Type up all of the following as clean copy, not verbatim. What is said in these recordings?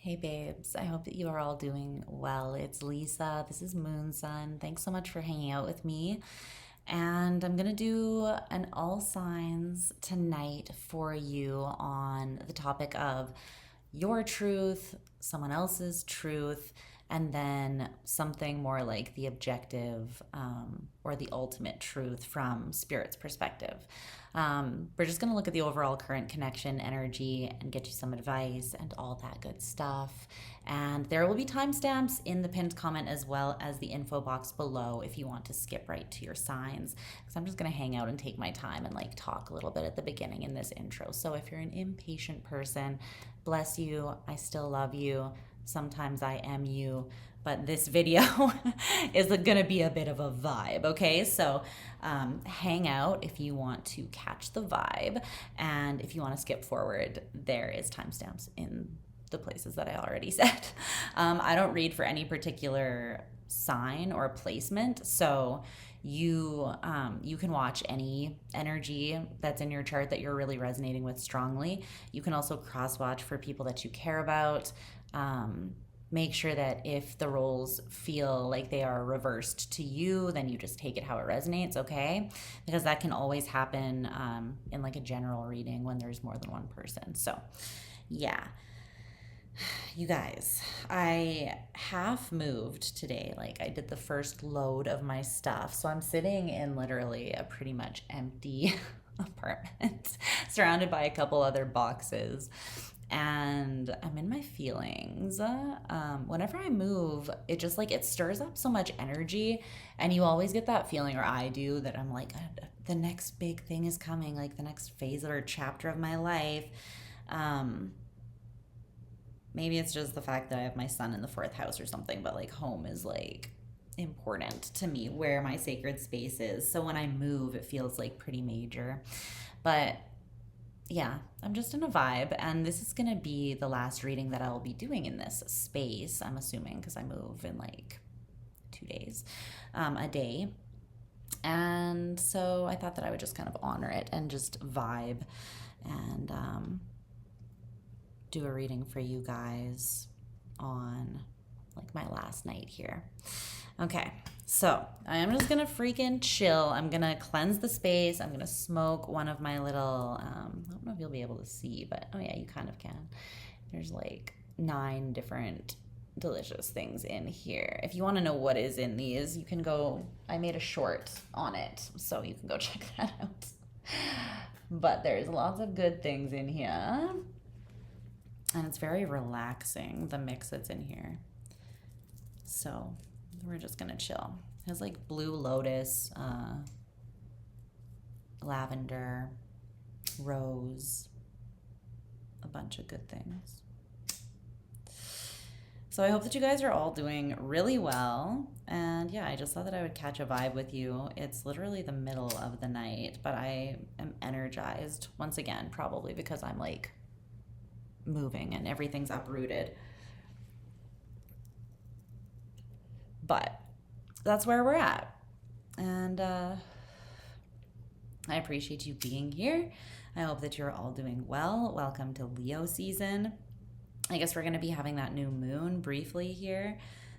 Hey babes, I hope that you are all doing well. It's Lisa. This is Moon Sun. Thanks so much for hanging out with me. And I'm going to do an all signs tonight for you on the topic of your truth, someone else's truth, and then something more like the objective or the ultimate truth from Spirit's perspective. We're just going to look at the overall current connection energy and get you some advice and all that good stuff. And there will be timestamps in the pinned comment as well as the info box below if you want to skip right to your signs. Because I'm just going to hang out and take my time and like talk a little bit at the beginning in this intro. So if you're an impatient person, bless you. I still love you. Sometimes I am you, but this video is gonna be a bit of a vibe, okay? So hang out if you want to catch the vibe, and if you want to skip forward, there is timestamps in the places that I already said. I don't read for any particular sign or placement, so you can watch any energy that's in your chart that you're really resonating with strongly. You can also cross watch for people that you care about. Make sure that if the roles feel like they are reversed to you, then you just take it how it resonates, okay? Because that can always happen in like a general reading when there's more than one person. So yeah, you guys, I half moved today. Like I did the first load of my stuff. So I'm sitting in literally a pretty much empty apartment surrounded by a couple other boxes, and I'm in my feelings. Whenever I move, it just like it stirs up so much energy, and you always get that feeling, or I do, that I'm like, the next big thing is coming, like the next phase or chapter of my life. Maybe it's just the fact that I have my son in the fourth house or something, but like home is like important to me, where my sacred space is. So when I move, it feels like pretty major. But yeah, I'm just in a vibe, and this is gonna be the last reading that I'll be doing in this space, I'm assuming, because I move in like 2 days, a day. And so I thought that I would just kind of honor it and just vibe and do a reading for you guys on like my last night here. Okay, so I am just gonna freaking chill. I'm gonna cleanse the space. I'm gonna smoke one of my little, I don't know if you'll be able to see, but oh yeah, you kind of can. There's like 9 different delicious things in here. If you wanna know what is in these, you can go, I made a short on it, so you can go check that out. But there's lots of good things in here. And it's very relaxing, the mix that's in here. So we're just gonna chill. It has like blue lotus, lavender, rose, a bunch of good things. So I hope that you guys are all doing really well. And yeah, I just thought that I would catch a vibe with you. It's literally the middle of the night, but I am energized once again, probably because I'm like moving and everything's uprooted. But that's where we're at. And I appreciate you being here. I hope that you're all doing well. Welcome to Leo season. I guess we're going to be having that new moon briefly here.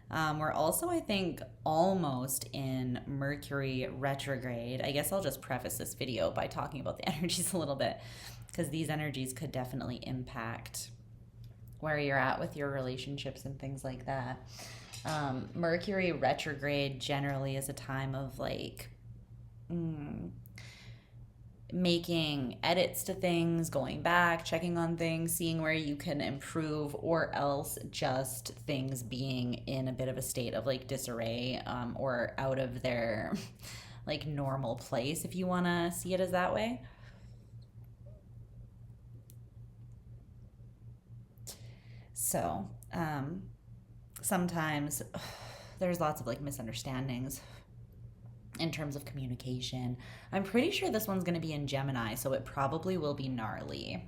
We're also, I think, almost in Mercury retrograde. I guess I'll just preface this video by talking about the energies a little bit, because these energies could definitely impact where you're at with your relationships and things like that. Mercury retrograde generally is a time of like making edits to things, going back, checking on things, seeing where you can improve, or else just things being in a bit of a state of like disarray, or out of their like normal place, if you want to see it as that way. So sometimes there's lots of like misunderstandings in terms of communication. I'm pretty sure this one's going to be in Gemini, so it probably will be gnarly.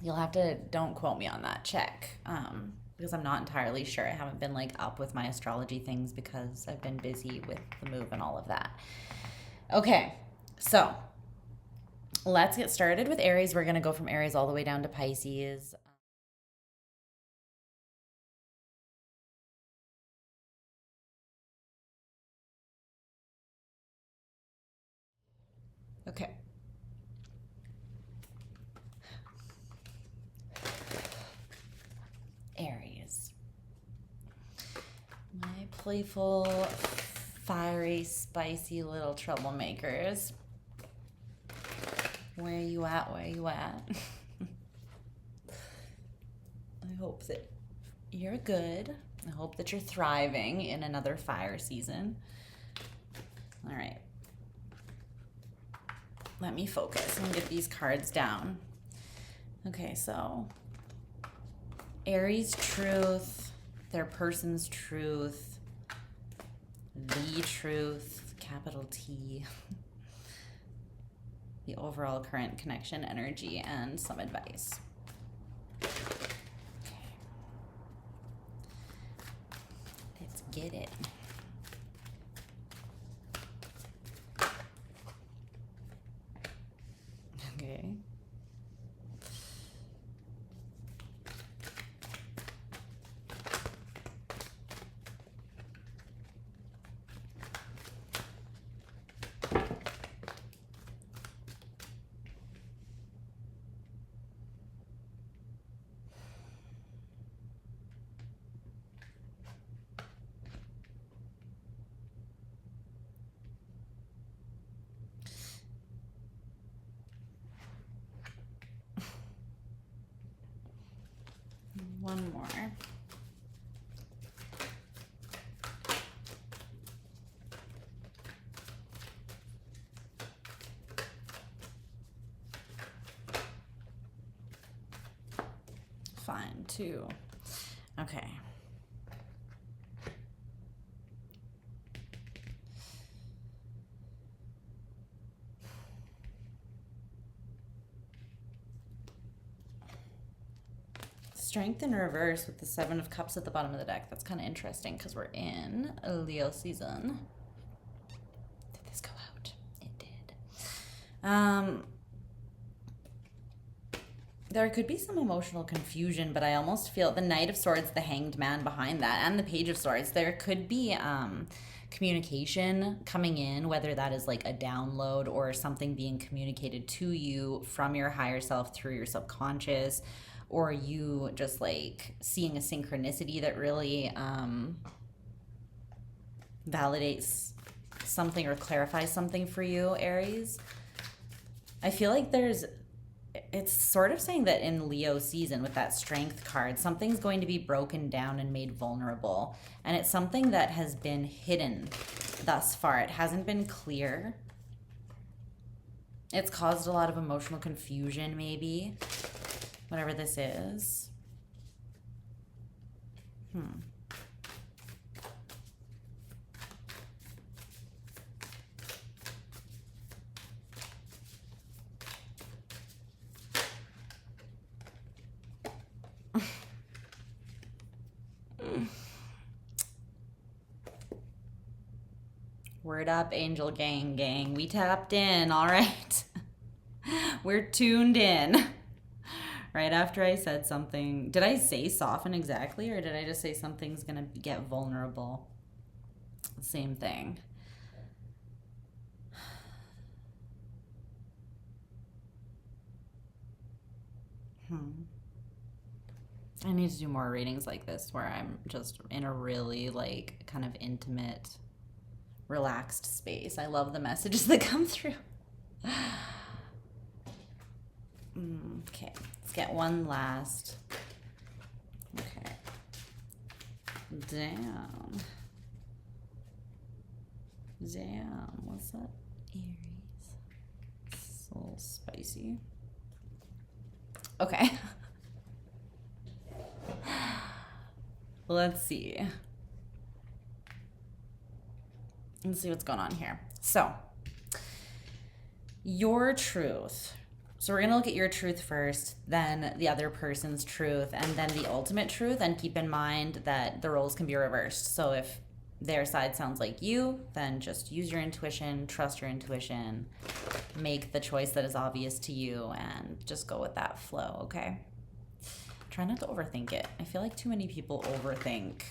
You'll have to, don't quote me on that, check, because I'm not entirely sure. I haven't been like up with my astrology things because I've been busy with the move and all of that. Okay, so let's get started with Aries. We're going to go from Aries all the way down to Pisces. Okay. Aries. My playful, fiery, spicy little troublemakers. Where you at? Where you at? I hope that you're good. I hope that you're thriving in another fire season. All right. Let me focus and get these cards down. Okay, so Aries truth, their person's truth, the truth, capital T, the overall current connection energy, and some advice. Okay. Let's get it. Okay. One more. Fine, two. Okay. Strength in reverse with the Seven of Cups at the bottom of the deck. That's kind of interesting because we're in a Leo season. Did this go out? It did. There could be some emotional confusion, but I almost feel the Knight of Swords, the Hanged Man behind that, and the Page of Swords. There could be communication coming in, whether that is like a download or something being communicated to you from your higher self through your subconscious, or you just like seeing a synchronicity that really validates something or clarifies something for you, Aries. I feel like it's sort of saying that in Leo season with that Strength card, something's going to be broken down and made vulnerable. And it's something that has been hidden thus far. It hasn't been clear. It's caused a lot of emotional confusion, maybe. Whatever this is. Word up, Angel Gang. We tapped in, all right. We're tuned in. Right after I said something, did I say soften exactly, or did I just say something's gonna get vulnerable? Same thing. I need to do more readings like this where I'm just in a really like kind of intimate, relaxed space. I love the messages that come through. Okay, let's get one last. Okay. Damn. What's that? Aries. It's a little spicy. Okay. Let's see. Let's see what's going on here. So, your truth. So we're going to look at your truth first, then the other person's truth, and then the ultimate truth. And keep in mind that the roles can be reversed. So if their side sounds like you, then just use your intuition, trust your intuition, make the choice that is obvious to you, and just go with that flow, okay? Try not to overthink it. I feel like too many people overthink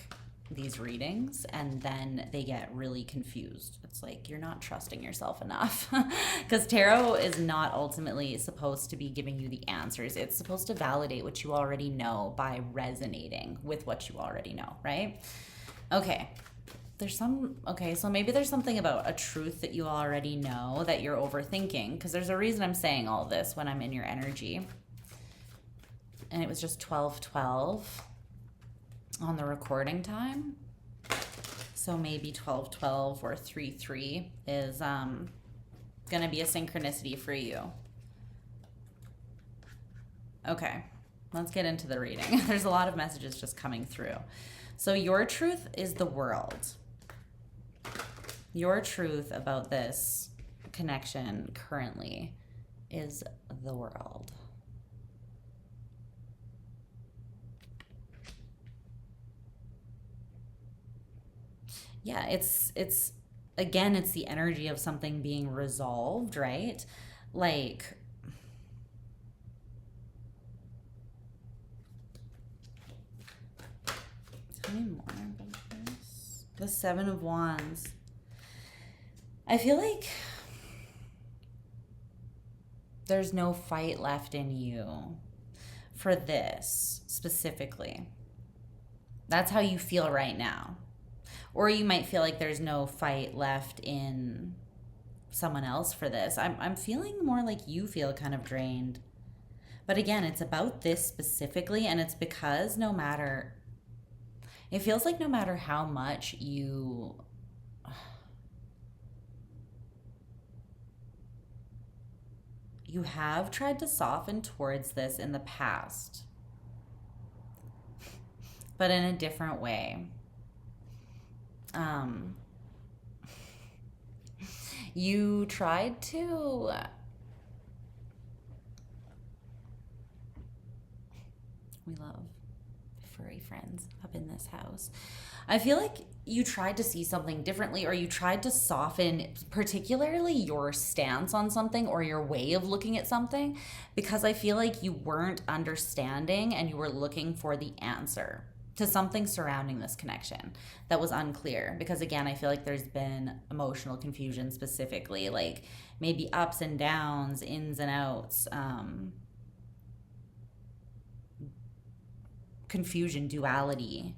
these readings and then they get really confused. It's like you're not trusting yourself enough because tarot is not ultimately supposed to be giving you the answers. It's supposed to validate what you already know by resonating with what you already know, right? Okay. So maybe there's something about a truth that you already know that you're overthinking, because there's a reason I'm saying all this when I'm in your energy. And it was just 12:12 on the recording time. So maybe 12:12 or 3:3 is going to be a synchronicity for you. Okay, let's get into the reading. There's a lot of messages just coming through. So your truth is the world. Your truth about this connection currently is the world. Yeah, it's again, it's the energy of something being resolved, right? Like, tell me more about this. The Seven of Wands. I feel like there's no fight left in you for this specifically. That's how you feel right now. Or you might feel like there's no fight left in someone else for this. I'm feeling more like you feel kind of drained. But again, it's about this specifically, and it's because it feels like no matter how much you have tried to soften towards this in the past, but in a different way. You tried to we love furry friends up in this house. I feel like you tried to see something differently, or you tried to soften particularly your stance on something or your way of looking at something, because I feel like you weren't understanding and you were looking for the answer to something surrounding this connection that was unclear. Because again, I feel like there's been emotional confusion, specifically like maybe ups and downs, ins and outs, confusion, duality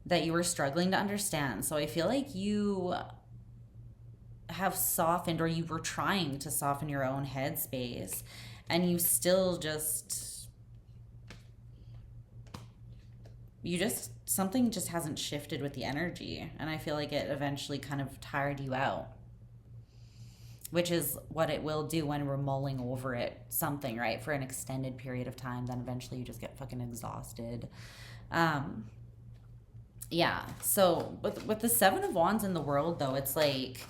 that you were struggling to understand. So I feel like you have softened, or you were trying to soften your own headspace, and you still something just hasn't shifted with the energy. And I feel like it eventually kind of tired you out, which is what it will do when we're mulling over it, something, right, for an extended period of time. Then eventually you just get fucking exhausted. Yeah, so with the Seven of Wands in the world, though, it's like,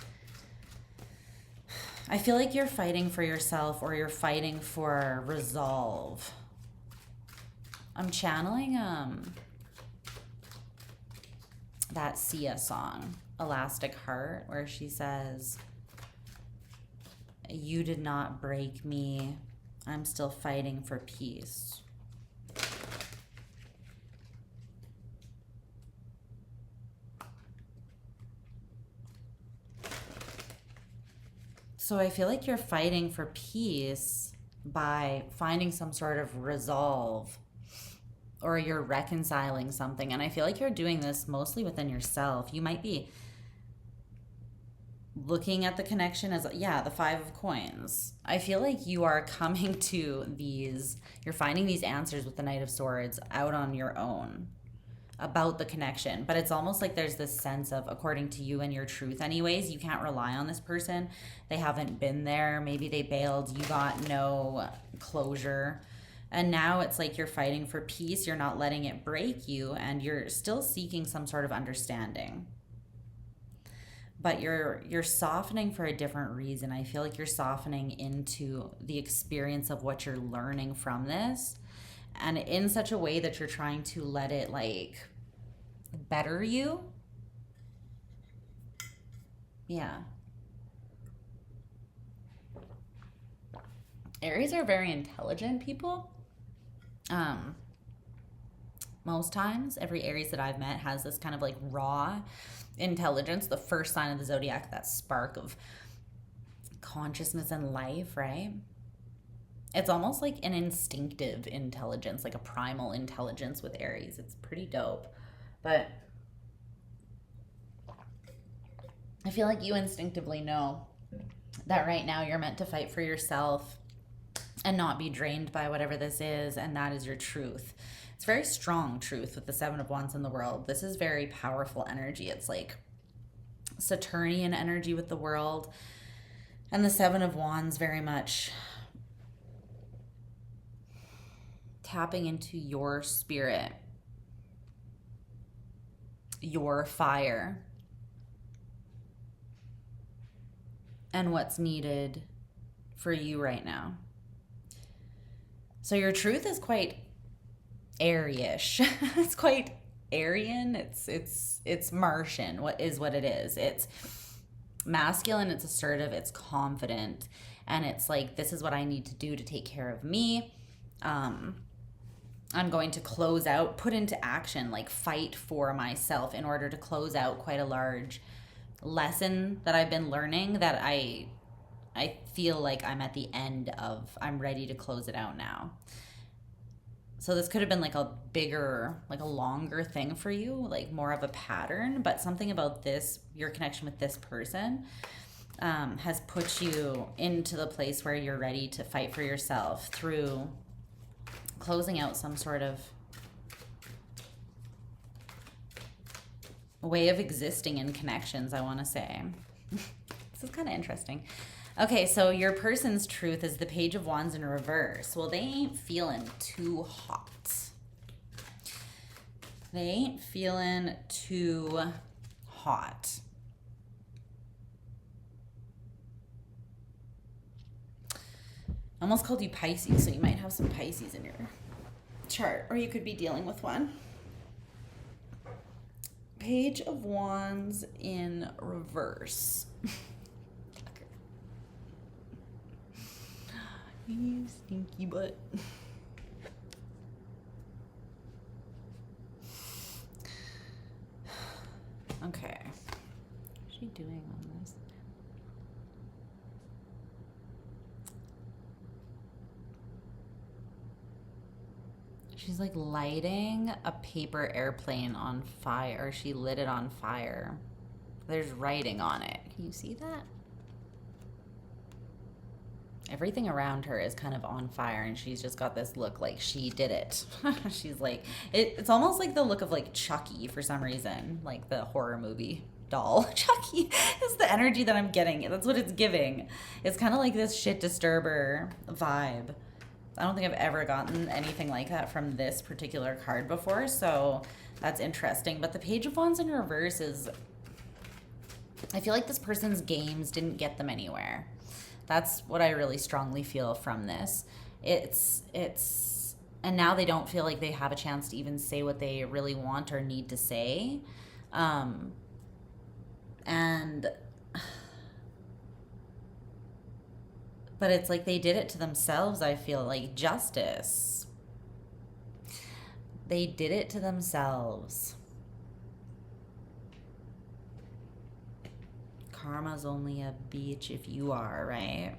I feel like you're fighting for yourself, or you're fighting for resolve. I'm channeling that Sia song, Elastic Heart, where she says, "You did not break me. I'm still fighting for peace." So I feel like you're fighting for peace by finding some sort of resolve, or you're reconciling something. And I feel like you're doing this mostly within yourself. You might be looking at the connection as, the Five of Coins. I feel like you are coming to you're finding these answers with the Knight of Swords out on your own about the connection. But it's almost like there's this sense of, according to you and your truth anyways, you can't rely on this person. They haven't been there. Maybe they bailed. You got no closure. And now it's like you're fighting for peace. You're not letting it break you, and you're still seeking some sort of understanding. But you're softening for a different reason. I feel like you're softening into the experience of what you're learning from this, and in such a way that you're trying to let it like better you. Yeah. Aries are very intelligent people. most times. Every Aries that I've met has this kind of like raw intelligence, the first sign of the zodiac, that spark of consciousness and life, right? It's almost like an instinctive intelligence, like a primal intelligence with Aries. It's pretty dope. But I feel like you instinctively know that right now you're meant to fight for yourself and not be drained by whatever this is, and that is your truth. It's very strong truth with the Seven of Wands in the world. This is very powerful energy. It's like Saturnian energy with the world, and the Seven of Wands very much tapping into your spirit, your fire, and what's needed for you right now. So your truth is quite airyish. It's quite Aryan. It's Martian. What it is. It's masculine, it's assertive, it's confident, and it's like, this is what I need to do to take care of me. I'm going to close out, put into action, like fight for myself in order to close out quite a large lesson that I've been learning, that I feel like I'm at the end of, I'm ready to close it out now. So this could have been like a bigger, like a longer thing for you, like more of a pattern, but something about this, your connection with this person, has put you into the place where you're ready to fight for yourself through closing out some sort of way of existing in connections, I want to say. This is kind of interesting. Okay, so your person's truth is the Page of Wands in reverse. Well, they ain't feeling too hot. They ain't feeling too hot. I almost called you Pisces, so you might have some Pisces in your chart, or you could be dealing with one. Page of Wands in reverse. You stinky butt. Okay. What's she doing on this? She's like lighting a paper airplane on fire. Or she lit it on fire. There's writing on it. Can you see that? Everything around her is kind of on fire, and she's just got this look like she did it. She's like, it's almost like the look of like Chucky for some reason, like the horror movie doll. Chucky is the energy that I'm getting. That's what it's giving. It's kind of like this shit disturber vibe. I don't think I've ever gotten anything like that from this particular card before, so that's interesting. But the Page of Wands in reverse is, I feel like this person's games didn't get them anywhere. That's what I really strongly feel from this. And now they don't feel like they have a chance to even say what they really want or need to say. But it's like they did it to themselves, I feel like. Justice. They did it to themselves. Karma's only a bitch if you are, right?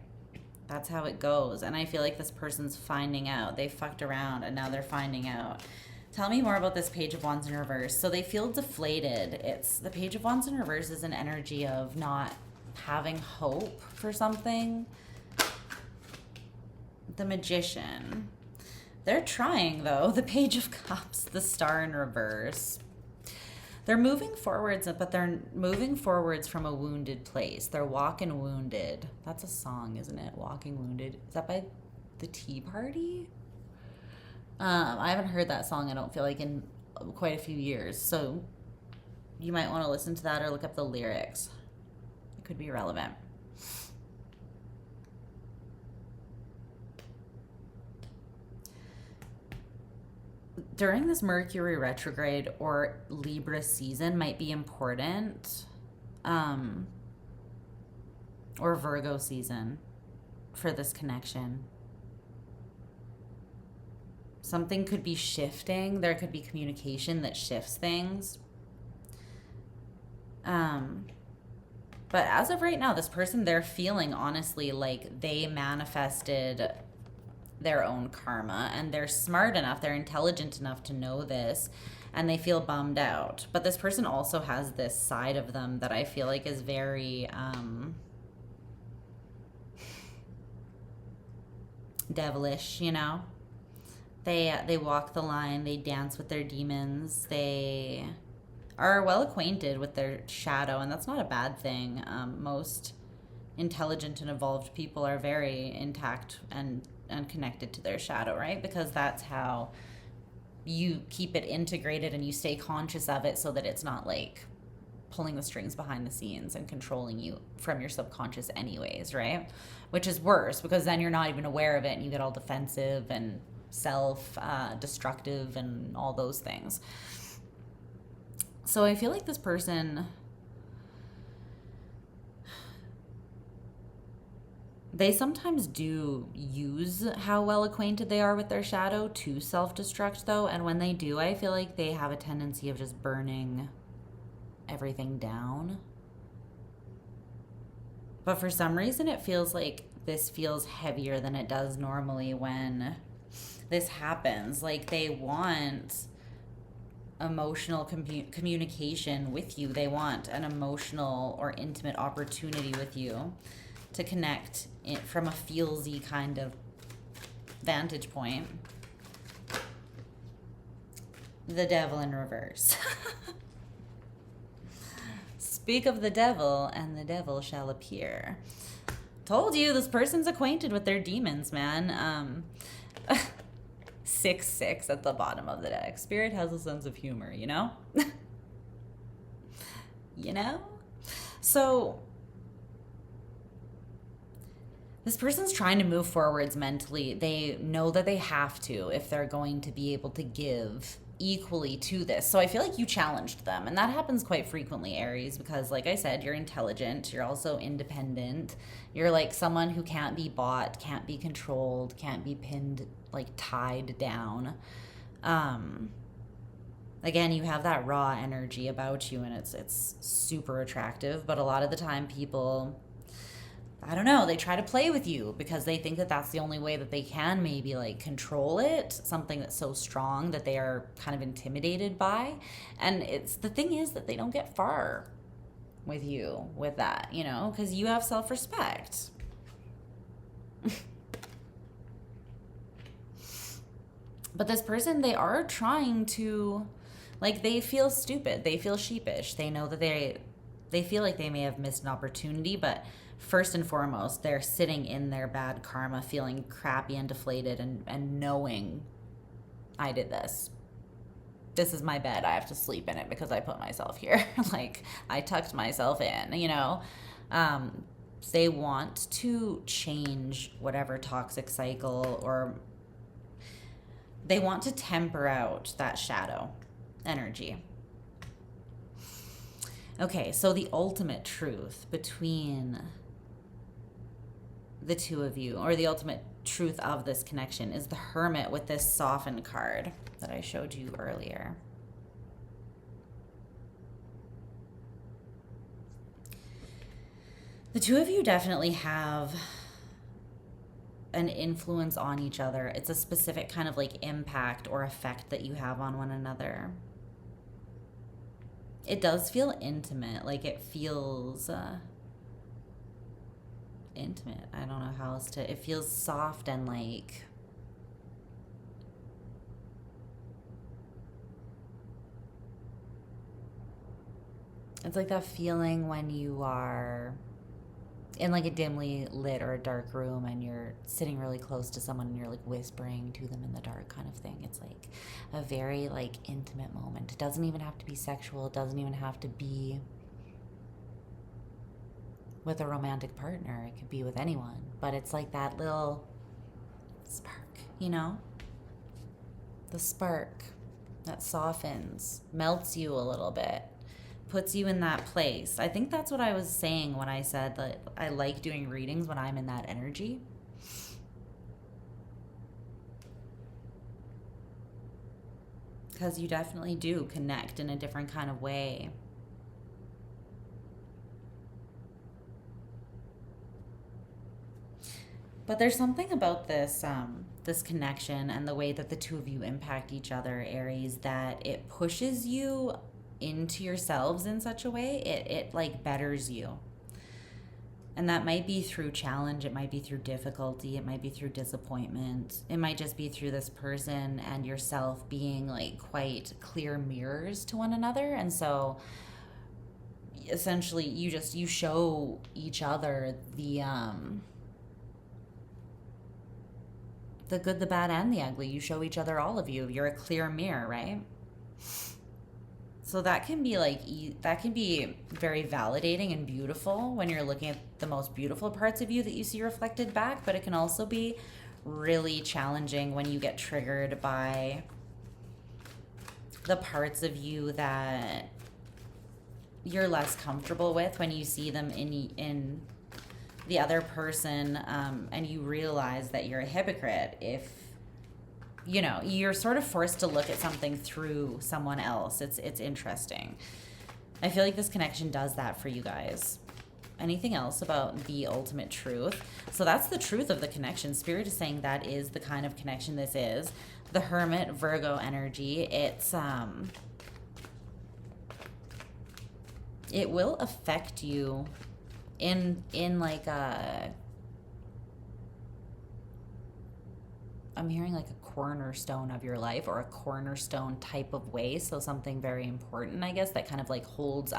That's how it goes. And I feel like this person's finding out. They fucked around and now they're finding out. Tell me more about this Page of Wands in reverse. So they feel deflated. It's the Page of Wands in reverse is an energy of not having hope for something. The Magician. They're trying though. The Page of Cups, the Star in reverse. They're moving forwards, but they're moving forwards from a wounded place. They're walking wounded. That's a song, isn't it? Walking Wounded. Is that by the Tea Party? I haven't heard that song, I don't feel like, in quite a few years. So you might want to listen to that or look up the lyrics. It could be relevant. During this Mercury retrograde or Libra season might be important, or Virgo season for this connection. something could be shifting. There could be communication that shifts things. But as of right now, this person, they're feeling honestly like they manifested their own karma, and they're smart enough, they're intelligent enough to know this, and they feel bummed out. But this person also has this side of them that I feel like is very devilish, you know? They walk the line, they dance with their demons, they are well acquainted with their shadow, and that's not a bad thing. Most intelligent and evolved people are very intact and connected to their shadow, right? Because that's how you keep it integrated and you stay conscious of it, so that it's not like pulling the strings behind the scenes and controlling you from your subconscious anyways, right? Which is worse, because then you're not even aware of it and you get all defensive and self-destructive and all those things. So I feel like this person, they sometimes do use how well acquainted they are with their shadow to self-destruct, though. And when they do, I feel like they have a tendency of just burning everything down. But for some reason, it feels like this feels heavier than it does normally when this happens. Like, they want emotional communication with you. They want an emotional or intimate opportunity with you to connect from a feelsy kind of vantage point. The devil in reverse. Speak of the devil, and the devil shall appear. Told you, this person's acquainted with their demons, man. 6-6 at the bottom of the deck. Spirit has a sense of humor, you know? You know? So this person's trying to move forwards mentally. They know that they have to if they're going to be able to give equally to this. So I feel like you challenged them, and that happens quite frequently, Aries, because like I said, you're intelligent, you're also independent, you're like someone who can't be bought, can't be controlled, can't be pinned, like tied down. Again, you have that raw energy about you, and it's super attractive. But a lot of the time people, I don't know, they try to play with you because they think that that's the only way that they can maybe like control it, something that's so strong that they are kind of intimidated by. And the thing is that they don't get far with you with that, you know, because you have self-respect. But this person, they are trying to, like, they feel stupid, they feel sheepish, they know that they feel like they may have missed an opportunity, but first and foremost, they're sitting in their bad karma, feeling crappy and deflated, and knowing, I did this. This is my bed. I have to sleep in it because I put myself here. Like, I tucked myself in, you know? They want to change whatever toxic cycle, or they want to temper out that shadow energy. Okay, so the ultimate truth between the two of you, or the ultimate truth of this connection, is the Hermit with this softened card that I showed you earlier. The two of you definitely have an influence on each other. It's a specific kind of like impact or effect that you have on one another. It does feel intimate, like it feels intimate. I don't know how else to, it feels soft and like, it's like that feeling when you are in like a dimly lit or a dark room and you're sitting really close to someone and you're like whispering to them in the dark kind of thing. It's like a very like intimate moment. It doesn't even have to be sexual. It doesn't even have to be with a romantic partner. It could be with anyone, but it's like that little spark, you know? The spark that softens, melts you a little bit, puts you in that place. I think that's what I was saying when I said that I like doing readings when I'm in that energy. because you definitely do connect in a different kind of way. But there's something about this this connection and the way that the two of you impact each other, Aries, that it pushes you into yourselves in such a way it like betters you. And that might be through challenge, it might be through difficulty, it might be through disappointment, it might just be through this person and yourself being like quite clear mirrors to one another. And so essentially you show each other the good, the bad, and the ugly. You show each other, all of you. You're a clear mirror, right? So that can be very validating and beautiful when you're looking at the most beautiful parts of you that you see reflected back, but it can also be really challenging when you get triggered by the parts of you that you're less comfortable with, when you see them in the other person, and you realize that you're a hypocrite if, you know, you're sort of forced to look at something through someone else. It's interesting. I feel like this connection does that for you guys. Anything else about the ultimate truth? So that's the truth of the connection. Spirit is saying that is the kind of connection this is. The Hermit, Virgo energy. It's it will affect you in like a, I'm hearing like a cornerstone of your life, or a cornerstone type of way. So something very important, I guess, that kind of like holds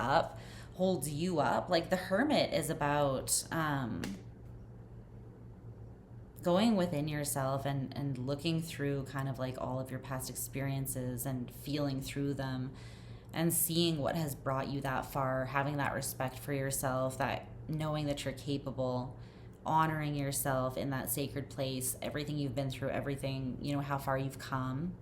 you up. Like the Hermit is about going within yourself and looking through kind of like all of your past experiences and feeling through them and seeing what has brought you that far, having that respect for yourself, that knowing that you're capable, honoring yourself in that sacred place, everything you've been through, everything, you know, how far you've come.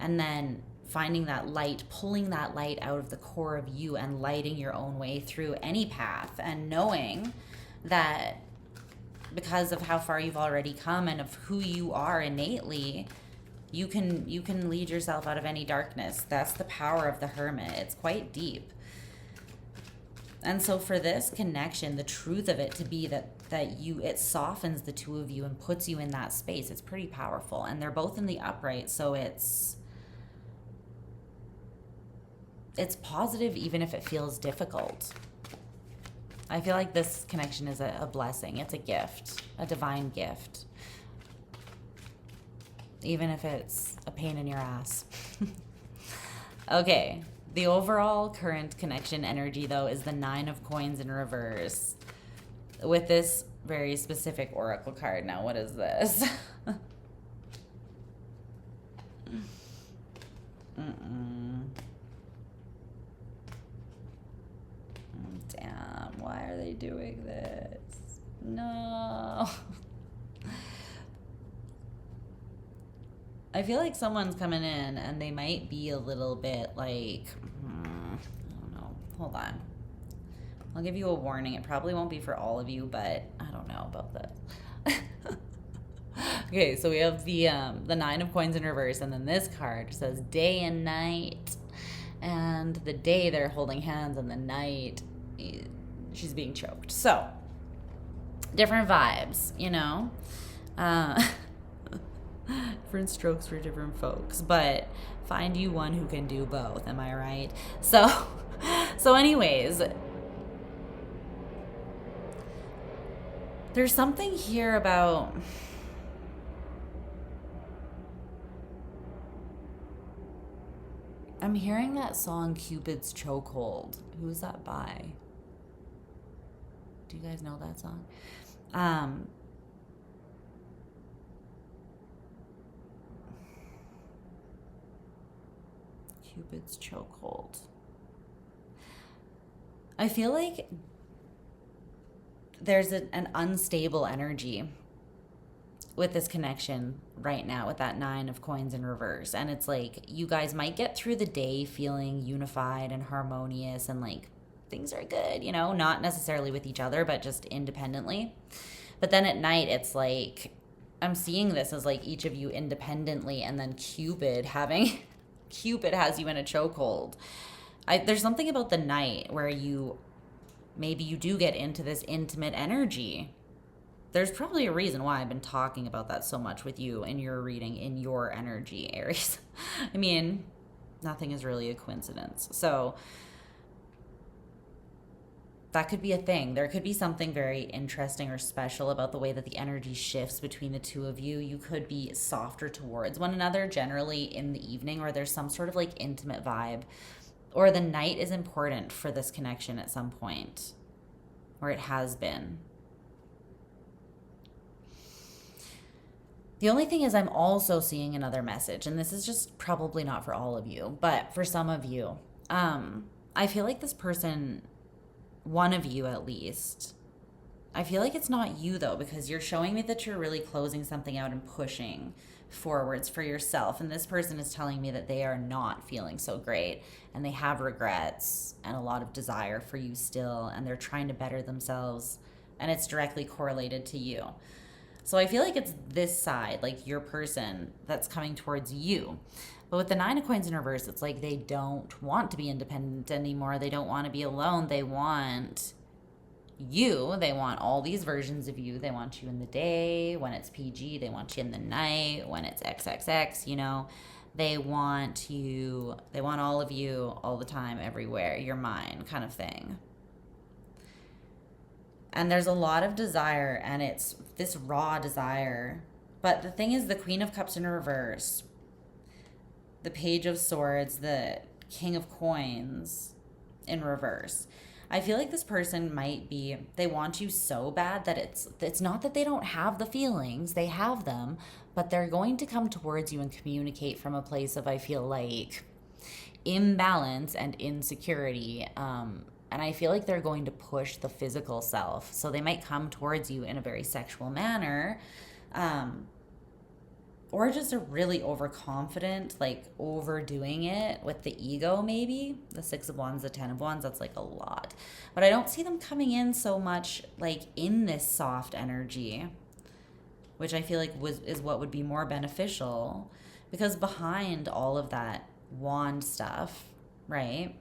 And then finding that light, pulling that light out of the core of you and lighting your own way through any path, and knowing that because of how far you've already come and of who you are innately, you can lead yourself out of any darkness. That's the power of the Hermit. It's quite deep. And so for this connection, the truth of it to be that it softens the two of you and puts you in that space. It's pretty powerful. And they're both in the upright, so it's positive even if it feels difficult. I feel like this connection is a blessing. It's a gift, a divine gift. Even if it's a pain in your ass. Okay. The overall current connection energy, though, is the 9 of Coins in reverse, with this very specific oracle card. Now, what is this? Damn, why are they doing this? No. I feel like someone's coming in and they might be a little bit like, I don't know. Hold on. I'll give you a warning. It probably won't be for all of you, but I don't know about this. Okay, so we have the 9 of Coins in reverse, and then this card says day and night. And the day they're holding hands, and the night she's being choked. So, different vibes, you know? Different strokes for different folks, but find you one who can do both. Am I right? So anyways, there's something here about I'm hearing that song Cupid's Chokehold. Who's that by? Do you guys know that song? Cupid's Chokehold. I feel like there's an unstable energy with this connection right now with that 9 of Coins in reverse. And it's like you guys might get through the day feeling unified and harmonious and like things are good, you know, not necessarily with each other, but just independently. But then at night, it's like I'm seeing this as like each of you independently, and then Cupid having Cupid has you in a chokehold. There's something about the night where maybe you do get into this intimate energy. There's probably a reason why I've been talking about that so much with you in your reading, in your energy, Aries. I mean, nothing is really a coincidence. So that could be a thing. There could be something very interesting or special about the way that the energy shifts between the two of you. You could be softer towards one another generally in the evening, or there's some sort of like intimate vibe, or the night is important for this connection at some point, or it has been. The only thing is I'm also seeing another message, and this is just probably not for all of you, but for some of you. I feel like this person, one of you at least, I feel like it's not you though, because you're showing me that you're really closing something out and pushing forwards for yourself. And this person is telling me that they are not feeling so great and they have regrets and a lot of desire for you still, and they're trying to better themselves, and it's directly correlated to you. So I feel like it's this side, like your person, that's coming towards you. But with the 9 of Coins in reverse, it's like they don't want to be independent anymore. They don't want to be alone. They want you. They want all these versions of you. They want you in the day when it's PG. They want you in the night when it's XXX, you know. They want you. They want all of you all the time, everywhere. You're mine kind of thing. And there's a lot of desire, and it's this raw desire. But the thing is, the Queen of Cups in reverse, the Page of Swords, the King of Coins in reverse. I feel like this person might be, they want you so bad that it's not that they don't have the feelings, they have them, but they're going to come towards you and communicate from a place of, I feel like, imbalance and insecurity. And I feel like they're going to push the physical self. So they might come towards you in a very sexual manner, or just a really overconfident, like overdoing it with the ego maybe. The 6 of Wands, the 10 of Wands, that's like a lot. But I don't see them coming in so much like in this soft energy, which I feel like is what would be more beneficial, because behind all of that wand stuff, right,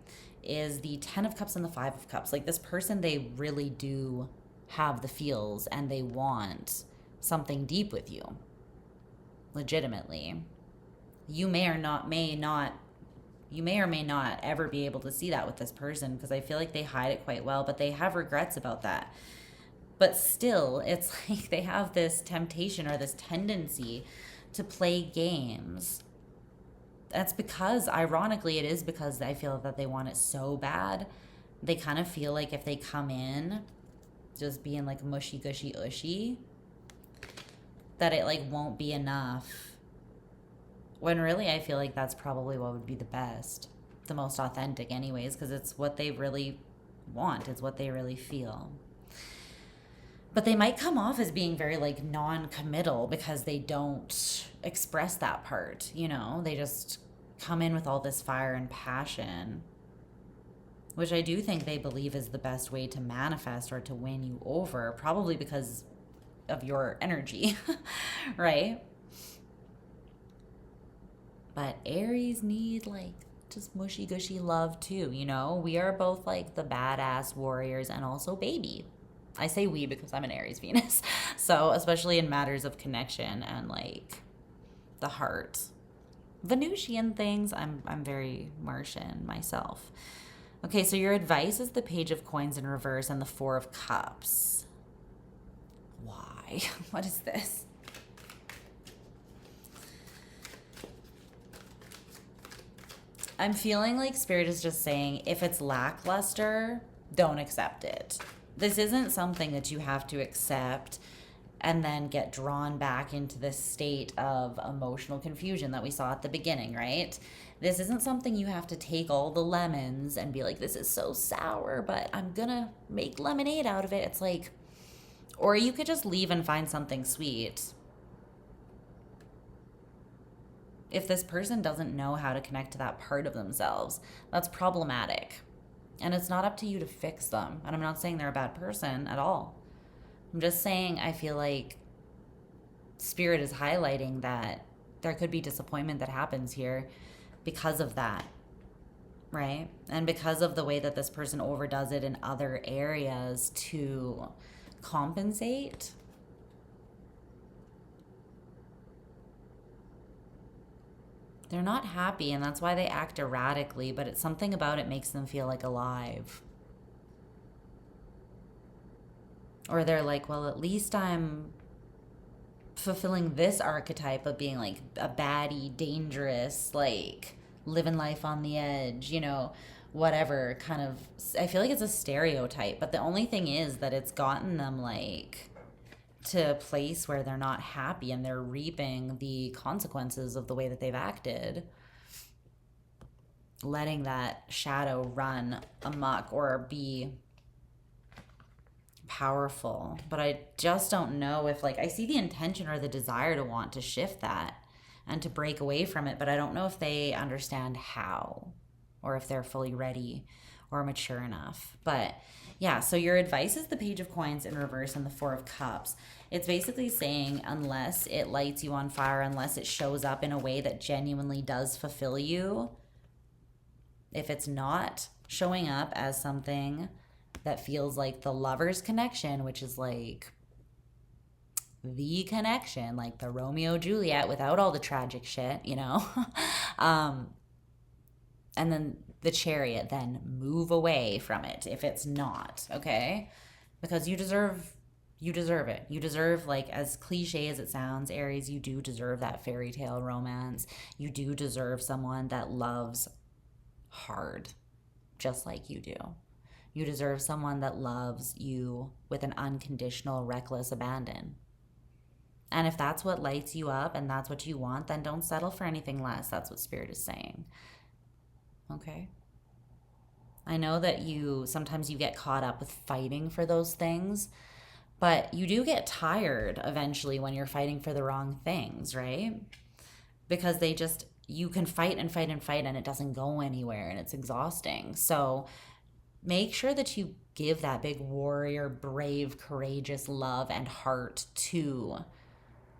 is the 10 of Cups and the 5 of Cups. Like this person, they really do have the feels and they want something deep with you. Legitimately. You may or may not ever be able to see that with this person, because I feel like they hide it quite well, but they have regrets about that. But still, it's like they have this temptation or this tendency to play games. That's because, ironically, it is because I feel that they want it so bad. They kind of feel like if they come in just being like mushy gushy ushy, that it like won't be enough. When really I feel like that's probably what would be the best, the most authentic anyways, because it's what they really want, it's what they really feel. But they might come off as being very like non-committal because they don't express that part, you know? They just come in with all this fire and passion, which I do think they believe is the best way to manifest or to win you over, probably because of your energy, right? But Aries need like just mushy gushy love too, you know? We are both like the badass warriors and also baby. I say we because I'm an Aries Venus. So especially in matters of connection and like the heart. Venusian things, I'm very Martian myself. Okay, so your advice is the Page of Coins in reverse and the 4 of Cups. Why? What is this? I'm feeling like Spirit is just saying if it's lackluster, don't accept it. This isn't something that you have to accept and then get drawn back into this state of emotional confusion that we saw at the beginning, right? This isn't something you have to take all the lemons and be like, this is so sour, but I'm gonna make lemonade out of it. It's like, or you could just leave and find something sweet. If this person doesn't know how to connect to that part of themselves, that's problematic. And it's not up to you to fix them. And I'm not saying they're a bad person at all. I'm just saying I feel like Spirit is highlighting that there could be disappointment that happens here because of that, right? And because of the way that this person overdoes it in other areas to compensate. They're not happy, and that's why they act erratically, but it's something about it makes them feel like alive. Or they're like, well, at least I'm fulfilling this archetype of being like a baddie, dangerous, like living life on the edge, you know, whatever kind of. I feel like it's a stereotype, but the only thing is that it's gotten them like to a place where they're not happy and they're reaping the consequences of the way that they've acted, letting that shadow run amok or be powerful. But I just don't know if, like, I see the intention or the desire to want to shift that and to break away from it, but I don't know if they understand how or if they're fully ready or mature enough. But yeah, so your advice is the Page of Coins in reverse and the Four of Cups. It's basically saying unless it lights you on fire, unless it shows up in a way that genuinely does fulfill you, if it's not showing up as something that feels like the lover's connection, which is like the connection, like the Romeo Juliet without all the tragic shit, you know? And then the Chariot, then move away from it if it's not, okay? Because you deserve it. You deserve, like, as cliche as it sounds, Aries, you do deserve that fairy tale romance. You do deserve someone that loves hard, just like you do. You deserve someone that loves you with an unconditional, reckless abandon. And if that's what lights you up and that's what you want, then don't settle for anything less. That's what Spirit is saying. Okay? I know that sometimes you get caught up with fighting for those things, but you do get tired eventually when you're fighting for the wrong things, right? Because you can fight and fight and fight and it doesn't go anywhere and it's exhausting. So make sure that you give that big warrior, brave, courageous love and heart to.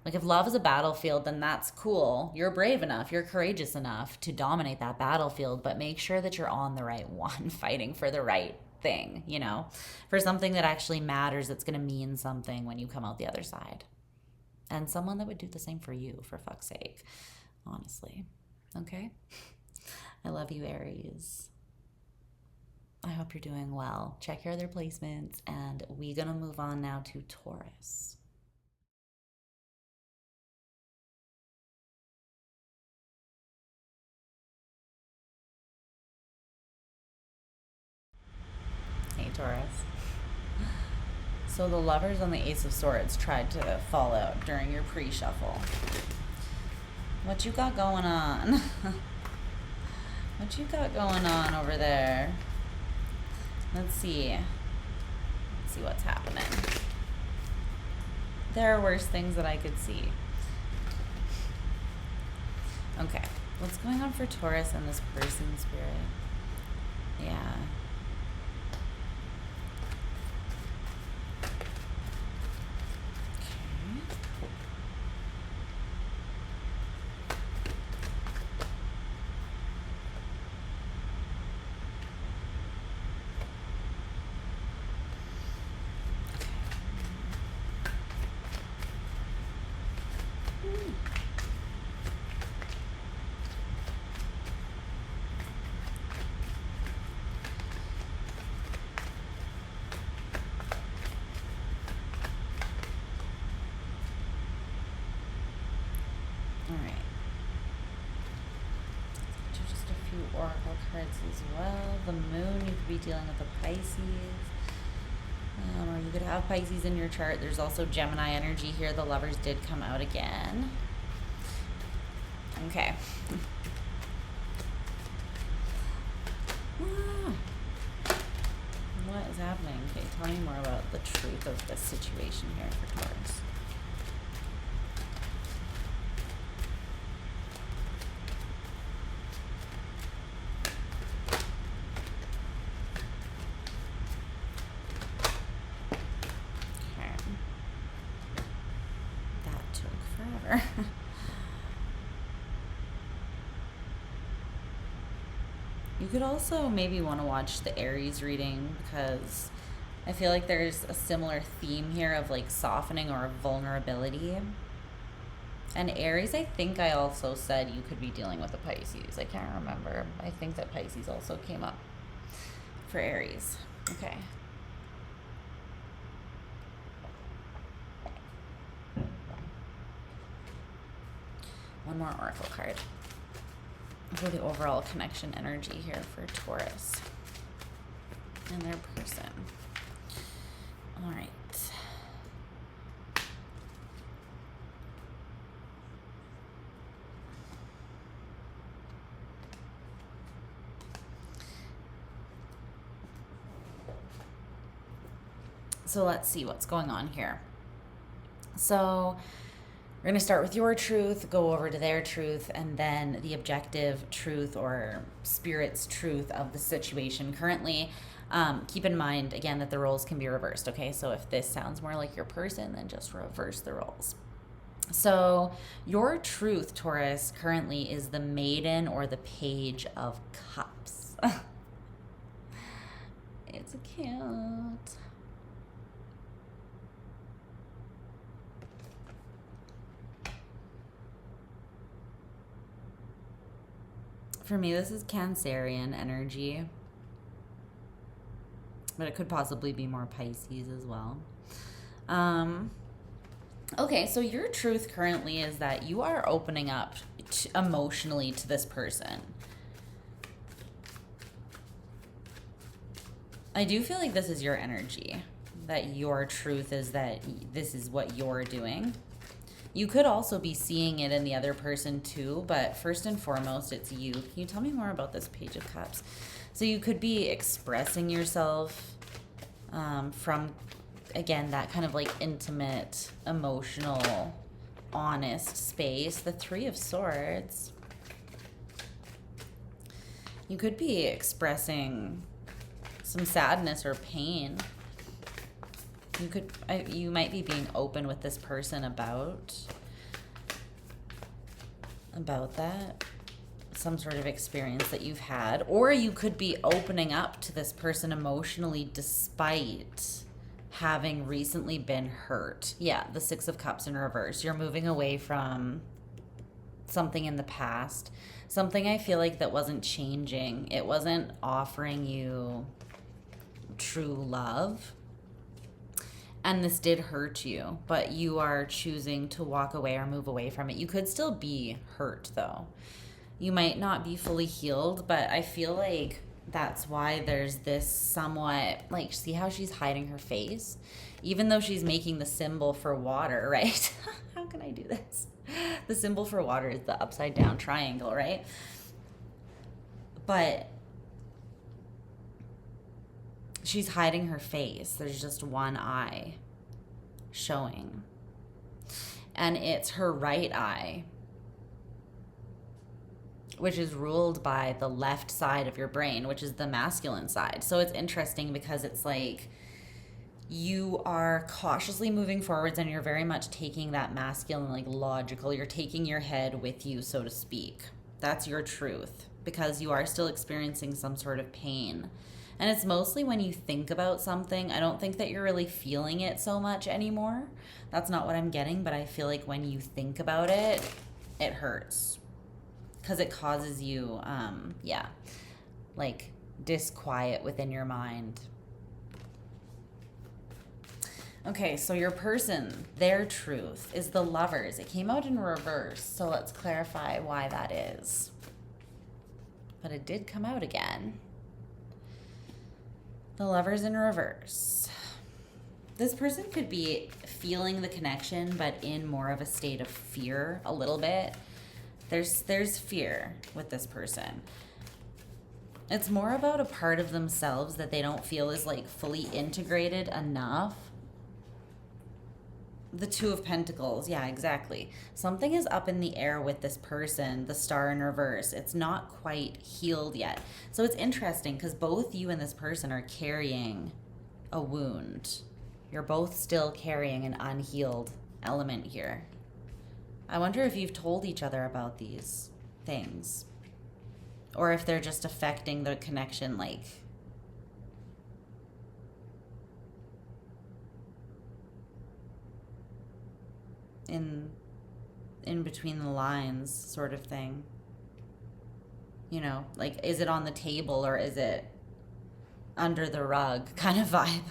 Like, if love is a battlefield, then that's cool. You're brave enough, you're courageous enough to dominate that battlefield, but make sure that you're on the right one, fighting for the right thing, you know, for something that actually matters, that's going to mean something when you come out the other side. And someone that would do the same for you, for fuck's sake, honestly. Okay? I love you, Aries. I hope you're doing well. Check your other placements, and we're going to move on now to Taurus. Hey, Taurus. So the Lovers on the Ace of Swords tried to fall out during your pre-shuffle. What you got going on? What you got going on over there? Let's see what's happening. There are worse things that I could see. Okay, what's going on for Taurus and this person, Spirit? Yeah. Oracle cards as well. The Moon, you could be dealing with a Pisces. Or you could have Pisces in your chart. There's also Gemini energy here. The Lovers did come out again. Okay. What is happening? Okay, tell me more about the truth of this situation here for Taurus. could also maybe want to watch the Aries reading, because I feel like there's a similar theme here of like softening or vulnerability. And Aries, I think I also said you could be dealing with a Pisces. I can't remember. I think that Pisces also came up for Aries. Okay. One more oracle card for the overall connection energy here for Taurus and their person. All right. So let's see what's going on here. So we're going to start with your truth, go over to their truth, and then the objective truth or spirit's truth of the situation currently. Keep in mind, again, that the roles can be reversed, okay? So if this sounds more like your person, then just reverse the roles. So your truth, Taurus, currently is the Maiden or the Page of Cups. It's cute. For me, this is Cancerian energy, but it could possibly be more Pisces as well. Okay, so your truth currently is that you are opening up emotionally to this person. I do feel like this is your energy, that your truth is that this is what you're doing. You could also be seeing it in the other person too, but first and foremost, it's you. Can you tell me more about this Page of Cups? So you could be expressing yourself from, again, that kind of like intimate, emotional, honest space. The Three of Swords. You could be expressing some sadness or pain. You might be being open with this person about that, some sort of experience that you've had, or you could be opening up to this person emotionally despite having recently been hurt. Yeah, the Six of Cups in reverse. You're moving away from something in the past, something I feel like that wasn't changing. It wasn't offering you true love. And this did hurt you, but you are choosing to walk away or move away from it. You could still be hurt, though. You might not be fully healed, but I feel like that's why there's this somewhat, like, see how she's hiding her face? Even though she's making the symbol for water, right? How can I do this? The symbol for water is the upside down triangle, right? But she's hiding her face. There's just one eye showing. And it's her right eye, which is ruled by the left side of your brain, which is the masculine side. So it's interesting because it's like you are cautiously moving forwards and you're very much taking that masculine, like logical, you're taking your head with you, so to speak. That's your truth, because you are still experiencing some sort of pain. And it's mostly when you think about something. I don't think that you're really feeling it so much anymore. That's not what I'm getting, but I feel like when you think about it, it hurts. Because it causes you, like disquiet within your mind. Okay, so your person, their truth is the Lovers. It came out in reverse, so let's clarify why that is. But it did come out again. The Lovers in reverse. This person could be feeling the connection, but in more of a state of fear a little bit. There's fear with this person. It's more about a part of themselves that they don't feel is like fully integrated enough. The Two of Pentacles, yeah, exactly. Something is up in the air with this person, the Star in reverse. It's not quite healed yet. So it's interesting because both you and this person are carrying a wound. You're both still carrying an unhealed element here. I wonder if you've told each other about these things. or if they're just affecting the connection, like in between the lines sort of thing. You know, like, is it on the table or is it under the rug kind of vibe?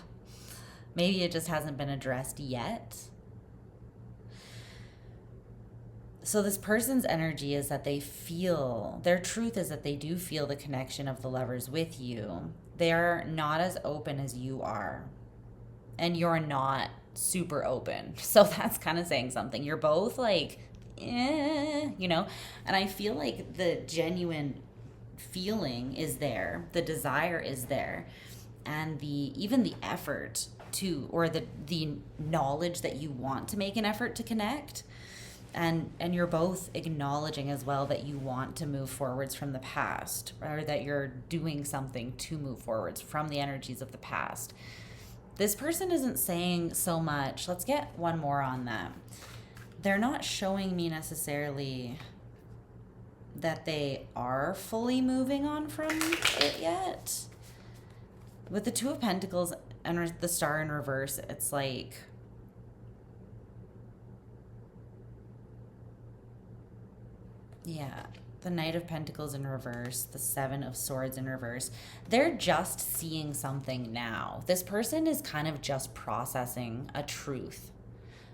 Maybe it just hasn't been addressed yet. So this person's energy is that they feel, their truth is that they do feel the connection of the lovers with you. They are not as open as you are. And you're not super open. So that's kind of saying something. You're both like, you know? And I feel like the genuine feeling is there. The desire is there. And even the effort to, or the knowledge that you want to make an effort to connect. And you're both acknowledging as well that you want to move forwards from the past, or that you're doing something to move forwards from the energies of the past. This person isn't saying so much. Let's get one more on that. They're not showing me necessarily that they are fully moving on from it yet. With the Two of Pentacles and the Star in reverse, it's like, yeah, the Knight of Pentacles in reverse, the Seven of Swords in reverse. They're just seeing something now. This person is kind of just processing a truth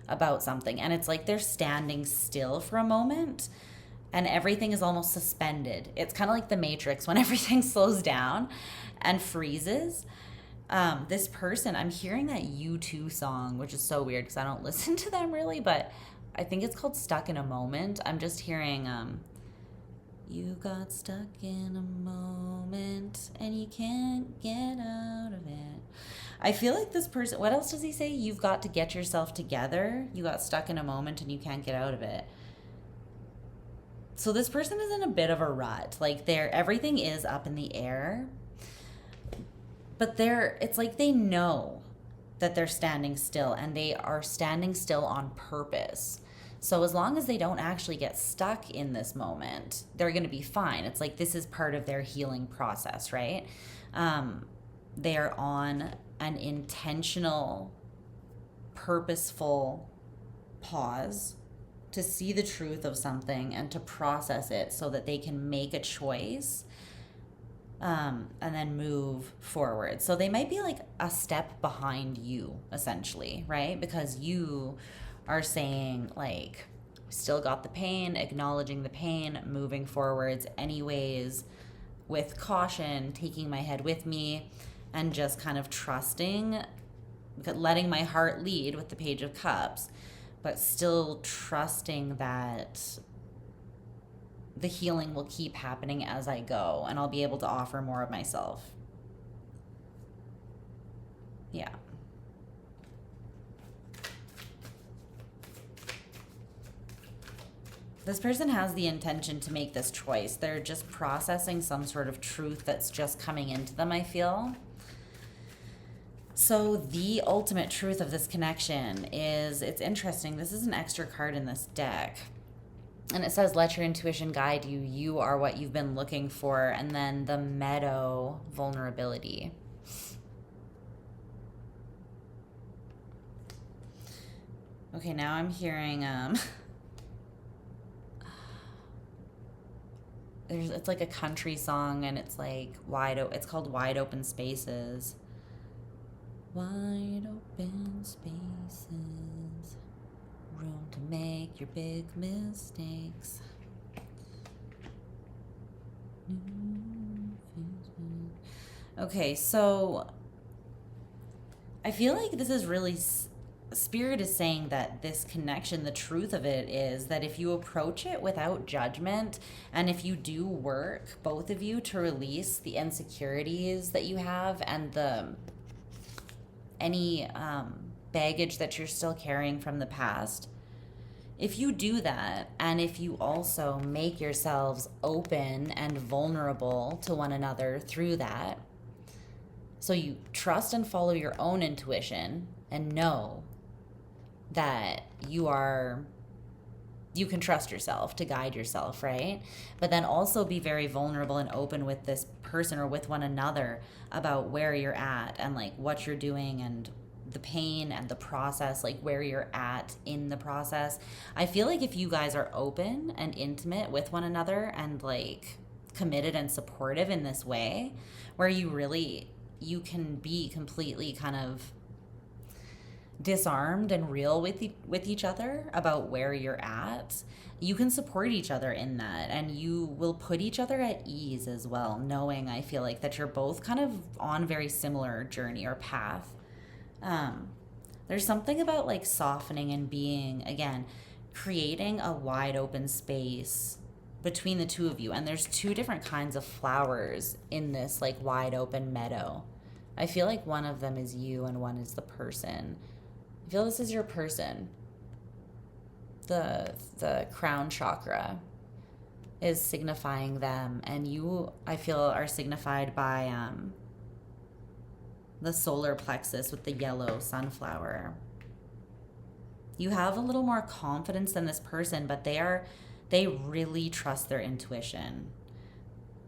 about something. And it's like they're standing still for a moment and everything is almost suspended. It's kind of like the Matrix when everything slows down and freezes. This person, I'm hearing that U2 song, which is so weird because I don't listen to them really, but I think it's called Stuck in a Moment. I'm just hearing, you got stuck in a moment and you can't get out of it. I feel like this person, what else does he say? You've got to get yourself together. You got stuck in a moment and you can't get out of it. So this person is in a bit of a rut. Like everything is up in the air, but it's like they know that they're standing still, and they are standing still on purpose. So as long as they don't actually get stuck in this moment, they're going to be fine. It's like this is part of their healing process, right? They are on an intentional, purposeful pause to see the truth of something and to process it so that they can make a choice and then move forward. So they might be like a step behind you, essentially, right? Because you are saying, like, still got the pain, acknowledging the pain, moving forwards anyways, with caution, taking my head with me, and just kind of trusting, letting my heart lead with the Page of Cups, but still trusting that the healing will keep happening as I go, and I'll be able to offer more of myself. Yeah. This person has the intention to make this choice. They're just processing some sort of truth that's just coming into them, I feel. So the ultimate truth of this connection is, it's interesting. This is an extra card in this deck. And it says, let your intuition guide you. You are what you've been looking for. And then the meadow, vulnerability. Okay, now I'm hearing, it's like a country song, and it's like it's called Wide Open Spaces. Wide open spaces. Room to make your big mistakes. Okay, so I feel like this is really, Spirit is saying that this connection, the truth of it is that if you approach it without judgment, and if you do work, both of you, to release the insecurities that you have and any baggage that you're still carrying from the past, if you do that, and if you also make yourselves open and vulnerable to one another through that, so you trust and follow your own intuition and know that you are you can trust yourself to guide yourself, right? But then also be very vulnerable and open with this person or with one another about where you're at and like what you're doing and the pain and the process, like where you're at in the process. I feel like if you guys are open and intimate with one another and like committed and supportive in this way, where you can be completely kind of disarmed and real with each other about where you're at, you can support each other in that, and you will put each other at ease as well, knowing, I feel like, that you're both kind of on very similar journey or path. There's something about like softening and being, again, creating a wide open space between the two of you. And there's two different kinds of flowers in this like wide open meadow. I feel like one of them is you and one is the person. I feel this is your person. The crown chakra is signifying them, and you, I feel, are signified by the solar plexus with the yellow sunflower. You have a little more confidence than this person, but they really trust their intuition.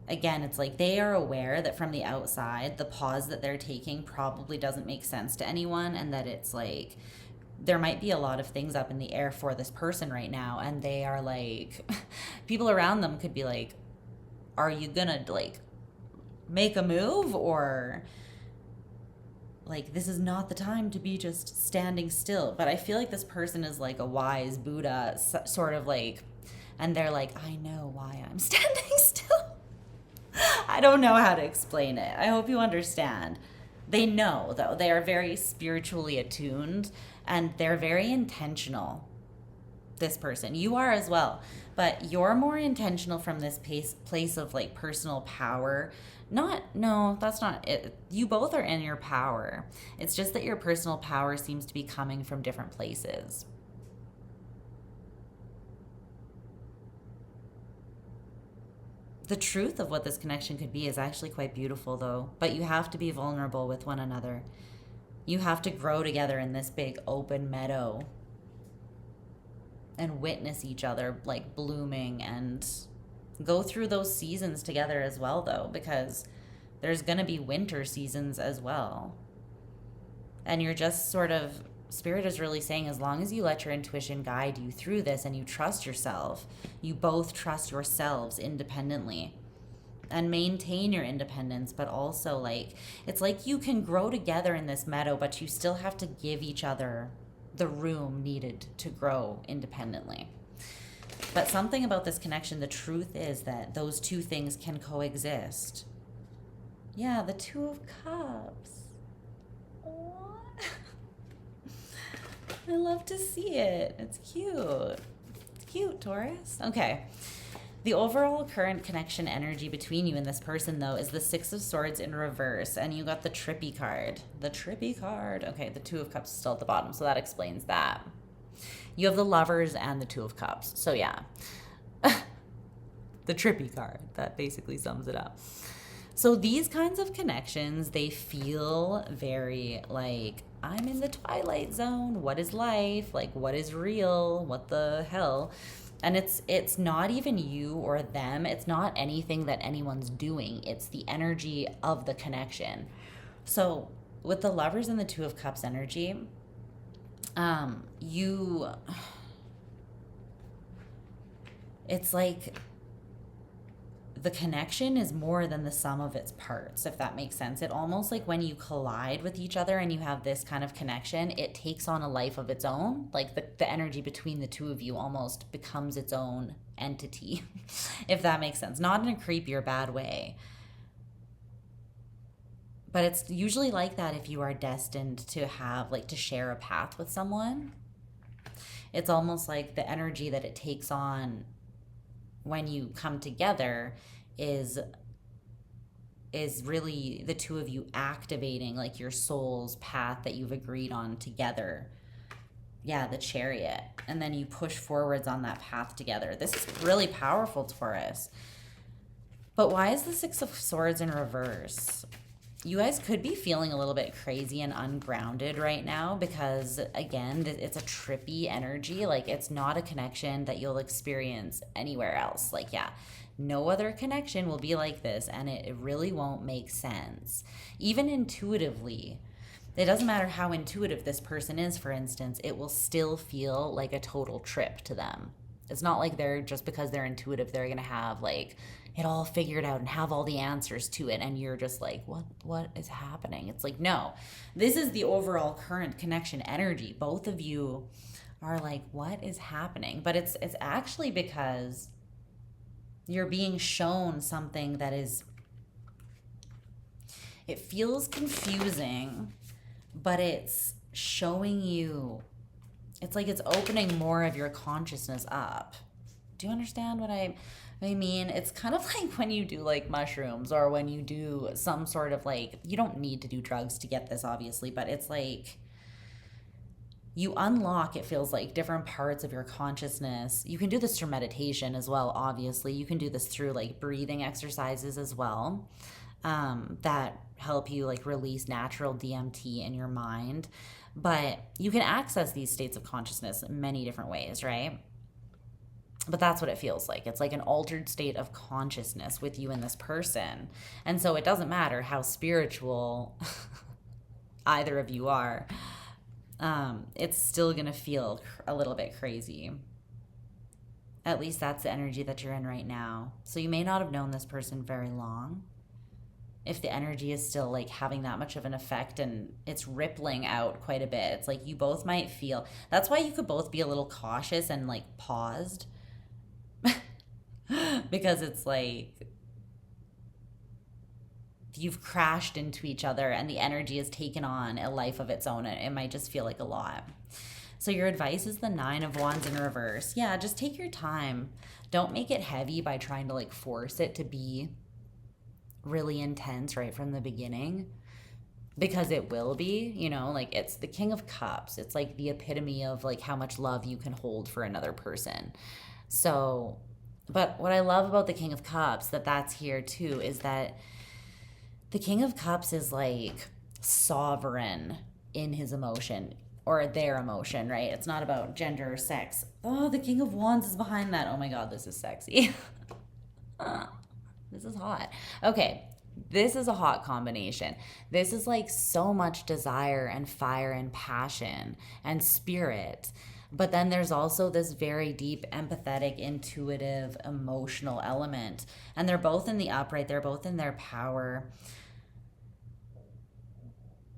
Again, it's like they are aware that from the outside, the pause that they're taking probably doesn't make sense to anyone, and that it's like there might be a lot of things up in the air for this person right now, and they are like, people around them could be like, are you gonna like make a move, or like, this is not the time to be just standing still. But I feel like this person is like a wise Buddha, sort of like, and they're like, I know why I'm standing still. I don't know how to explain it. I hope you understand. They know, though. They are very spiritually attuned, and they're very intentional. This person. You are as well. But you're more intentional from this place of like personal power. No, that's not it. You both are in your power. It's just that your personal power seems to be coming from different places. The truth of what this connection could be is actually quite beautiful, though. But you have to be vulnerable with one another. You have to grow together in this big open meadow and witness each other like blooming, and go through those seasons together as well, though, because there's going to be winter seasons as well. And you're just sort of, Spirit is really saying, as long as you let your intuition guide you through this and you trust yourself, you both trust yourselves independently and maintain your independence, but also like, it's like you can grow together in this meadow, but you still have to give each other the room needed to grow independently. But something about this connection, the truth is that those two things can coexist. Yeah, the Two of Cups. I love to see it. It's cute. It's cute, Taurus. Okay. The overall current connection energy between you and this person, though, is the Six of Swords in reverse, and you got the Trippy card. The Trippy card. Okay, the Two of Cups is still at the bottom, so that explains that. You have the Lovers and the Two of Cups. So, yeah. The Trippy card. That basically sums it up. So these kinds of connections, they feel very like, I'm in the twilight zone. What is life? Like, what is real? What the hell? And it's not even you or them. It's not anything that anyone's doing. It's the energy of the connection. So with the Lovers and the Two of Cups energy, it's like the connection is more than the sum of its parts, if that makes sense. It almost like when you collide with each other and you have this kind of connection, it takes on a life of its own. Like the energy between the two of you almost becomes its own entity, if that makes sense. Not in a creepy or bad way. But it's usually like that if you are destined to have, like, to share a path with someone. It's almost like the energy that it takes on when you come together is really the two of you activating like your soul's path that you've agreed on together. Yeah, the Chariot. And then you push forwards on that path together. This is really powerful, Taurus. But why is the Six of Swords in reverse? you guys could be feeling a little bit crazy and ungrounded right now because, again, it's a trippy energy. Like, it's not a connection that you'll experience anywhere else. Like, yeah, no other connection will be like this, and it really won't make sense. Even intuitively, it doesn't matter how intuitive this person is, for instance, it will still feel like a total trip to them. It's not like they're, just because they're intuitive, they're going to have like it all figured out and have all the answers to it, and you're just like, what is happening? It's like, no, this is the overall current connection energy. Both of you are like, what is happening? But it's actually because you're being shown something that is, it feels confusing, but it's showing you, it's like it's opening more of your consciousness up. Do you understand what I mean? It's kind of like when you do like mushrooms, or when you do some sort of like, you don't need to do drugs to get this, obviously, but it's like you unlock, it feels like, different parts of your consciousness. You can do this through meditation as well, obviously. You can do this through like breathing exercises as well, that help you like release natural DMT in your mind. But you can access these states of consciousness in many different ways, right? But that's what it feels like. It's like an altered state of consciousness with you and this person. And so it doesn't matter how spiritual either of you are, it's still going to feel a little bit crazy. At least that's the energy that you're in right now. So you may not have known this person very long, if the energy is still like having that much of an effect and it's rippling out quite a bit. It's like you both might feel, that's why you could both be a little cautious and like paused. Because it's like you've crashed into each other and the energy has taken on a life of its own. It might just feel like a lot. So your advice is the 9 of Wands in reverse. Yeah, just take your time. Don't make it heavy by trying to like force it to be really intense right from the beginning, because it will be, you know, like it's the King of Cups. It's like the epitome of like how much love you can hold for another person. So, but what I love about the King of Cups, that's here too, is that the King of Cups is like sovereign in his emotion, or their emotion, right? It's not about gender or sex. Oh, the King of Wands is behind that. Oh my God, this is sexy. This is hot. Okay, this is a hot combination. This is like so much desire and fire and passion and spirit. But then there's also this very deep, empathetic, intuitive, emotional element. And they're both in the upright. They're both in their power.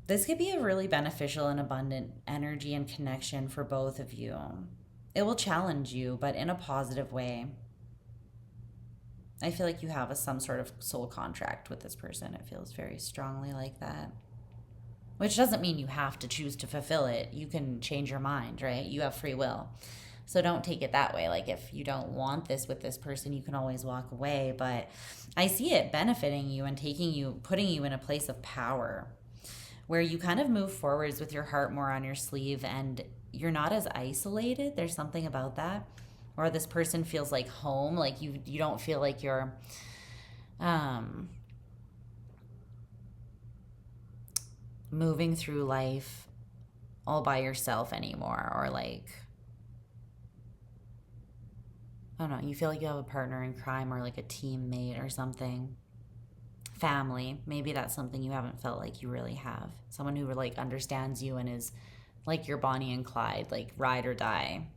This could be a really beneficial and abundant energy and connection for both of you. It will challenge you, but in a positive way. I feel like you have some sort of soul contract with this person. It feels very strongly like that. Which doesn't mean you have to choose to fulfill it. You can change your mind, right? You have free will. So don't take it that way. Like if you don't want this with this person, you can always walk away. But I see it benefiting you and putting you in a place of power where you kind of move forwards with your heart more on your sleeve and you're not as isolated. There's something about that. Or this person feels like home. Like you don't feel like you're moving through life all by yourself anymore, or like, I don't know, you feel like you have a partner in crime or like a teammate or something. Family, maybe that's something you haven't felt like you really have. Someone who like understands you and is like your Bonnie and Clyde, like ride or die.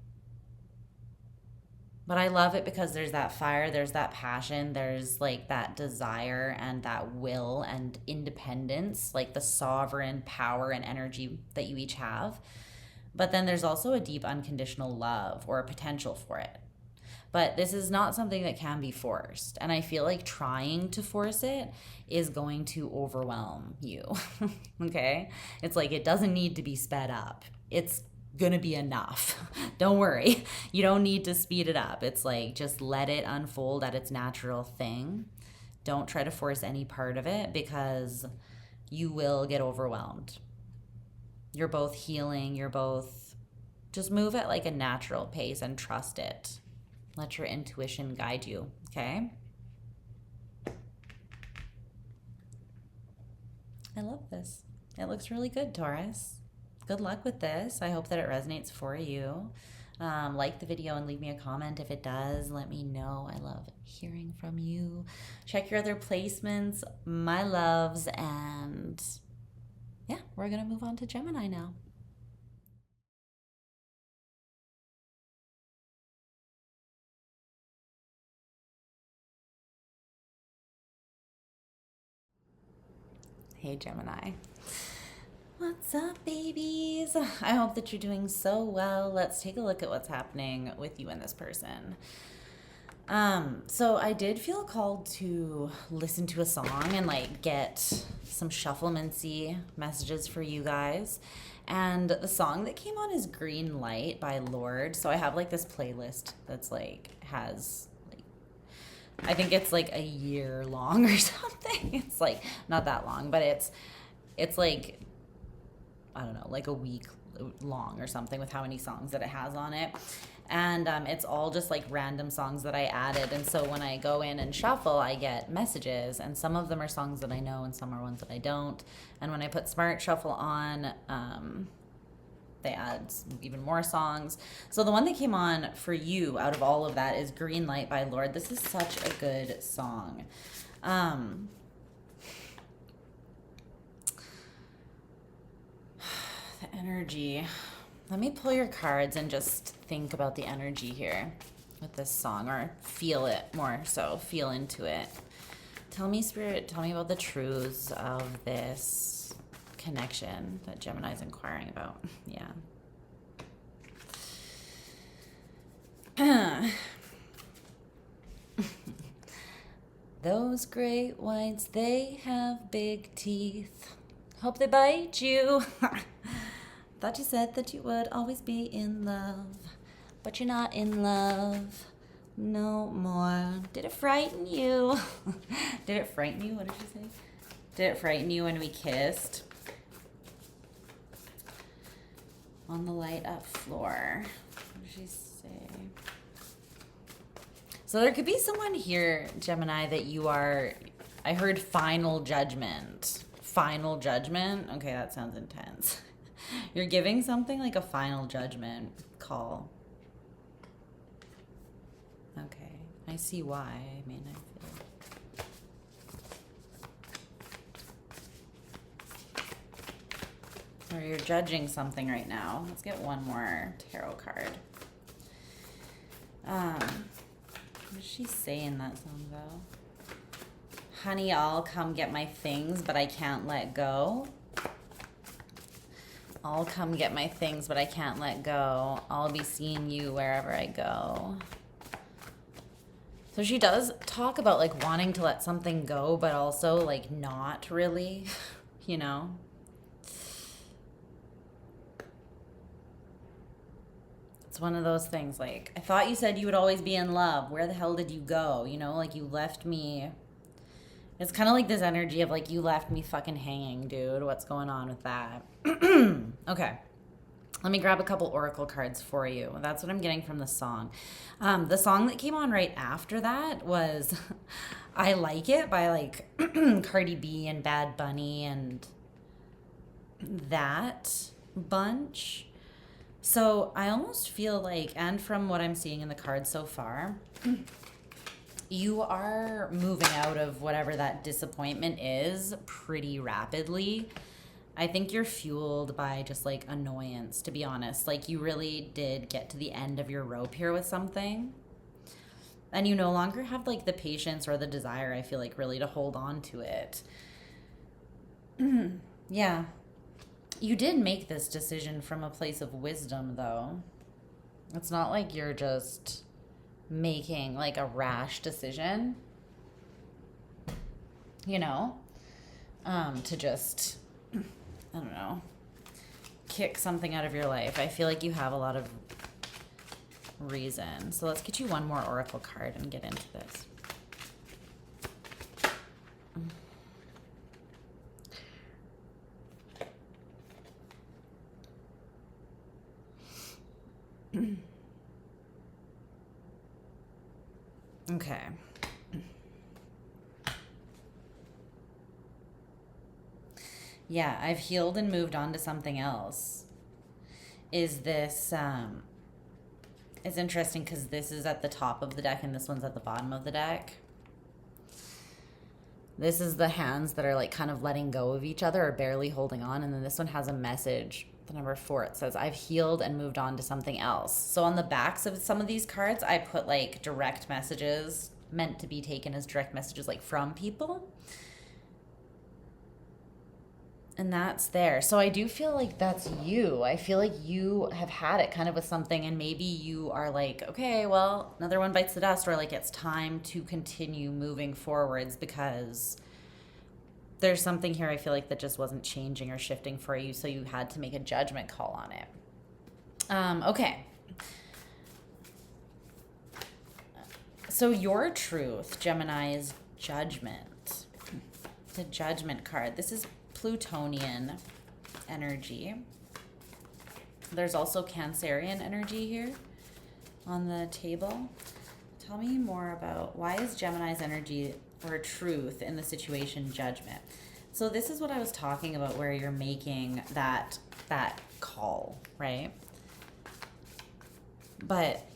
But I love it because there's that fire, there's that passion, there's like that desire and that will and independence, like the sovereign power and energy that you each have. But then there's also a deep unconditional love, or a potential for it. But this is not something that can be forced. And I feel like trying to force it is going to overwhelm you. Okay? It's like it doesn't need to be sped up. It's gonna be enough. Don't worry. You don't need to speed it up. It's like just let it unfold at its natural thing. Don't try to force any part of it because you will get overwhelmed. You're both healing. You're both just move at like a natural pace and trust it. Let your intuition guide you, okay? I love this. It looks really good, Taurus. Good luck with this. I hope that it resonates for you. Like the video and leave me a comment if it does. Let me know. I love hearing from you. Check your other placements, my loves, and yeah, we're going to move on to Gemini now. Hey, Gemini. What's up, babies? I hope that you're doing so well. Let's take a look at what's happening with you and this person. So I did feel called to listen to a song and like get some shufflemancy messages for you guys. And the song that came on is Green Light by Lorde. So I have like this playlist that's like has like, I think it's like a year long or something. It's like not that long, but it's like, I don't know, like a week long or something with how many songs that it has on it. And it's all just like random songs that I added. And so when I go in and shuffle, I get messages, and some of them are songs that I know and some are ones that I don't. And when I put Smart Shuffle on, they add even more songs. So the one that came on for you out of all of that is Green Light by Lorde. This is such a good song. The energy. Let me pull your cards and just think about the energy here with this song, or feel it more so, feel into it. Tell me, Spirit, tell me about the truths of this connection that Gemini's inquiring about. Yeah. Those great whites, they have big teeth. Hope they bite you. Thought you said that you would always be in love, but you're not in love no more. Did it frighten you? Did it frighten you? What did she say? Did it frighten you when we kissed? On the light up floor. What did she say? So there could be someone here, Gemini, that you are, I heard final judgment. Final judgment? Okay, that sounds intense. You're giving something like a final judgment call. Okay, I see why. I mean, I feel. Or you're judging something right now. Let's get one more tarot card. What does she say in that song, though? Honey, I'll come get my things, but I can't let go. I'll come get my things, but I can't let go. I'll be seeing you wherever I go. So she does talk about like wanting to let something go, but also like not really, you know? It's one of those things like, I thought you said you would always be in love. Where the hell did you go? You know, like you left me. It's kind of like this energy of like, you left me fucking hanging, dude. What's going on with that? Okay. Let me grab a couple oracle cards for you. That's what I'm getting from the song. The song that came on right after that was I Like It by like Cardi B and Bad Bunny and that bunch. So I almost feel like, and from what I'm seeing in the cards so far, you are moving out of whatever that disappointment is pretty rapidly. I think you're fueled by just like annoyance, to be honest. Like you really did get to the end of your rope here with something. And you no longer have like the patience or the desire, I feel like, really to hold on to it. Yeah. You did make this decision from a place of wisdom, though. It's not like you're just making like a rash decision, you know, to just, I don't know, kick something out of your life. I feel like you have a lot of reason. So let's get you one more oracle card and get into this. Okay. Yeah, I've healed and moved on to something else. Is this it's interesting because this is at the top of the deck and this one's at the bottom of the deck. This is the hands that are like kind of letting go of each other or barely holding on, and then this one has a message. The number 4, it says, I've healed and moved on to something else. So on the backs of some of these cards, I put like direct messages meant to be taken as direct messages, like from people. And that's there. So I do feel like that's you. I feel like you have had it kind of with something, and maybe you are like, okay, well, another one bites the dust, or like it's time to continue moving forwards because there's something here I feel like that just wasn't changing or shifting for you, so you had to make a judgment call on it. Okay. So your truth, Gemini, is judgment. The judgment card. This is Plutonian energy. There's also Cancerian energy here on the table. Tell me more about why is Gemini's energy or truth in the situation judgment. So this is what I was talking about, where you're making that call, right? But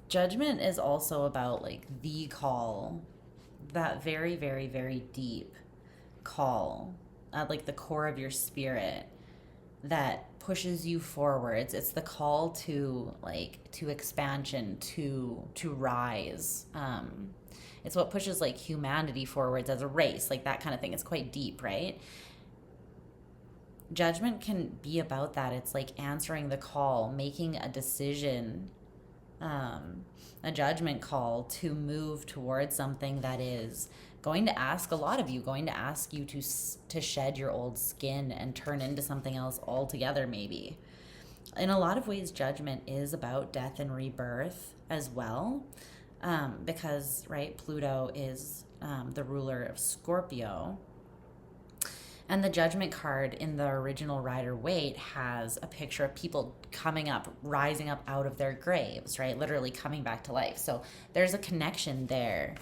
judgment is also about like the call, that very, very, very deep call at like the core of your spirit that pushes you forwards. It's the call to expansion, to rise. It's what pushes like humanity forwards as a race, like that kind of thing. It's quite deep, right? Judgment can be about that. It's like answering the call, making a decision, a judgment call to move towards something that is going to ask a lot of you, going to ask you to shed your old skin and turn into something else altogether, maybe. In a lot of ways, judgment is about death and rebirth as well, because, right, Pluto is the ruler of Scorpio. And the judgment card in the original Rider-Waite has a picture of people coming up, rising up out of their graves, right? Literally coming back to life. So there's a connection there.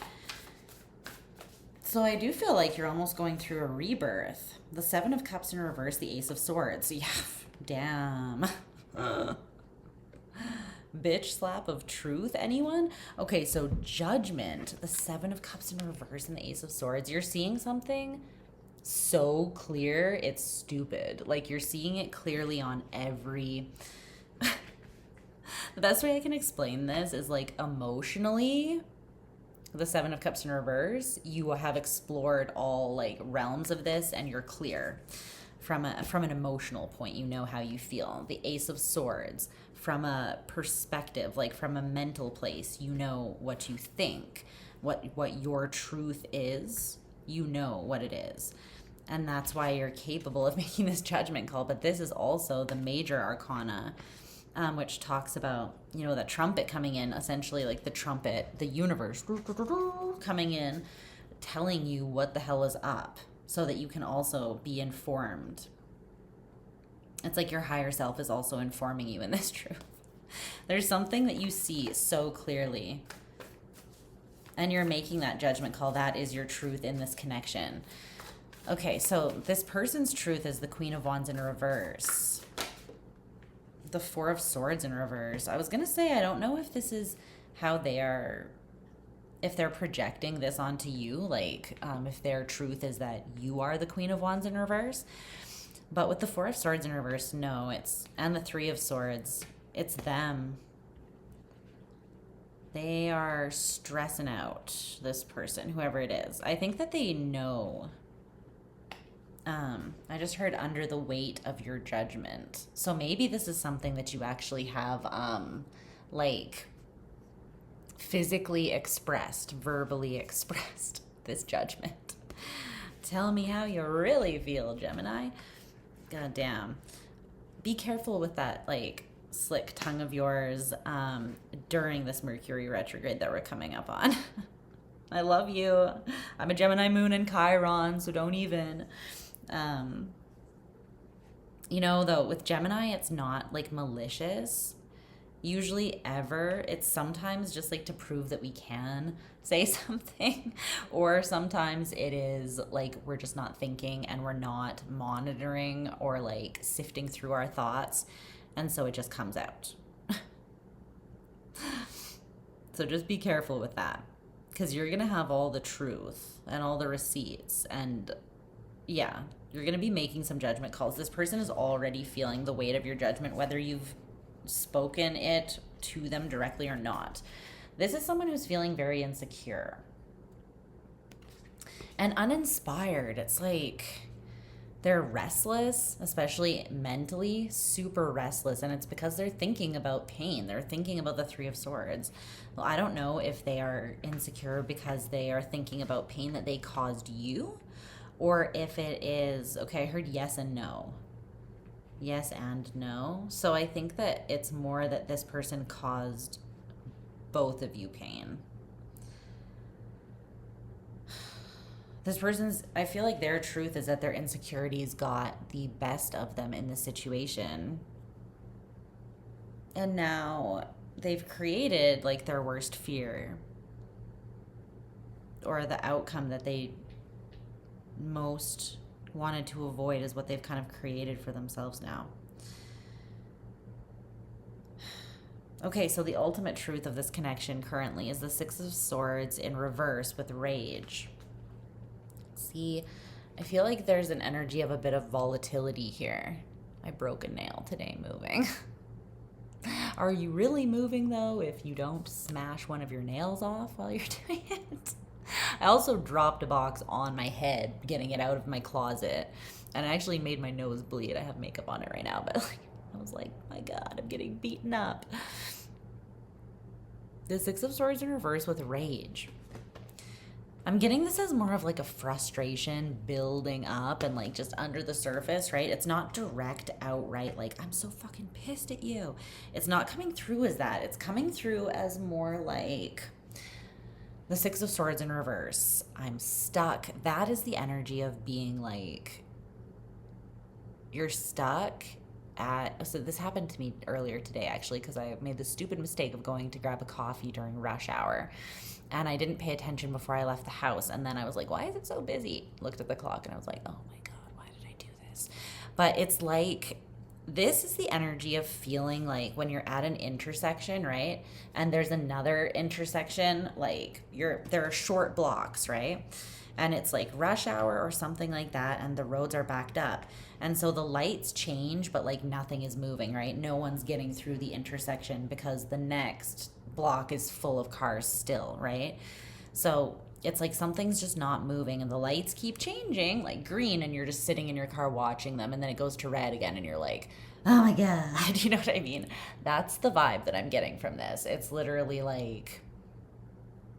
So I do feel like you're almost going through a rebirth. The 7 of Cups in reverse, the Ace of Swords. Yeah, damn. Bitch slap of truth, anyone? Okay, so judgment, the 7 of Cups in reverse and the Ace of Swords. You're seeing something so clear, it's stupid. Like you're seeing it clearly on every... The best way I can explain this is like emotionally, the 7 of Cups in reverse, you have explored all like realms of this and you're clear from an emotional point. You know how you feel. The Ace of Swords, from a perspective, like from a mental place, you know what you think, what your truth is. You know what it is. And that's why you're capable of making this judgment call. But this is also the major arcana, which talks about, you know, the trumpet coming in, essentially like the trumpet, the universe coming in, telling you what the hell is up so that you can also be informed. It's like your higher self is also informing you in this truth. There's something that you see so clearly, and you're making that judgment call. That is your truth in this connection. Okay, so this person's truth is the Queen of Wands in reverse. The 4 of Swords in reverse. I was going to say, I don't know if this is how they are, if they're projecting this onto you, like if their truth is that you are the Queen of Wands in reverse. But with the 4 of Swords in reverse, no, and the 3 of Swords, it's them. They are stressing out, this person, whoever it is. I think that they know. I just heard under the weight of your judgment. So maybe this is something that you actually have, like, physically expressed, verbally expressed, this judgment. Tell me how you really feel, Gemini. God damn. Be careful with that, like, slick tongue of yours during this Mercury retrograde that we're coming up on. I love you. I'm a Gemini moon in Chiron, so don't even. You know, though, with Gemini, it's not like malicious. usually ever. It's sometimes just like to prove that we can say something, or sometimes it is like we're just not thinking and we're not monitoring or like sifting through our thoughts, and so it just comes out. So just be careful with that, because you're gonna have all the truth and all the receipts, and yeah, you're gonna be making some judgment calls. This person is already feeling the weight of your judgment, whether you've spoken it to them directly or not. This is someone who's feeling very insecure and uninspired. It's like they're restless, especially mentally, super restless. And it's because they're thinking about pain. They're thinking about the Three of Swords. Well, I don't know if they are insecure because they are thinking about pain that they caused you, or if it is, okay, I heard yes and no. Yes and no. So I think that it's more that this person caused both of you pain. This person's, I feel like their truth is that their insecurities got the best of them in this situation. And now they've created like their worst fear, or the outcome that they most wanted to avoid is what they've kind of created for themselves now. Okay, so the ultimate truth of this connection currently is the Six of Swords in reverse with rage. See, I feel like there's an energy of a bit of volatility here. I broke a nail today moving. Are you really moving though if you don't smash one of your nails off while you're doing it? I also dropped a box on my head getting it out of my closet, and I actually made my nose bleed. I have makeup on it right now, but like, I was like, my God, I'm getting beaten up. The Six of Swords in reverse with rage. I'm getting this as more of like a frustration building up and like just under the surface, right? It's not direct outright like, I'm so fucking pissed at you. It's not coming through as that. It's coming through as more like the Six of Swords in reverse. I'm stuck. That is the energy of being like, you're stuck at, so this happened to me earlier today actually, because I made the stupid mistake of going to grab a coffee during rush hour. And I didn't pay attention before I left the house. And then I was like, why is it so busy? Looked at the clock and I was like, oh my God, why did I do this? But it's like, this is the energy of feeling like when you're at an intersection, right? And there's another intersection, like there are short blocks, right? And it's like rush hour or something like that, and the roads are backed up. And so the lights change, but like nothing is moving, right? No one's getting through the intersection because the next block is full of cars still, right? So it's like something's just not moving, and the lights keep changing, like green, and you're just sitting in your car watching them, and then it goes to red again, and you're like, oh my God, you know what I mean? That's the vibe that I'm getting from this. It's literally like,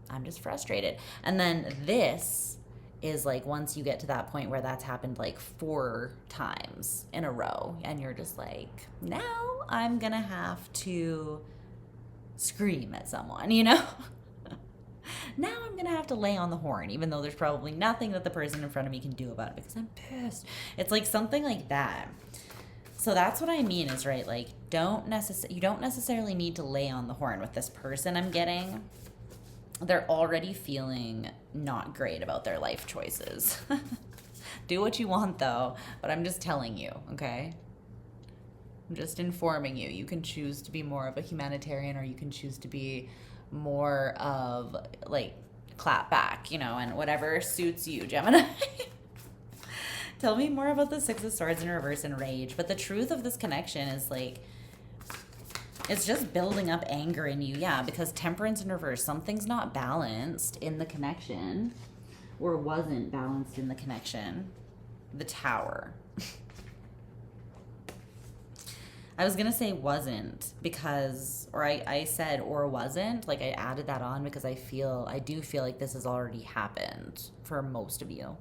I'm just frustrated. And then this is like, once you get to that point where that's happened like 4 times in a row, and you're just like, now I'm gonna have to scream at someone, you know? Now I'm gonna have to lay on the horn, even though there's probably nothing that the person in front of me can do about it because I'm pissed. It's like something like that. So that's what I mean is, right, like, you don't necessarily need to lay on the horn with this person I'm getting. They're already feeling not great about their life choices. Do what you want, though, but I'm just telling you, okay? I'm just informing you. You can choose to be more of a humanitarian, or you can choose to be more of, like, clap back, you know, and whatever suits you, Gemini. Tell me more about the Six of Swords in reverse and rage. But the truth of this connection is, like, it's just building up anger in you. Yeah, because Temperance in reverse, something's not balanced in the connection, or wasn't balanced in the connection. The Tower. I was going to say wasn't because, or I said or wasn't, like I added that on because I do feel like this has already happened for most of you.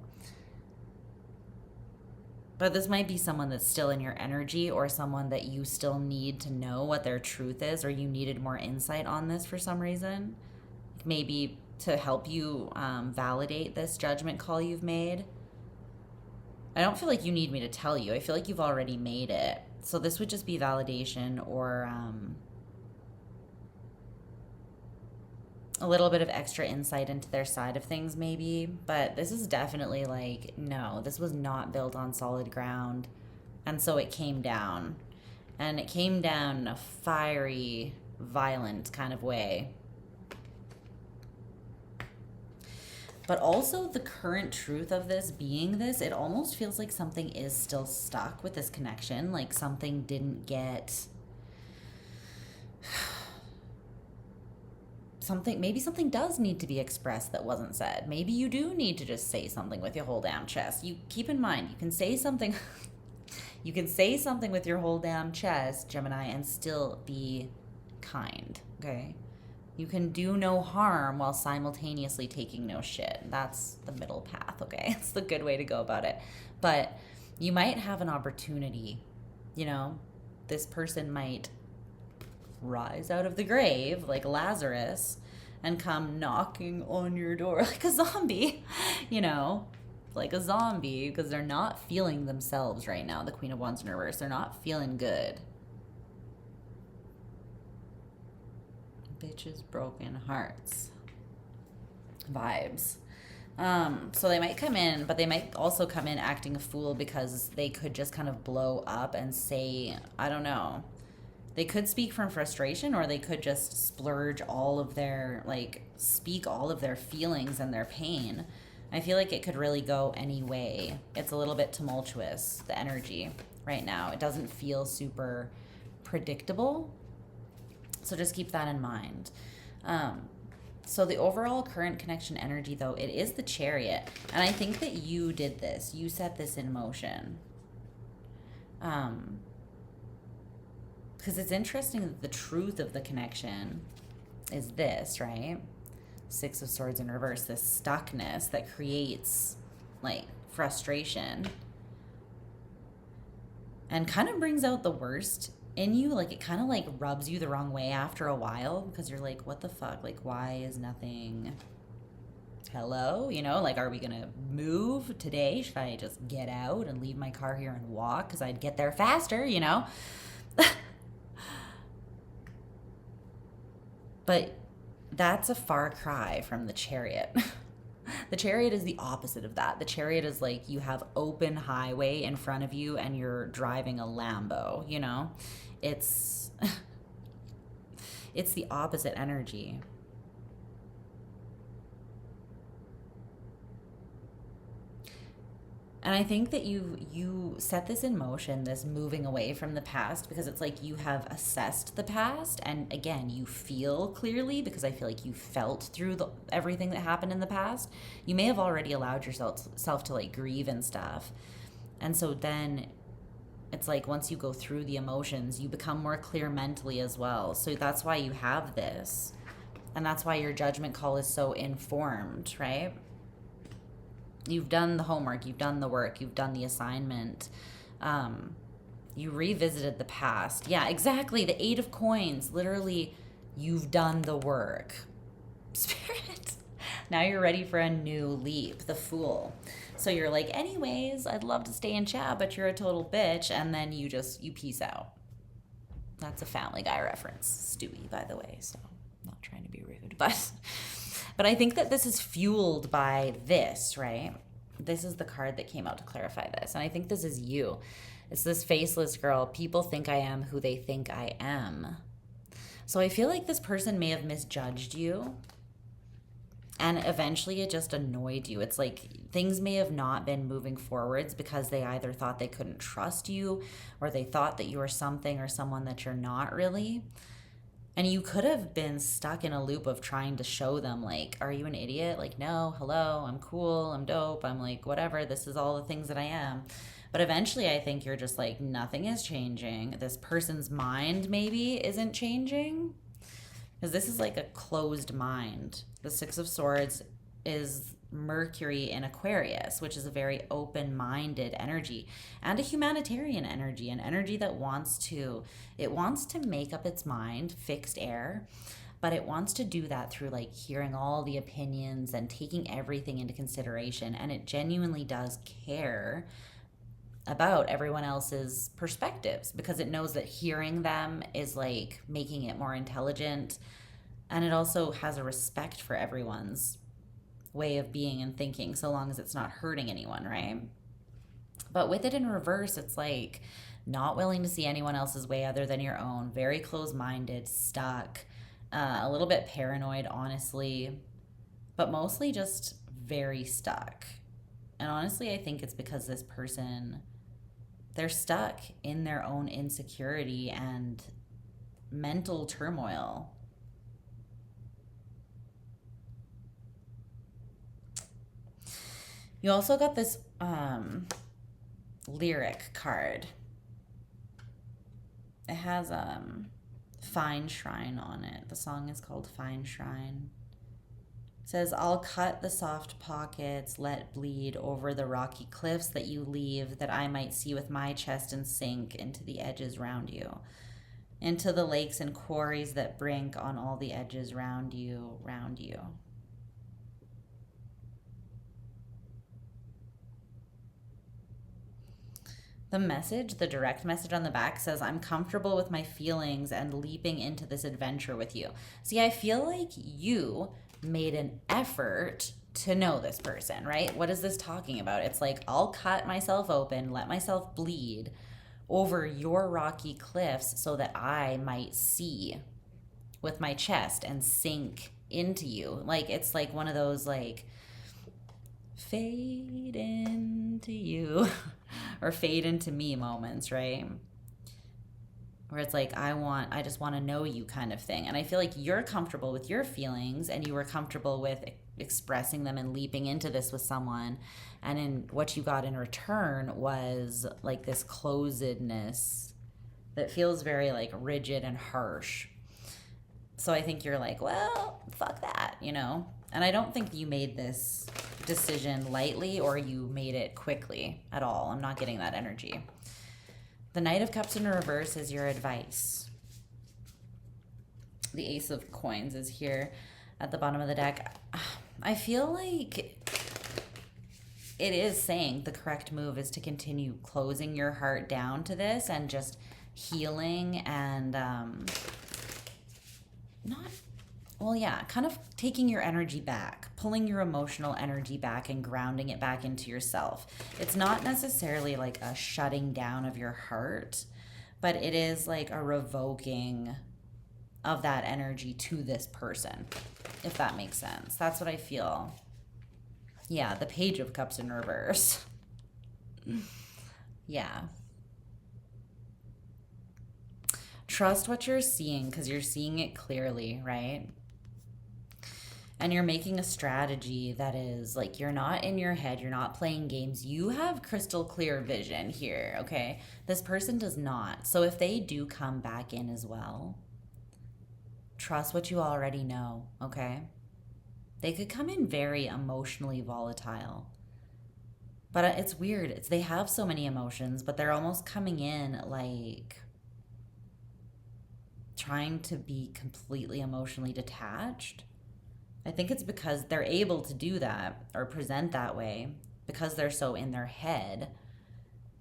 But this might be someone that's still in your energy, or someone that you still need to know what their truth is, or you needed more insight on this for some reason. Maybe to help you validate this judgment call you've made. I don't feel like you need me to tell you. I feel like you've already made it. So this would just be validation, or a little bit of extra insight into their side of things maybe, but this is definitely like, no, this was not built on solid ground. And so it came down. And it came down in a fiery, violent kind of way. But also the current truth of this being this, it almost feels like something is still stuck with this connection. Like something didn't get... maybe something does need to be expressed that wasn't said. Maybe you do need to just say something with your whole damn chest. You keep in mind, you can say something... You can say something with your whole damn chest, Gemini, and still be kind, okay? You can do no harm while simultaneously taking no shit. That's the middle path, okay? It's the good way to go about it. But you might have an opportunity, you know? This person might rise out of the grave like Lazarus and come knocking on your door like a zombie, you know? Like a zombie, because they're not feeling themselves right now. The Queen of Wands in reverse, they're not feeling good. Bitches, broken hearts vibes. So they might come in, but they might also come in acting a fool because they could just kind of blow up and say, I don't know, they could speak from frustration, or they could just splurge all of their, like, speak all of their feelings and their pain. I feel like it could really go any way. It's a little bit tumultuous, the energy right now. It doesn't feel super predictable. So just keep that in mind. So the overall current connection energy, though, it is the Chariot. And I think that you did this. You set this in motion. Because it's interesting that the truth of the connection is this, right? Six of Swords in reverse, this stuckness that creates like frustration and kind of brings out the worst in you. Like it kind of like rubs you the wrong way after a while because you're like, what the fuck? Like, why is nothing? Hello? You know, like, are we going to move today? Should I just get out and leave my car here and walk? Because I'd get there faster, you know? But that's a far cry from the Chariot. The Chariot is the opposite of that. The Chariot is like you have open highway in front of you and you're driving a Lambo, you know? It's the opposite energy. And I think that you set this in motion, this moving away from the past, because it's like you have assessed the past. And again, you feel clearly because I feel like you felt through everything that happened in the past. You may have already allowed yourself to like grieve and stuff. And so then it's like once you go through the emotions, you become more clear mentally as well. So that's why you have this. And that's why your judgment call is so informed, right? You've done the homework, you've done the work, you've done the assignment. You revisited the past. Yeah, exactly. The Eight of Coins. Literally, you've done the work. Spirit. Now you're ready for a new leap. The Fool. So you're like, anyways, I'd love to stay and chat, but you're a total bitch. And then you peace out. That's a Family Guy reference. Stewie, by the way. So I'm not trying to be rude, But I think that this is fueled by this, right? This is the card that came out to clarify this. And I think this is you. It's this faceless girl. People think I am who they think I am. So I feel like this person may have misjudged you. And eventually it just annoyed you. It's like things may have not been moving forwards because they either thought they couldn't trust you or they thought that you were something or someone that you're not really. And you could have been stuck in a loop of trying to show them, like, are you an idiot? Like, no, hello, I'm cool, I'm dope, I'm like, whatever, this is all the things that I am. But eventually I think you're just like, nothing is changing. This person's mind maybe isn't changing. Because this is like a closed mind. The Six of Swords is Mercury in Aquarius, which is a very open-minded energy and a humanitarian energy, an energy that wants to make up its mind, fixed air, but it wants to do that through like hearing all the opinions and taking everything into consideration. And it genuinely does care about everyone else's perspectives because it knows that hearing them is like making it more intelligent And it also has a respect for everyone's way of being and thinking, so long as it's not hurting anyone, right? But with it in reverse, it's like not willing to see anyone else's way other than your own, very close-minded, stuck, a little bit paranoid, honestly, but mostly just very stuck. And honestly, I think it's because this person, they're stuck in their own insecurity and mental turmoil. You also got this lyric card. It has Fine Shrine on it. The song is called Fine Shrine. It says, I'll cut the soft pockets, let bleed over the rocky cliffs that you leave, that I might see with my chest and sink into the edges round you, into the lakes and quarries that brink on all the edges round you, round you. The message, the direct message on the back says, I'm comfortable with my feelings and leaping into this adventure with you. See, I feel like you made an effort to know this person, right? What is this talking about? It's like, I'll cut myself open, let myself bleed over your rocky cliffs so that I might see with my chest and sink into you. Like, it's like one of those, like, fade into you or fade into me moments, right? Where it's like, I just want to know you kind of thing. And I feel like you're comfortable with your feelings and you were comfortable with expressing them and leaping into this with someone. And in what you got in return was like this closedness that feels very like rigid and harsh. So I think you're like, well, fuck that, you know? And I don't think you made this decision lightly or you made it quickly at all. I'm not getting that energy. The Knight of Cups in reverse is your advice. The Ace of Coins is here at the bottom of the deck. I feel like it is saying the correct move is to continue closing your heart down to this and just healing and kind of taking your energy back, pulling your emotional energy back and grounding it back into yourself. It's not necessarily like a shutting down of your heart, but it is like a revoking of that energy to this person, if that makes sense. That's what I feel. Yeah, the Page of Cups in reverse. Yeah. Trust what you're seeing because you're seeing it clearly, right? And you're making a strategy that is like, you're not in your head, you're not playing games. You have crystal clear vision here, okay? This person does not. So if they do come back in as well, trust what you already know, okay? They could come in very emotionally volatile. But it's weird. They have so many emotions, but they're almost coming in like trying to be completely emotionally detached. I think it's because they're able to do that or present that way because they're so in their head.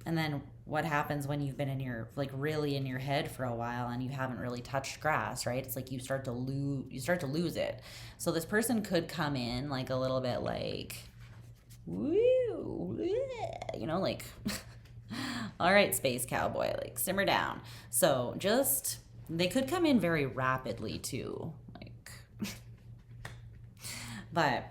And then what happens when you've been in your, like, really in your head for a while and you haven't really touched grass, right? It's like you start to lose it. So this person could come in like a little bit like, woo, you know, like, all right, space cowboy, like simmer down. So just, they could come in very rapidly too. But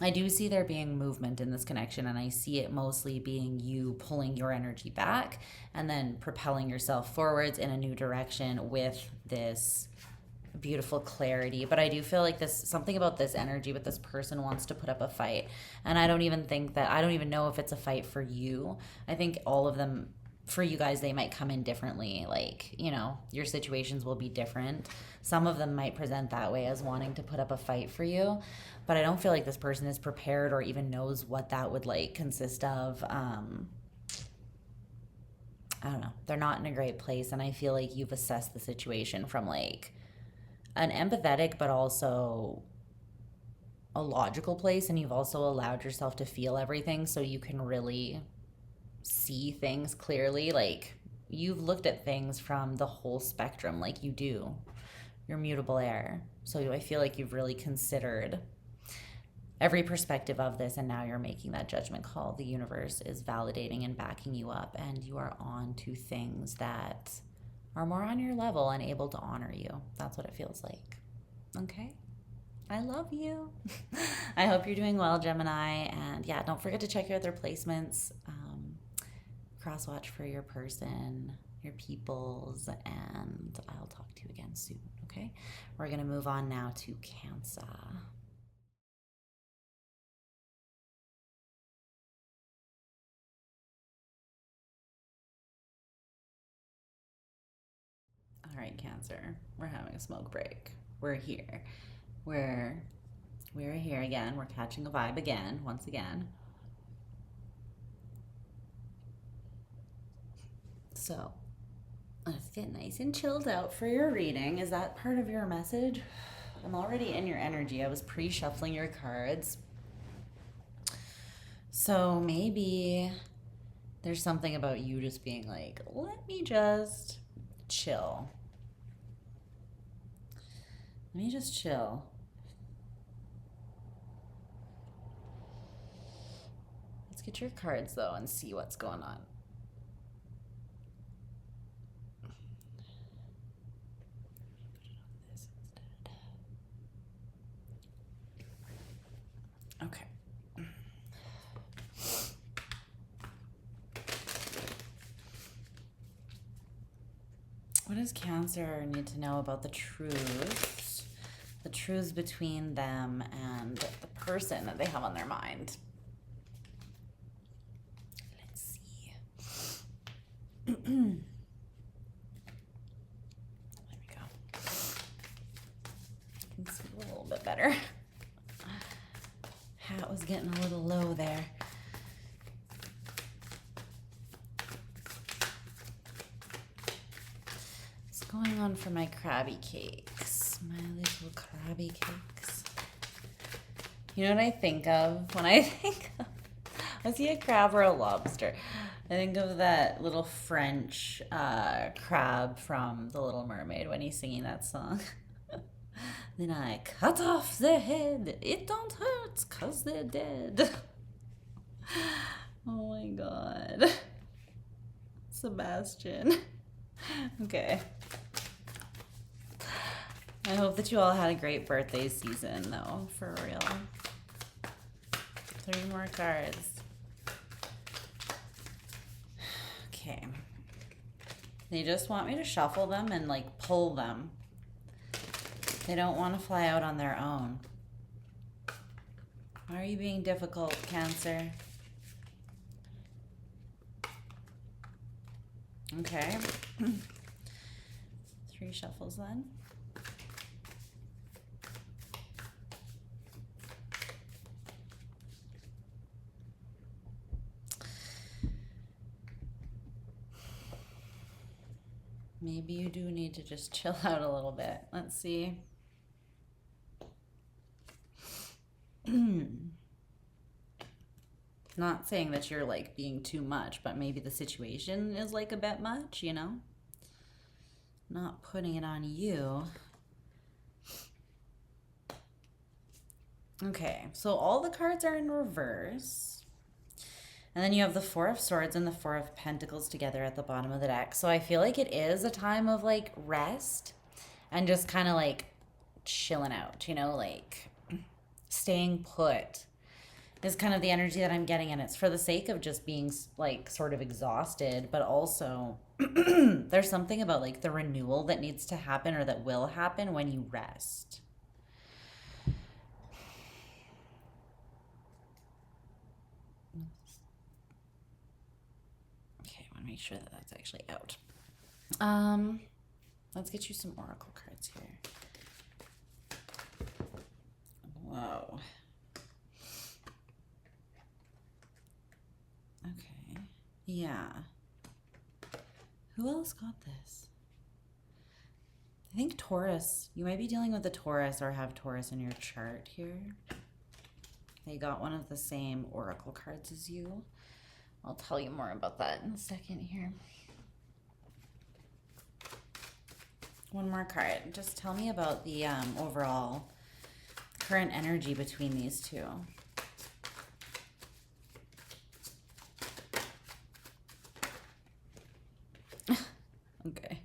I do see there being movement in this connection, and I see it mostly being you pulling your energy back and then propelling yourself forwards in a new direction with this beautiful clarity. But I do feel like something about this energy with this person wants to put up a fight. And I don't even know if it's a fight for you. I think all of them, for you guys, they might come in differently. Like, you know, your situations will be different. Some of them might present that way as wanting to put up a fight for you, but I don't feel like this person is prepared or even knows what that would like consist of. I don't know. They're not in a great place, and I feel like you've assessed the situation from like an empathetic but also a logical place, and you've also allowed yourself to feel everything so you can really see things clearly. Like, you've looked at things from the whole spectrum, like you do. You're mutable air. So I feel like you've really considered every perspective of this, and now you're making that judgment call. The universe is validating and backing you up, and you are on to things that are more on your level and able to honor you. That's what it feels like. Okay? I love you. I hope you're doing well, Gemini. And yeah, don't forget to check your other placements. Cross watch for your person, your peoples, and I'll talk to you again soon. Okay? We're going to move on now to Cancer. All right, Cancer, we're having a smoke break. We're here. We're here again. We're catching a vibe again, once again. So let's get nice and chilled out for your reading. Is that part of your message? I'm already in your energy. I was pre-shuffling your cards. So maybe there's something about you just being like, let me just chill. Let me just chill. Let's get your cards though and see what's going on. Okay. What does Cancer need to know about the truths? The truths between them and the person that they have on their mind. Let's see. There we go. I can see a little bit better. Hat was getting a little low there. What's going on for my crabby cakes? My little crabby cakes. You know what I think of when I think of, I see a crab or a lobster. I think of that little French crab from The Little Mermaid when he's singing that song. Then I cut off their head. It don't hurt cause they're dead. Oh my god. Sebastian. Okay. I hope that you all had a great birthday season though, for real. 3 more cards. Okay. They just want me to shuffle them and like pull them. They don't want to fly out on their own. Why are you being difficult, Cancer? Okay. 3 shuffles then. Maybe you do need to just chill out a little bit. Let's see. Not saying that you're like being too much, but maybe the situation is like a bit much, you know? Not putting it on you. Okay, so all the cards are in reverse. And then you have the 4 of Swords and the 4 of Pentacles together at the bottom of the deck. So I feel like it is a time of like rest and just kind of like chilling out, you know, like staying put is kind of the energy that I'm getting. And it's for the sake of just being like sort of exhausted, but also there's something about like the renewal that needs to happen or that will happen when you rest. Make sure that that's actually out. Let's get you some oracle cards here. Whoa. Okay. Yeah. Who else got this? I think Taurus. You might be dealing with a Taurus or have Taurus in your chart here. They got one of the same oracle cards as you. I'll tell you more about that in a second here. One more card. Just tell me about the overall current energy between these two. Okay.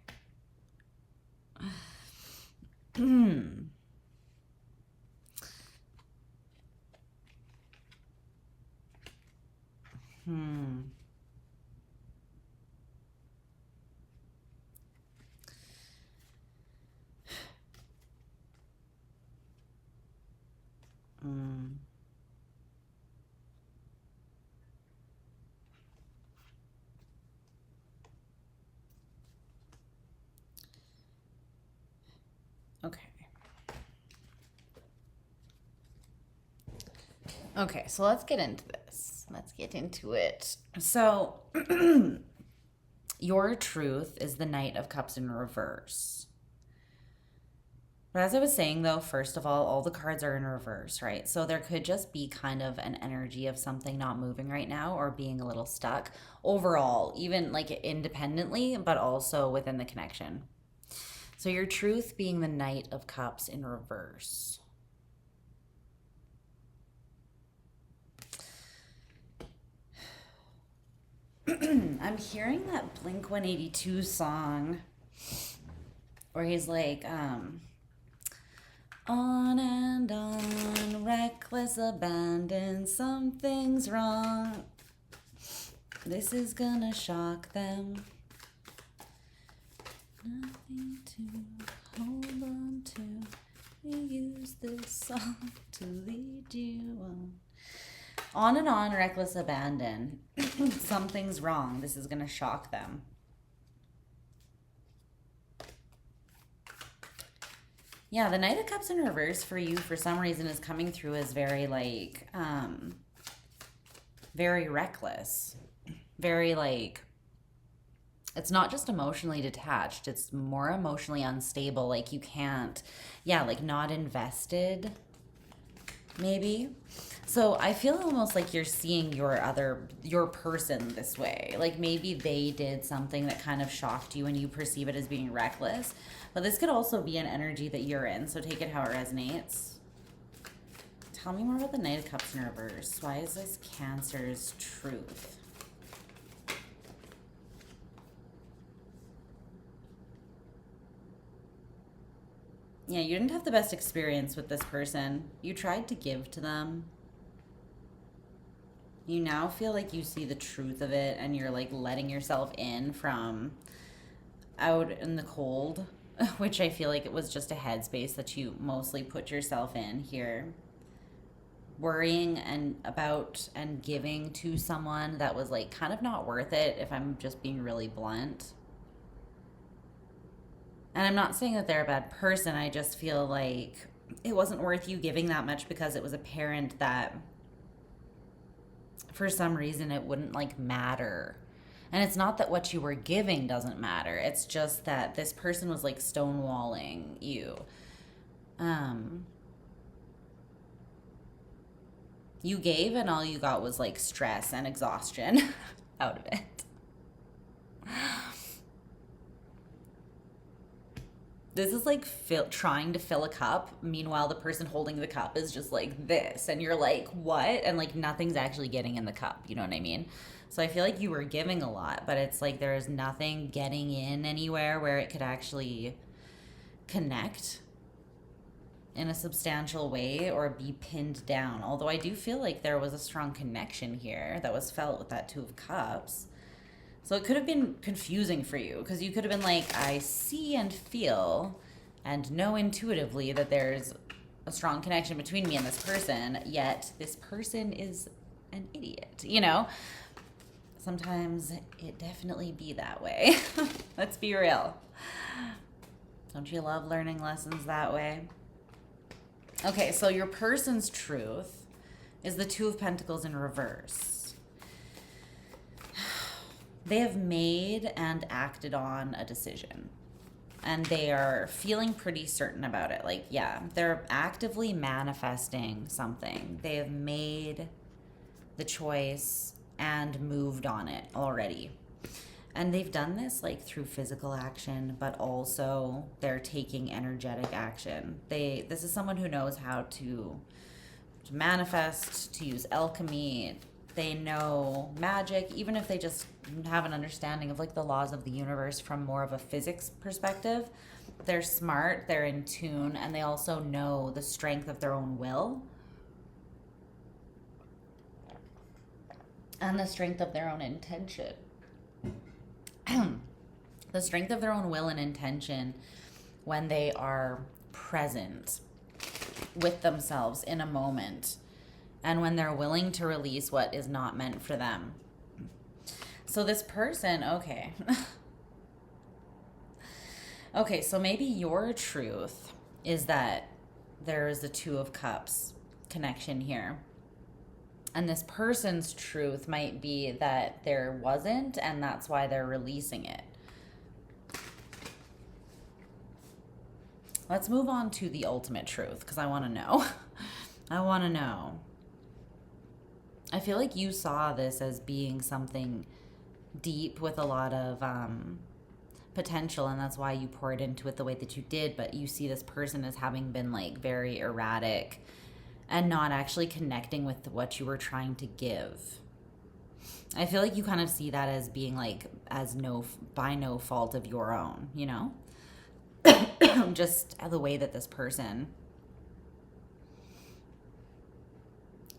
Okay. Okay, so let's get into this. Let's get into it. So, your truth is the Knight of Cups in reverse. But as I was saying, though, first of all the cards are in reverse, right? So there could just be kind of an energy of something not moving right now or being a little stuck overall, even like independently, but also within the connection. So your truth being the Knight of Cups in reverse. I'm hearing that Blink-182 song where he's like, on and on, reckless abandon, something's wrong. This is gonna shock them. Nothing to hold on to. We use this song to lead you on. On and on, reckless abandon. Something's wrong. This is gonna shock them. Yeah, the Knight of Cups in reverse for you, for some reason, is coming through as very, like, very reckless. Very, like, it's not just emotionally detached. It's more emotionally unstable. Like, you can't, yeah, like, not invested, maybe. So I feel almost like you're seeing your person this way. Like maybe they did something that kind of shocked you and you perceive it as being reckless. But this could also be an energy that you're in. So take it how it resonates. Tell me more about the Knight of Cups in reverse. Why is this Cancer's truth? Yeah, you didn't have the best experience with this person. You tried to give to them. You now feel like you see the truth of it and you're like letting yourself in from out in the cold, which I feel like it was just a headspace that you mostly put yourself in here. Worrying and about and giving to someone that was like kind of not worth it, if I'm just being really blunt. And I'm not saying that they're a bad person. I just feel like it wasn't worth you giving that much because it was apparent that for some reason it wouldn't like matter. And it's not that what you were giving doesn't matter. It's just that this person was like stonewalling you. You gave and all you got was like stress and exhaustion out of it. This is like trying to fill a cup. Meanwhile, the person holding the cup is just like this. And you're like, what? And like nothing's actually getting in the cup. You know what I mean? So I feel like you were giving a lot, but it's like there's nothing getting in anywhere where it could actually connect in a substantial way or be pinned down. Although I do feel like there was a strong connection here that was felt with that Two of Cups. So it could have been confusing for you because you could have been like, I see and feel and know intuitively that there's a strong connection between me and this person, yet this person is an idiot, you know? Sometimes it definitely be that way. Let's be real. Don't you love learning lessons that way? Okay, so your person's truth is the Two of Pentacles in reverse. They have made and acted on a decision. And they are feeling pretty certain about it. Like, yeah, they're actively manifesting something. They have made the choice and moved on it already. And they've done this like through physical action, but also they're taking energetic action. This is someone who knows how to manifest, to use alchemy. They know magic, even if they just have an understanding of like the laws of the universe from more of a physics perspective. They're smart, they're in tune, and they also know the strength of their own will and the strength of their own intention. The strength of their own will and intention when they are present with themselves in a moment, and when they're willing to release what is not meant for them. So this person, okay. Okay, so maybe your truth is that there is a Two of Cups connection here. And this person's truth might be that there wasn't, and that's why they're releasing it. Let's move on to the ultimate truth, because I want to know. I want to know. I feel like you saw this as being something deep with a lot of potential, and that's why you poured into it the way that you did, but you see this person as having been like very erratic and not actually connecting with what you were trying to give. I feel like you kind of see that as being like by no fault of your own, you know? Just the way that this person,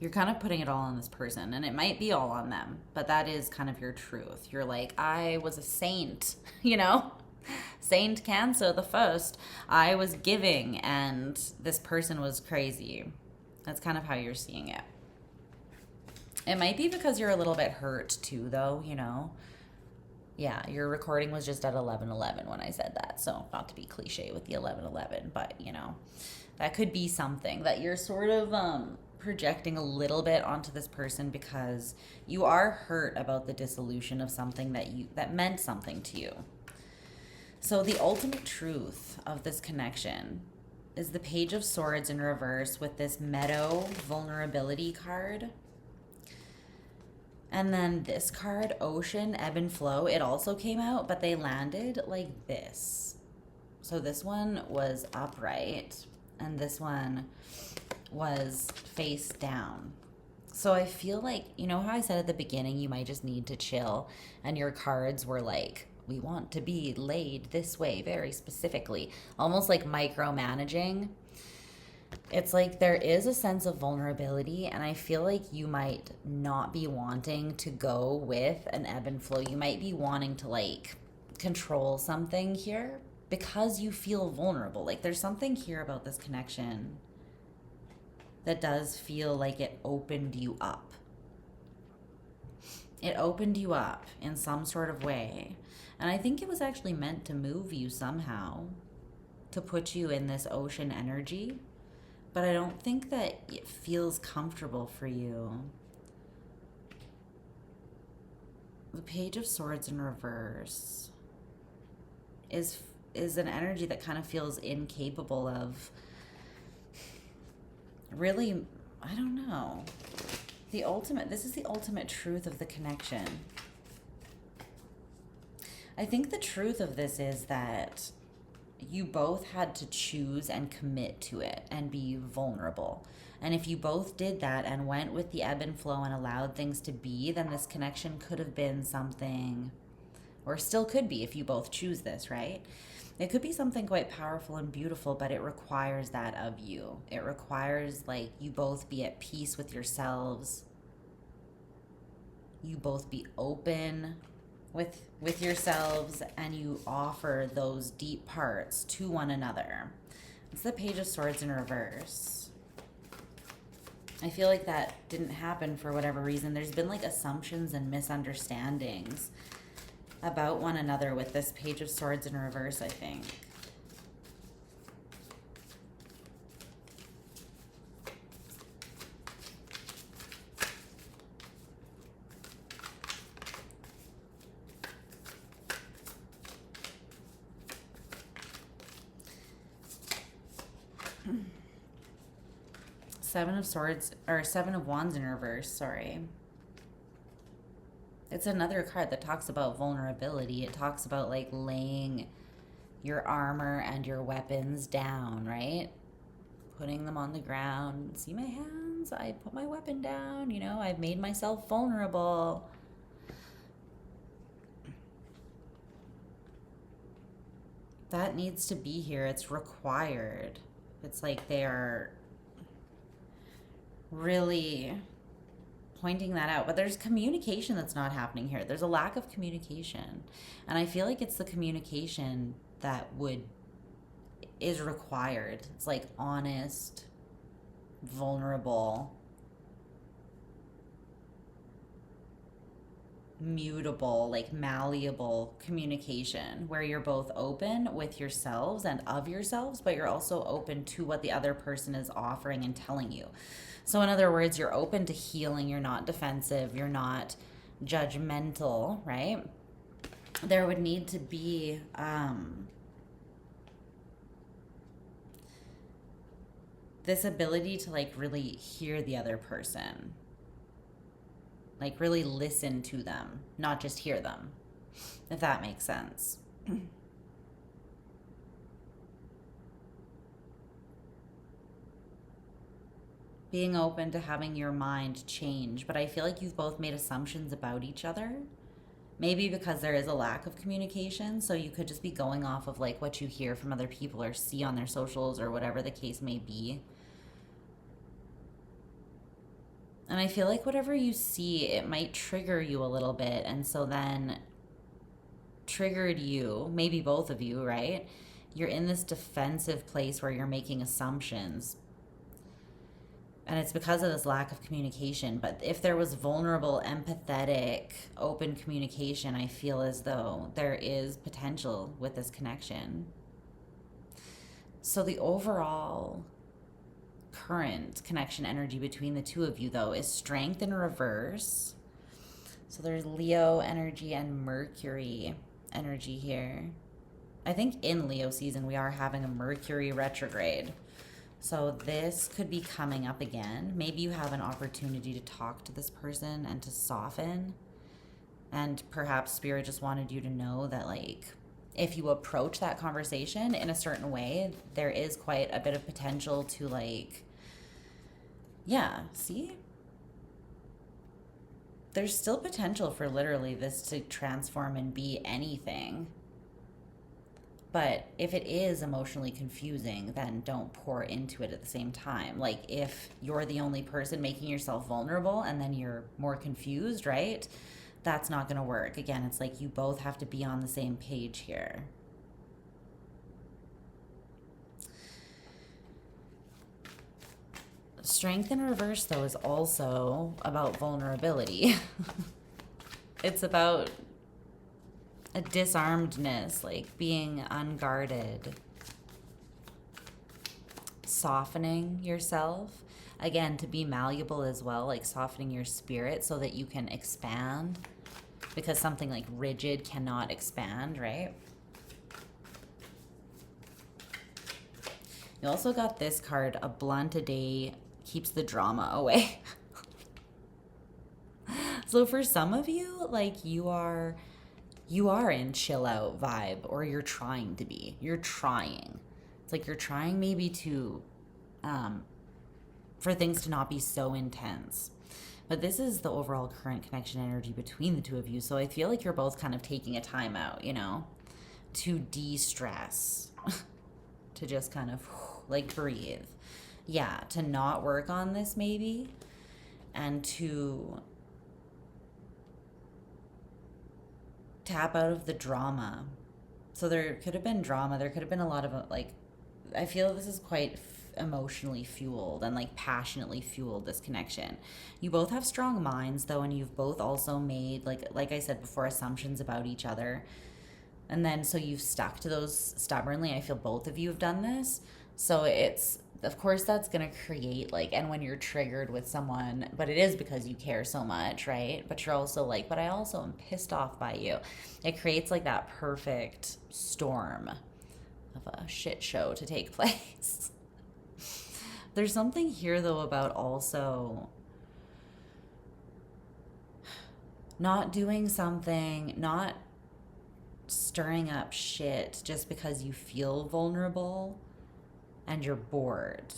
you're kind of putting it all on this person, and it might be all on them, but that is kind of your truth. You're like, I was a saint, you know? Saint Cancer the first. I was giving, and this person was crazy. That's kind of how you're seeing it. It might be because you're a little bit hurt too, though, you know? Yeah, your recording was just at 11:11 when I said that, so not to be cliche with the 11:11, but, you know, that could be something that you're sort of projecting a little bit onto this person because you are hurt about the dissolution of something that meant something to you. So the ultimate truth of this connection is the Page of Swords in reverse with this Meadow vulnerability card. And then this card, Ocean, Ebb and Flow, it also came out, but they landed like this. So this one was upright, and this one was face down. So I feel like, you know how I said at the beginning, you might just need to chill, and your cards were like, we want to be laid this way very specifically, almost like micromanaging. It's like there is a sense of vulnerability, and I feel like you might not be wanting to go with an ebb and flow. You might be wanting to like control something here because you feel vulnerable. Like there's something here about this connection that does feel like it opened you up. It opened you up in some sort of way. And I think it was actually meant to move you somehow, to put you in this ocean energy. But I don't think that it feels comfortable for you. The Page of Swords in reverse is an energy that kind of feels incapable of really, I don't know. This is the ultimate truth of the connection. I think the truth of this is that you both had to choose and commit to it and be vulnerable. And if you both did that and went with the ebb and flow and allowed things to be, then this connection could have been something, or still could be if you both choose this, right? It could be something quite powerful and beautiful, but it requires that of you. It requires like you both be at peace with yourselves. You both be open with yourselves, and you offer those deep parts to one another. It's the Page of Swords in reverse. I feel like that didn't happen for whatever reason. There's been like assumptions and misunderstandings about one another with this Page of Swords in reverse, I think. Seven of Wands in reverse, sorry. It's another card that talks about vulnerability. It talks about like laying your armor and your weapons down, right? Putting them on the ground. See my hands? I put my weapon down, you know, I've made myself vulnerable. That needs to be here. It's required. It's like they are really pointing that out. But there's communication that's not happening here. There's a lack of communication. And I feel like it's the communication that is required. It's like honest, vulnerable, mutable, like malleable communication where you're both open with yourselves and of yourselves, but you're also open to what the other person is offering and telling you. So, in other words, you're open to healing, you're not defensive, you're not judgmental, right? There would need to be this ability to like really hear the other person, like really listen to them, not just hear them, if that makes sense. Being open to having your mind change, but I feel like you've both made assumptions about each other. Maybe because there is a lack of communication, so you could just be going off of like what you hear from other people or see on their socials or whatever the case may be. And I feel like whatever you see, it might trigger you a little bit. And so then triggered you, maybe both of you, right? You're in this defensive place where you're making assumptions. And it's because of this lack of communication. But if there was vulnerable, empathetic, open communication, I feel as though there is potential with this connection. So the overall current connection energy between the two of you, though, is strength in reverse. So there's Leo energy and Mercury energy here. I think in Leo season we are having a Mercury retrograde. So this could be coming up again. Maybe you have an opportunity to talk to this person and to soften. And perhaps Spirit just wanted you to know that, like, if you approach that conversation in a certain way, there is quite a bit of potential to, like, yeah, see? There's still potential for literally this to transform and be anything. But if it is emotionally confusing, then don't pour into it at the same time. Like if you're the only person making yourself vulnerable and then you're more confused, right? That's not going to work. Again, it's like you both have to be on the same page here. Strength in reverse, though, is also about vulnerability. It's about a disarmedness, like being unguarded, softening yourself, again, to be malleable as well, like softening your spirit so that you can expand, because something like rigid cannot expand, right? You also got this card, a blunt a day keeps the drama away. So for some of you, like you are in chill out vibe, or you're trying to be. You're trying. It's like you're trying maybe to, for things to not be so intense. But this is the overall current connection energy between the two of you. So I feel like you're both kind of taking a time out, you know, to de-stress, to just kind of like breathe. Yeah, to not work on this maybe, and to tap out of the drama. So there could have been drama. There could have been a lot of like, I feel this is quite emotionally fueled and like passionately fueled, this connection. You both have strong minds though, and you've both also made like I said before, assumptions about each other. And then so you've stuck to those stubbornly. I feel both of you have done this. So it's, of course, that's going to create like, and when you're triggered with someone, but it is because you care so much, right? But you're also like, but I also am pissed off by you. It creates like that perfect storm of a shit show to take place. There's something here though about also Not doing something, not stirring up shit just because you feel vulnerable and you're bored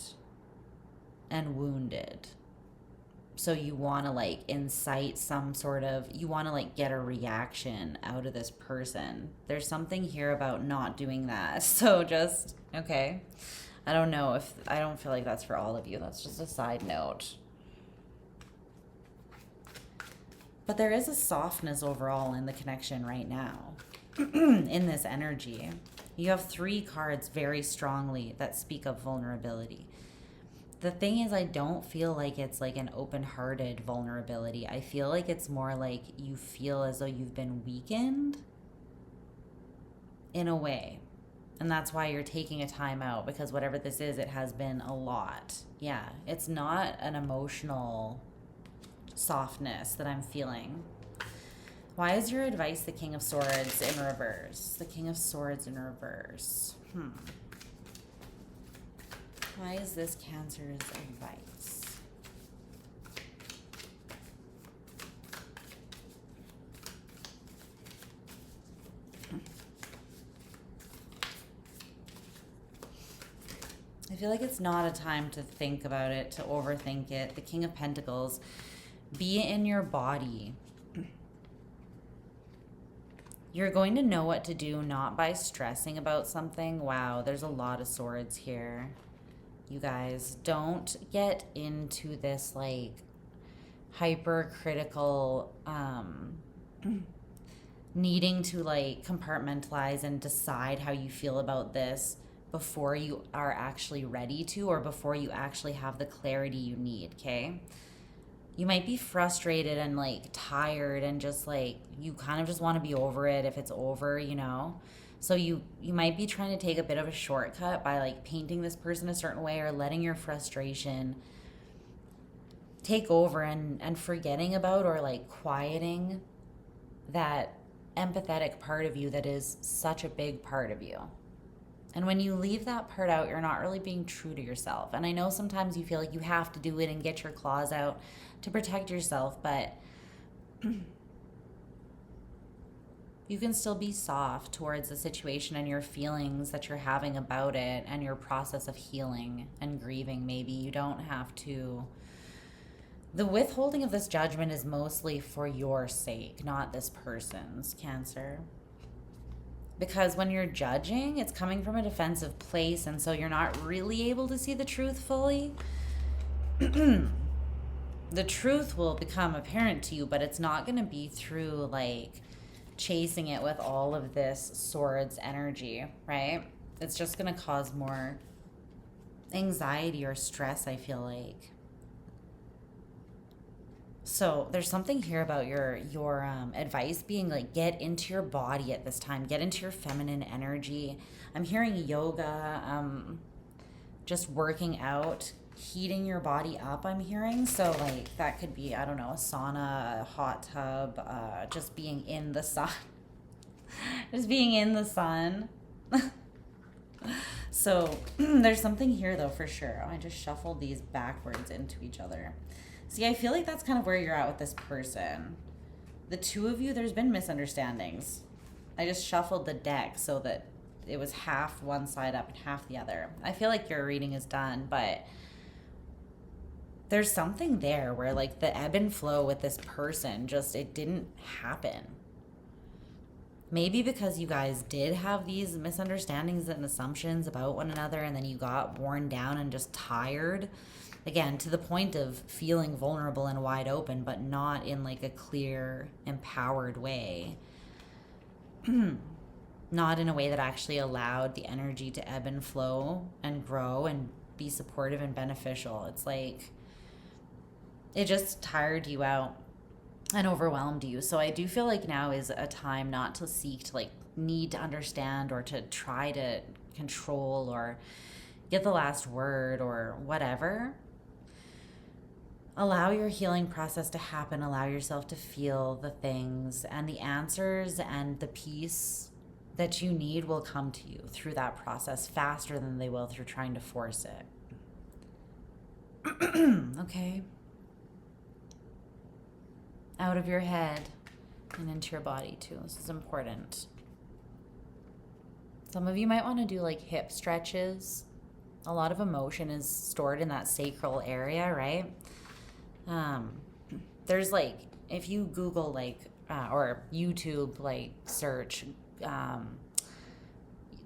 and wounded. So you want to like incite some sort of, you want to like get a reaction out of this person. There's something here about not doing that. So just, okay. I don't know if, I don't feel like that's for all of you. That's just a side note. But there is a softness overall in the connection right now, in this energy. You have 3 cards very strongly that speak of vulnerability. The thing is, I don't feel like it's like an open-hearted vulnerability. I feel like it's more like you feel as though you've been weakened in a way. And that's why you're taking a time out, because whatever this is, it has been a lot. Yeah, it's not an emotional softness that I'm feeling. Why is your advice the King of Swords in reverse? The King of Swords in reverse. Why is this Cancer's advice? I feel like it's not a time to think about it, to overthink it. The King of Pentacles, be in your body. You're going to know what to do, not by stressing about something. Wow, there's a lot of swords here. You guys, don't get into this like hypercritical needing to like compartmentalize and decide how you feel about this before you are actually ready to, or before you actually have the clarity you need, okay? You might be frustrated and like tired and just like you kind of just want to be over it if it's over, you know? So you might be trying to take a bit of a shortcut by like painting this person a certain way, or letting your frustration take over and forgetting about, or like quieting that empathetic part of you that is such a big part of you. And when you leave that part out, you're not really being true to yourself. And I know sometimes you feel like you have to do it and get your claws out to protect yourself, but you can still be soft towards the situation and your feelings that you're having about it and your process of healing and grieving. Maybe you don't have to. The withholding of this judgment is mostly for your sake, not this person's, Cancer. Because when you're judging, it's coming from a defensive place, and so you're not really able to see the truth fully. The truth will become apparent to you, but it's not going to be through like chasing it with all of this swords energy, right? It's just going to cause more anxiety or stress, I feel like. So there's something here about your advice being like, get into your body at this time, get into your feminine energy. I'm hearing yoga, just working out, heating your body up, I'm hearing. So like that could be, I don't know, a sauna, a hot tub, just being in the sun. Just being in the sun. So there's something here though, for sure. I just shuffled these backwards into each other. See, I feel like that's kind of where you're at with this person. The two of you, there's been misunderstandings. I just shuffled the deck so that it was half one side up and half the other. I feel like your reading is done, but there's something there where like the ebb and flow with this person, just it didn't happen. Maybe because you guys did have these misunderstandings and assumptions about one another, and then you got worn down and just tired. Again, to the point of feeling vulnerable and wide open, but not in like a clear, empowered way. Not in a way that actually allowed the energy to ebb and flow and grow and be supportive and beneficial. It's like, it just tired you out and overwhelmed you. So I do feel like now is a time not to seek to like need to understand or to try to control or get the last word or whatever. Allow your healing process to happen. Allow yourself to feel the things, and the answers and the peace that you need will come to you through that process faster than they will through trying to force it. Okay. Out of your head. And into your body too. This is important. Some of you might want to do like hip stretches. A lot of emotion is stored in that sacral area, right? There's like, if you Google like, or YouTube like search,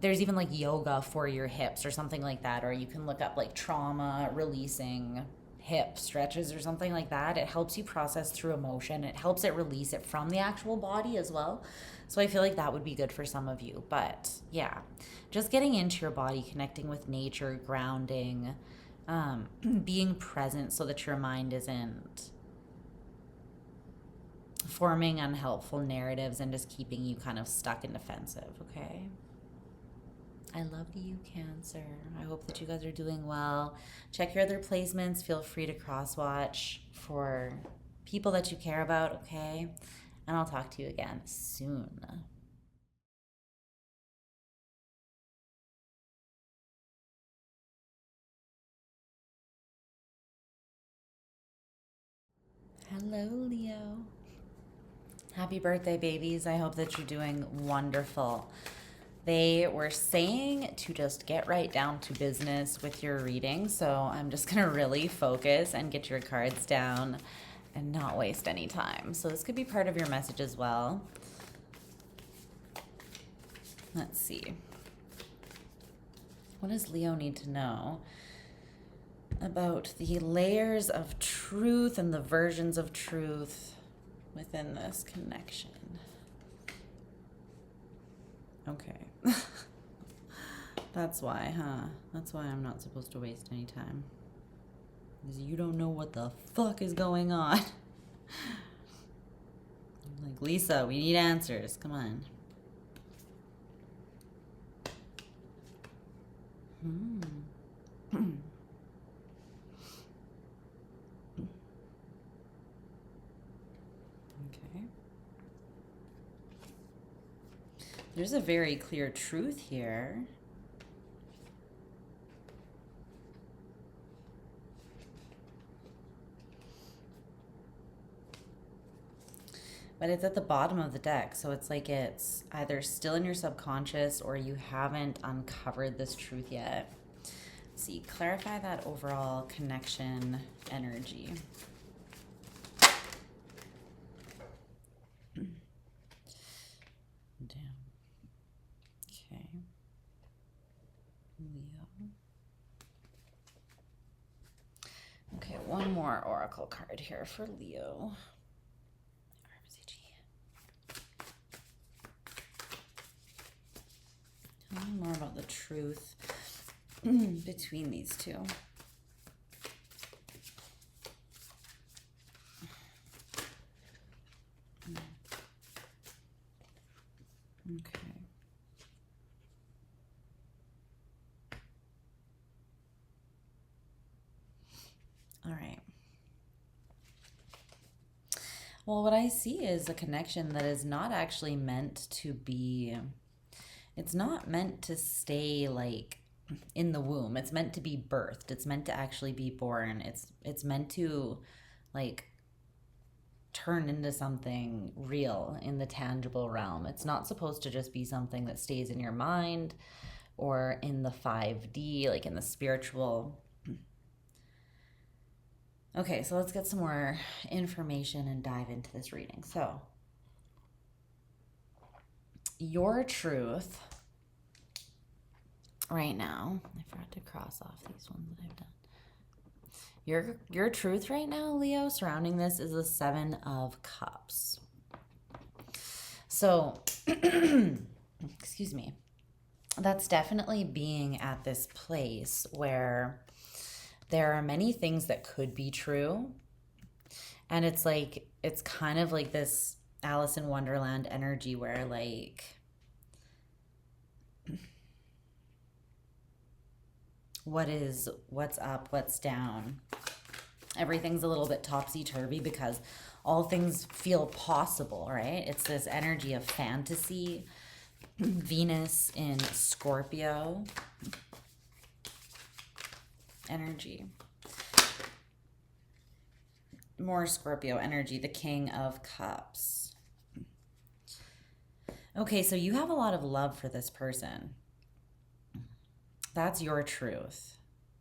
there's even like yoga for your hips or something like that. Or you can look up like trauma releasing hip stretches or something like that. It helps you process through emotion. It helps it release it from the actual body as well. So I feel like that would be good for some of you. But yeah, just getting into your body, connecting with nature, grounding, being present so that your mind isn't forming unhelpful narratives and just keeping you kind of stuck and defensive, okay? I love you, Cancer. I hope that you guys are doing well. Check your other placements. Feel free to cross-watch for people that you care about, okay? And I'll talk to you again soon. Hello, Leo. Happy birthday, babies. I hope that you're doing wonderful. They were saying to just get right down to business with your reading, so I'm just going to really focus and get your cards down and not waste any time. So this could be part of your message as well. Let's see. What does Leo need to know about the layers of truth and the versions of truth within this connection? Okay. That's why, huh? That's why I'm not supposed to waste any time. Because you don't know what the fuck is going on. Like, Lisa, we need answers. Come on. Okay. There's a very clear truth here. But it's at the bottom of the deck, so it's like it's either still in your subconscious or you haven't uncovered this truth yet. Let's see, clarify that overall connection energy. Damn. Okay. Leo. Okay, one more oracle card here for Leo. Tell me more about the truth between these two. Okay. All right. Well, what I see is a connection that is not actually meant to be, it's not meant to stay like in the womb. It's meant to be birthed. It's meant to actually be born. It's meant to like turn into something real in the tangible realm. It's not supposed to just be something that stays in your mind or in the 5D, like in the spiritual. Okay, so let's get some more information and dive into this reading. So, your truth right now, I forgot to cross off these ones that I've done. Your truth right now, Leo, surrounding this is the 7 of Cups. So, excuse me, that's definitely being at this place where there are many things that could be true. And it's like, it's kind of like this Alice in Wonderland energy where like, what's up, what's down. Everything's a little bit topsy-turvy because all things feel possible, right? It's this energy of fantasy. Venus in Scorpio energy. More Scorpio energy, the King of Cups. Okay, so you have a lot of love for this person. That's your truth.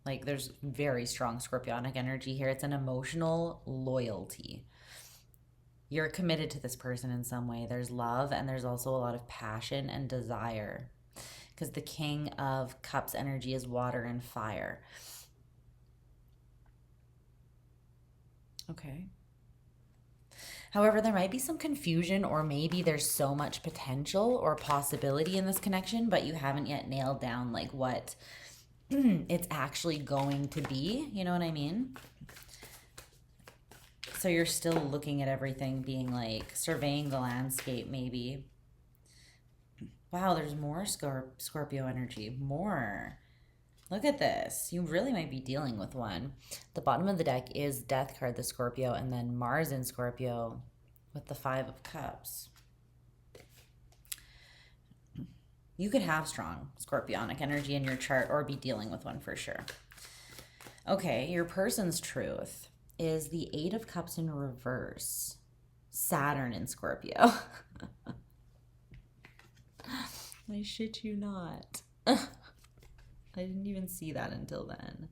Like there's very strong scorpionic energy here. It's an emotional loyalty. You're committed to this person in some way. There's love and there's also a lot of passion and desire. Because the King of Cups energy is water and fire. Okay. However, there might be some confusion, or maybe there's so much potential or possibility in this connection, but you haven't yet nailed down like what it's actually going to be. You know what I mean? So you're still looking at everything, being like surveying the landscape maybe. Wow, there's more Scorpio energy. More. Look at this. You really might be dealing with one. The bottom of the deck is Death card, the Scorpio, and then Mars in Scorpio with the Five of Cups. You could have strong scorpionic energy in your chart or be dealing with one for sure. Okay, your person's truth is the Eight of Cups in reverse. Saturn in Scorpio. I shit you not. I didn't even see that until then.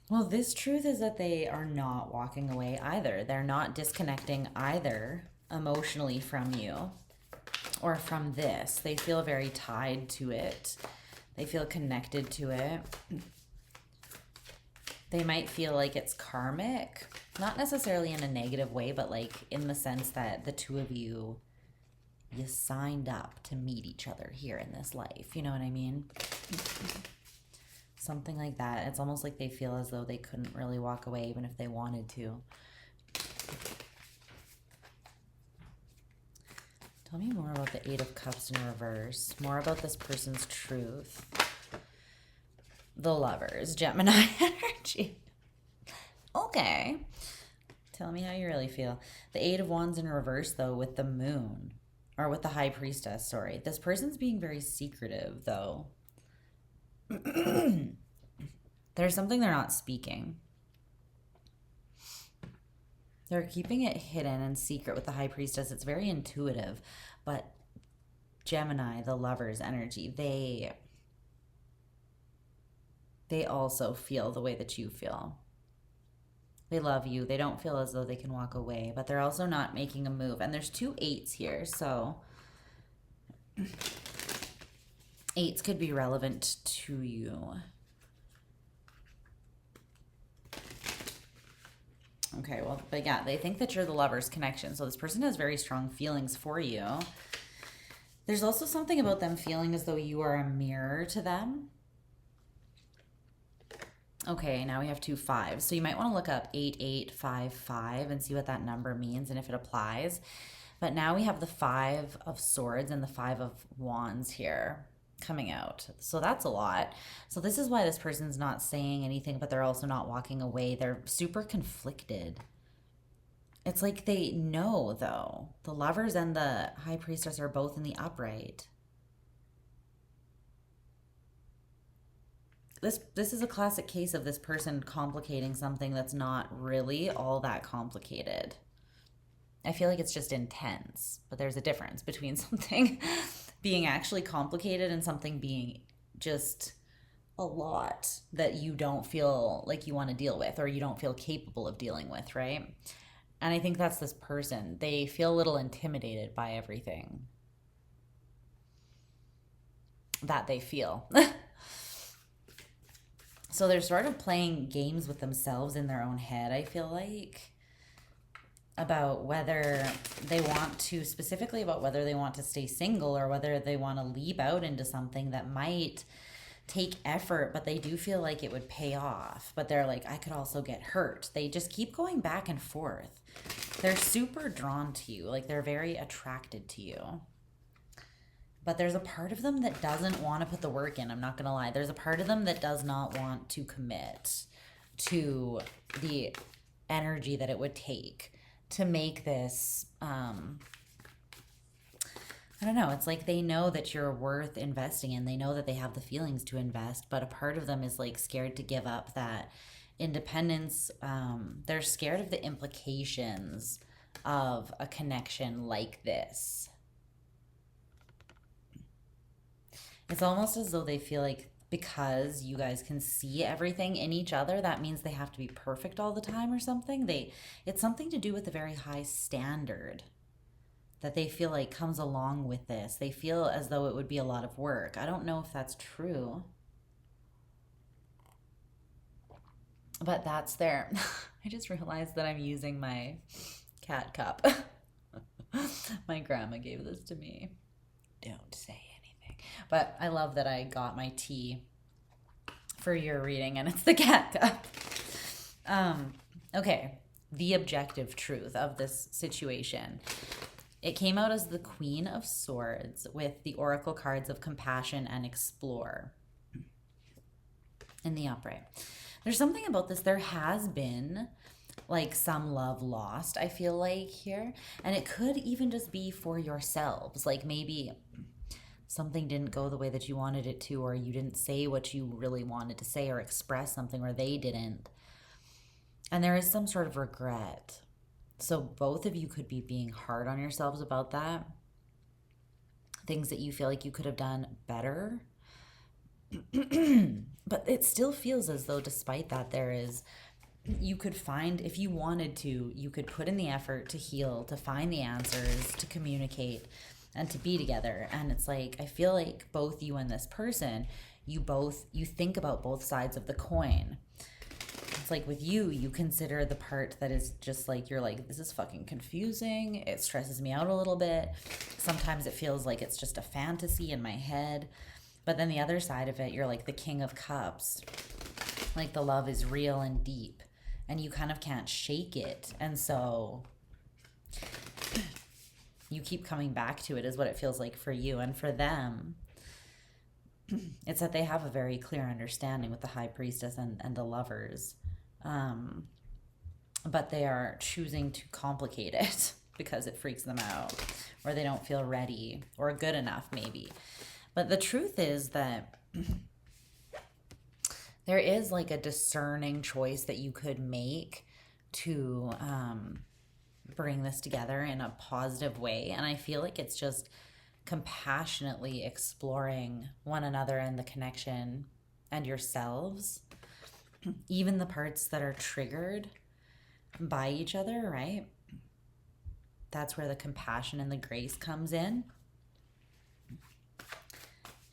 Well, this truth is that they are not walking away either. They're not disconnecting either emotionally from you or from this. They feel very tied to it. They feel connected to it. They might feel like it's karmic, not necessarily in a negative way, but like in the sense that the two of you signed up to meet each other here in this life. You know what I mean? Something like that. It's almost like they feel as though they couldn't really walk away even if they wanted to. Tell me more about the Eight of Cups in reverse. More about this person's truth. The Lovers, Gemini energy. Okay. Tell me how you really feel. The Eight of Wands in reverse, though, with the Moon. Or with the High Priestess, sorry. This person's being very secretive, though. There's something they're not speaking. They're keeping it hidden and secret with the High Priestess. It's very intuitive. But Gemini, the Lovers energy, they also feel the way that you feel. They love you. They don't feel as though they can walk away, but they're also not making a move. And there's two eights here, so eights could be relevant to you. Okay, well, but yeah, they think that you're the Lovers connection. So this person has very strong feelings for you. There's also something about them feeling as though you are a mirror to them. Okay, now we have two fives. So you might want to look up 8855 and see what that number means and if it applies. But now we have the Five of Swords and the Five of Wands here coming out. So that's a lot. So this is why this person's not saying anything, but they're also not walking away. They're super conflicted. It's like they know, though. The Lovers and the High Priestess are both in the upright. This is a classic case of this person complicating something that's not really all that complicated. I feel like it's just intense, but there's a difference between something being actually complicated and something being just a lot that you don't feel like you want to deal with or you don't feel capable of dealing with, right? And I think that's this person. They feel a little intimidated by everything that they feel. So they're sort of playing games with themselves in their own head, I feel like, about whether they want to, specifically about whether they want to stay single or whether they want to leap out into something that might take effort, but they do feel like it would pay off. But they're like, I could also get hurt. They just keep going back and forth. They're super drawn to you, like they're very attracted to you. But there's a part of them that doesn't want to put the work in. I'm not going to lie. There's a part of them that does not want to commit to the energy that it would take to make this, I don't know. It's like they know that you're worth investing in. They know that they have the feelings to invest, but a part of them is like scared to give up that independence. They're scared of the implications of a connection like this. It's almost as though they feel like because you guys can see everything in each other, that means they have to be perfect all the time or something. It's something to do with a very high standard that they feel like comes along with this. They feel as though it would be a lot of work. I don't know if that's true, but that's there. I just realized that I'm using my cat cup. My grandma gave this to me. Don't say anything. But I love that I got my tea for your reading and it's the cat cup. Okay, the objective truth of this situation. It came out as the Queen of Swords with the Oracle cards of Compassion and Explore in the upright. There's something about this. There has been like some love lost, I feel like, here. And it could even just be for yourselves. Like maybe something didn't go the way that you wanted it to, or you didn't say what you really wanted to say or express something, or they didn't. And there is some sort of regret. So both of you could be being hard on yourselves about that. Things that you feel like you could have done better. But it still feels as though despite that, you could find, if you wanted to, you could put in the effort to heal, to find the answers, to communicate, and to be together. And it's like, I feel like both you and this person, you think about both sides of the coin. It's like with you consider the part that is just like, you're like, this is fucking confusing. It stresses me out a little bit. Sometimes it feels like it's just a fantasy in my head. But then the other side of it, you're like the King of Cups. Like the love is real and deep and you kind of can't shake it. And so you keep coming back to it is what it feels like for you. And for them, it's that they have a very clear understanding with the High Priestess and the Lovers. But they are choosing to complicate it because it freaks them out, or they don't feel ready or good enough maybe. But the truth is that there is like a discerning choice that you could make to bring this together in a positive way. And I feel like it's just compassionately exploring one another and the connection and yourselves, even the parts that are triggered by each other, right? That's where the compassion and the grace comes in.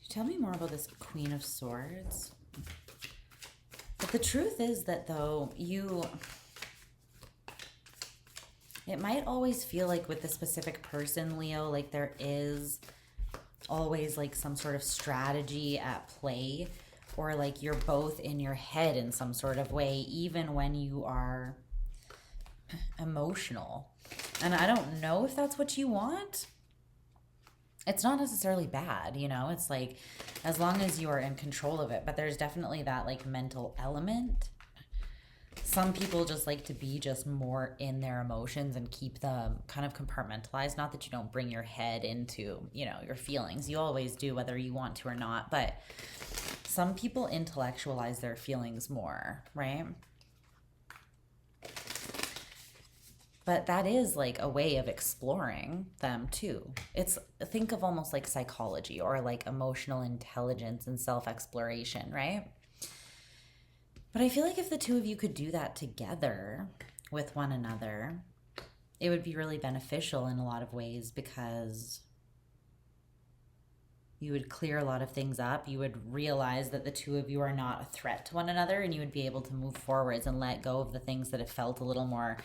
Tell me more about this Queen of Swords. But the truth is that though it might always feel like with the specific person, Leo, like there is always like some sort of strategy at play, or like you're both in your head in some sort of way, even when you are emotional. And I don't know if that's what you want. It's not necessarily bad, you know, it's like as long as you are in control of it, but there's definitely that like mental element. Some people just like to be just more in their emotions and keep them kind of compartmentalized. Not that you don't bring your head into, you know, your feelings. You always do, whether you want to or not. But some people intellectualize their feelings more, right? But that is like a way of exploring them too. Think of almost like psychology or like emotional intelligence and self-exploration, right? But I feel like if the two of you could do that together with one another, it would be really beneficial in a lot of ways, because you would clear a lot of things up. You would realize that the two of you are not a threat to one another, and you would be able to move forwards and let go of the things that have felt a little more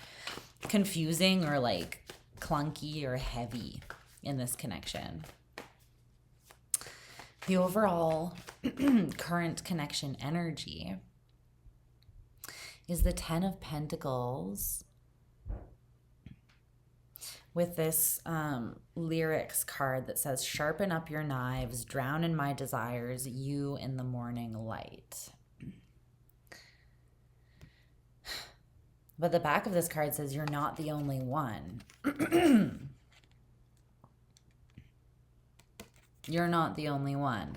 confusing or like clunky or heavy in this connection. The overall current connection energy is the Ten of Pentacles with this lyrics card that says, sharpen up your knives, drown in my desires, you in the morning light. But the back of this card says, you're not the only one. You're not the only one.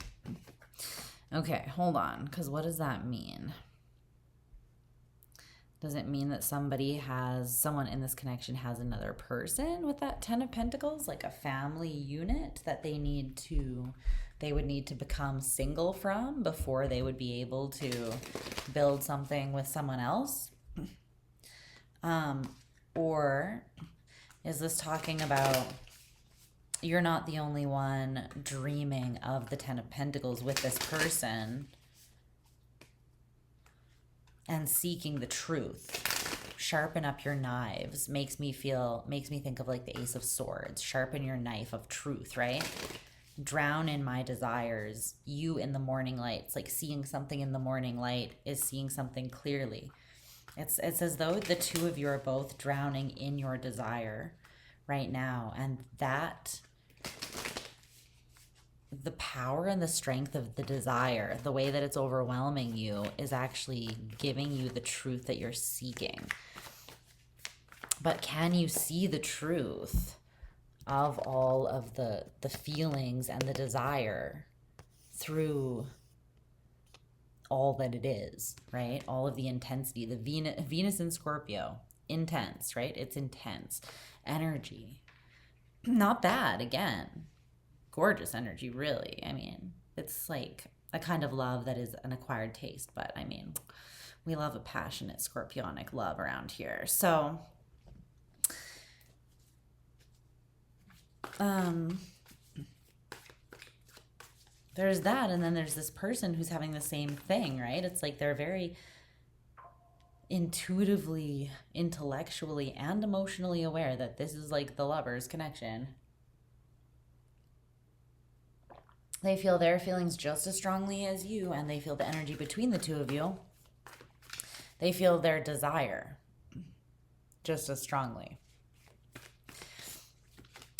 Okay, hold on, because what does that mean? Does it mean that someone in this connection has another person with that 10 of Pentacles, like a family unit that they would need to become single from before they would be able to build something with someone else? Or is this talking about you're not the only one dreaming of the 10 of Pentacles with this person and seeking the truth? Sharpen up your knives makes me think of like the Ace of Swords. Sharpen your knife of truth, right? Drown in my desires. You in the morning light. It's like seeing something in the morning light is seeing something clearly. It's as though the two of you are both drowning in your desire right now. And that, the power and the strength of the desire, the way that it's overwhelming you, is actually giving you the truth that you're seeking. But can you see the truth of all of the feelings and the desire through all that it is, right? All of the intensity, the Venus in Scorpio, intense, right? It's intense energy. Not bad, again. Gorgeous energy, really. I mean, it's like a kind of love that is an acquired taste, but I mean, we love a passionate scorpionic love around here. So, there's that, and then there's this person who's having the same thing, right? It's like they're very intuitively, intellectually, and emotionally aware that this is like the lover's connection. They feel their feelings just as strongly as you, and they feel the energy between the two of you. They feel their desire just as strongly.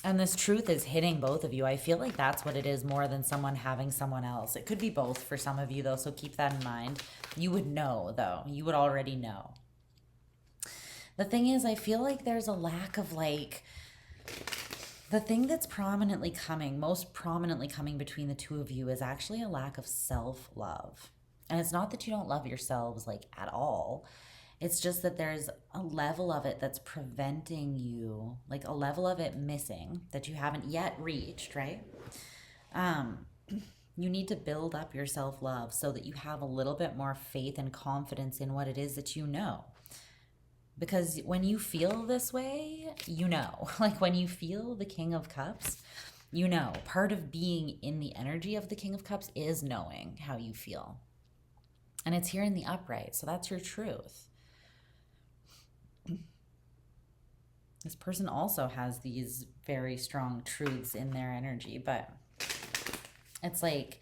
And this truth is hitting both of you. I feel like that's what it is, more than someone having someone else. It could be both for some of you, though, so keep that in mind. You would know, though. You would already know. The thing is, I feel like there's a lack of, like, the thing that's most prominently coming between the two of you is actually a lack of self-love. And it's not that you don't love yourselves, like, at all. It's just that there's a level of it that's preventing you, like a level of it missing that you haven't yet reached, right? You need to build up your self-love so that you have a little bit more faith and confidence in what it is that you know. Because when you feel this way, you know. Like when you feel the King of Cups, you know. Part of being in the energy of the King of Cups is knowing how you feel. And it's here in the upright, so that's your truth. This person also has these very strong truths in their energy, but it's like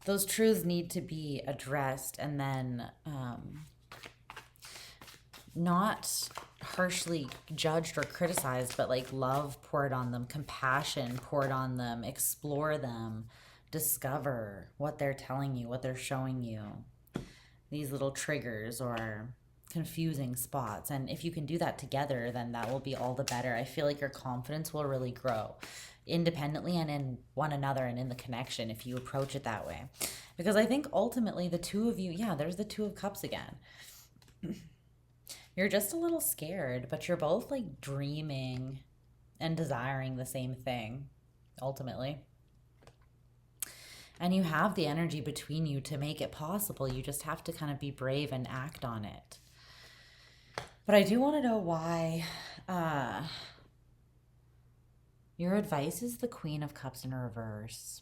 those truths need to be addressed and then not harshly judged or criticized, but like love poured on them, compassion poured on them, explore them, discover what they're telling you, what they're showing you, these little triggers or confusing spots. And if you can do that together, then that will be all the better. I feel like your confidence will really grow independently and in one another and in the connection if you approach it that way. Because I think ultimately the two of you, yeah, there's the Two of Cups again. You're just a little scared, but you're both like dreaming and desiring the same thing ultimately. And you have the energy between you to make it possible. You just have to kind of be brave and act on it. But I do want to know why your advice is the Queen of Cups in reverse.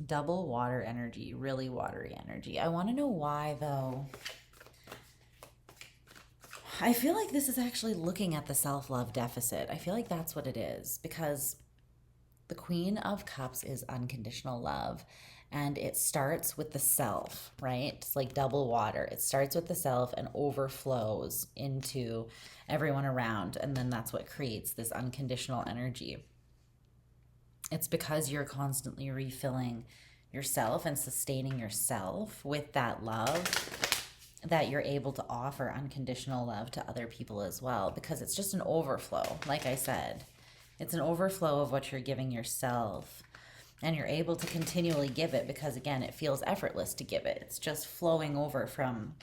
Double water energy, really watery energy. I want to know why, though. I feel like this is actually looking at the self-love deficit. I feel like that's what it is, because the Queen of Cups is unconditional love. And it starts with the self, right? It's like double water. It starts with the self and overflows into everyone around. And then that's what creates this unconditional energy. It's because you're constantly refilling yourself and sustaining yourself with that love that you're able to offer unconditional love to other people as well. Because it's just an overflow, like I said. It's an overflow of what you're giving yourself. And you're able to continually give it because, again, it feels effortless to give it. It's just flowing over from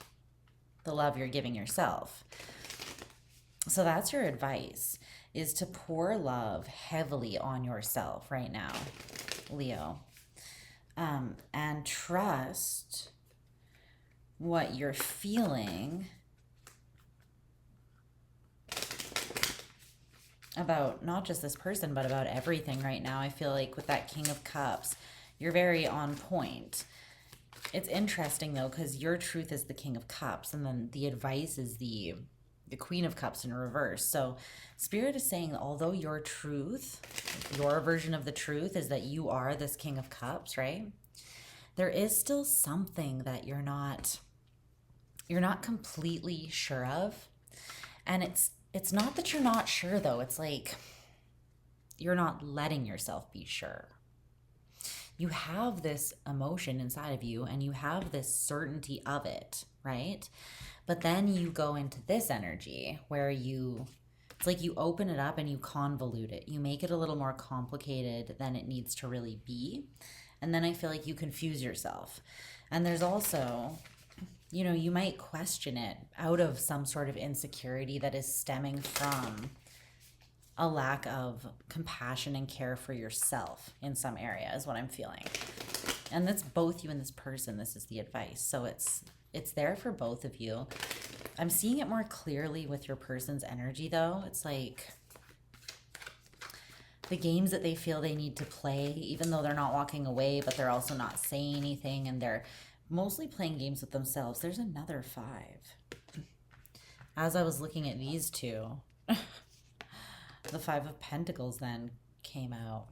the love you're giving yourself. So that's your advice, is to pour love heavily on yourself right now, Leo. And trust what you're feeling about not just this person, but about everything right now. I feel like with that King of Cups, you're very on point. It's interesting though, because your truth is the King of Cups, and then the advice is the Queen of Cups in reverse. So Spirit is saying, although your truth, your version of the truth is that you are this King of Cups, right? There is still something that you're not completely sure of. And it's not that you're not sure though. It's like you're not letting yourself be sure. You have this emotion inside of you and you have this certainty of it, right? But then you go into this energy where it's like you open it up and you convolute it. You make it a little more complicated than it needs to really be. And then I feel like you confuse yourself. And there's also, you might question it out of some sort of insecurity that is stemming from a lack of compassion and care for yourself in some area is what I'm feeling. And that's both you and this person. This is the advice. So it's there for both of you. I'm seeing it more clearly with your person's energy though. It's like the games that they feel they need to play, even though they're not walking away, but they're also not saying anything, and they're mostly playing games with themselves. There's another 5. As I was looking at these two, the 5 of Pentacles then came out.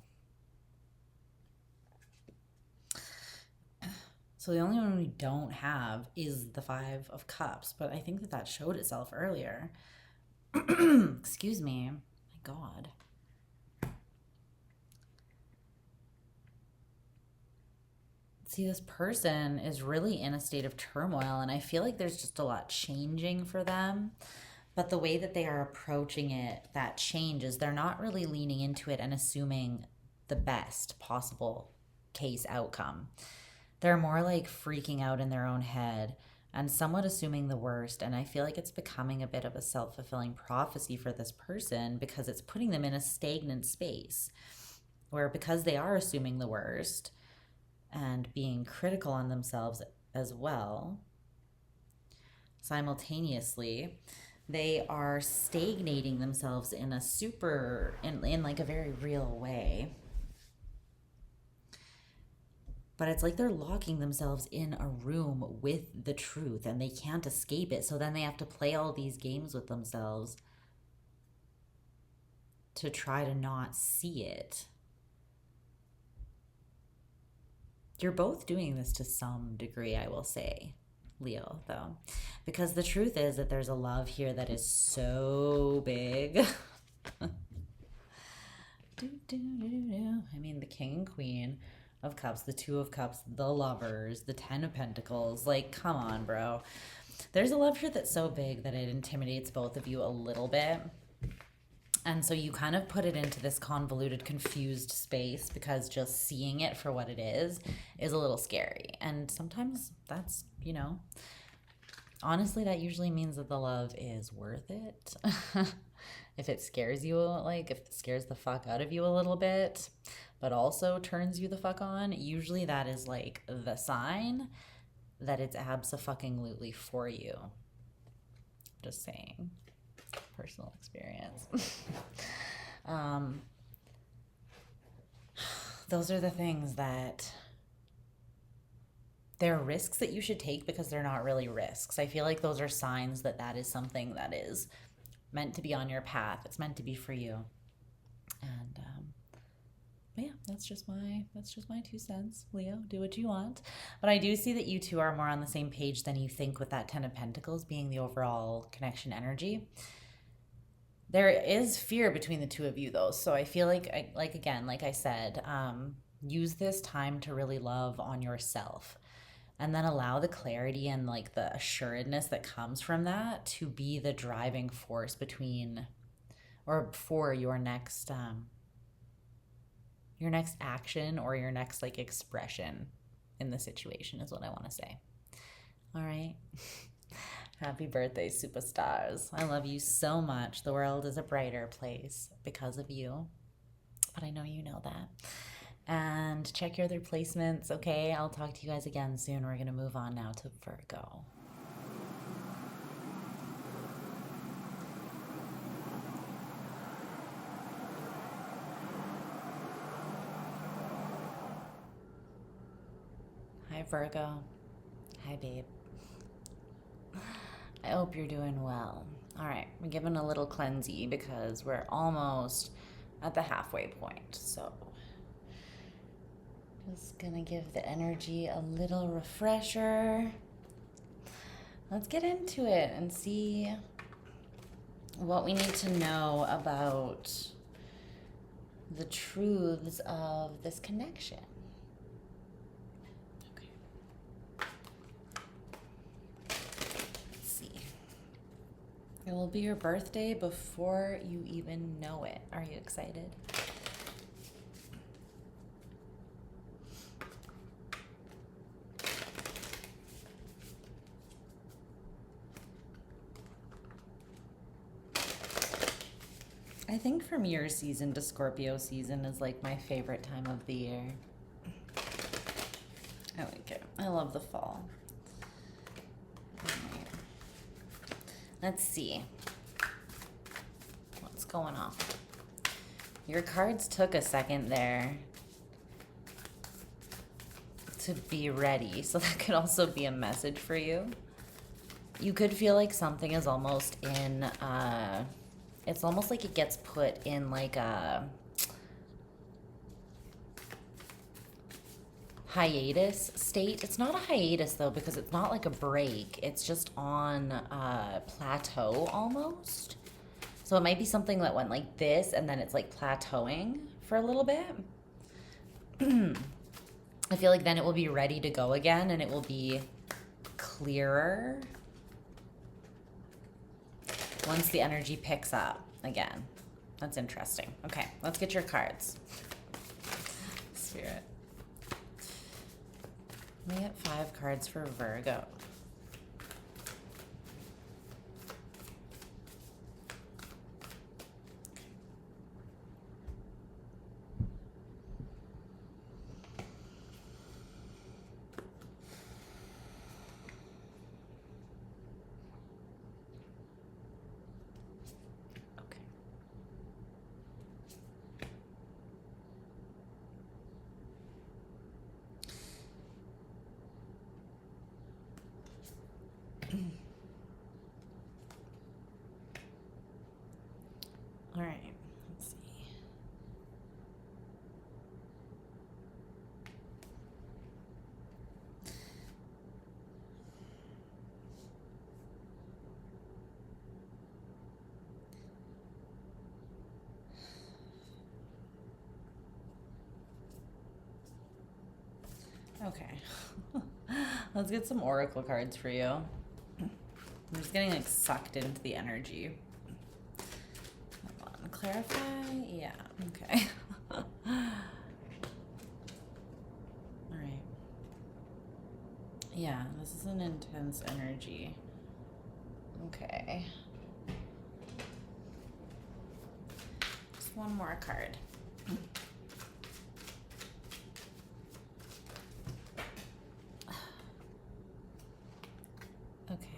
So the only one we don't have is the 5 of Cups, but I think that showed itself earlier. Excuse me. My God. See, this person is really in a state of turmoil, and I feel like there's just a lot changing for them. But the way that they are approaching it, that change, is they're not really leaning into it and assuming the best possible case outcome. They're more like freaking out in their own head and somewhat assuming the worst. And I feel like it's becoming a bit of a self-fulfilling prophecy for this person because it's putting them in a stagnant space where, because they are assuming the worst and being critical on themselves as well, simultaneously, they are stagnating themselves in like a very real way. But it's like they're locking themselves in a room with the truth and they can't escape it. So then they have to play all these games with themselves to try to not see it. You're both doing this to some degree, I will say, Leo, though. Because the truth is that there's a love here that is so big. I mean, the King and Queen of Cups, the 2 of Cups, the Lovers, the 10 of Pentacles. Like, come on, bro. There's a love here that's so big that it intimidates both of you a little bit. And so you kind of put it into this convoluted, confused space because just seeing it for what it is a little scary. And sometimes that's, honestly, that usually means that the love is worth it. If it scares you, if it scares the fuck out of you a little bit, but also turns you the fuck on, usually that is like the sign that it's abso-fucking-lutely for you. Just saying. Personal experience. Those are the things that they're risks that you should take because they're not really risks. I feel like those are signs that that is something that is meant to be on your path. It's meant to be for you. And but yeah, that's just my 2 cents. Leo, do what you want. But I do see that you two are more on the same page than you think with that 10 of Pentacles being the overall connection energy. There is fear between the 2 of you though. So I feel like I said, use this time to really love on yourself. And then allow the clarity and like the assuredness that comes from that to be the driving force between or for your next action or your next like expression in the situation is what I want to say. All right. Happy birthday, superstars. I love you so much. The world is a brighter place because of you. But I know you know that. And check your other placements, okay? I'll talk to you guys again soon. We're going to move on now to Virgo. Hi, Virgo. Hi, babe. I hope you're doing well. All right, we're giving a little cleansey because we're almost at the halfway point. So just gonna give the energy a little refresher. Let's get into it and see what we need to know about the truths of this connection. It will be your birthday before you even know it. Are you excited? I think from your season to Scorpio season is like my favorite time of the year. I like it. I love the fall. Let's see what's going on. Your cards took a second there to be ready, so that could also be a message for you. You could feel like something is almost in, it's almost like it gets put in like a hiatus state. It's not a hiatus though, because it's not like a break. It's just on a plateau almost. So it might be something that went like this and then it's like plateauing for a little bit. I feel like then it will be ready to go again and it will be clearer once the energy picks up again. That's interesting. Okay, let's get your cards. Spirit. We get 5 cards for Virgo. All right, let's see. Okay, let's get some oracle cards for you. I'm just getting like sucked into the energy. Clarify? Yeah, okay. All right. Yeah, this is an intense energy. Okay. Just one more card. Okay.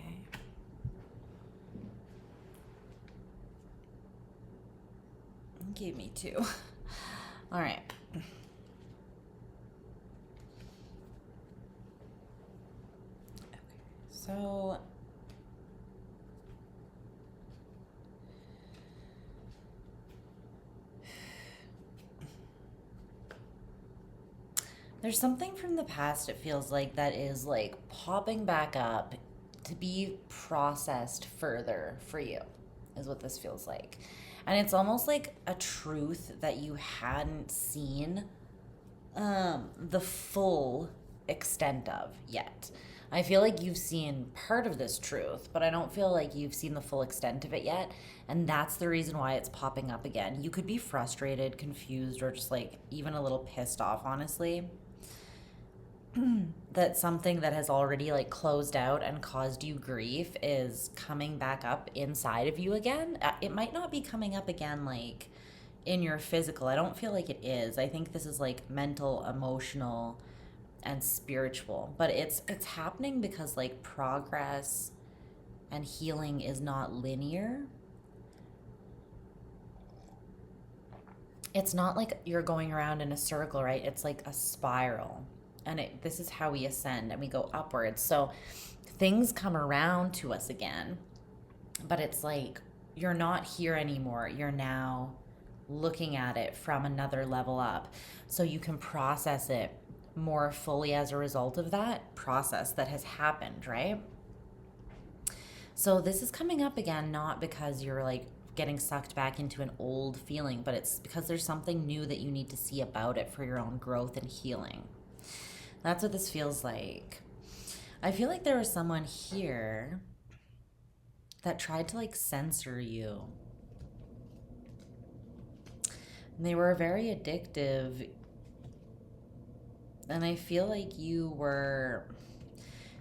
Gave me 2. All right. Okay. So there's something from the past, it feels like, that is like popping back up to be processed further for you, is what this feels like. And it's almost like a truth that you hadn't seen the full extent of yet. I feel like you've seen part of this truth, but I don't feel like you've seen the full extent of it yet. And that's the reason why it's popping up again. You could be frustrated, confused, or just like even a little pissed off, honestly, that something that has already like closed out and caused you grief is coming back up inside of you again. It might not be coming up again like in your physical. I don't feel like it is. I think this is like mental, emotional, and spiritual. But it's happening because like progress and healing is not linear. It's not like you're going around in a circle, right? It's like a spiral. And this is how we ascend and we go upwards. So things come around to us again, but it's like you're not here anymore. You're now looking at it from another level up. So you can process it more fully as a result of that process that has happened, right? So this is coming up again, not because you're like getting sucked back into an old feeling, but it's because there's something new that you need to see about it for your own growth and healing. That's what this feels like. I feel like there was someone here that tried to like censor you. And they were very addictive. And I feel like you were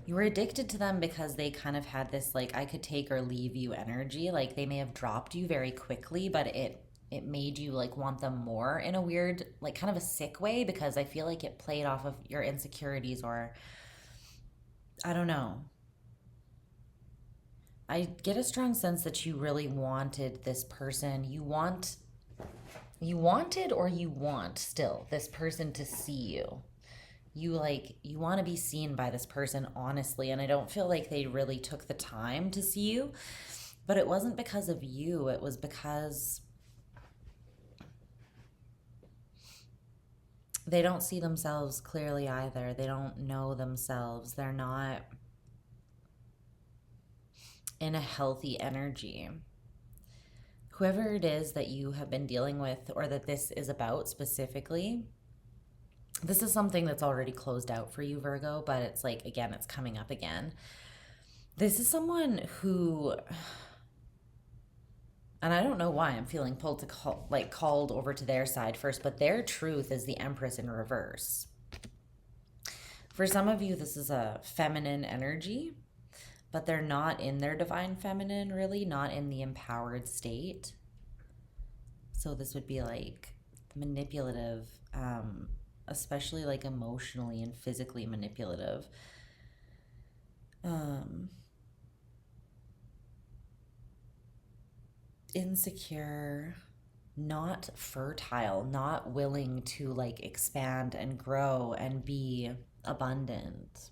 addicted to them because they kind of had this like I could take or leave you energy. Like they may have dropped you very quickly, but it made you like want them more in a weird, like kind of a sick way, because I feel like it played off of your insecurities, or I don't know. I get a strong sense that you really wanted this person. You wanted, or you want still this person to see you. You want to be seen by this person, honestly, and I don't feel like they really took the time to see you. But it wasn't because of you, it was because they don't see themselves clearly either. They don't know themselves. They're not in a healthy energy. Whoever it is that you have been dealing with, or that this is about specifically, this is something that's already closed out for you, Virgo, but it's like, again, it's coming up again. This is someone who, and I don't know why I'm feeling pulled to called over to their side first, but their truth is the Empress in reverse. For some of you, this is a feminine energy, but they're not in their divine feminine, really, not in the empowered state. So this would be like manipulative, especially like emotionally and physically manipulative. Insecure, not fertile, not willing to like expand and grow and be abundant.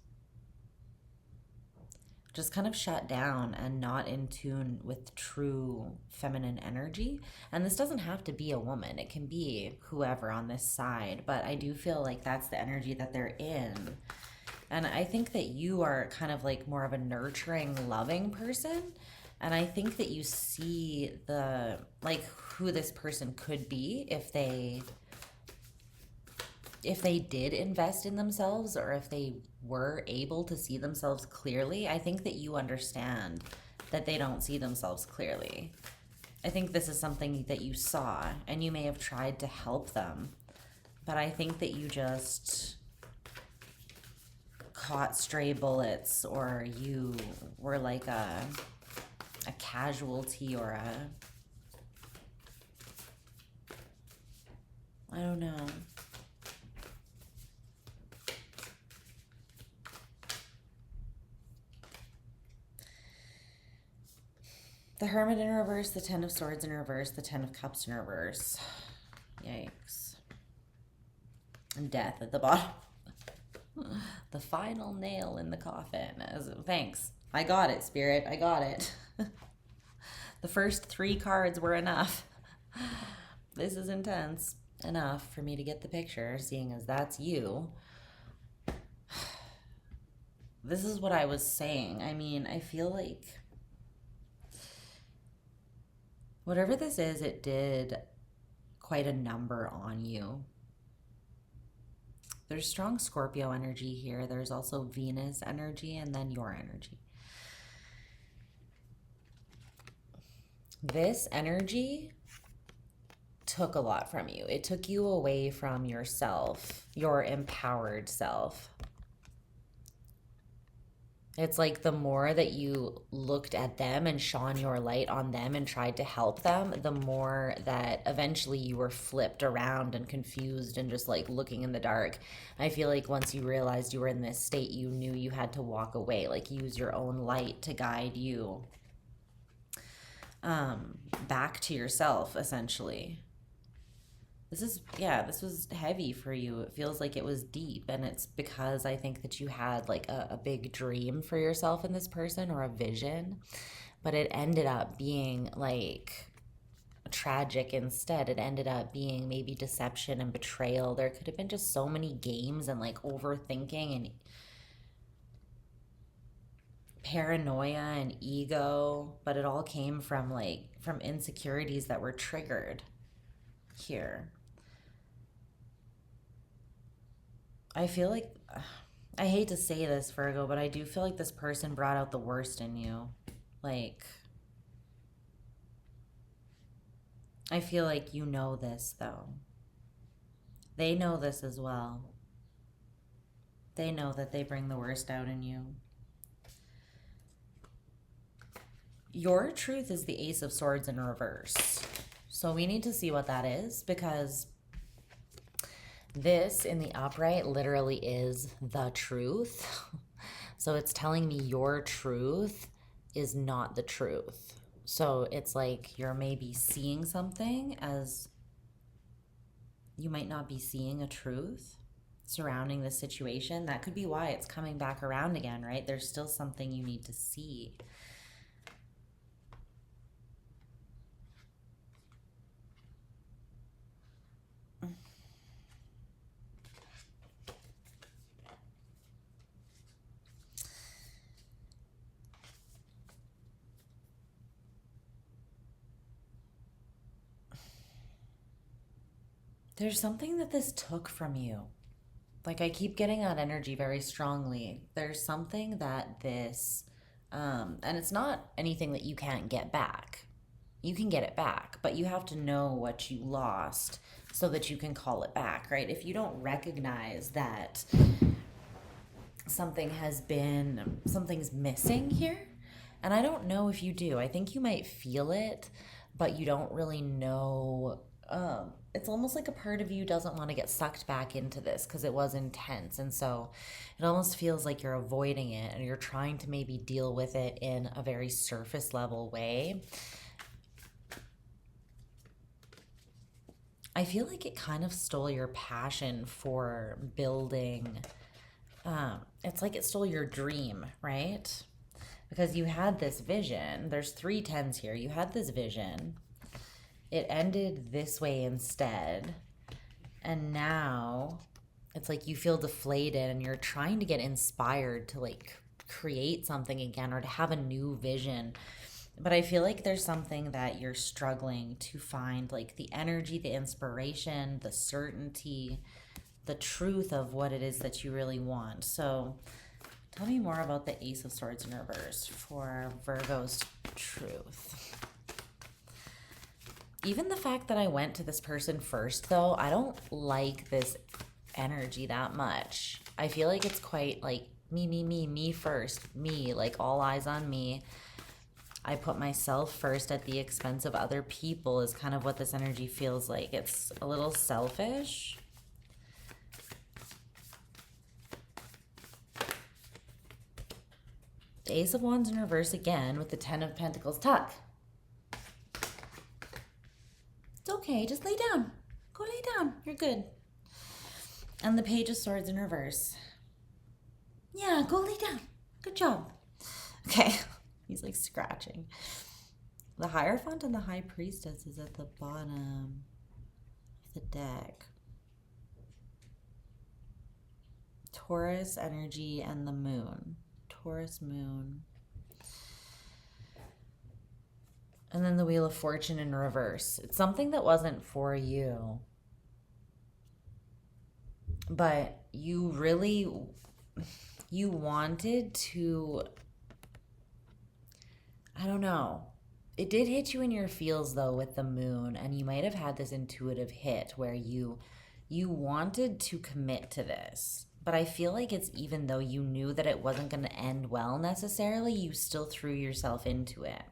Just kind of shut down and not in tune with true feminine energy. And this doesn't have to be a woman, it can be whoever on this side, but I do feel like that's the energy that they're in. And I think that you are kind of like more of a nurturing, loving person. And I think that you see the like who this person could be if they did invest in themselves, or if they were able to see themselves clearly. I think that you understand that they don't see themselves clearly. I think this is something that you saw and you may have tried to help them, but I think that you just caught stray bullets, or you were like a casualty, or I don't know. The Hermit in reverse, the Ten of Swords in reverse, the Ten of Cups in reverse. Yikes. And death at the bottom. The final nail in the coffin. Thanks. I got it, Spirit. I got it. The first 3 cards were enough. This is intense enough for me to get the picture, seeing as that's you. This is what I was saying. I mean, I feel like whatever this is, it did quite a number on you. There's strong Scorpio energy here. There's also Venus energy and then your energy. This energy took a lot from you. It took you away from yourself, your empowered self. It's like the more that you looked at them and shone your light on them and tried to help them, the more that eventually you were flipped around and confused and just like looking in the dark. I feel like once you realized you were in this state, you knew you had to walk away, like use your own light to guide you back to yourself, essentially. This was heavy for you. It feels like it was deep, and it's because I think that you had like a big dream for yourself in this person or a vision, but it ended up being like tragic instead. It ended up being maybe deception and betrayal. There could have been just so many games and like overthinking and paranoia and ego, but it all came from from insecurities that were triggered here. I feel like, I hate to say this, Virgo, but I do feel like this person brought out the worst in you. Like, I feel like you know this, though. They know this as well. They know that they bring the worst out in you. Your truth is the Ace of Swords in reverse. So we need to see what that is, because this in the upright literally is the truth. So it's telling me your truth is not the truth. So it's like you're maybe seeing something as you might not be seeing a truth surrounding the situation. That could be why it's coming back around again, right? There's still something you need to see. There's something that this took from you. Like, I keep getting that energy very strongly. There's something that this, and it's not anything that you can't get back. You can get it back, but you have to know what you lost so that you can call it back, right? If you don't recognize that something's missing here, and I don't know if you do. I think you might feel it, but you don't really know. It's almost like a part of you doesn't want to get sucked back into this because it was intense. And so it almost feels like you're avoiding it and you're trying to maybe deal with it in a very surface level way. I feel like it kind of stole your passion for building. It's like it stole your dream, right? Because you had this vision. There's 3 tens here. You had this vision. It ended this way instead. And now it's like you feel deflated and you're trying to get inspired to like create something again or to have a new vision. But I feel like there's something that you're struggling to find, like the energy, the inspiration, the certainty, the truth of what it is that you really want. So tell me more about the Ace of Swords in reverse for Virgo's truth. Even the fact that I went to this person first, though, I don't like this energy that much. I feel like it's quite like me first, me, like all eyes on me. I put myself first at the expense of other people is kind of what this energy feels like. It's a little selfish. The Ace of Wands in reverse again with the 10 of Pentacles. Tuck. It's okay. Just lay down. Go lay down. You're good. And the Page of Swords in reverse. Yeah, go lay down. Good job. Okay. He's like scratching. The Hierophant and the High Priestess is at the bottom of the deck. Taurus energy and the moon. Taurus moon. And then the Wheel of Fortune in reverse. It's something that wasn't for you. But you really, you wanted to, I don't know. It did hit you in your feels though with the moon, and you might have had this intuitive hit where you wanted to commit to this. But I feel like it's, even though you knew that it wasn't going to end well necessarily, you still threw yourself into it.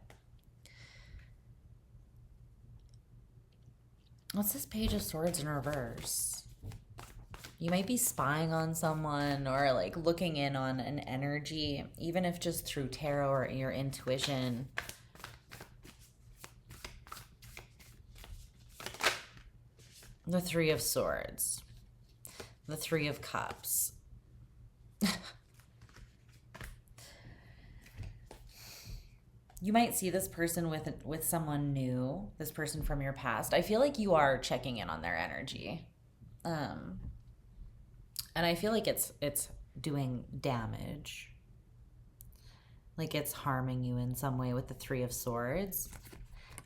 What's this Page of Swords in reverse? You might be spying on someone or like looking in on an energy, even if just through tarot or your intuition. The Three of Swords. The Three of Cups. You might see this person with someone new, this person from your past. I feel like you are checking in on their energy. And I feel like it's doing damage. Like it's harming you in some way with the Three of Swords.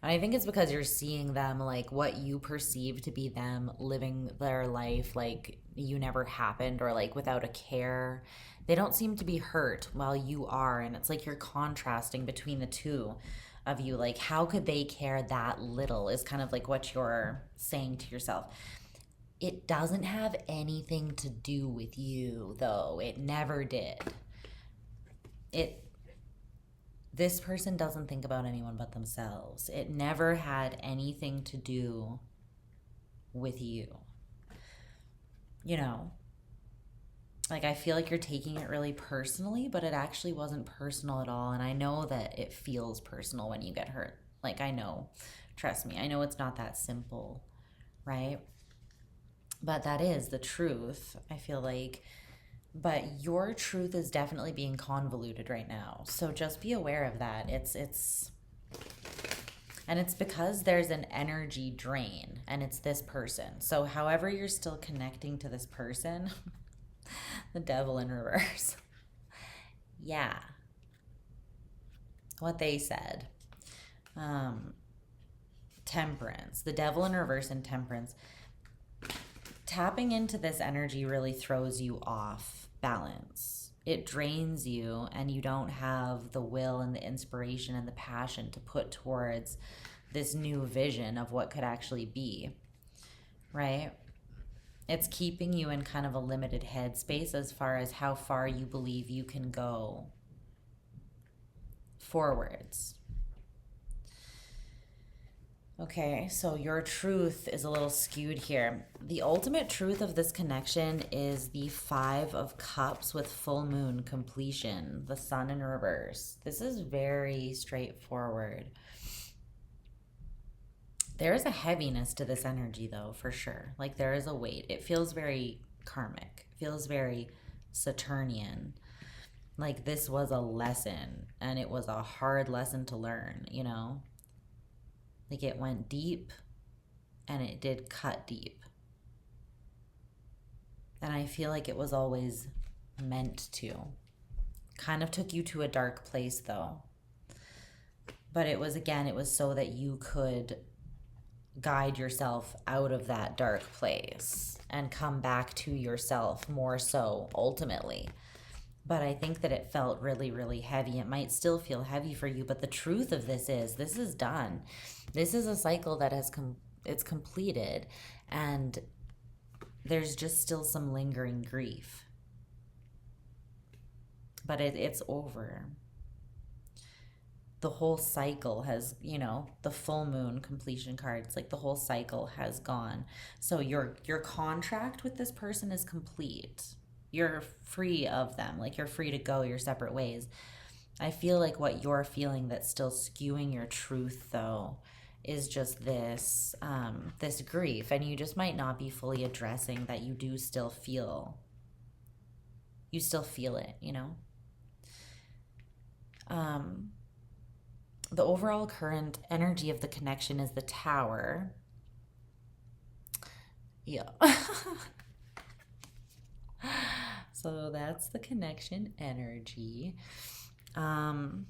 And I think it's because you're seeing them, like what you perceive to be them living their life like you never happened, or like without a care. They don't seem to be hurt while you are. And it's like you're contrasting between the two of you. Like, how could they care that little is kind of like what you're saying to yourself. It doesn't have anything to do with you, though. It never did. This person doesn't think about anyone but themselves. It never had anything to do with you. You know? Like, I feel like you're taking it really personally, but it actually wasn't personal at all. And I know that it feels personal when you get hurt. Like, I know. Trust me. I know it's not that simple, right? But that is the truth, I feel like. But your truth is definitely being convoluted right now. So just be aware of that. And it's because there's an energy drain, and it's this person. So however you're still connecting to this person, the Devil in reverse. Yeah. What they said. Temperance. The Devil in reverse and Temperance. Tapping into this energy really throws you off balance. It drains you, and you don't have the will and the inspiration and the passion to put towards this new vision of what could actually be, right? It's keeping you in kind of a limited headspace as far as how far you believe you can go forwards. Okay, so your truth is a little skewed here. The ultimate truth of this connection is the Five of Cups with full moon completion, the Sun in reverse. This is very straightforward. There is a heaviness to this energy, though, for sure. Like, there is a weight. It feels very karmic. It feels very Saturnian. Like, this was a lesson, and it was a hard lesson to learn, you know? Like, it went deep, and it did cut deep. And I feel like it was always meant to. Kind of took you to a dark place, though. But it was, again, it was so that you could guide yourself out of that dark place and come back to yourself more so, ultimately. But I think that it felt really, really heavy. It might still feel heavy for you, but the truth of this is done. This is a cycle that it's completed, and there's just still some lingering grief. But it's over. The whole cycle has, you know, the full moon completion card, it's like the whole cycle has gone. So your contract with this person is complete. You're free of them. Like, you're free to go your separate ways. I feel like what you're feeling that's still skewing your truth, though, is just this this grief, and you just might not be fully addressing that you do still feel. You still feel it, you know. The overall current energy of the connection is the Tower. Yeah. So that's the connection energy. And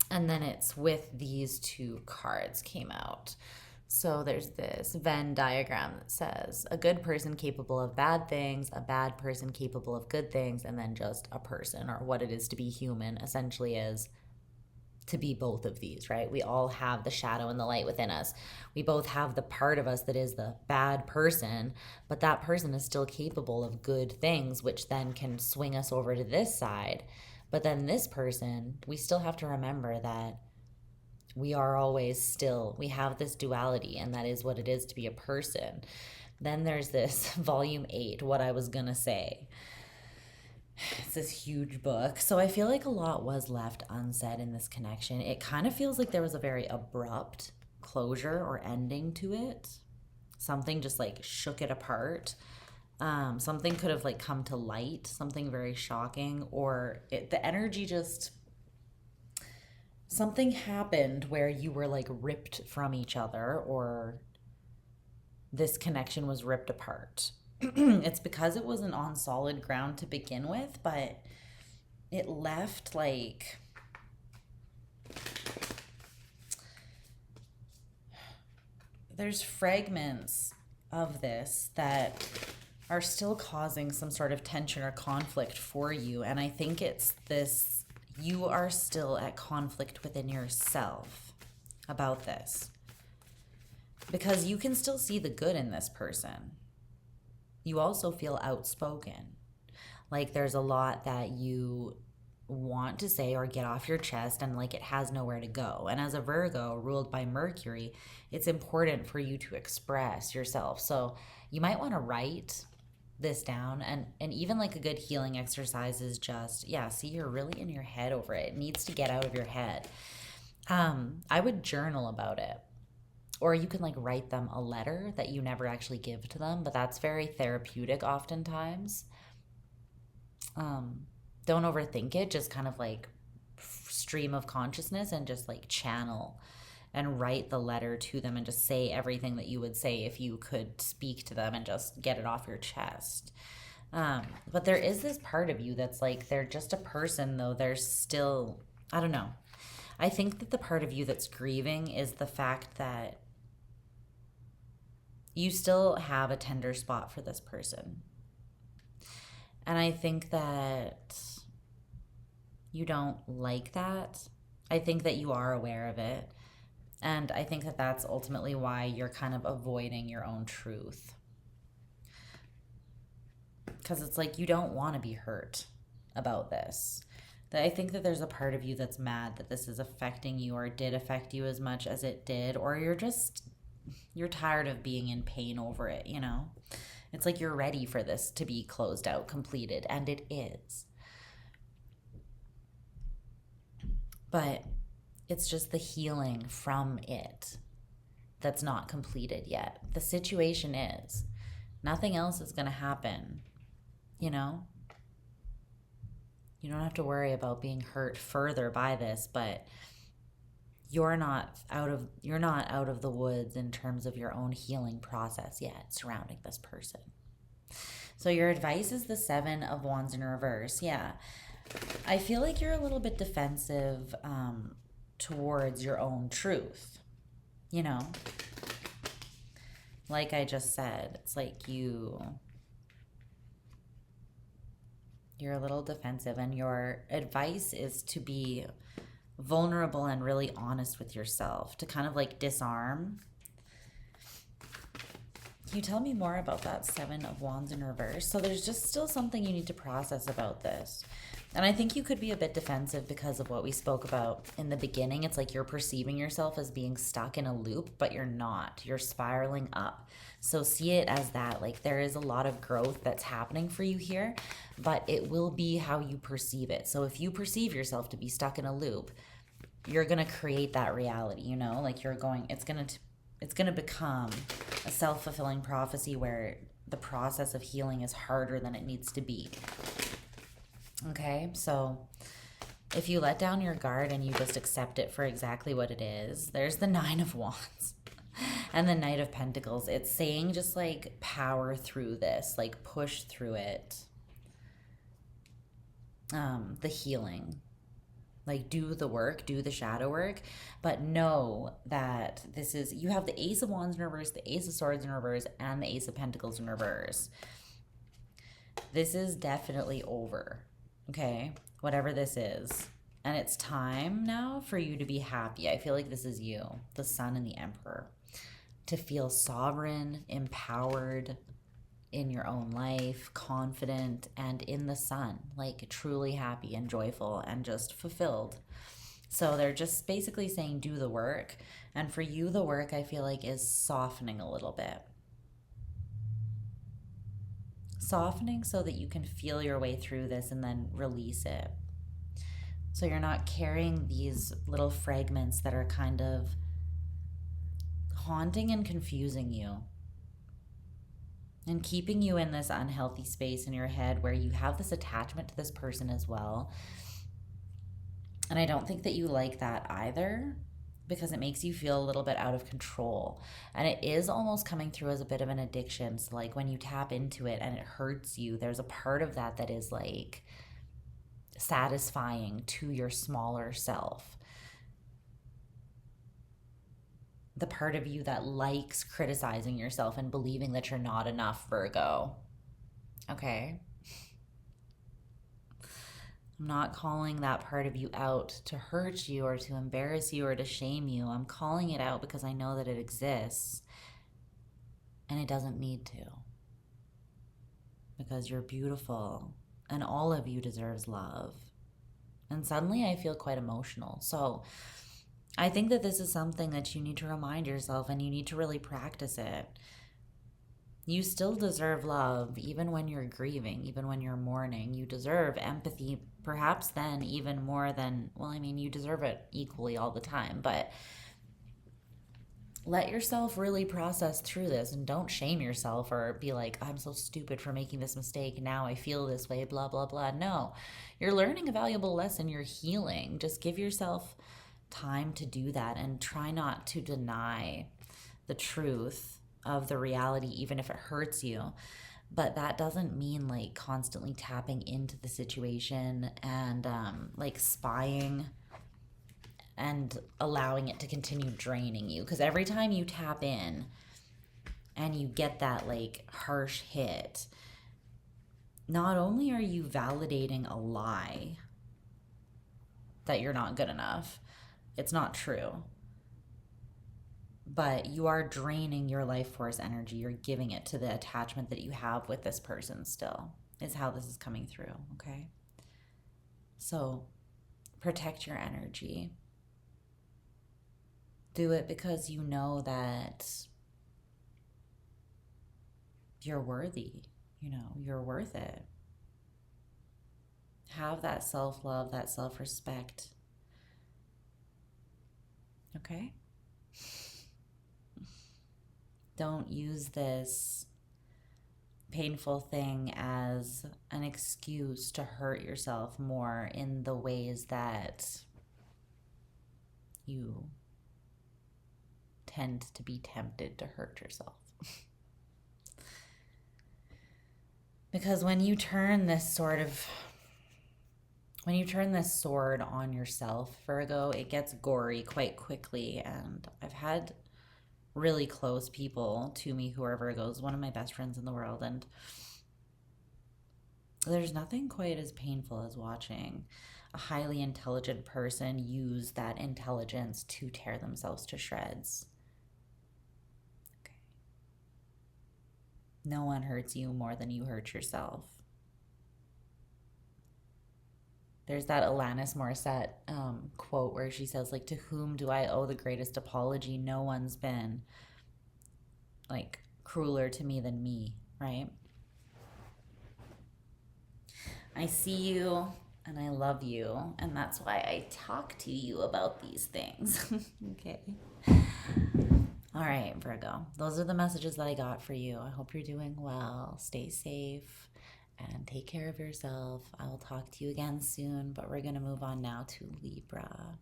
then it's with these two cards came out. So there's this Venn diagram that says a good person capable of bad things, a bad person capable of good things, and then just a person, or what it is to be human essentially is to be both of these, right? We all have the shadow and the light within us. We both have the part of us that is the bad person, but that person is still capable of good things, which then can swing us over to this side. But then this person, we still have to remember that we are always still, we have this duality, and that is what it is to be a person. Then there's this volume 8, What I Was Gonna Say. It's this huge book. So I feel like a lot was left unsaid in this connection. It kind of feels like there was a very abrupt closure or ending to it. Something just like shook it apart. Something could have like come to light, something very shocking, or the energy just, something happened where you were like ripped from each other, or this connection was ripped apart. It's because it wasn't on solid ground to begin with, but it left like there's fragments of this that are still causing some sort of tension or conflict for you. And I think it's this, you are still at conflict within yourself about this, because you can still see the good in this person. You also feel outspoken. Like there's a lot that you want to say or get off your chest, and like it has nowhere to go. And as a Virgo ruled by Mercury, it's important for you to express yourself. So you might want to write this down, and even like a good healing exercise is just, yeah, see, you're really in your head over it. It needs to get out of your head. I would journal about it. Or you can like write them a letter that you never actually give to them, but that's very therapeutic oftentimes. Don't overthink it, just kind of like stream of consciousness and just like channel and write the letter to them and just say everything that you would say if you could speak to them and just get it off your chest. But there is this part of you that's like, they're just a person though. There's still, I don't know. I think that the part of you that's grieving is the fact that you still have a tender spot for this person. And I think that you don't like that. I think that you are aware of it. And I think that that's ultimately why you're kind of avoiding your own truth. Because it's like you don't want to be hurt about this. That I think that there's a part of you that's mad that this is affecting you, or did affect you as much as it did, or you're tired of being in pain over it, you know? It's like you're ready for this to be closed out, completed, and it is. But it's just the healing from it that's not completed yet. The situation is. Nothing else is going to happen, you know? You don't have to worry about being hurt further by this, but you're not out of the woods in terms of your own healing process yet surrounding this person. So your advice is the 7 of Wands in reverse. Yeah. I feel like you're a little bit defensive towards your own truth, you know? Like I just said, it's like you're a little defensive, and your advice is to be vulnerable and really honest with yourself, to kind of like disarm. Can you tell me more about that 7 of Wands in reverse? So there's just still something you need to process about this. And I think you could be a bit defensive because of what we spoke about in the beginning. It's like you're perceiving yourself as being stuck in a loop, but you're not. You're spiraling up. So see it as that. Like there is a lot of growth that's happening for you here, but it will be how you perceive it. So if you perceive yourself to be stuck in a loop, you're going to create that reality, you know? Like it's going to become a self-fulfilling prophecy where the process of healing is harder than it needs to be. Okay, so if you let down your guard and you just accept it for exactly what it is, there's the 9 of Wands and the Knight of Pentacles. It's saying just like power through this, like push through it. The healing. Like, do the work, do the shadow work, but know that this is, you have the Ace of Wands in reverse, the Ace of Swords in reverse, and the Ace of Pentacles in reverse. This is definitely over, okay? Whatever this is. And it's time now for you to be happy. I feel like this is you, the Sun and the Emperor. To feel sovereign, empowered in your own life, confident, and in the sun, like truly happy and joyful and just fulfilled. So they're just basically saying do the work. And for you, the work I feel like is softening a little bit. Softening so that you can feel your way through this and then release it. So you're not carrying these little fragments that are kind of haunting and confusing you and keeping you in this unhealthy space in your head where you have this attachment to this person as well. And I don't think that you like that either, because it makes you feel a little bit out of control. And it is almost coming through as a bit of an addiction. So like when you tap into it and it hurts you, there's a part of that that is like satisfying to your smaller self. The part of you that likes criticizing yourself and believing that you're not enough, Virgo. Okay? I'm not calling that part of you out to hurt you or to embarrass you or to shame you. I'm calling it out because I know that it exists and it doesn't need to. Because you're beautiful and all of you deserves love. And suddenly I feel quite emotional. So I think that this is something that you need to remind yourself, and you need to really practice it. You still deserve love, even when you're grieving, even when you're mourning. You deserve empathy, perhaps then even more than, well, I mean, you deserve it equally all the time, but let yourself really process through this and don't shame yourself or be like, I'm so stupid for making this mistake. Now I feel this way, blah, blah, blah. No, you're learning a valuable lesson. You're healing. Just give yourself time to do that and try not to deny the truth of the reality, even if it hurts you. But that doesn't mean like constantly tapping into the situation and like spying and allowing it to continue draining you. Because every time you tap in and you get that like harsh hit, not only are you validating a lie that you're not good enough, it's not true, but you are draining your life force energy. You're giving it to the attachment that you have with this person still, is how this is coming through, okay? So protect your energy. Do it because you know that you're worthy, you know, you're worth it. Have that self-love, that self-respect, okay? Don't use this painful thing as an excuse to hurt yourself more in the ways that you tend to be tempted to hurt yourself. Because when you turn this sword on yourself, Virgo, it gets gory quite quickly. And I've had really close people to me who are Virgos, one of my best friends in the world, and there's nothing quite as painful as watching a highly intelligent person use that intelligence to tear themselves to shreds. Okay. No one hurts you more than you hurt yourself. There's that Alanis Morissette quote where she says, like, to whom do I owe the greatest apology? No one's been, like, crueler to me than me, right? I see you and I love you, and that's why I talk to you about these things. Okay. All right, Virgo. Those are the messages that I got for you. I hope you're doing well. Stay safe and take care of yourself. I will talk to you again soon, but we're going to move on now to Libra.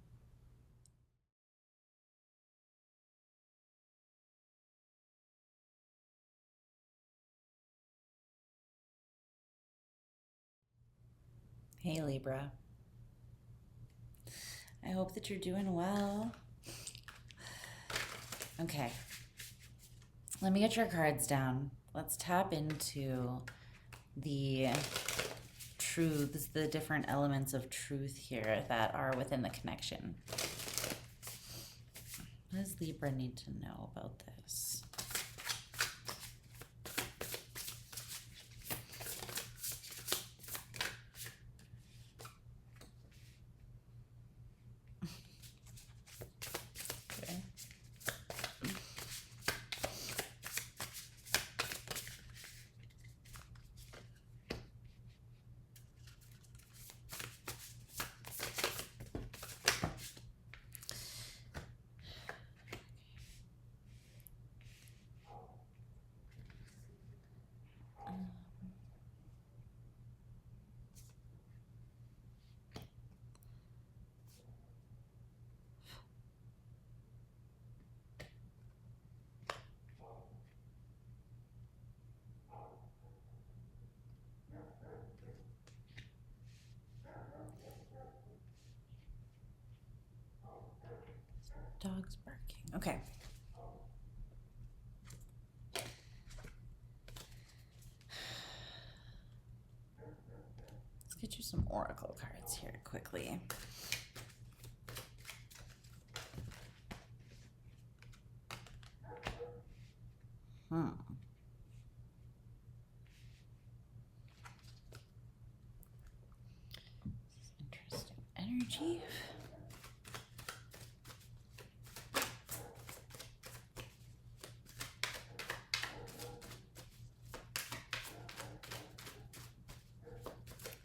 Hey, Libra. I hope that you're doing well. Okay. Let me get your cards down. Let's tap into the truths, the different elements of truth here that are within the connection. What does Libra need to know about this? Okay. Dog's barking. Okay. Let's get you some oracle cards here quickly. This is interesting energy.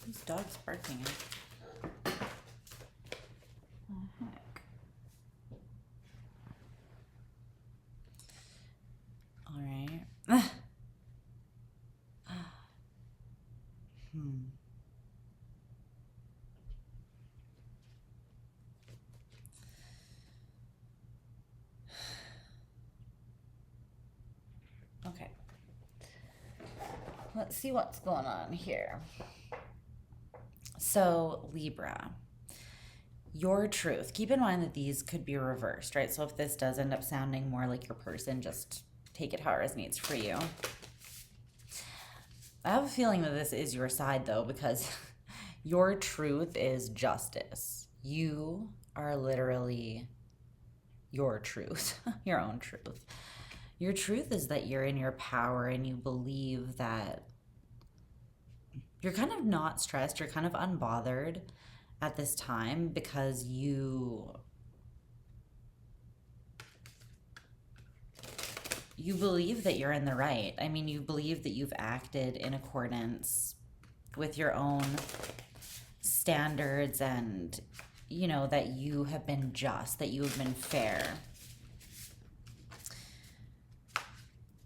This dog's barking. Oh, heck. All right. Okay. Let's see what's going on here. So, Libra, your truth. Keep in mind that these could be reversed, right? So if this does end up sounding more like your person, just take it how it resonates for you. I have a feeling that this is your side, though, because your truth is justice. You are literally your truth, your own truth. Your truth is that you're in your power and you believe that you're kind of not stressed, you're kind of unbothered at this time because you believe that you're in the right. I mean, you believe that you've acted in accordance with your own standards and, you know, that you have been just, that you have been fair.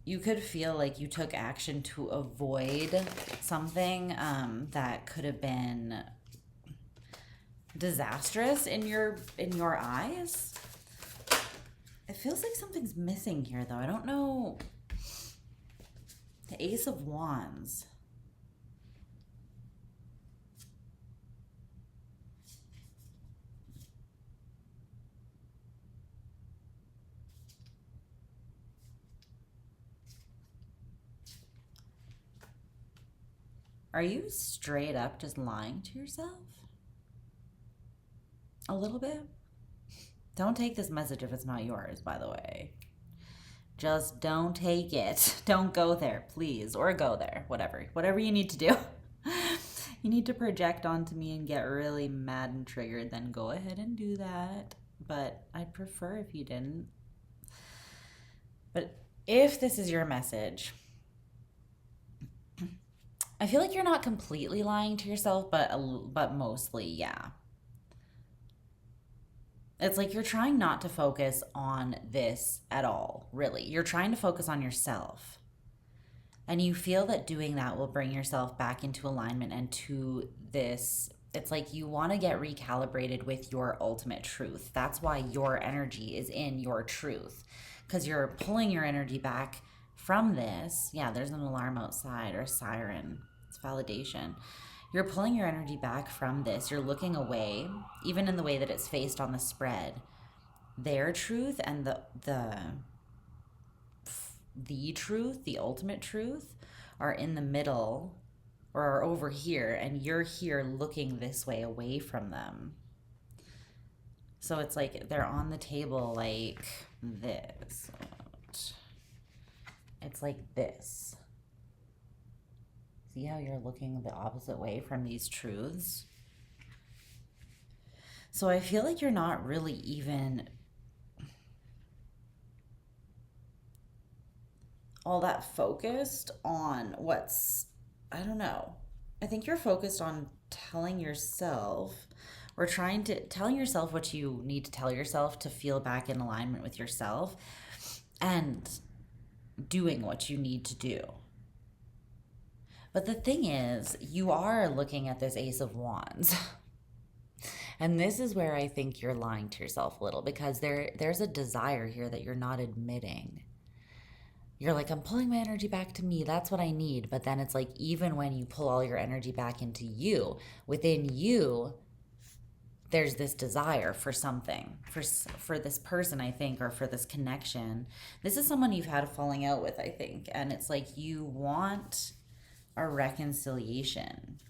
You could feel like you took action to avoid something that could have been disastrous in your eyes. It feels like something's missing here, though. I don't know. The Ace of Wands. Are you straight up just lying to yourself? A little bit? Don't take this message if it's not yours, by the way. Just don't take it. Don't go there, please. Or go there, whatever. Whatever you need to do. You need to project onto me and get really mad and triggered, then go ahead and do that. But I'd prefer if you didn't. But if this is your message, I feel like you're not completely lying to yourself, but mostly, yeah. It's like you're trying not to focus on this at all, really. You're trying to focus on yourself. And you feel that doing that will bring yourself back into alignment and to this. It's like you want to get recalibrated with your ultimate truth. That's why your energy is in your truth, because you're pulling your energy back from this. Yeah, there's an alarm outside or a siren. It's validation. You're pulling your energy back from this. You're looking away, even in the way that it's faced on the spread. Their truth and the truth, the ultimate truth, are in the middle or are over here, and you're here looking this way away from them. So it's like they're on the table like this. It's like this. See how you're looking the opposite way from these truths? So I feel like you're not really even all that focused on what's, I don't know. I think you're focused on telling yourself or telling yourself what you need to tell yourself to feel back in alignment with yourself and doing what you need to do. But the thing is, you are looking at this Ace of Wands. And this is where I think you're lying to yourself a little, because there's a desire here that you're not admitting. You're like, I'm pulling my energy back to me. That's what I need. But then it's like, even when you pull all your energy back into you, within you, there's this desire for something, for this person, I think, or for this connection. This is someone you've had a falling out with, I think. And it's like you want a reconciliation.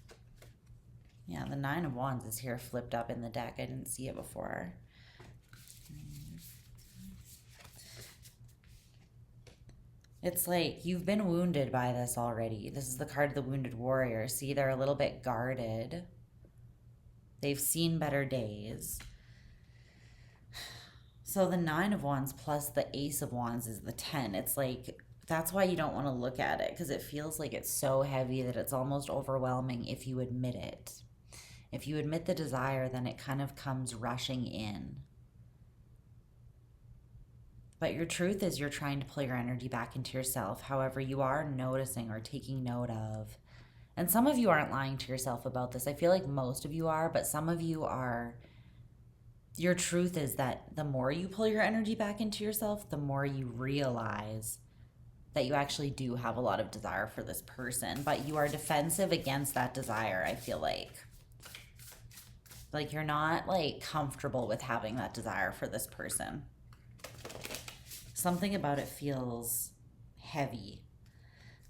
Yeah, the Nine of Wands is here flipped up in the deck. I didn't see it before. It's like you've been wounded by this already. This is the card of the Wounded Warrior. See, they're a little bit guarded. They've seen better days. So the Nine of Wands plus the Ace of Wands is the 10. It's like, that's why you don't want to look at it, because it feels like it's so heavy that it's almost overwhelming if you admit it. If you admit the desire, then it kind of comes rushing in. But your truth is you're trying to pull your energy back into yourself. However, you are noticing or taking note of, and some of you aren't lying to yourself about this. I feel like most of you are, but some of you are. Your truth is that the more you pull your energy back into yourself, the more you realize that you actually do have a lot of desire for this person, but you are defensive against that desire, I feel like. Like you're not like comfortable with having that desire for this person. Something about it feels heavy.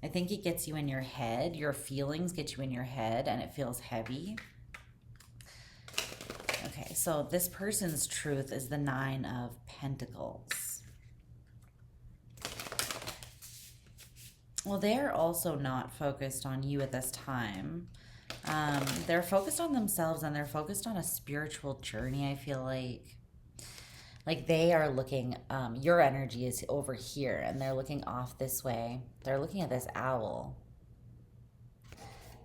I think it gets you in your head. Your feelings get you in your head and it feels heavy. Okay, so this person's truth is the Nine of Pentacles. Well, they're also not focused on you at this time. They're focused on themselves and they're focused on a spiritual journey, I feel like. Like they are looking, your energy is over here and they're looking off this way. They're looking at this owl.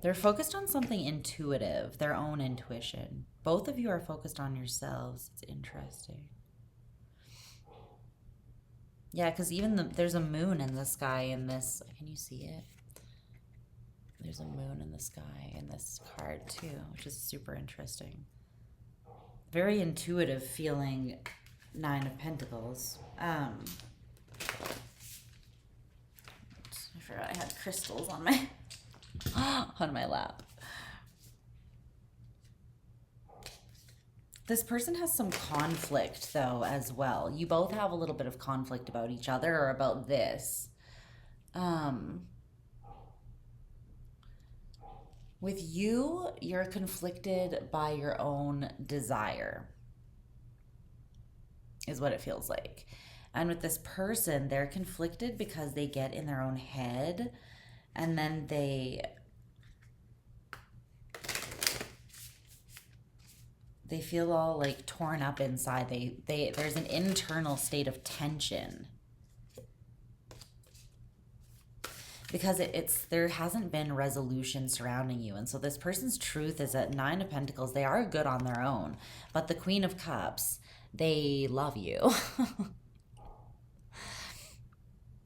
They're focused on something intuitive, their own intuition. Both of you are focused on yourselves. It's interesting. Yeah, because even there's a moon in the sky in this. Can you see it? There's a moon in the sky in this card too, which is super interesting. Very intuitive feeling Nine of Pentacles. I forgot I had crystals on my on my lap. This person has some conflict though as well. You both have a little bit of conflict about each other or about this. With you, you're conflicted by your own desire, is what it feels like. And with this person, they're conflicted because they get in their own head and then they feel all like torn up inside. There's an internal state of tension. Because there hasn't been resolution surrounding you. And so this person's truth is that Nine of Pentacles, they are good on their own. But the Queen of Cups, they love you.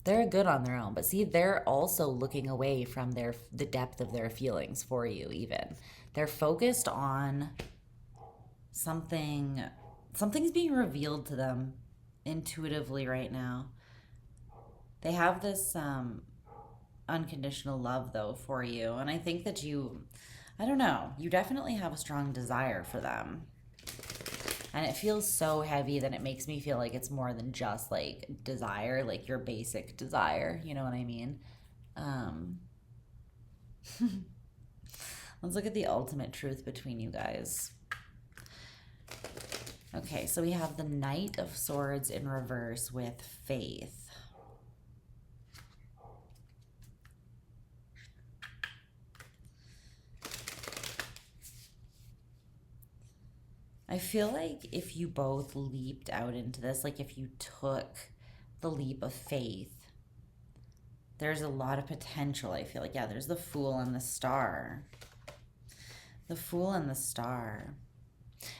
They're good on their own. But see, they're also looking away from the depth of their feelings for you even. They're focused on something's being revealed to them intuitively right now. They have this... unconditional love though for you, and I think that I don't know. You definitely have a strong desire for them. And it feels so heavy that it makes me feel like it's more than just like desire, like your basic desire. You know what I mean? Um, let's look at the ultimate truth between you guys. Okay, so we have the Knight of Swords in reverse with Faith. I feel like if you both leaped out into this, like if you took the leap of faith, there's a lot of potential. I feel like, yeah, there's the Fool and the Star. The Fool and the Star.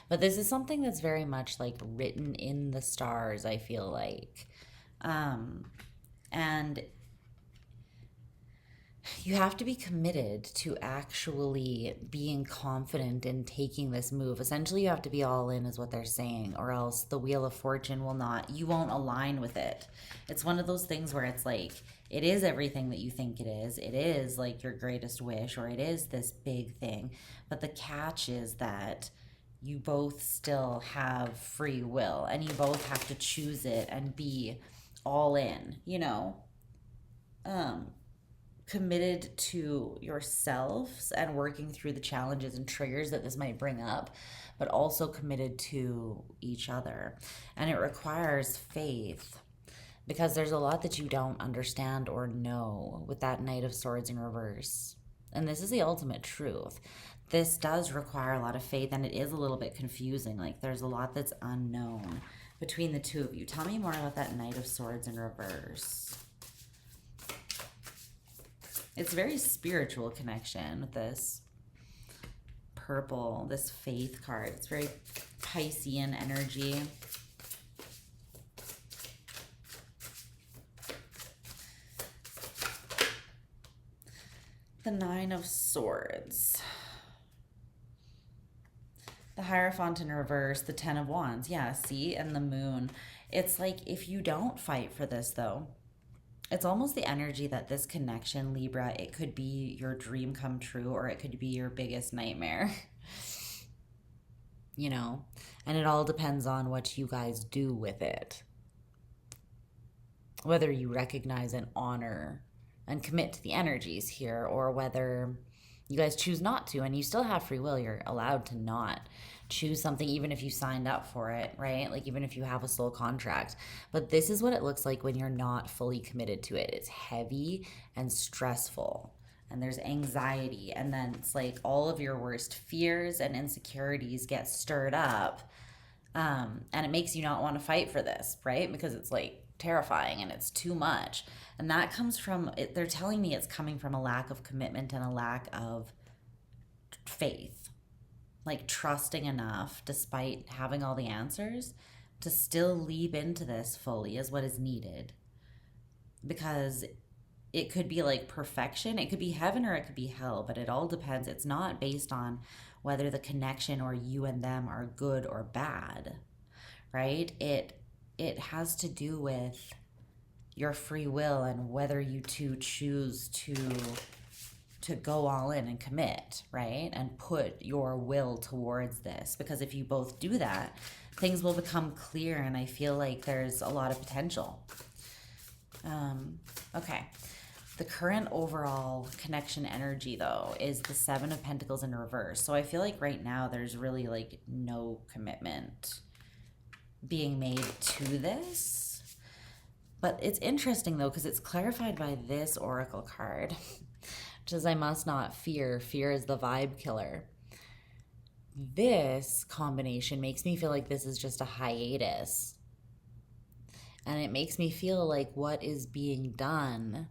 But this is something that's very much like written in the stars, I feel like. And you have to be committed to actually being confident in taking this move. Essentially, you have to be all in, is what they're saying, or else the Wheel of Fortune will not, you won't align with it. It's one of those things where it's like, it is everything that you think it is. It is like your greatest wish, or it is this big thing. But the catch is that you both still have free will, and you both have to choose it and be all in, you know? Committed to yourselves and working through the challenges and triggers that this might bring up, but also committed to each other. And it requires faith, because there's a lot that you don't understand or know with that Knight of Swords in reverse. And this is the ultimate truth. This does require a lot of faith, and it is a little bit confusing. Like, there's a lot that's unknown between the two of you. Tell me more about that Knight of Swords in reverse. It's very spiritual connection with this purple, this faith card. It's very Piscean energy. The Nine of Swords. The Hierophant in reverse, the Ten of Wands. Yeah, see? And the Moon. It's like, if you don't fight for this, though, it's almost the energy that this connection, Libra, it could be your dream come true, or it could be your biggest nightmare. You know? And it all depends on what you guys do with it. Whether you recognize and honor and commit to the energies here, or whether you guys choose not to, and you still have free will. You're allowed to not choose something, even if you signed up for it, right? Like, even if you have a soul contract. But this is what it looks like when you're not fully committed to it. It's heavy and stressful, and there's anxiety, and then it's like all of your worst fears and insecurities get stirred up, and it makes you not want to fight for this, right? Because it's like terrifying and it's too much. And that comes from, they're telling me it's coming from a lack of commitment and a lack of faith. Like, trusting enough, despite having all the answers, to still leap into this fully is what is needed. Because it could be like perfection, it could be heaven, or it could be hell, but it all depends. It's not based on whether the connection or you and them are good or bad, right? It has to do with your free will and whether you two choose to go all in and commit, right? And put your will towards this. Because if you both do that, things will become clear, and I feel like there's a lot of potential. Okay. The current overall connection energy, though, is the Seven of Pentacles in reverse. So I feel like right now there's really like no commitment being made to this. But it's interesting, though, because it's clarified by this oracle card, which is, I must not fear. Fear is the vibe killer. This combination makes me feel like this is just a hiatus. And it makes me feel like what is being done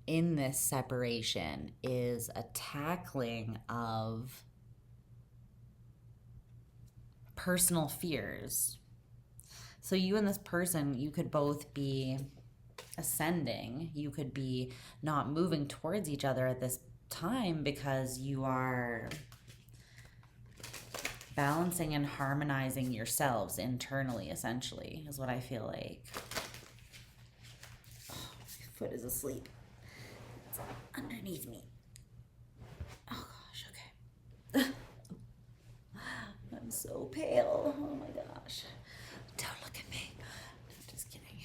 in this separation is a tackling of personal fears. So you and this person, you could both be ascending. You could be not moving towards each other at this time because you are balancing and harmonizing yourselves internally, essentially, is what I feel like. Oh, my foot is asleep. It's underneath me. Oh gosh, okay. so pale. Oh my gosh. Don't look at me. Just kidding.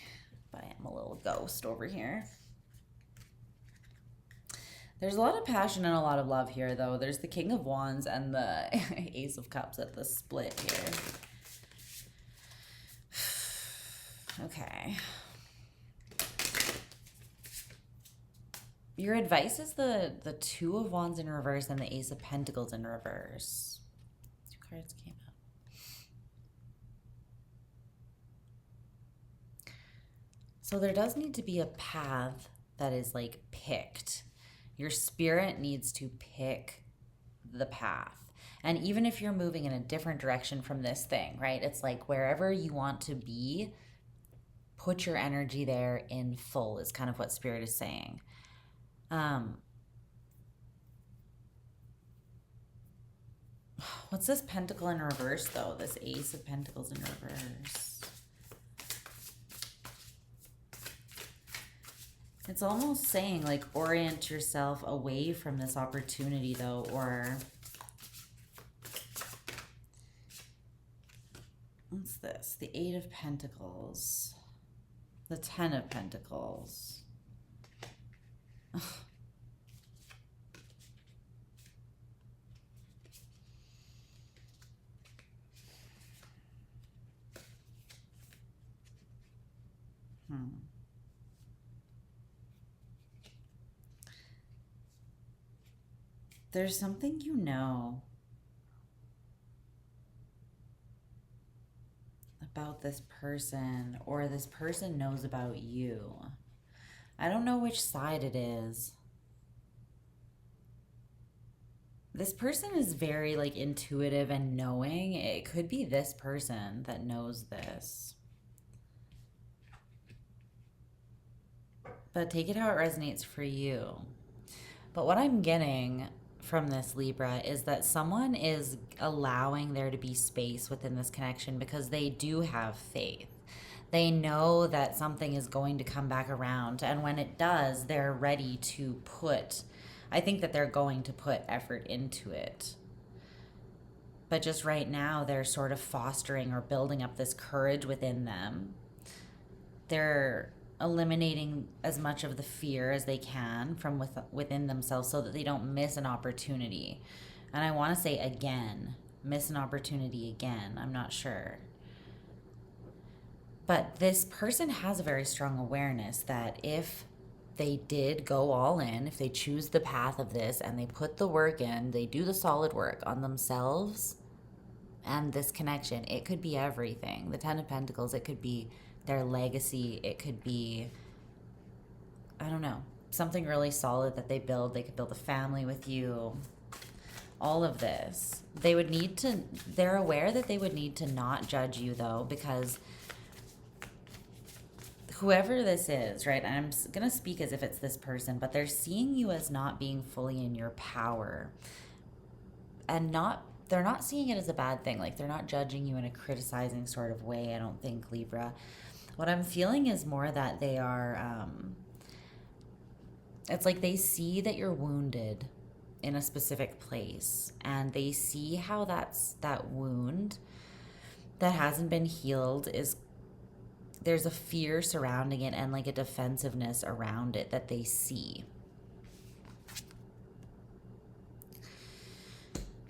But I am a little ghost over here. There's a lot of passion and a lot of love here, though. There's the King of Wands and the Ace of Cups at the split here. Okay. Your advice is the Two of Wands in reverse and the Ace of Pentacles in reverse. Two cards came out. So there does need to be a path that is like picked. Your spirit needs to pick the path. And even if you're moving in a different direction from this thing, right? It's like wherever you want to be, put your energy there in full is kind of what Spirit is saying. What's this Pentacle in reverse, though? This Ace of Pentacles in reverse. It's almost saying, like, orient yourself away from this opportunity, though, or... What's this? The Eight of Pentacles. The Ten of Pentacles. There's something you know about this person, or this person knows about you. I don't know which side it is. This person is very like intuitive and knowing. It could be this person that knows this. But take it how it resonates for you. But what I'm getting from this, Libra, is that someone is allowing there to be space within this connection because they do have faith. They know that something is going to come back around, and when it does, they're ready to put, I think that they're going to put effort into it. But just right now, they're sort of fostering or building up this courage within them. They're eliminating as much of the fear as they can from within themselves so that they don't miss an opportunity. And I want to say again, miss an opportunity again. I'm not sure. But this person has a very strong awareness that if they did go all in, if they choose the path of this and they put the work in, they do the solid work on themselves and this connection, it could be everything. The Ten of Pentacles, it could be their legacy, it could be, I don't know, something really solid that they build. They could build a family with you. All of this. They would need to, they're aware that they would need to not judge you, though, because whoever this is, right, I'm going to speak as if it's this person, but they're seeing you as not being fully in your power. And they're not seeing it as a bad thing. Like, they're not judging you in a criticizing sort of way, I don't think, Libra. What I'm feeling is more that they are, it's like they see that you're wounded in a specific place, and they see how that wound that hasn't been healed is, there's a fear surrounding it and like a defensiveness around it that they see.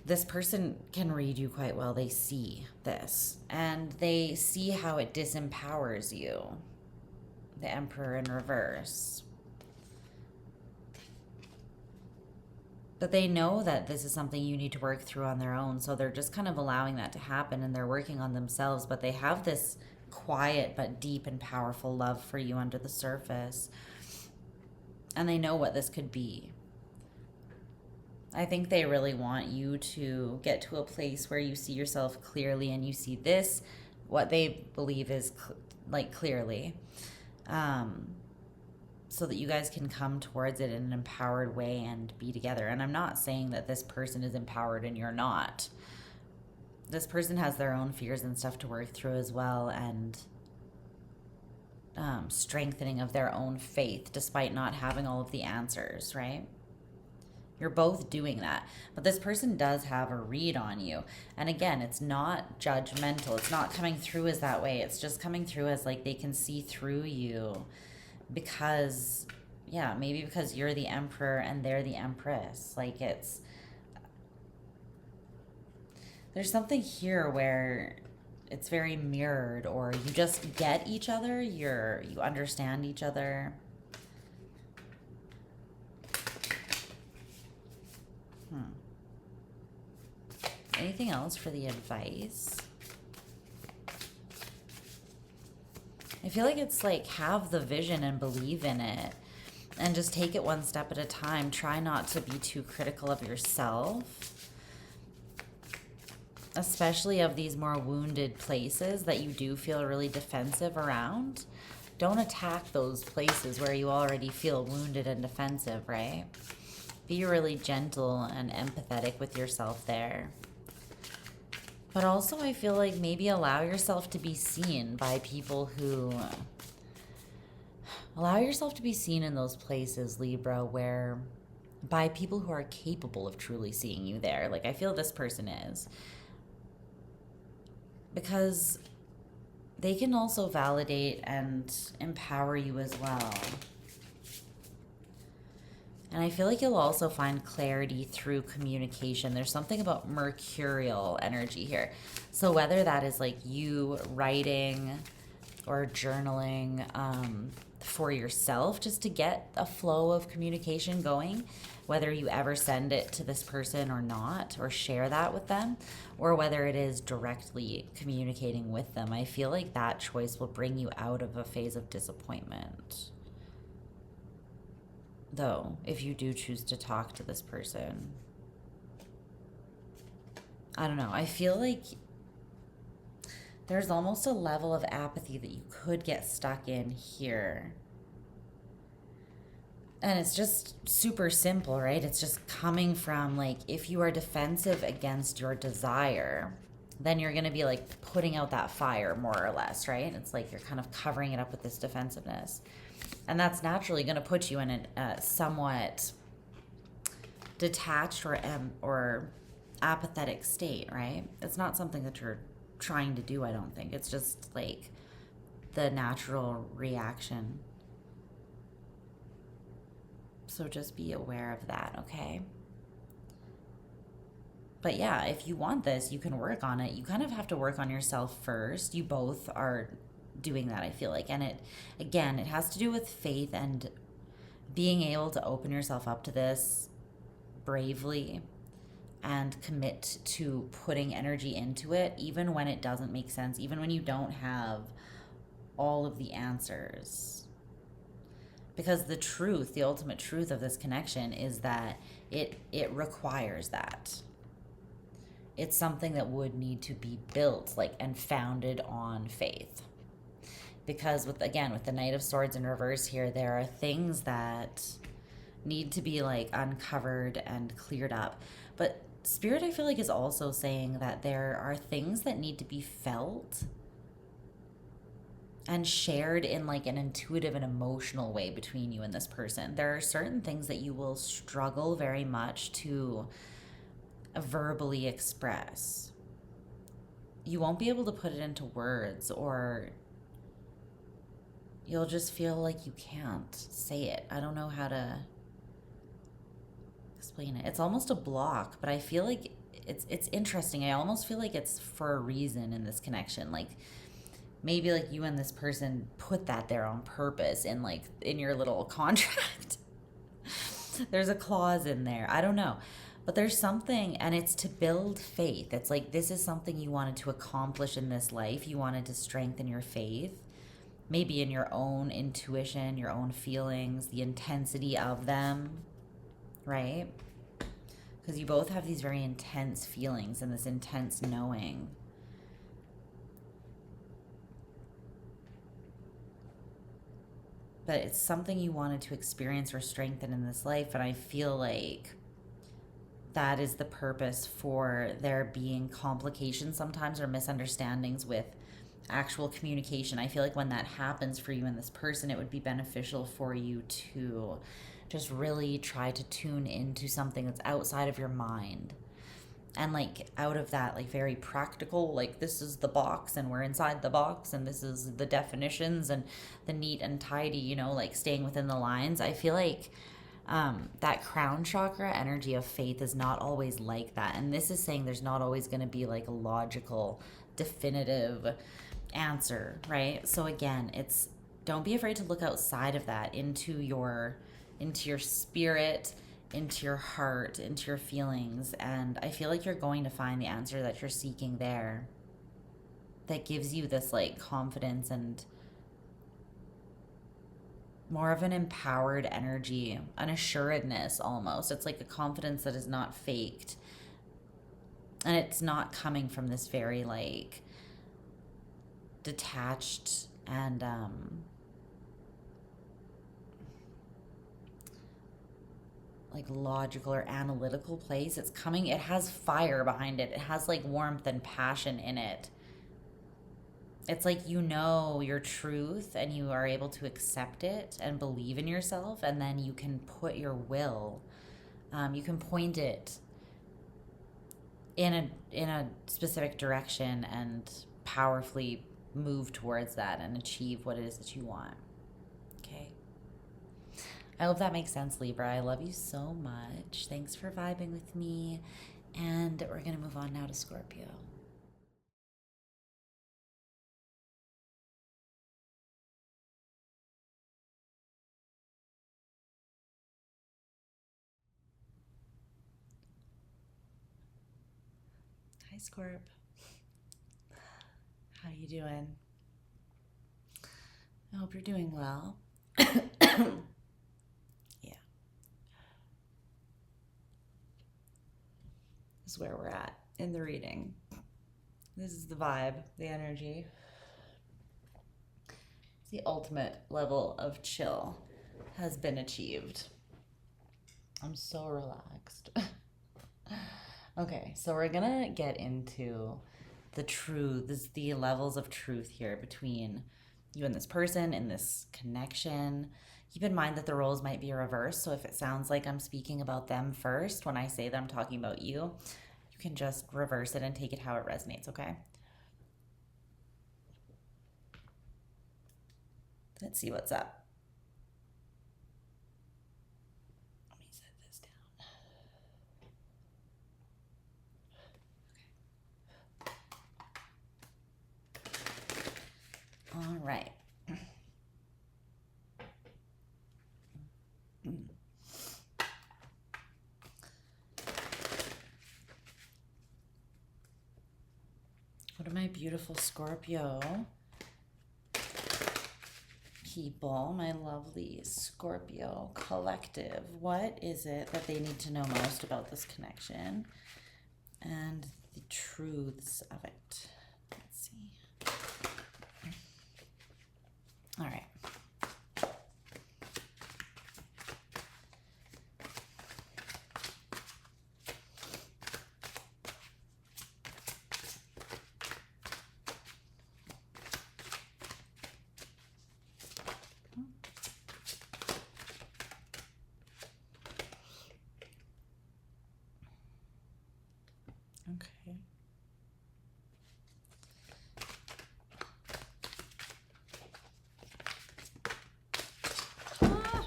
This person can read you quite well. They see this, and they see how it disempowers you. The Emperor in reverse. But they know that this is something you need to work through on their own, so they're just kind of allowing that to happen, and they're working on themselves, but they have this quiet but deep and powerful love for you under the surface, and they know what this could be. I think they really want you to get to a place where you see yourself clearly and you see this, what they believe is like clearly, so that you guys can come towards it in an empowered way and be together. And I'm not saying that this person is empowered and you're not. This person has their own fears and stuff to work through as well, and strengthening of their own faith despite not having all of the answers, right? You're both doing that. But this person does have a read on you. And again, it's not judgmental. It's not coming through as that way. It's just coming through as like they can see through you because, yeah, maybe because you're the emperor and they're the empress. Like there's something here where it's very mirrored, or you just get each other, you understand each other. Anything else for the advice? I feel like it's like have the vision and believe in it and just take it one step at a time. Try not to be too critical of yourself, especially of these more wounded places that you do feel really defensive around. Don't attack those places where you already feel wounded and defensive, right? Be really gentle and empathetic with yourself there. But also I feel like maybe allow yourself to be seen by people who... Allow yourself to be seen in those places, Libra, where... By people who are capable of truly seeing you there. Like I feel this person is. Because they can also validate and empower you as well. And I feel like you'll also find clarity through communication. There's something about mercurial energy here. So whether that is like you writing or journaling for yourself, just to get a flow of communication going, whether you ever send it to this person or not, or share that with them, or whether it is directly communicating with them, I feel like that choice will bring you out of a phase of disappointment. Though, if you do choose to talk to this person, I don't know. I feel like there's almost a level of apathy that you could get stuck in here. And it's just super simple, right? It's just coming from like, if you are defensive against your desire, then you're going to be like putting out that fire more or less, right? It's like you're kind of covering it up with this defensiveness. And that's naturally going to put you in a somewhat detached or apathetic state, right? It's not something that you're trying to do, I don't think. It's just like the natural reaction. So just be aware of that, okay? But yeah, if you want this, you can work on it. You kind of have to work on yourself first. You both are doing that, I feel like. And it has to do with faith and being able to open yourself up to this bravely and commit to putting energy into it, even when it doesn't make sense, even when you don't have all of the answers. Because the truth, the ultimate truth of this connection is that it requires that. It's something that would need to be built, like, and founded on faith. Because with the Knight of Swords in reverse here, there are things that need to be like uncovered and cleared up. But Spirit, I feel like, is also saying that there are things that need to be felt and shared in like an intuitive and emotional way between you and this person. There are certain things that you will struggle very much to verbally express. You won't be able to put it into words, or you'll just feel like you can't say it. I don't know how to explain it. It's almost a block, but I feel like it's interesting. I almost feel like it's for a reason in this connection. Like maybe like you and this person put that there on purpose in like in your little contract. There's a clause in there. I don't know. But there's something, and it's to build faith. It's like this is something you wanted to accomplish in this life. You wanted to strengthen your faith. Maybe in your own intuition, your own feelings, the intensity of them, right? Because you both have these very intense feelings and this intense knowing. But it's something you wanted to experience or strengthen in this life, and I feel like that is the purpose for there being complications sometimes or misunderstandings with actual communication. I feel like when that happens for you and this person, it would be beneficial for you to just really try to tune into something that's outside of your mind. And like out of that, like very practical, like this is the box and we're inside the box and this is the definitions and the neat and tidy, you know, like staying within the lines. I feel like that crown chakra energy of faith is not always like that. And this is saying there's not always going to be like a logical, definitive answer, right? So again, it's don't be afraid to look outside of that into your spirit, into your heart, into your feelings, and I feel like you're going to find the answer that you're seeking there. That gives you this like confidence and more of an empowered energy, an assuredness almost. It's like a confidence that is not faked. And it's not coming from this very like detached and like logical or analytical place. It's coming, it has fire behind it. It has like warmth and passion in it. It's like you know your truth and you are able to accept it and believe in yourself, and then you can put your will, you can point it in a specific direction and powerfully move towards that and achieve what it is that you want. Okay. I hope that makes sense, Libra. I love you so much. Thanks for vibing with me. And we're going to move on now to Scorpio. Hi, Scorp. How you doing? I hope you're doing well. Yeah. This is where we're at in the reading. This is the vibe, the energy. The ultimate level of chill has been achieved. I'm so relaxed. Okay, so we're gonna get into the truths, the levels of truth here between you and this person in this connection. Keep in mind that the roles might be reversed, so if it sounds like I'm speaking about them first when I say that I'm talking about you, you can just reverse it and take it how it resonates, okay? Let's see what's up. Let me set this down. Okay. All right. What are my beautiful Scorpio people, my lovely Scorpio collective? What is it that they need to know most about this connection and the truths of it? Let's see. All right. Okay. Ah.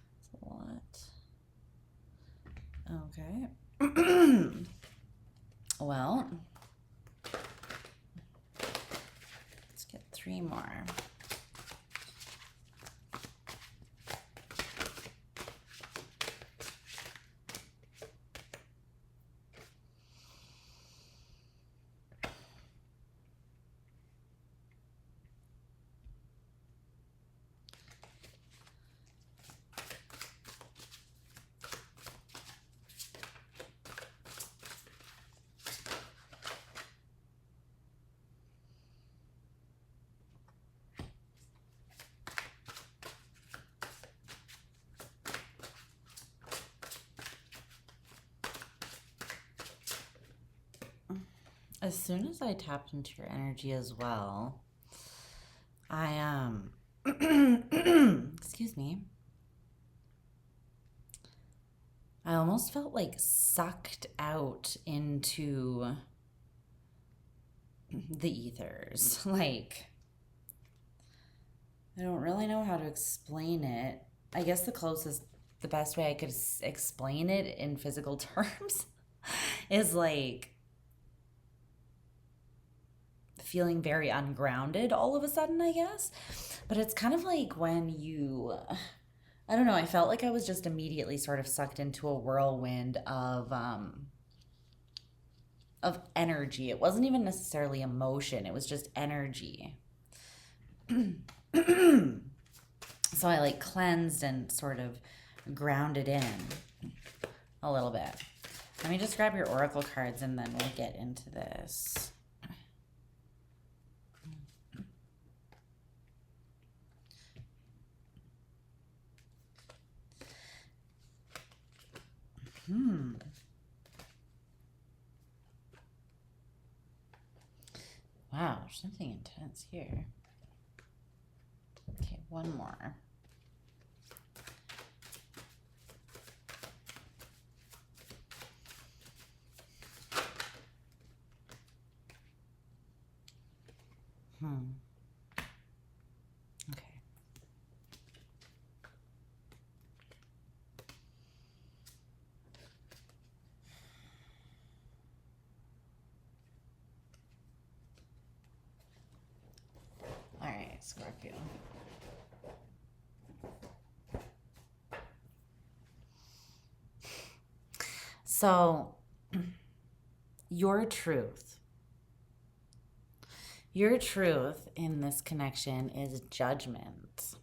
That's a lot. Okay. Well, let's get 3 more. As soon as I tapped into your energy as well, I excuse me. I almost felt like sucked out into the ethers. Like, I don't really know how to explain it. I guess the best way I could explain it in physical terms is like feeling very ungrounded all of a sudden, I guess. But it's kind of like when I don't know, I felt like I was just immediately sort of sucked into a whirlwind of energy. It wasn't even necessarily emotion, it was just energy. So I like cleansed and sort of grounded in a little bit. Let me just grab your oracle cards and then we'll get into this. Wow, there's something intense here. Okay, one more. Okay. All right, Scorpio. So, your truth in this connection is judgment.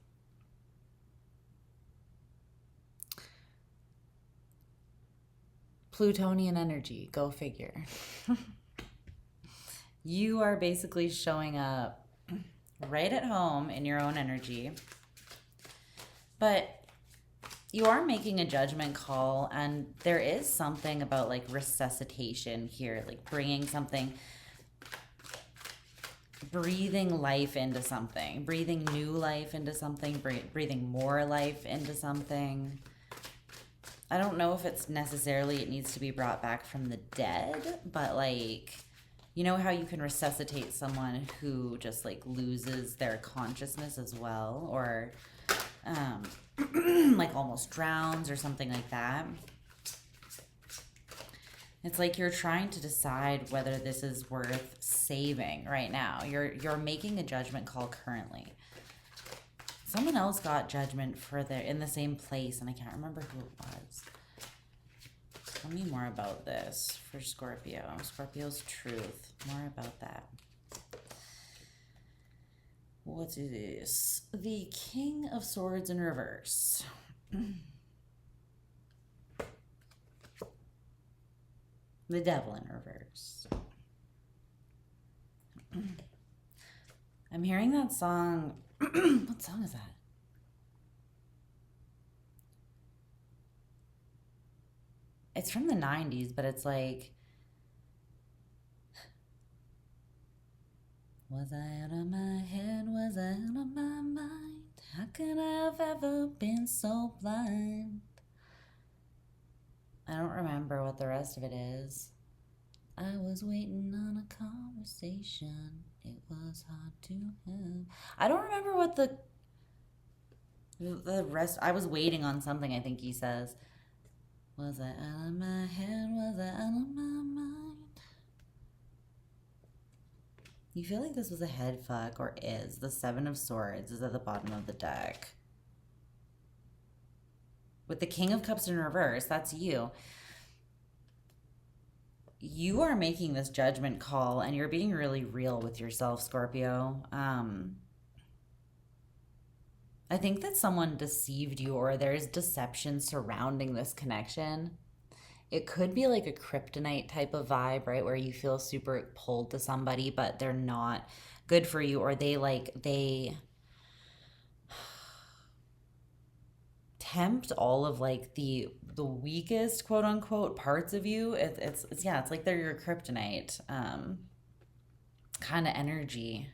Plutonian energy, go figure. You are basically showing up right at home in your own energy, but you are making a judgment call, and there is something about like resuscitation here, like bringing something, breathing life into something, breathing new life into something, breathing more life into something. I don't know if it's necessarily it needs to be brought back from the dead, but like, you know how you can resuscitate someone who just like loses their consciousness as well, or like almost drowns or something like that. It's like you're trying to decide whether this is worth saving right now. You're making a judgment call currently. Someone else got judgment in the same place, and I can't remember who it was. Tell me more about this for Scorpio. Scorpio's truth. More about that. What is this? The King of Swords in reverse. The Devil in reverse. I'm hearing that song. What song is that? It's from the 90s, but it's like, was I out of my head? Was I out of my mind? How could I have ever been so blind? I don't remember what the rest of it is. I was waiting on a conversation. It was hard to have. I don't remember what the rest. I was waiting on something, I think he says. Was I out of my head? Was I out of my mind? You feel like this was a head fuck, or is. The Seven of Swords is at the bottom of the deck. With the King of Cups in reverse, that's you. You are making this judgment call, and you're being really real with yourself, Scorpio. I think that someone deceived you, or there's deception surrounding this connection. It could be like a kryptonite type of vibe, right? Where you feel super pulled to somebody, but they're not good for you, or they tempt all of like the weakest quote unquote parts of you. It's like they're your kryptonite kind of energy.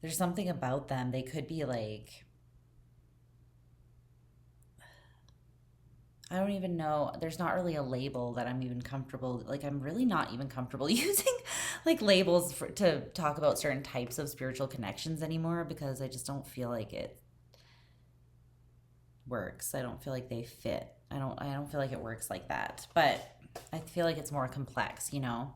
There's something about them. They could be like, I don't even know. There's not really a label that I'm even comfortable. Like, I'm really not even comfortable using like labels to talk about certain types of spiritual connections anymore, because I just don't feel like it works. I don't feel like they fit. I don't feel like it works like that. But I feel like it's more complex, you know?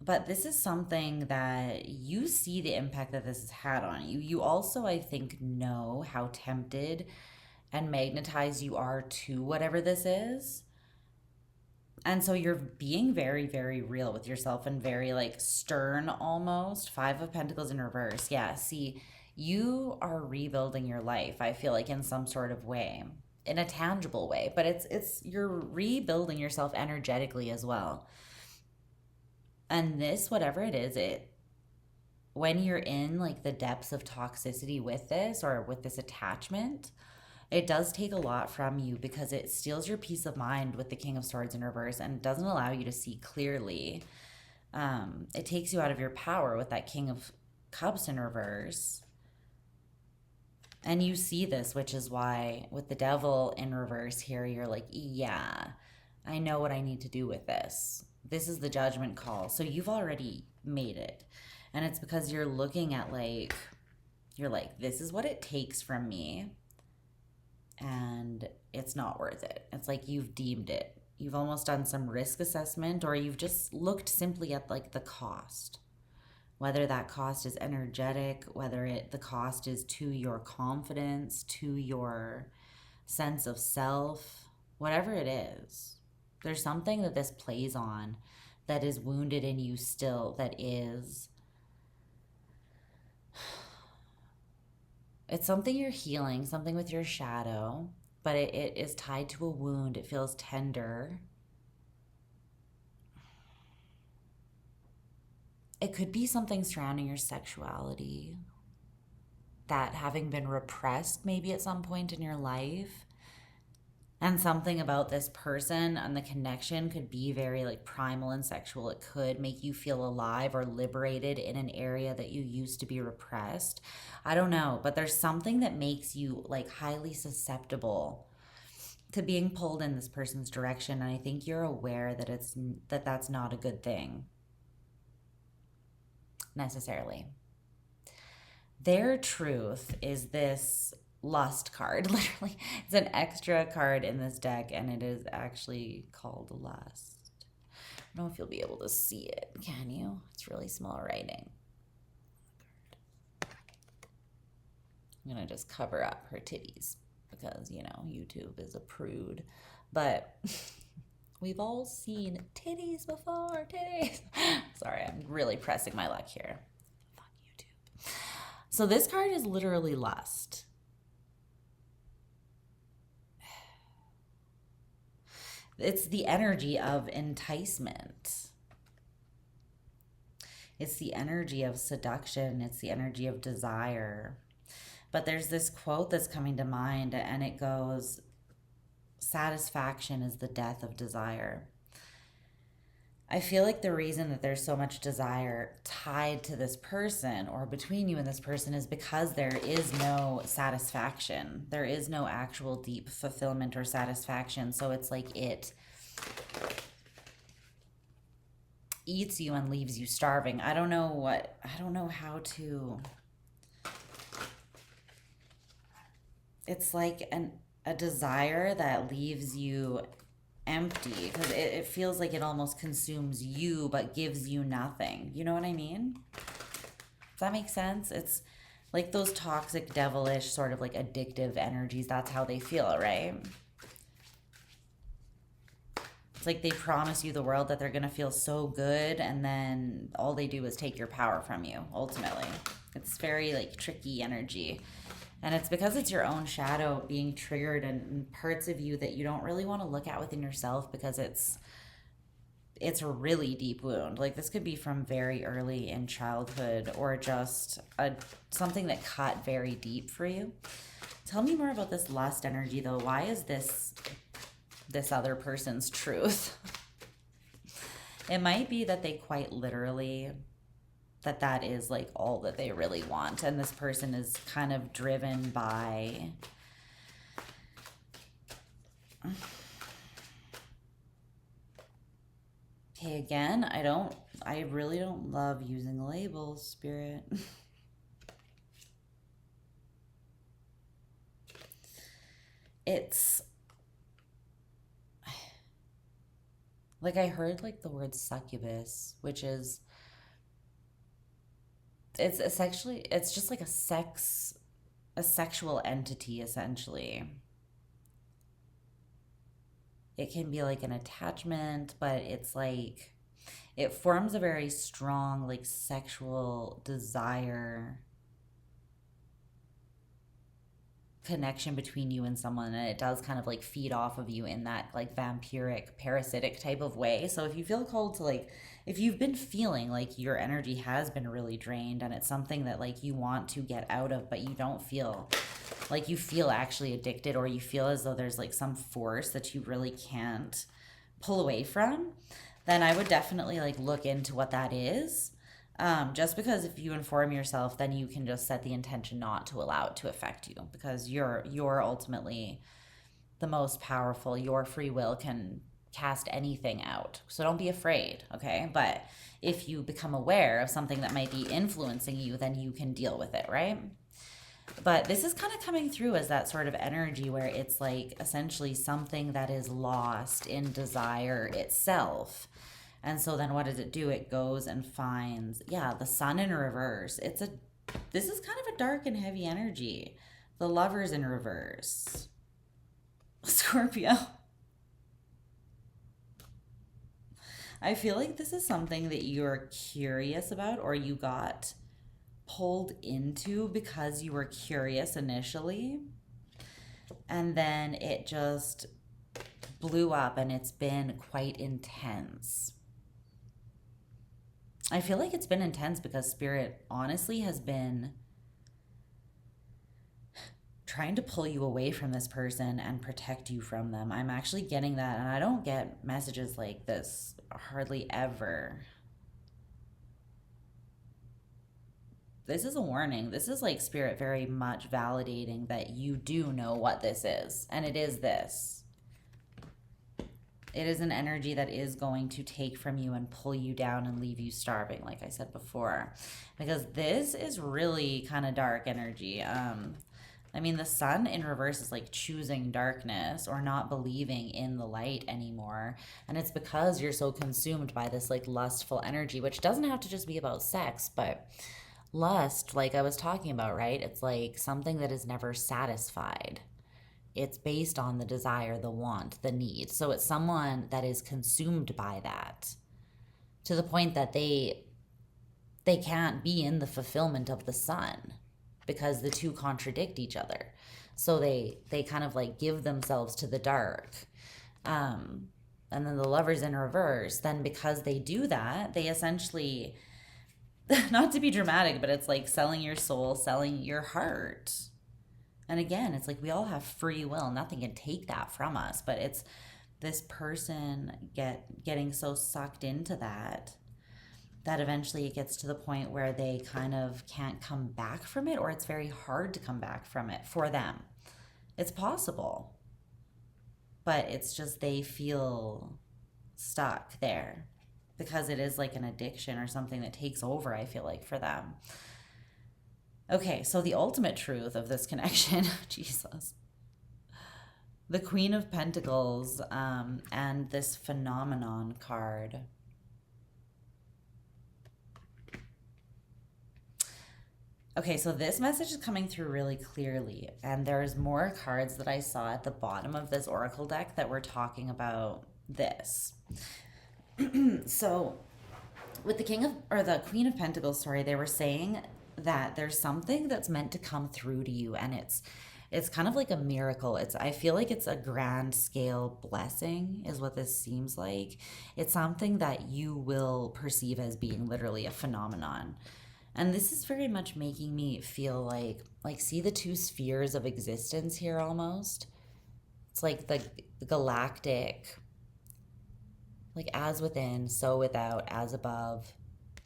But this is something that you see the impact that this has had on you. You also, I think, know how tempted and magnetized you are to whatever this is. And so you're being very, very real with yourself and very like stern almost. Five of Pentacles in reverse. Yeah, see, you are rebuilding your life, I feel like, in some sort of way, in a tangible way, but it's you're rebuilding yourself energetically as well. And this, whatever it is, it when you're in like the depths of toxicity with this or with this attachment, it does take a lot from you because it steals your peace of mind with the King of Swords in reverse and doesn't allow you to see clearly. It takes you out of your power with that King of Cups in reverse. And you see this, which is why with the Devil in reverse here, you're like, yeah, I know what I need to do with this. This is the judgment call. So you've already made it. And it's because you're looking at like, you're like, this is what it takes from me. And it's not worth it. It's like you've deemed it. You've almost done some risk assessment, or you've just looked simply at like the cost. Whether that cost is energetic, whether the cost is to your confidence, to your sense of self, whatever it is. There's something that this plays on that is wounded in you still, that is, it's something you're healing, something with your shadow, but it is tied to a wound. It feels tender. It could be something surrounding your sexuality that having been repressed maybe at some point in your life. And something about this person and the connection could be very like primal and sexual. It could make you feel alive or liberated in an area that you used to be repressed. I don't know, but there's something that makes you like highly susceptible to being pulled in this person's direction. And I think you're aware that that's not a good thing necessarily. Their truth is this lust card. Literally, it's an extra card in this deck, and it is actually called Lust. I don't know if you'll be able to see it. Can you? It's really small writing. I'm gonna just cover up her titties because, you know, YouTube is a prude. But we've all seen titties before. Titties. Sorry, I'm really pressing my luck here. Fuck YouTube. So this card is literally lust. It's the energy of enticement. It's the energy of seduction. It's the energy of desire. But there's this quote that's coming to mind, and it goes, satisfaction is the death of desire. I feel like the reason that there's so much desire tied to this person or between you and this person is because there is no satisfaction. There is no actual deep fulfillment or satisfaction. So it's like it eats you and leaves you starving. I don't know how to. It's like a desire that leaves you empty because it feels like it almost consumes you but gives you nothing. You know what I mean? Does that make sense? It's like those toxic, devilish, sort of like addictive energies. That's how they feel, right? It's like they promise you the world that they're going to feel so good, and then all they do is take your power from you, ultimately. It's very like tricky energy. And it's because it's your own shadow being triggered and parts of you that you don't really want to look at within yourself because it's a really deep wound. Like this could be from very early in childhood or just something that cut very deep for you. Tell me more about this lust energy though. Why is this other person's truth? It might be that they quite literally, that is like all that they really want. And this person is kind of driven by okay, again, I really don't love using labels, Spirit. It's like I heard like the word succubus, which is it's just like a sexual entity essentially. It can be like an attachment, but it's like it forms a very strong like sexual desire connection between you and someone, and it does kind of like feed off of you in that like vampiric parasitic type of way. So if you feel called to like, if you've been feeling like your energy has been really drained and it's something that like you want to get out of, but you don't feel like you feel actually addicted, or you feel as though there's like some force that you really can't pull away from, then I would definitely like look into what that is. Just because if you inform yourself, then you can just set the intention not to allow it to affect you, because you're ultimately the most powerful. Your free will can cast anything out. So don't be afraid, okay? But if you become aware of something that might be influencing you, then you can deal with it, right? But this is kind of coming through as that sort of energy where it's like essentially something that is lost in desire itself. And so then what does it do? It goes and finds, yeah, the sun in reverse. This is kind of a dark and heavy energy. The Lovers in reverse. Scorpio. I feel like this is something that you're curious about, or you got pulled into because you were curious initially. And then it just blew up, and it's been quite intense. I feel like it's been intense because Spirit honestly has been trying to pull you away from this person and protect you from them. I'm actually getting that, and I don't get messages like this hardly ever. This is a warning. This is like Spirit very much validating that you do know what this is, and it is this. It is an energy that is going to take from you and pull you down and leave you starving, like I said before. Because this is really kind of dark energy. I mean, the sun in reverse is like choosing darkness or not believing in the light anymore. And it's because you're so consumed by this like lustful energy, which doesn't have to just be about sex, but lust, like I was talking about, right? It's like something that is never satisfied. It's based on the desire, the want, the need. So it's someone that is consumed by that to the point that they can't be in the fulfillment of the sun because the two contradict each other. So they kind of like give themselves to the dark. And then the Lovers in reverse, then because they do that, they essentially, not to be dramatic, but it's like selling your soul, selling your heart. And again, it's like we all have free will. Nothing can take that from us. But it's this person getting so sucked into that eventually it gets to the point where they kind of can't come back from it, or it's very hard to come back from it for them. It's possible. But it's just they feel stuck there because it is like an addiction or something that takes over, I feel like, for them. Okay, so the ultimate truth of this connection, Jesus, the Queen of Pentacles and this phenomenon card. Okay, so this message is coming through really clearly, and there's more cards that I saw at the bottom of this oracle deck that were talking about this. So with the the Queen of Pentacles, sorry, they were saying that there's something that's meant to come through to you, and it's kind of like a miracle. I feel like it's a grand scale blessing is what this seems like. It's something that you will perceive as being literally a phenomenon. And this is very much making me feel like see the two spheres of existence here almost. It's like the galactic, like as within, so without, as above,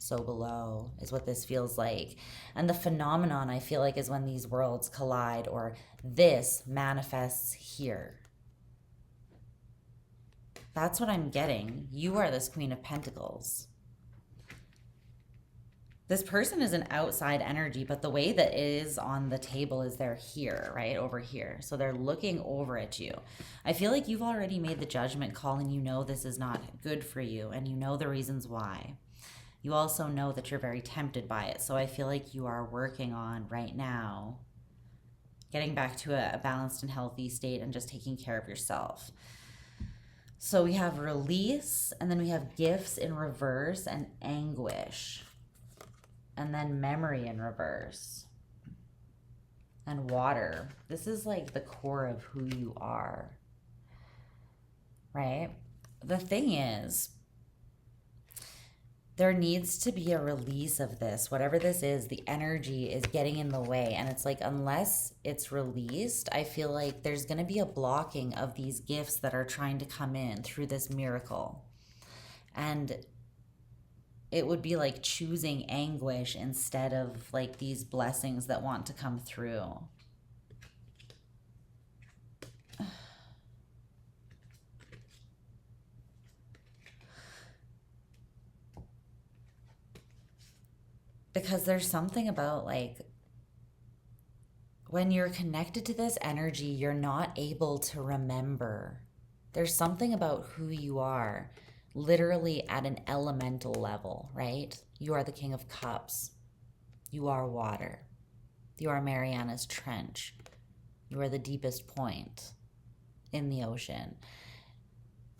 so below is what this feels like. And the phenomenon, I feel like, is when these worlds collide, or this manifests here. That's what I'm getting. You are this Queen of Pentacles. This person is an outside energy, but the way that it is on the table is they're here, right? Over here. So they're looking over at you. I feel like you've already made the judgment call and you know this is not good for you and you know the reasons why. You also know that you're very tempted by it. So I feel like you are working on right now getting back to a balanced and healthy state and just taking care of yourself. So we have release, and then we have gifts in reverse and anguish. And then memory in reverse. And water. This is like the core of who you are. Right? The thing is, there needs to be a release of this. Whatever this is, the energy is getting in the way. And it's like, unless it's released, I feel like there's going to be a blocking of these gifts that are trying to come in through this miracle. And it would be like choosing anguish instead of like these blessings that want to come through. Because there's something about like, when you're connected to this energy, you're not able to remember. There's something about who you are, literally at an elemental level, right? You are the King of Cups. You are water. You are Mariana's Trench. You are the deepest point in the ocean.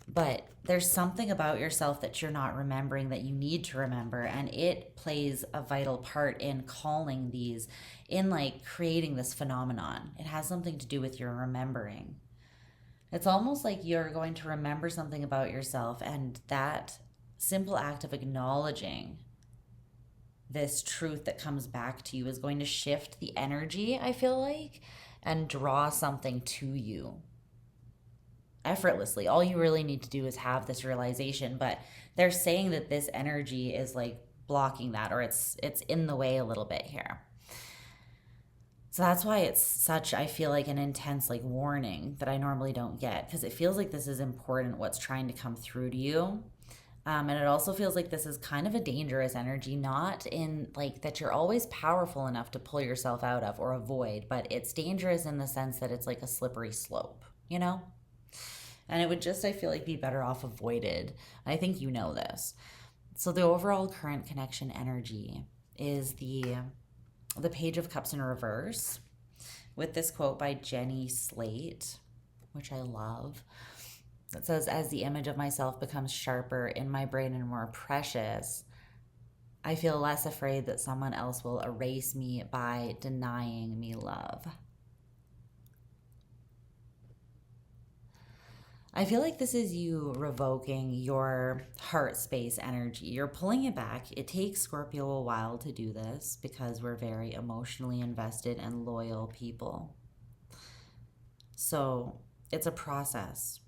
But there's something about yourself that you're not remembering that you need to remember, and it plays a vital part in calling these, in like creating this phenomenon. It has something to do with your remembering. It's almost like you're going to remember something about yourself, and that simple act of acknowledging this truth that comes back to you is going to shift the energy, I feel like, and draw something to you effortlessly. All you really need to do is have this realization, but they're saying that this energy is like blocking that, or it's in the way a little bit here. So that's why it's such, I feel like, an intense like warning that I normally don't get, because it feels like this is important, what's trying to come through to you. And it also feels like this is kind of a dangerous energy, not in like that you're always powerful enough to pull yourself out of or avoid, but it's dangerous in the sense that it's like a slippery slope, you know? And it would just, I feel like, be better off avoided. I think you know this. So the overall current connection energy is the Page of Cups in reverse, with this quote by Jenny Slate, which I love. It says, as the image of myself becomes sharper in my brain and more precious, I feel less afraid that someone else will erase me by denying me love. I feel like this is you revoking your heart space energy. You're pulling it back. It takes Scorpio a while to do this because we're very emotionally invested and loyal people. So it's a process.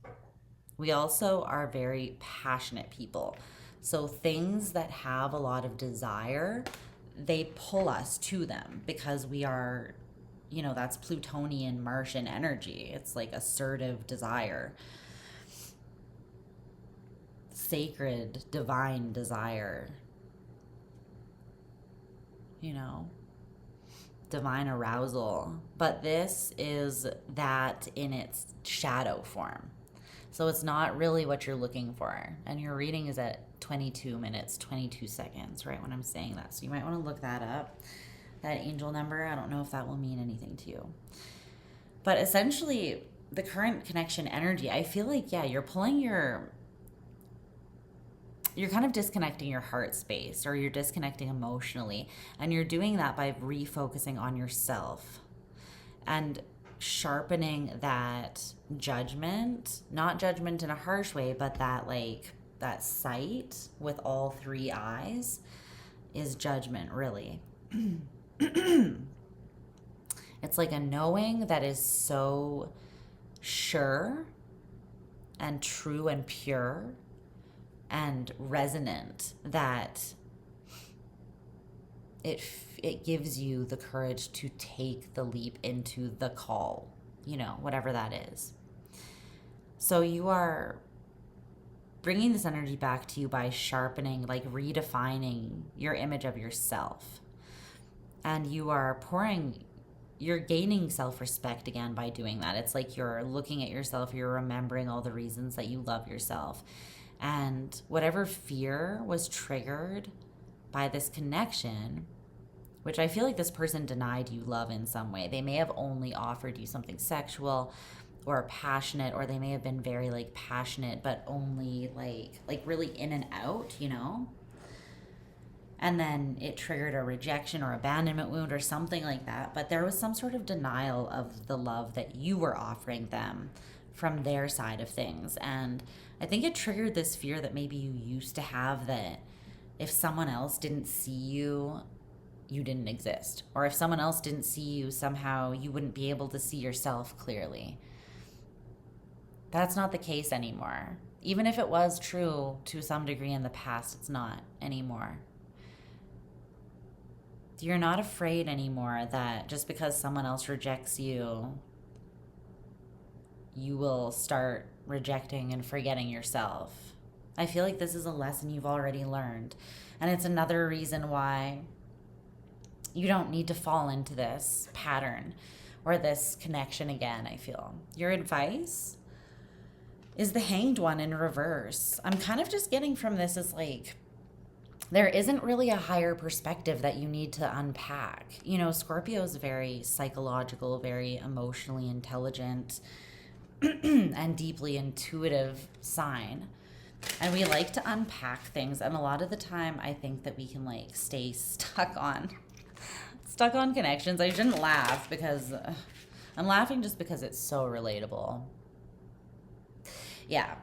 We also are very passionate people. So things that have a lot of desire, they pull us to them because we are, you know, that's Plutonian Martian energy. It's like assertive desire. Sacred, divine desire, you know, divine arousal. But this is that in its shadow form. So it's not really what you're looking for. And your reading is at 22 minutes, 22 seconds, right, when I'm saying that. So you might want to look that up, that angel number. I don't know if that will mean anything to you. But essentially, the current connection energy, I feel like, yeah, you're pulling you're kind of disconnecting your heart space, or you're disconnecting emotionally. And you're doing that by refocusing on yourself and sharpening that judgment, not judgment in a harsh way, but that sight with all three eyes is judgment, really. It's like a knowing that is so sure and true and pure and resonant that it gives you the courage to take the leap into the call, you know, whatever that is. So you are bringing this energy back to you by sharpening, like redefining your image of yourself. And you're gaining self-respect again by doing that. It's like you're looking at yourself, you're remembering all the reasons that you love yourself. And whatever fear was triggered by this connection, which I feel like this person denied you love in some way. They may have only offered you something sexual or passionate, or they may have been very like passionate, but only like really in and out, you know? And then it triggered a rejection or abandonment wound or something like that. But there was some sort of denial of the love that you were offering them from their side of things. And I think it triggered this fear that maybe you used to have, that if someone else didn't see you, you didn't exist. Or if someone else didn't see you, somehow you wouldn't be able to see yourself clearly. That's not the case anymore. Even if it was true to some degree in the past, it's not anymore. You're not afraid anymore that just because someone else rejects you, you will start rejecting and forgetting yourself. I feel like this is a lesson you've already learned. And it's another reason why you don't need to fall into this pattern or this connection again, I feel. Your advice is the Hanged One in reverse. I'm kind of just getting from this is like, there isn't really a higher perspective that you need to unpack. You know, Scorpio is very psychological, very emotionally intelligent, and deeply intuitive sign. And we like to unpack things. And a lot of the time, I think that we can like stay stuck on connections. I shouldn't laugh because I'm laughing just because it's so relatable. Yeah.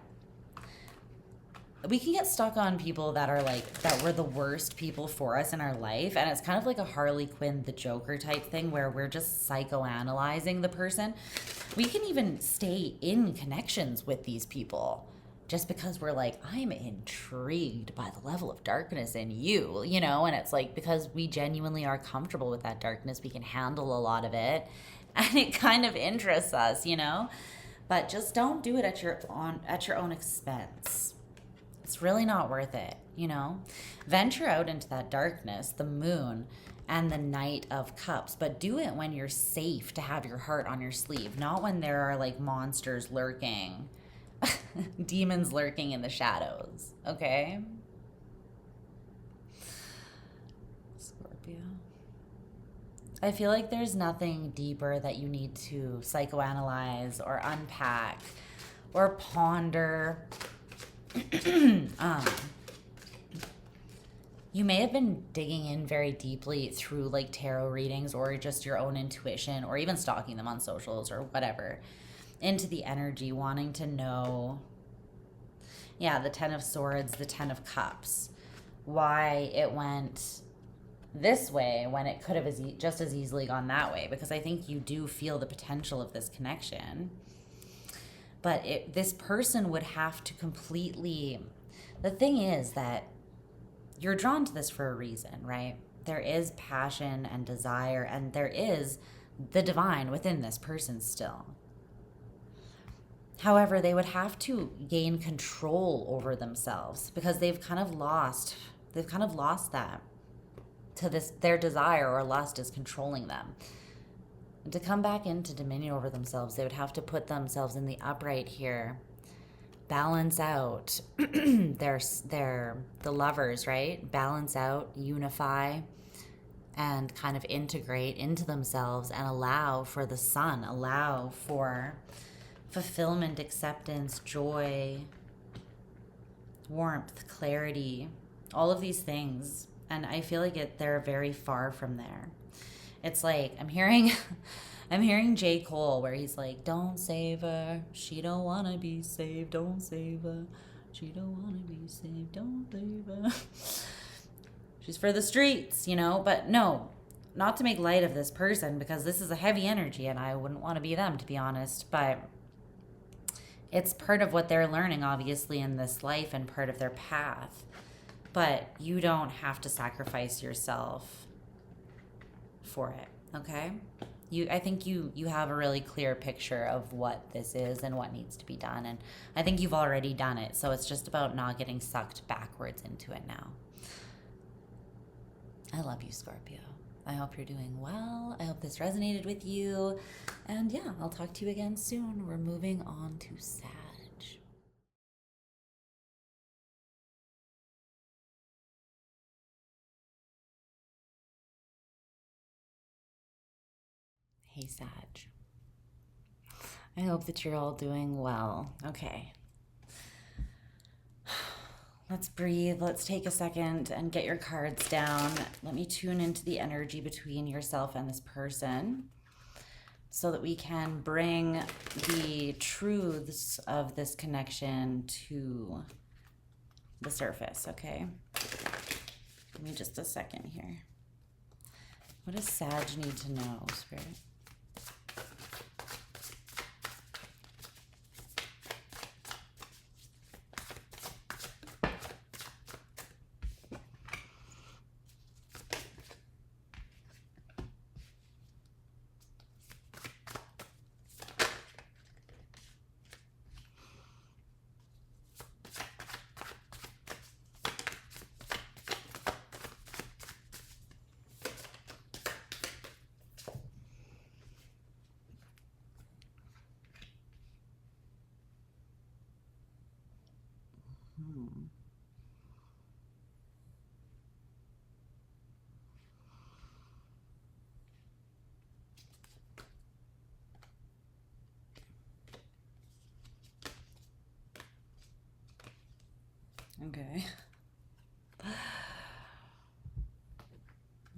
We can get stuck on people that are like, that were the worst people for us in our life. And it's kind of like a Harley Quinn, the Joker type thing where we're just psychoanalyzing the person. We can even stay in connections with these people just because we're like, I'm intrigued by the level of darkness in you, you know? And it's like, because we genuinely are comfortable with that darkness, we can handle a lot of it. And it kind of interests us, you know? But just don't do it at your own expense. It's really not worth it, you know? Venture out into that darkness, the moon, and the Knight of Cups, but do it when you're safe to have your heart on your sleeve, not when there are like monsters lurking, demons lurking in the shadows, okay? Scorpio. I feel like there's nothing deeper that you need to psychoanalyze or unpack or ponder. You may have been digging in very deeply through like tarot readings or just your own intuition or even stalking them on socials or whatever into the energy, wanting to know, yeah, the 10 of Swords, the 10 of Cups, why it went this way when it could have just as easily gone that way, because I think you do feel the potential of this connection. But this person would have to completely... The thing is that you're drawn to this for a reason, right? There is passion and desire, and there is the divine within this person still. However, they would have to gain control over themselves because they've kind of lost that to this. Their desire or lust is controlling them. And to come back into dominion over themselves, they would have to put themselves in the upright here, balance out the lovers, right? Balance out, unify, and kind of integrate into themselves and allow for the sun, allow for fulfillment, acceptance, joy, warmth, clarity, all of these things. And I feel like they're very far from there. It's like I'm hearing J. Cole where he's like, don't save her, she don't want to be saved, don't save her, she don't want to be saved, don't save her. She's for the streets, you know? But no, not to make light of this person because this is a heavy energy and I wouldn't want to be them, to be honest. But it's part of what they're learning, obviously, in this life and part of their path. But you don't have to sacrifice yourself for it, okay? I think you have a really clear picture of what this is and what needs to be done, and I think you've already done it, so it's just about not getting sucked backwards into it now. I love you, Scorpio. I hope you're doing well. I hope this resonated with you, and yeah, I'll talk to you again soon. We're moving on to Sag. Hey, Sag. I hope that you're all doing well. Okay. Let's breathe. Let's take a second and get your cards down. Let me tune into the energy between yourself and this person so that we can bring the truths of this connection to the surface, okay? Give me just a second here. What does Sag need to know, Spirit? Okay. Let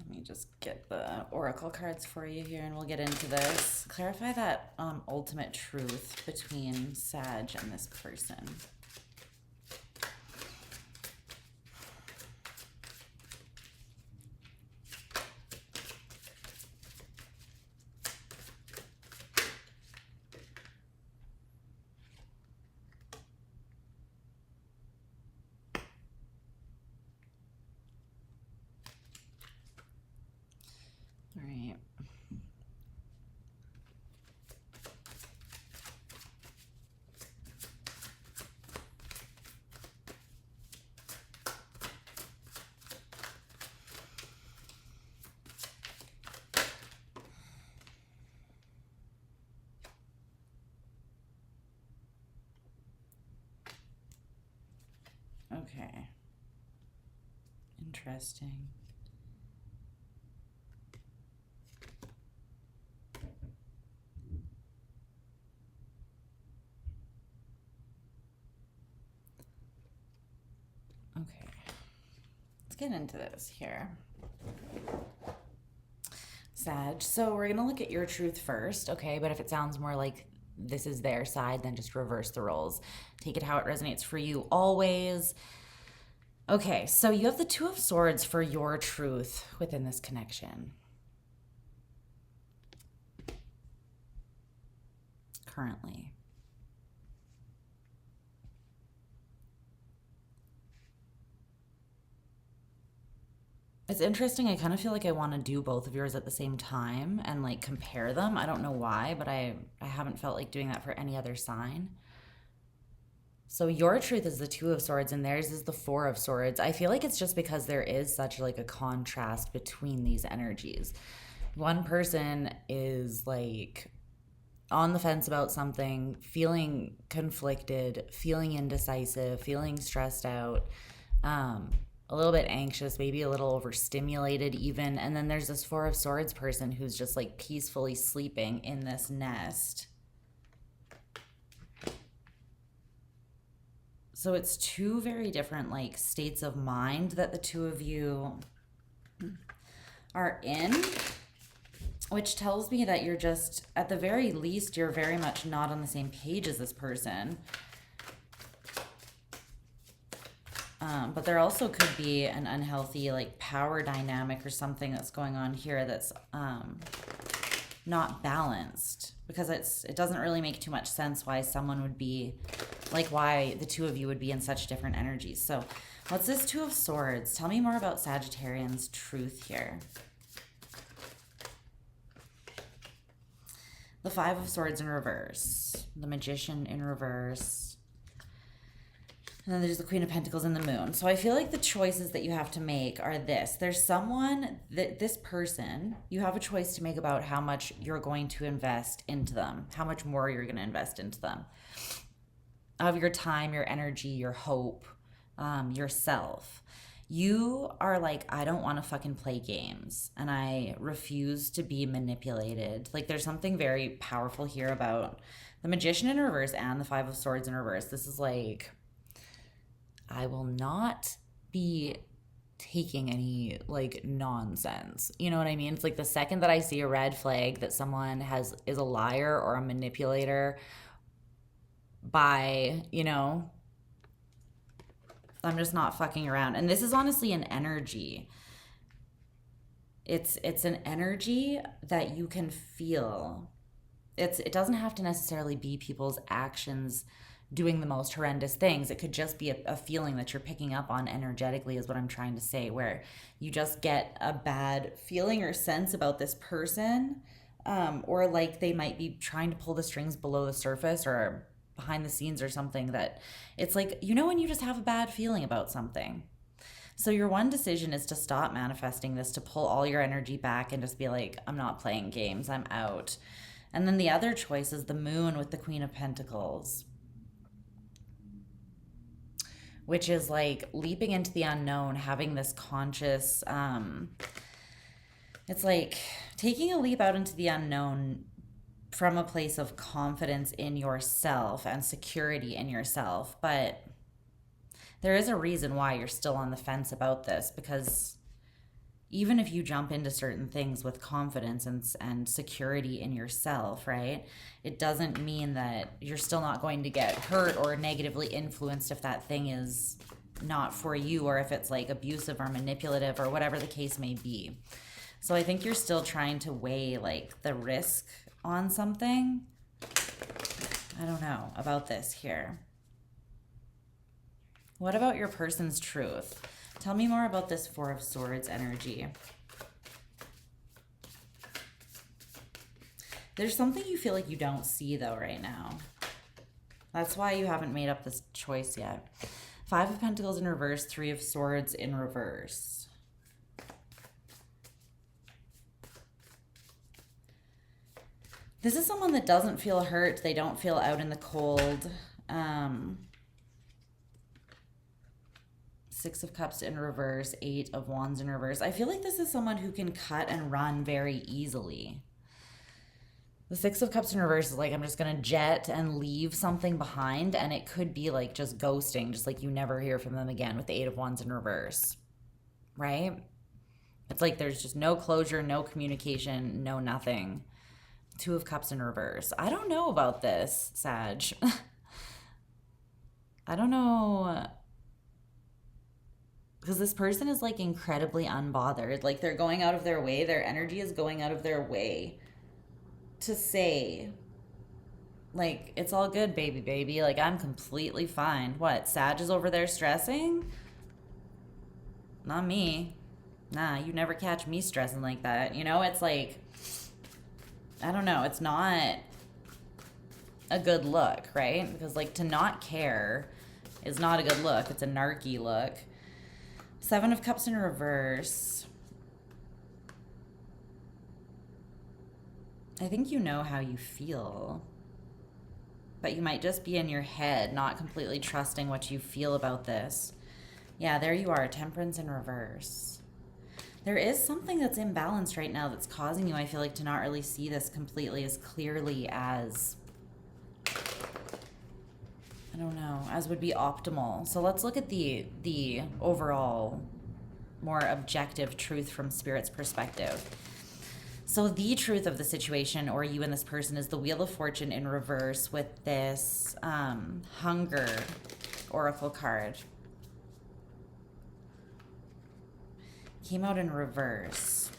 me just get the oracle cards for you here and we'll get into this. Clarify that ultimate truth between Sag and this person. Okay. Interesting. Okay. Let's get into this here. Sag. So we're going to look at your truth first, okay? But if it sounds more like this is their side, then just reverse the roles. Take it how it resonates for you always. Okay, so you have the Two of Swords for your truth within this connection. Currently. It's interesting. I kind of feel like I want to do both of yours at the same time and like compare them. I don't know why, but I haven't felt like doing that for any other sign. So your truth is the Two of Swords and theirs is the Four of Swords. I feel like it's just because there is such like a contrast between these energies. One person is like on the fence about something, feeling conflicted, feeling indecisive, feeling stressed out, a little bit anxious, maybe a little overstimulated even. And then there's this Four of Swords person who's just like peacefully sleeping in this nest. So it's two very different like states of mind that the two of you are in, which tells me that you're just, at the very least, you're very much not on the same page as this person. But there also could be an unhealthy like power dynamic or something that's going on here that's not balanced, because it doesn't really make too much sense why someone would be like, why the two of you would be in such different energies. So what's this Two of Swords? Tell me more about Sagittarian's truth here. The Five of Swords in reverse. The Magician in reverse. And then there's the Queen of Pentacles and the Moon. So I feel like the choices that you have to make are this. There's someone, this person, you have a choice to make about how much you're going to invest into them. How much more you're going to invest into them. Of your time, your energy, your hope, yourself. You are like, I don't want to fucking play games. And I refuse to be manipulated. Like, there's something very powerful here about the Magician in reverse and the Five of Swords in reverse. This is like, I will not be taking any like nonsense. You know what I mean? It's like the second that I see a red flag that someone is a liar or a manipulator by, you know, I'm just not fucking around. And this is honestly an energy. It's an energy that you can feel. It doesn't have to necessarily be people's actions doing the most horrendous things. It could just be a feeling that you're picking up on energetically is what I'm trying to say, where you just get a bad feeling or sense about this person, or like they might be trying to pull the strings below the surface or behind the scenes or something, that it's like, you know, when you just have a bad feeling about something. So your one decision is to stop manifesting this, to pull all your energy back and just be like, I'm not playing games, I'm out. And then the other choice is the Moon with the Queen of Pentacles, which is like leaping into the unknown, having this conscious, it's like taking a leap out into the unknown from a place of confidence in yourself and security in yourself. But there is a reason why you're still on the fence about this, because even if you jump into certain things with confidence and security in yourself, right, it doesn't mean that you're still not going to get hurt or negatively influenced if that thing is not for you, or if it's like abusive or manipulative or whatever the case may be. So I think you're still trying to weigh like the risk on something. I don't know about this here. What about your person's truth? Tell me more about this Four of Swords energy. There's something you feel like you don't see though right now. That's why you haven't made up this choice yet. Five of Pentacles in reverse, Three of Swords in reverse. This is someone that doesn't feel hurt. They don't feel out in the cold. Six of Cups in reverse, Eight of Wands in reverse. I feel like this is someone who can cut and run very easily. The Six of Cups in reverse is like, I'm just going to jet and leave something behind, and it could be like just ghosting, just like you never hear from them again with the Eight of Wands in reverse, right? It's like there's just no closure, no communication, no nothing. Two of Cups in reverse. I don't know about this, Sag. I don't know. Because this person is like incredibly unbothered. Like they're going out of their way. Their energy is going out of their way to say, like, it's all good, baby. Like, I'm completely fine. What, Sag is over there stressing? Not me. Nah, you never catch me stressing like that. You know, it's like, I don't know. It's not a good look, right? Because, like, to not care is not a good look. It's a narky look. Seven of Cups in reverse. I think you know how you feel, but you might just be in your head, not completely trusting what you feel about this. Yeah, there you are, Temperance in reverse. There is something that's imbalanced right now that's causing you, I feel like, to not really see this completely as clearly as, I don't know, as would be optimal. So let's look at the overall, more objective truth from Spirit's perspective. So the truth of the situation, or you and this person, is the Wheel of Fortune in reverse with this Hunger Oracle card. Came out in reverse.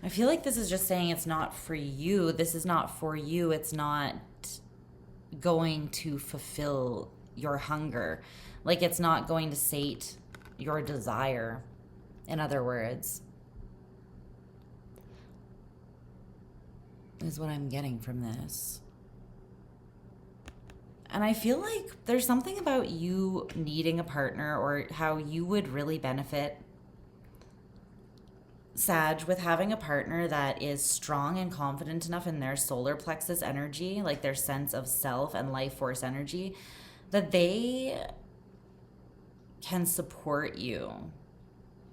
I feel like this is just saying it's not for you. This is not for you. It's not going to fulfill your hunger. Like, it's not going to sate your desire, in other words. is what I'm getting from this. And I feel like there's something about you needing a partner, or how you would really benefit, Sag, with having a partner that is strong and confident enough in their solar plexus energy, like their sense of self and life force energy, that they can support you.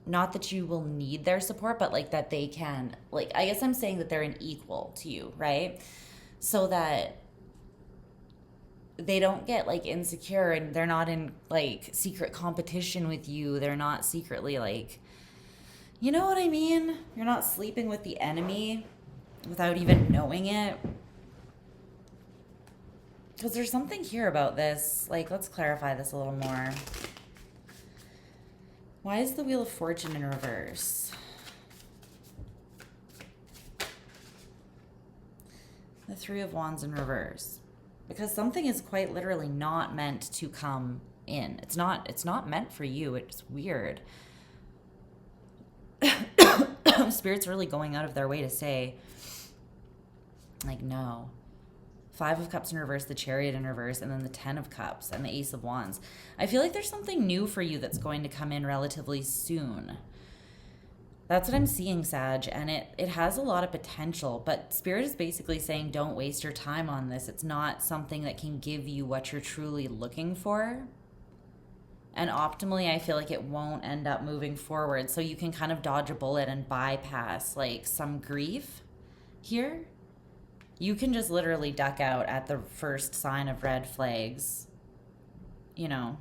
Not that you will need their support, but like that they can, like, I guess I'm saying that they're an equal to you, right? So that they don't get like insecure, and they're not in like secret competition with you. They're not secretly like, you know what I mean? You're not sleeping with the enemy without even knowing it. Because there's something here about this. Like, let's clarify this a little more. Why is the Wheel of Fortune in reverse? The Three of Wands in reverse. Because something is quite literally not meant to come in. It's not meant for you. It's weird. Spirit's really going out of their way to say, like, no. Five of Cups in reverse, the Chariot in reverse, and then the Ten of Cups and the Ace of Wands. I feel like there's something new for you that's going to come in relatively soon. That's what I'm seeing, Sag, and it has a lot of potential, but Spirit is basically saying don't waste your time on this. It's not something that can give you what you're truly looking for. And optimally, I feel like it won't end up moving forward. So you can kind of dodge a bullet and bypass like some grief here. You can just literally duck out at the first sign of red flags. You know,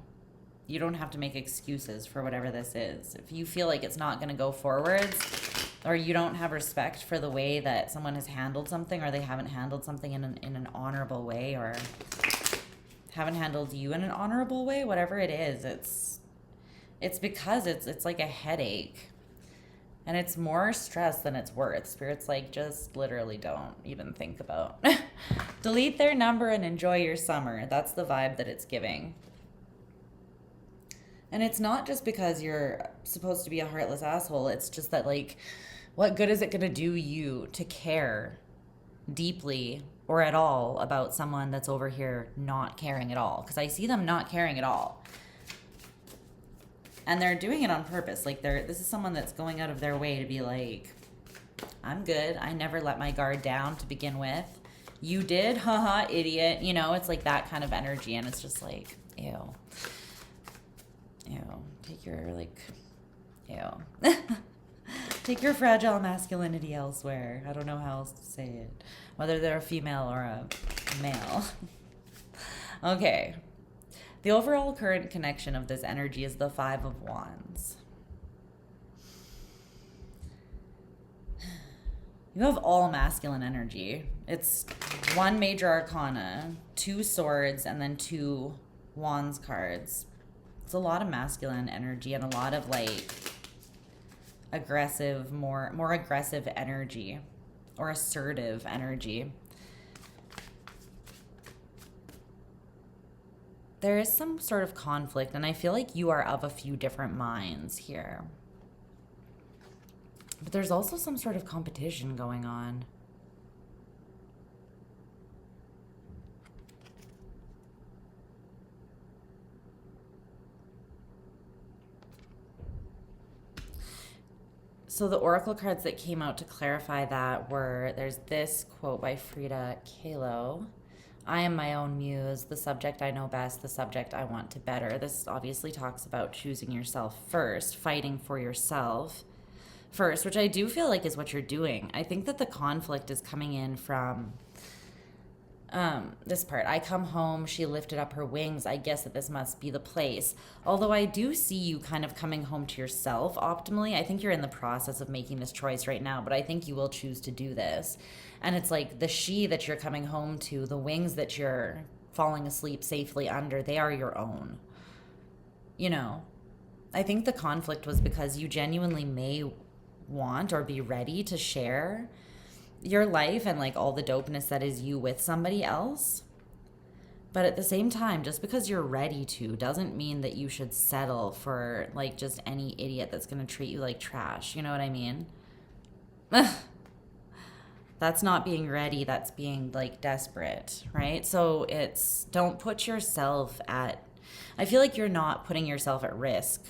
you don't have to make excuses for whatever this is. If you feel like it's not going to go forwards, or you don't have respect for the way that someone has handled something, or they haven't handled something in an honorable way, or haven't handled you in an honorable way, whatever it is, it's because it's like a headache. And it's more stress than it's worth. Spirit's like, just literally don't even think about. Delete their number and enjoy your summer. That's the vibe that it's giving. And it's not just because you're supposed to be a heartless asshole. It's just that, like, what good is it going to do you to care deeply or at all about someone that's over here not caring at all? Because I see them not caring at all. And they're doing it on purpose. Like, this is someone that's going out of their way to be like, I'm good. I never let my guard down to begin with. You did? Haha, idiot. You know, it's like that kind of energy. And it's just like, ew. Ew. Take your, like, ew. Take your fragile masculinity elsewhere. I don't know how else to say it. Whether they're a female or a male. Okay. The overall current connection of this energy is the Five of Wands. You have all masculine energy. It's one major arcana, two swords, and then two wands cards. It's a lot of masculine energy and a lot of like aggressive, more aggressive energy or assertive energy. There is some sort of conflict, and I feel like you are of a few different minds here. But there's also some sort of competition going on. So the oracle cards that came out to clarify that were, there's this quote by Frida Kahlo. I am my own muse, the subject I know best, the subject I want to better. This obviously talks about choosing yourself first, fighting for yourself first, which I do feel like is what you're doing. I think that the conflict is coming in from this part. I come home, she lifted up her wings. I guess that this must be the place. Although I do see you kind of coming home to yourself optimally. I think you're in the process of making this choice right now, but I think you will choose to do this. And it's like the she that you're coming home to, the wings that you're falling asleep safely under, they are your own. You know, I think the conflict was because you genuinely may want or be ready to share your life and like all the dopeness that is you with somebody else. But at the same time, just because you're ready to doesn't mean that you should settle for like just any idiot that's going to treat you like trash. You know what I mean? That's That's not being ready. That's being like desperate, right? So it's, don't put yourself at, I feel like you're not putting yourself at risk.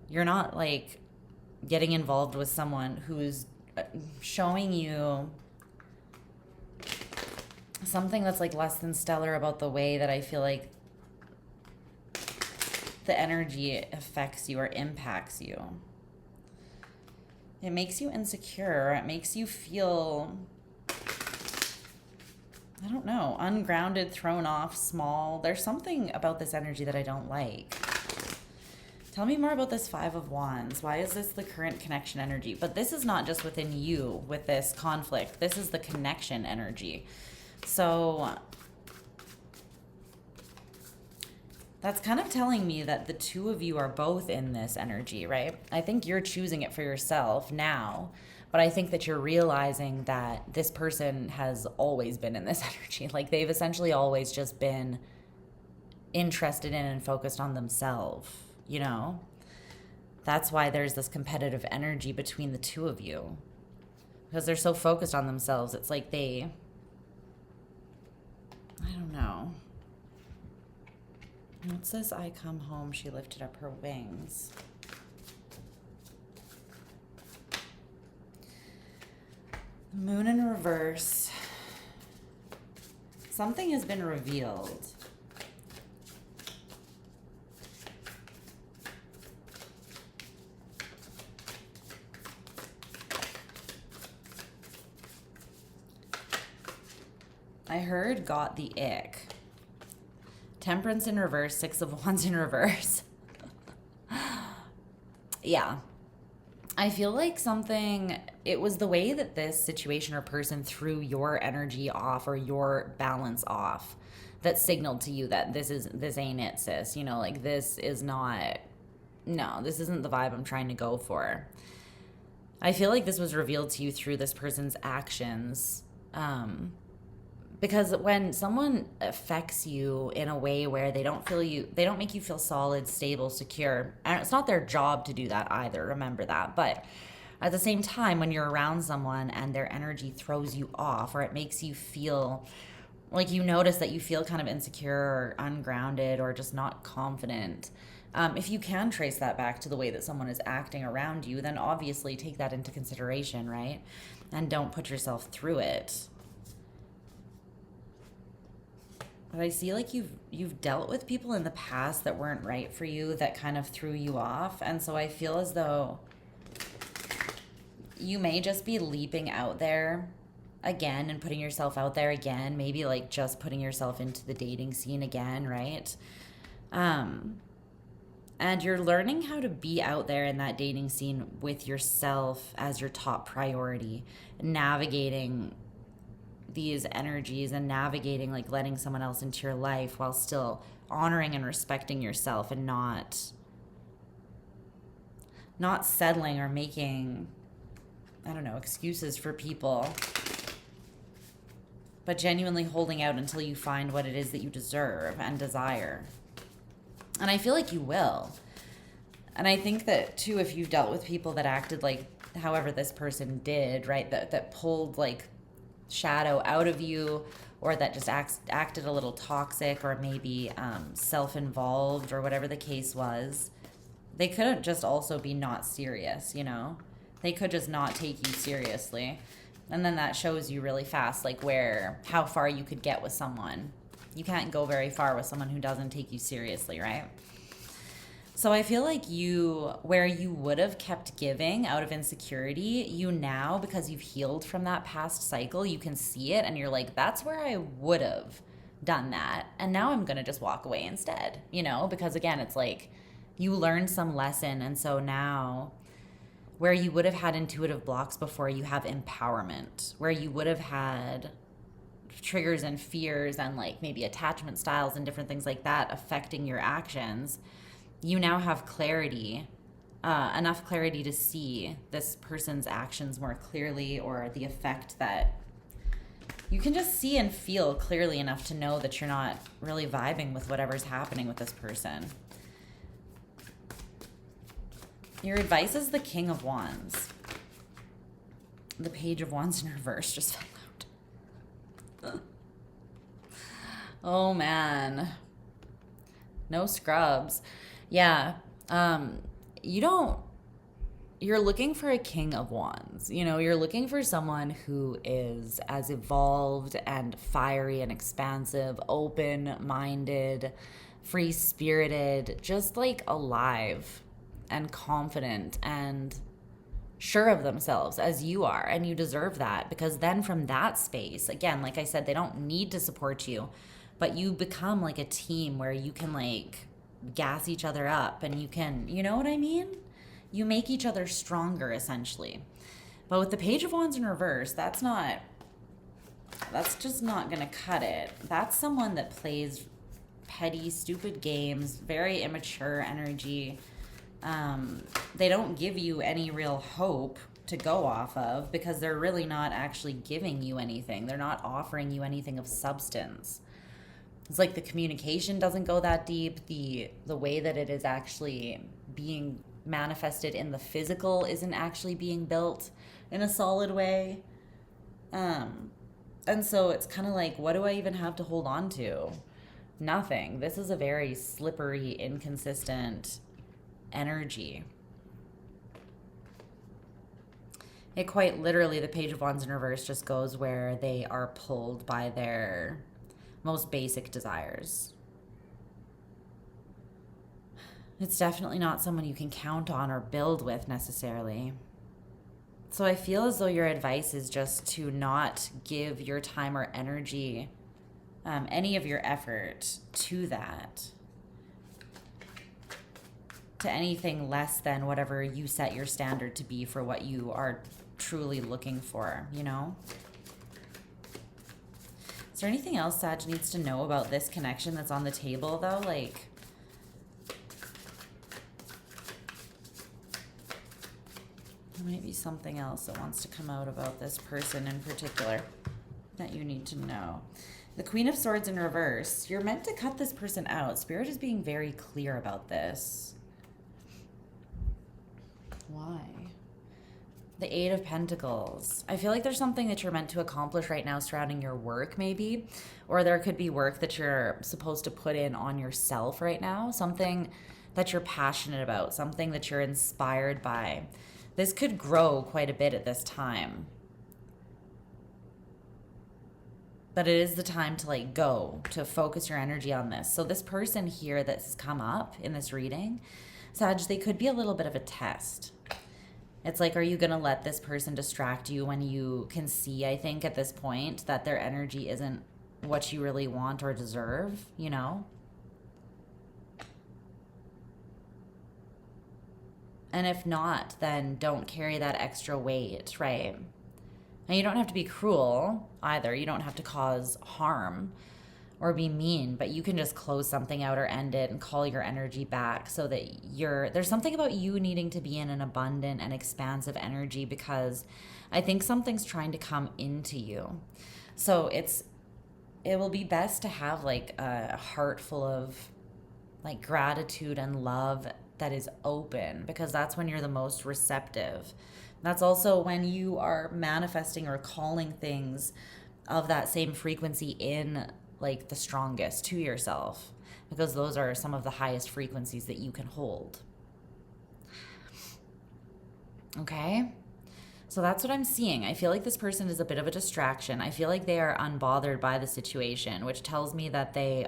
You're not like getting involved with someone who's showing you something that's like less than stellar about the way that I feel like the energy affects you or impacts you. It makes you insecure. It makes you feel, I don't know, ungrounded, thrown off, small. There's something about this energy that I don't like. Tell me more about this Five of Wands. Why is this the current connection energy? But this is not just within you with this conflict. This is the connection energy. So that's kind of telling me that the two of you are both in this energy, right? I think you're choosing it for yourself now, but I think that you're realizing that this person has always been in this energy. Like they've essentially always just been interested in and focused on themselves, you know? That's why there's this competitive energy between the two of you. Because they're so focused on themselves. It's like they, I don't know. What's this? I come home, she lifted up her wings. Moon in reverse. Something has been revealed. I heard got the ick. Temperance in reverse, Six of Wands in reverse. Yeah. I feel like something, it was the way that this situation or person threw your energy off or your balance off that signaled to you that this ain't it, sis. You know, like this is not, no, this isn't the vibe I'm trying to go for. I feel like this was revealed to you through this person's actions. Because when someone affects you in a way where they don't make you feel solid, stable, secure, and it's not their job to do that either, remember that. But at the same time, when you're around someone and their energy throws you off, or it makes you feel like you notice that you feel kind of insecure or ungrounded or just not confident, if you can trace that back to the way that someone is acting around you, then obviously take that into consideration, right? And don't put yourself through it. But I see like you've dealt with people in the past that weren't right for you, that kind of threw you off. And so I feel as though you may just be leaping out there again and putting yourself out there again. Maybe like just putting yourself into the dating scene again, right? And you're learning how to be out there in that dating scene with yourself as your top priority, navigating these energies and navigating like letting someone else into your life while still honoring and respecting yourself and not settling or making, I don't know, excuses for people, but genuinely holding out until you find what it is that you deserve and desire. And I feel like you will. And I think that too, if you've dealt with people that acted like however this person did, right, that pulled like shadow out of you, or that just acted a little toxic or maybe self-involved or whatever the case was, they could just also be not serious, you know? They could just not take you seriously. And then that shows you really fast like how far you could get with someone. You can't go very far with someone who doesn't take you seriously, right? So I feel like where you would have kept giving out of insecurity, you now, because you've healed from that past cycle, you can see it and you're like, that's where I would have done that. And now I'm going to just walk away instead, you know, because again, it's like you learned some lesson. And so now where you would have had intuitive blocks before, you have empowerment. Where you would have had triggers and fears and like maybe attachment styles and different things like that affecting your actions, you now have clarity, enough clarity to see this person's actions more clearly, or the effect that you can just see and feel clearly enough to know that you're not really vibing with whatever's happening with this person. Your advice is the King of Wands. The Page of Wands in reverse just fell out. Oh man. No scrubs. Yeah. You don't, you're looking for a King of Wands. You know, you're looking for someone who is as evolved and fiery and expansive, open-minded, free-spirited, just like alive and confident and sure of themselves as you are. And you deserve that, because then from that space, again, like I said, they don't need to support you, but you become like a team where you can like gas each other up and you can, you know what I mean? You make each other stronger, essentially. But with the Page of Wands in reverse, that's just not gonna cut it. That's someone that plays petty, stupid games, very immature energy. They don't give you any real hope to go off of, because they're really not actually giving you anything. They're not offering you anything of substance. It's like the communication doesn't go that deep. The way that it is actually being manifested in the physical isn't actually being built in a solid way. And so it's kind of like, what do I even have to hold on to? Nothing. This is a very slippery, inconsistent energy. It quite literally, the Page of Wands in reverse just goes where they are pulled by their most basic desires. It's definitely not someone you can count on or build with necessarily. So I feel as though your advice is just to not give your time or energy, any of your effort to that, to anything less than whatever you set your standard to be for what you are truly looking for, you know? Is there anything else Sag needs to know about this connection that's on the table, though? Like, there might be something else that wants to come out about this person in particular that you need to know. The Queen of Swords in reverse. You're meant to cut this person out. Spirit is being very clear about this. Why? The Eight of Pentacles. I feel like there's something that you're meant to accomplish right now surrounding your work, maybe. Or there could be work that you're supposed to put in on yourself right now. Something that you're passionate about. Something that you're inspired by. This could grow quite a bit at this time. But it is the time to like go, to focus your energy on this. So this person here that's come up in this reading, Sag, they could be a little bit of a test. It's like, are you going to let this person distract you when you can see, I think, at this point, that their energy isn't what you really want or deserve, you know? And if not, then don't carry that extra weight, right? And you don't have to be cruel either. You don't have to cause harm or be mean, but you can just close something out or end it and call your energy back so that there's something about you needing to be in an abundant and expansive energy, because I think something's trying to come into you. So it will be best to have like a heart full of like gratitude and love that is open, because that's when you're the most receptive. That's also when you are manifesting or calling things of that same frequency in like the strongest to yourself, because those are some of the highest frequencies that you can hold. Okay? So that's what I'm seeing. I feel like this person is a bit of a distraction. I feel like they are unbothered by the situation, which tells me that they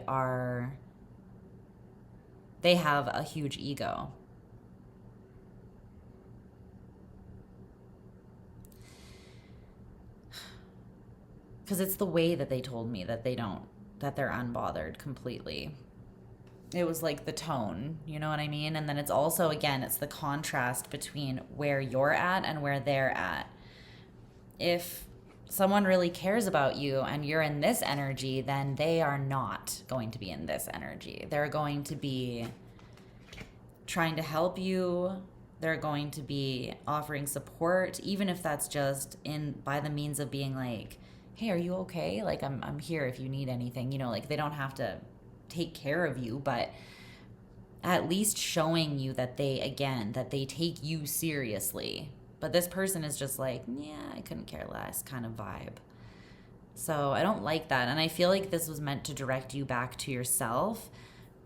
have a huge ego. Because it's the way that they told me that they're unbothered completely. It was like the tone, you know what I mean? And then it's also, again, it's the contrast between where you're at and where they're at. If someone really cares about you and you're in this energy, then they are not going to be in this energy. They're going to be trying to help you. They're going to be offering support, even if that's just by the means of being like, hey, are you okay? Like, I'm here if you need anything. You know, like, they don't have to take care of you, but at least showing you that they take you seriously. But this person is just like, yeah, I couldn't care less kind of vibe. So I don't like that. And I feel like this was meant to direct you back to yourself,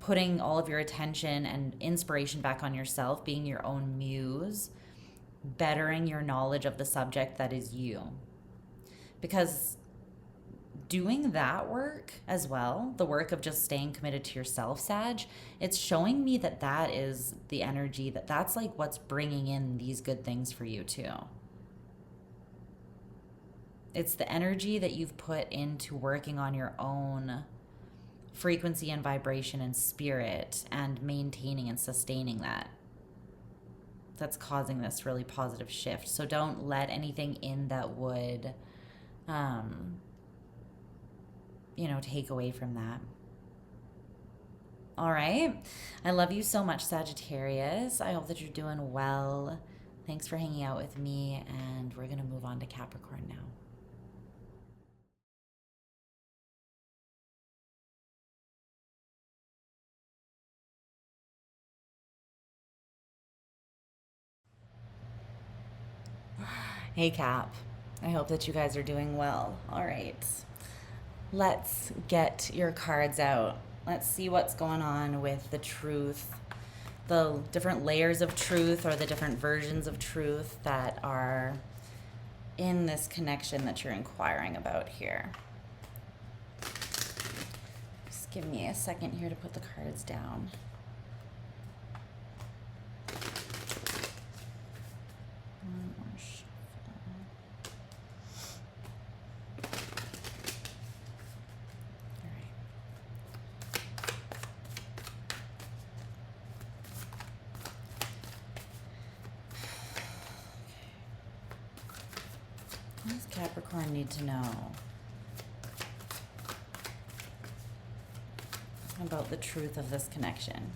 putting all of your attention and inspiration back on yourself, being your own muse, bettering your knowledge of the subject that is you. Because doing that work as well, the work of just staying committed to yourself, Sag, it's showing me that that is the energy, that's like what's bringing in these good things for you too. It's the energy that you've put into working on your own frequency and vibration and spirit and maintaining and sustaining that. That's causing this really positive shift. So don't let anything in that would, take away from that. All right. I love you so much, Sagittarius. I hope that you're doing well. Thanks for hanging out with me, and we're going to move on to Capricorn now. Hey, Cap. I hope that you guys are doing well. All right. Let's get your cards out. Let's see what's going on with the truth, the different layers of truth or the different versions of truth that are in this connection that you're inquiring about here. Just give me a second here to put the cards down. One more shuffle. What does Capricorn need to know about the truth of this connection?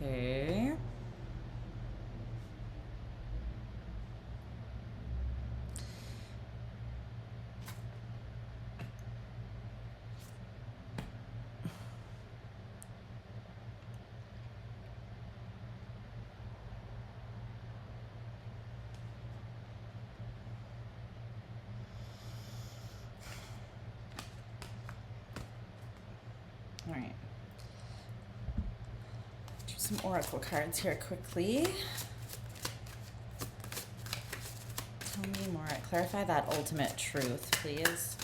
Okay. All right. Do some oracle cards here quickly. Tell me more. Clarify that ultimate truth, please.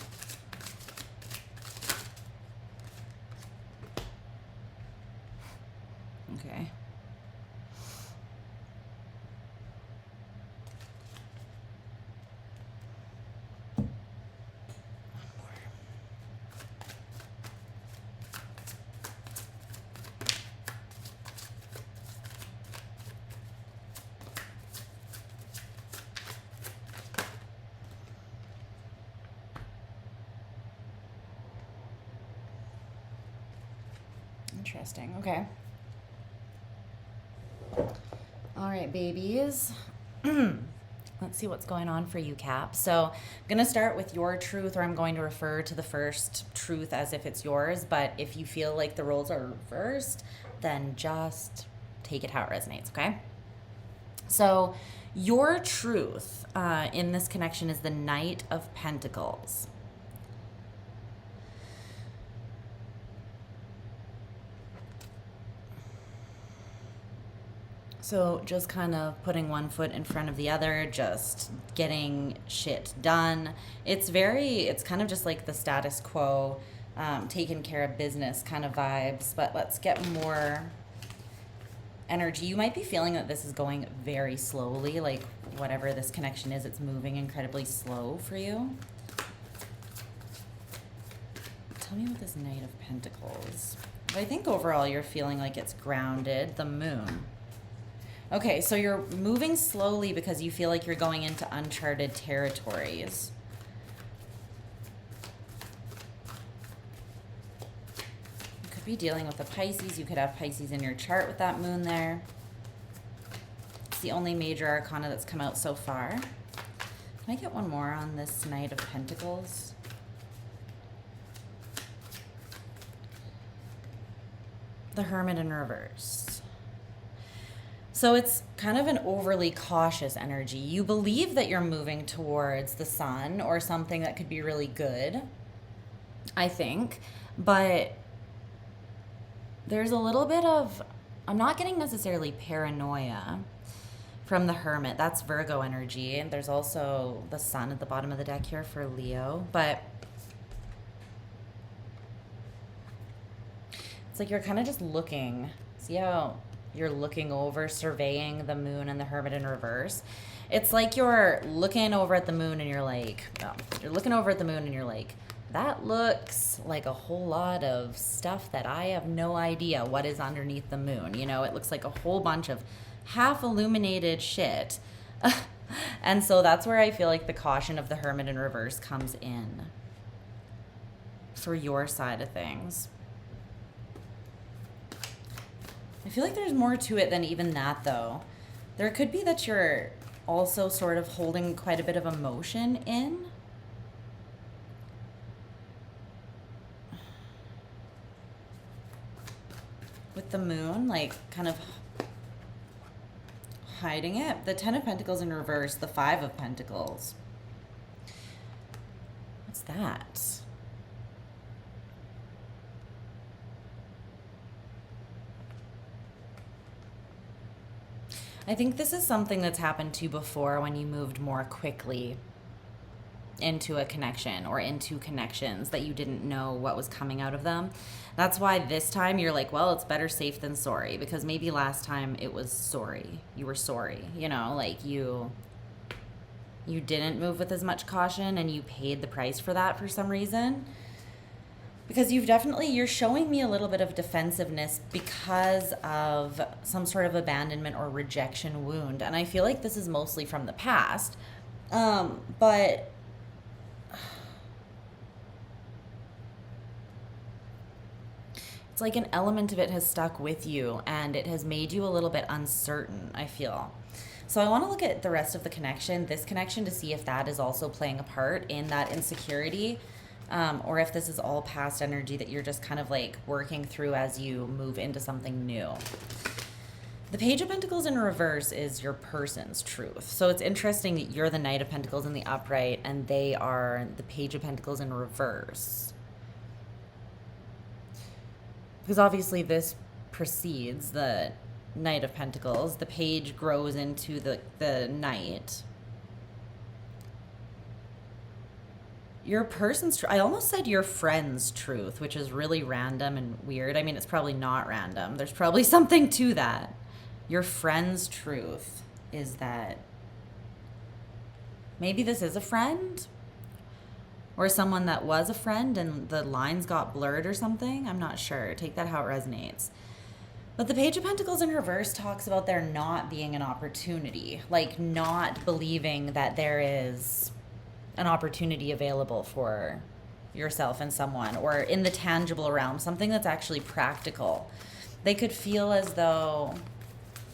Okay. Interesting. Okay. All right, babies. Let's see what's going on for you, Cap. So I'm going to start with your truth, or I'm going to refer to the first truth as if it's yours. But if you feel like the roles are reversed, then just take it how it resonates, okay? So your truth in this connection is the Knight of Pentacles. So just kind of putting one foot in front of the other, just getting shit done. It's kind of just like the status quo, taking care of business kind of vibes, but let's get more energy. You might be feeling that this is going very slowly, like whatever this connection is, it's moving incredibly slow for you. Tell me what this Knight of Pentacles. But I think overall you're feeling like it's grounded, the Moon. Okay, so you're moving slowly because you feel like you're going into uncharted territories. could be dealing with a Pisces. You could have Pisces in your chart with that moon there. It's the only major arcana that's come out so far. Can I get one more on this Knight of Pentacles? The Hermit in reverse. So it's kind of an overly cautious energy. You believe that you're moving towards the sun or something that could be really good, I think. But there's a little bit of, I'm not getting necessarily paranoia from the Hermit. That's Virgo energy. And there's also the sun at the bottom of the deck here for Leo. But it's like you're kind of just looking. See how you're looking over, surveying the moon and the Hermit in reverse? It's like you're looking over at the moon and you're like, oh, you're looking over at the moon and you're like, that looks like a whole lot of stuff that I have no idea what is underneath the moon. You know, it looks like a whole bunch of half illuminated shit. And so that's where I feel like the caution of the Hermit in reverse comes in for your side of things. I feel like there's more to it than even that, though. There could be that you're also sort of holding quite a bit of emotion in. With the moon, like, kind of hiding it. The Ten of Pentacles in reverse, the Five of Pentacles. What's that? I think this is something that's happened to you before when you moved more quickly into a connection or into connections that you didn't know what was coming out of them. That's why this time you're like, well, it's better safe than sorry, because maybe last time it was sorry. You were sorry, you know, like you didn't move with as much caution and you paid the price for that for some reason. Because you're showing me a little bit of defensiveness because of some sort of abandonment or rejection wound. And I feel like this is mostly from the past. But it's like an element of it has stuck with you and it has made you a little bit uncertain, I feel. So I want to look at the rest of the connection, this connection, to see if that is also playing a part in that insecurity. Or if this is all past energy that you're just kind of like working through as you move into something new. The Page of Pentacles in reverse is your person's truth. So it's interesting that you're the Knight of Pentacles in the upright and they are the Page of Pentacles in reverse. Because obviously this precedes the Knight of Pentacles. The Page grows into the Knight. Your person's truth. I almost said your friend's truth, which is really random and weird. I mean, it's probably not random. There's probably something to that. Your friend's truth is that maybe this is a friend or someone that was a friend and the lines got blurred or something. I'm not sure. Take that how it resonates. But the Page of Pentacles in reverse talks about there not being an opportunity, like not believing that there is an opportunity available for yourself and someone, or in the tangible realm, something that's actually practical. They could feel as though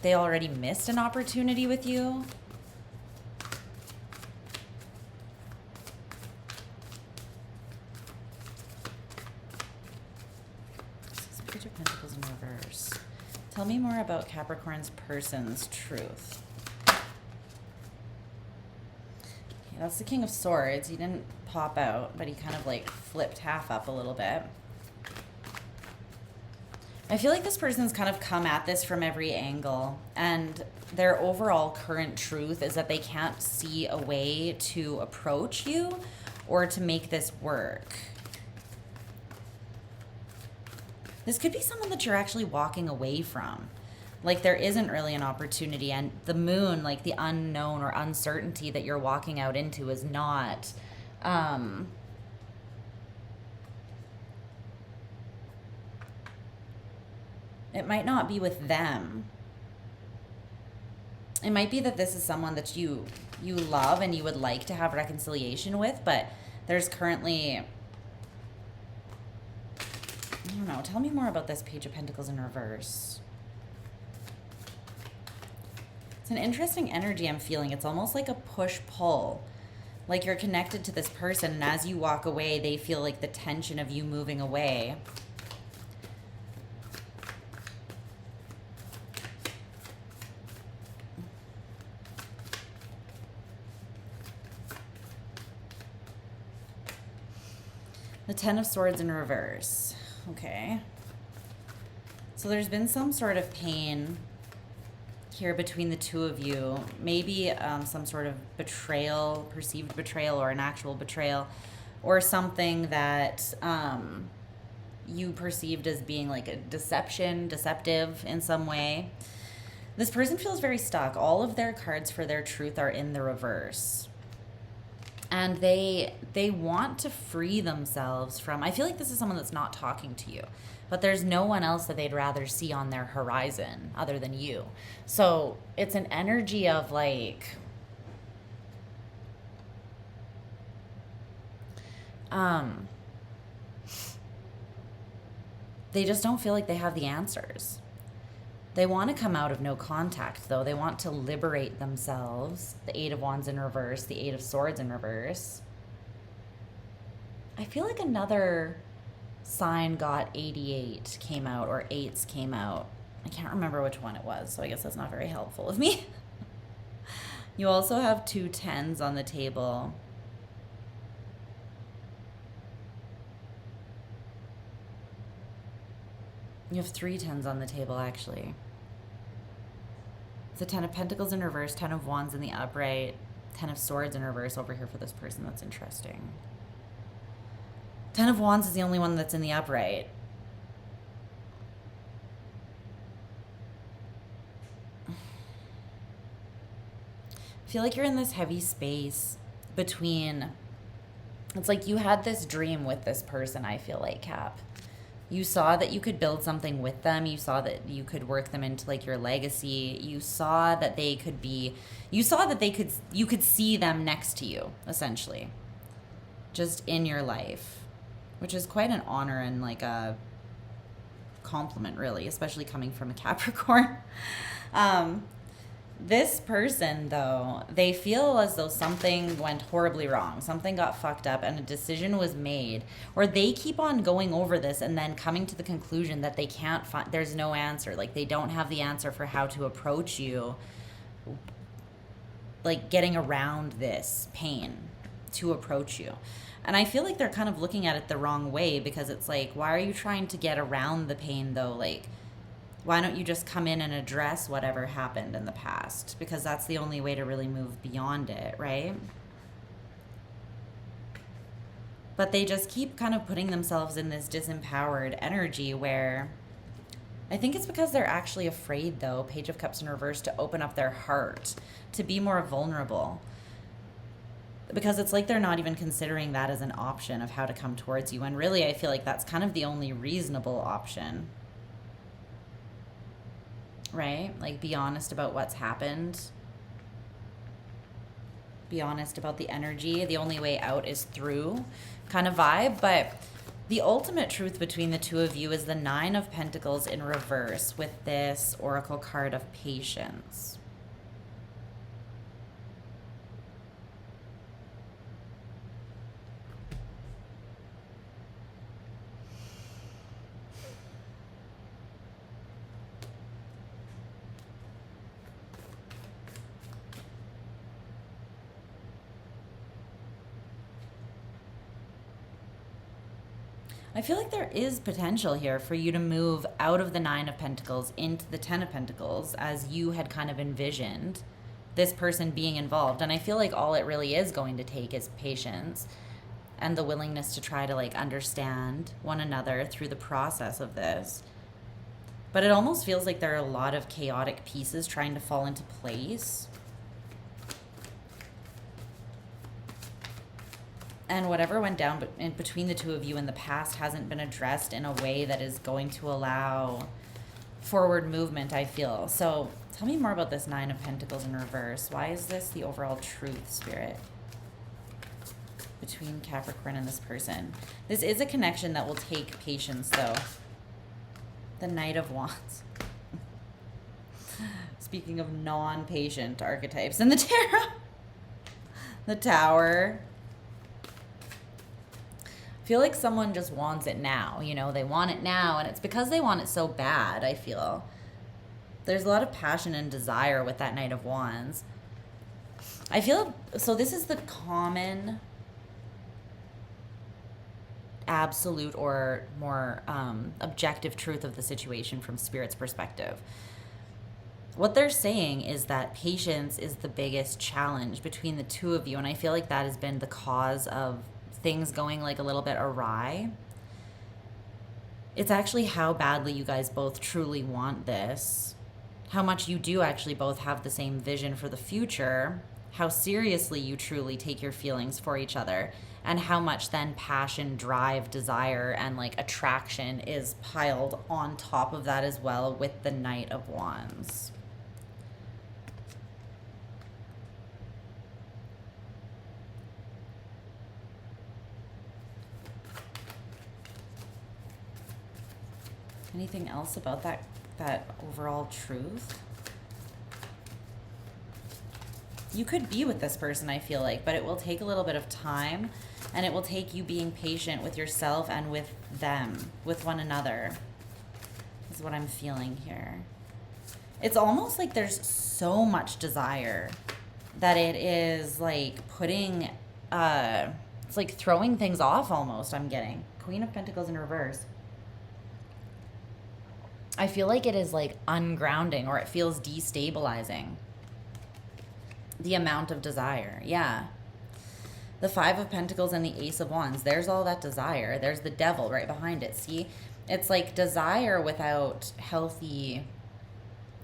they already missed an opportunity with you. This is Page of Pentacles in reverse. Tell me more about Capricorn's person's truth. That's the King of Swords. He didn't pop out, but he kind of like flipped half up a little bit. I feel like this person's kind of come at this from every angle, and their overall current truth is that they can't see a way to approach you or to make this work. This could be someone that you're actually walking away from. Like there isn't really an opportunity, and the moon, like the unknown or uncertainty that you're walking out into is not, it might not be with them. It might be that this is someone that you love and you would like to have reconciliation with, but there's currently, I don't know, know. Tell me more about this Page of Pentacles in reverse. It's an interesting energy I'm feeling. It's almost like a push-pull. Like you're connected to this person, and as you walk away, they feel like the tension of you moving away. The Ten of Swords in reverse. Okay. So there's been some sort of pain here between the two of you. Maybe some sort of betrayal, perceived betrayal, or an actual betrayal, or something that you perceived as being like a deceptive in some way. This person feels very stuck. All of their cards for their truth are in the reverse. And they want to free themselves from, I feel like this is someone that's not talking to you, but there's no one else that they'd rather see on their horizon other than you. So it's an energy of like, they just don't feel like they have the answers. They want to come out of no contact, though. They want to liberate themselves. The Eight of Wands in reverse, the Eight of Swords in reverse. I feel like another sign got 88 came out, or 8s came out. I can't remember which one it was, so I guess that's not very helpful of me. You also have 2 10s on the table. You have 3 10s on the table, actually. The Ten of Pentacles in reverse, 10 of Wands in the upright, 10 of Swords in reverse over here for this person. That's interesting. 10 of Wands is the only one that's in the upright. I feel like you're in this heavy space between... It's like you had this dream with this person, I feel like, Cap. You saw that you could build something with them. You saw that you could work them into like your legacy. You saw that they could be, you saw that they could, you could see them next to you, essentially, just in your life, which is quite an honor and like a compliment, really, especially coming from a Capricorn. This person, though, they feel as though something went horribly wrong. Something got fucked up and a decision was made. Or they keep on going over this and then coming to the conclusion that they can't find, there's no answer. Like, they don't have the answer for how to approach you. Like, getting around this pain to approach you. And I feel like they're kind of looking at it the wrong way, because it's like, why are you trying to get around the pain, though? Like, why don't you just come in and address whatever happened in the past? Because that's the only way to really move beyond it, right? But they just keep kind of putting themselves in this disempowered energy where I think it's because they're actually afraid, though, Page of Cups in reverse, to open up their heart, to be more vulnerable. Because it's like they're not even considering that as an option of how to come towards you. And really, I feel like that's kind of the only reasonable option. Right? Like, be honest about what's happened. Be honest about the energy. The only way out is through kind of vibe. But the ultimate truth between the two of you is the Nine of Pentacles in reverse with this Oracle card of Patience. I feel like there is potential here for you to move out of the Nine of Pentacles into the Ten of Pentacles, as you had kind of envisioned this person being involved. And I feel like all it really is going to take is patience and the willingness to try to like understand one another through the process of this. But it almost feels like there are a lot of chaotic pieces trying to fall into place. And whatever went down in between the two of you in the past hasn't been addressed in a way that is going to allow forward movement, I feel. So tell me more about this Nine of Pentacles in reverse. Why is this the overall truth, Spirit, between Capricorn and this person? This is a connection that will take patience, though. The Knight of Wands. Speaking of non-patient archetypes in the tarot. The Tower. I feel like someone just wants it now. You know, they want it now, and it's because they want it so bad, I feel. There's a lot of passion and desire with that Knight of Wands. I feel, so this is the common, absolute, or more objective truth of the situation from Spirit's perspective. What they're saying is that patience is the biggest challenge between the two of you, and I feel like that has been the cause of things going like a little bit awry. It's actually how badly you guys both truly want this, how much you do actually both have the same vision for the future, how seriously you truly take your feelings for each other, and how much then passion, drive, desire, and like attraction is piled on top of that as well with the Knight of Wands. Anything else about that overall truth? You could be with this person, I feel like, but it will take a little bit of time, and it will take you being patient with yourself and with them, with one another, is what I'm feeling here. It's almost like there's so much desire that it is like putting, it's like throwing things off almost, I'm getting. Queen of Pentacles in reverse. I feel like it is like ungrounding, or it feels destabilizing. The amount of desire, yeah. The Five of Pentacles and the Ace of Wands, there's all that desire. There's the Devil right behind it, see? It's like desire without healthy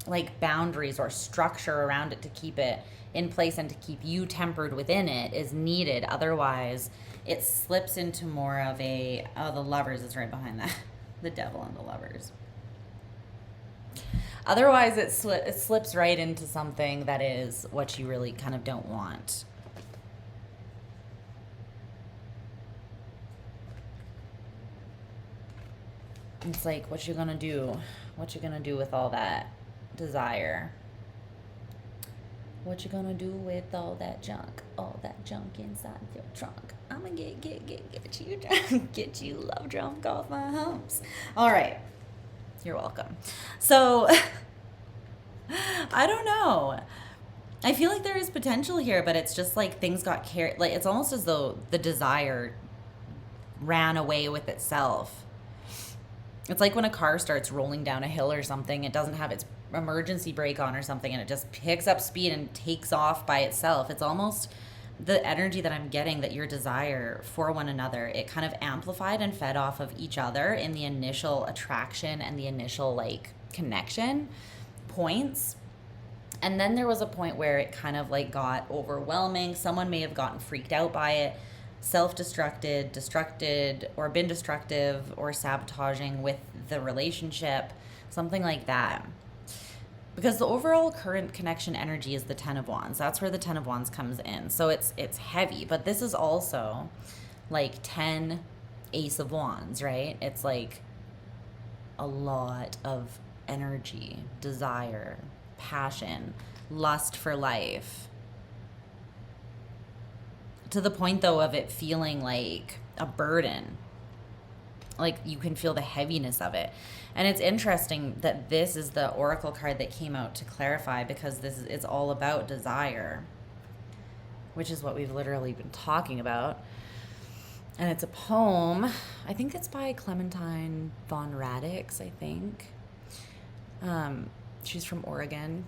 like boundaries or structure around it to keep it in place and to keep you tempered within it is needed. Otherwise, it slips into more of a, oh, the Lovers is right behind that. The Devil and the Lovers. Otherwise, it slips right into something that is what you really kind of don't want. It's like, what you gonna do? What you gonna do with all that desire? What you gonna do with all that junk? All that junk inside your trunk. I'm gonna get you drunk. Get you love drunk off my humps. All right. You're welcome. So, I don't know. I feel like there is potential here, but it's just like things got carried. Like, it's almost as though the desire ran away with itself. It's like when a car starts rolling down a hill or something, it doesn't have its emergency brake on or something, and it just picks up speed and takes off by itself. It's almost the energy that I'm getting, that your desire for one another, it kind of amplified and fed off of each other in the initial attraction and the initial like connection points. And then there was a point where it kind of like got overwhelming. Someone may have gotten freaked out by it, destructed, or been destructive or sabotaging with the relationship, something like that. Because the overall current connection energy is the Ten of Wands. That's where the Ten of Wands comes in. So it's heavy, but this is also like 10 Ace of Wands, right? It's like a lot of energy, desire, passion, lust for life. To the point, though, of it feeling like a burden. Like you can feel the heaviness of it. And it's interesting that this is the oracle card that came out to clarify, because it's all about desire, which is what we've literally been talking about. And it's a poem. I think it's by Clementine von Radix, I think. She's from Oregon.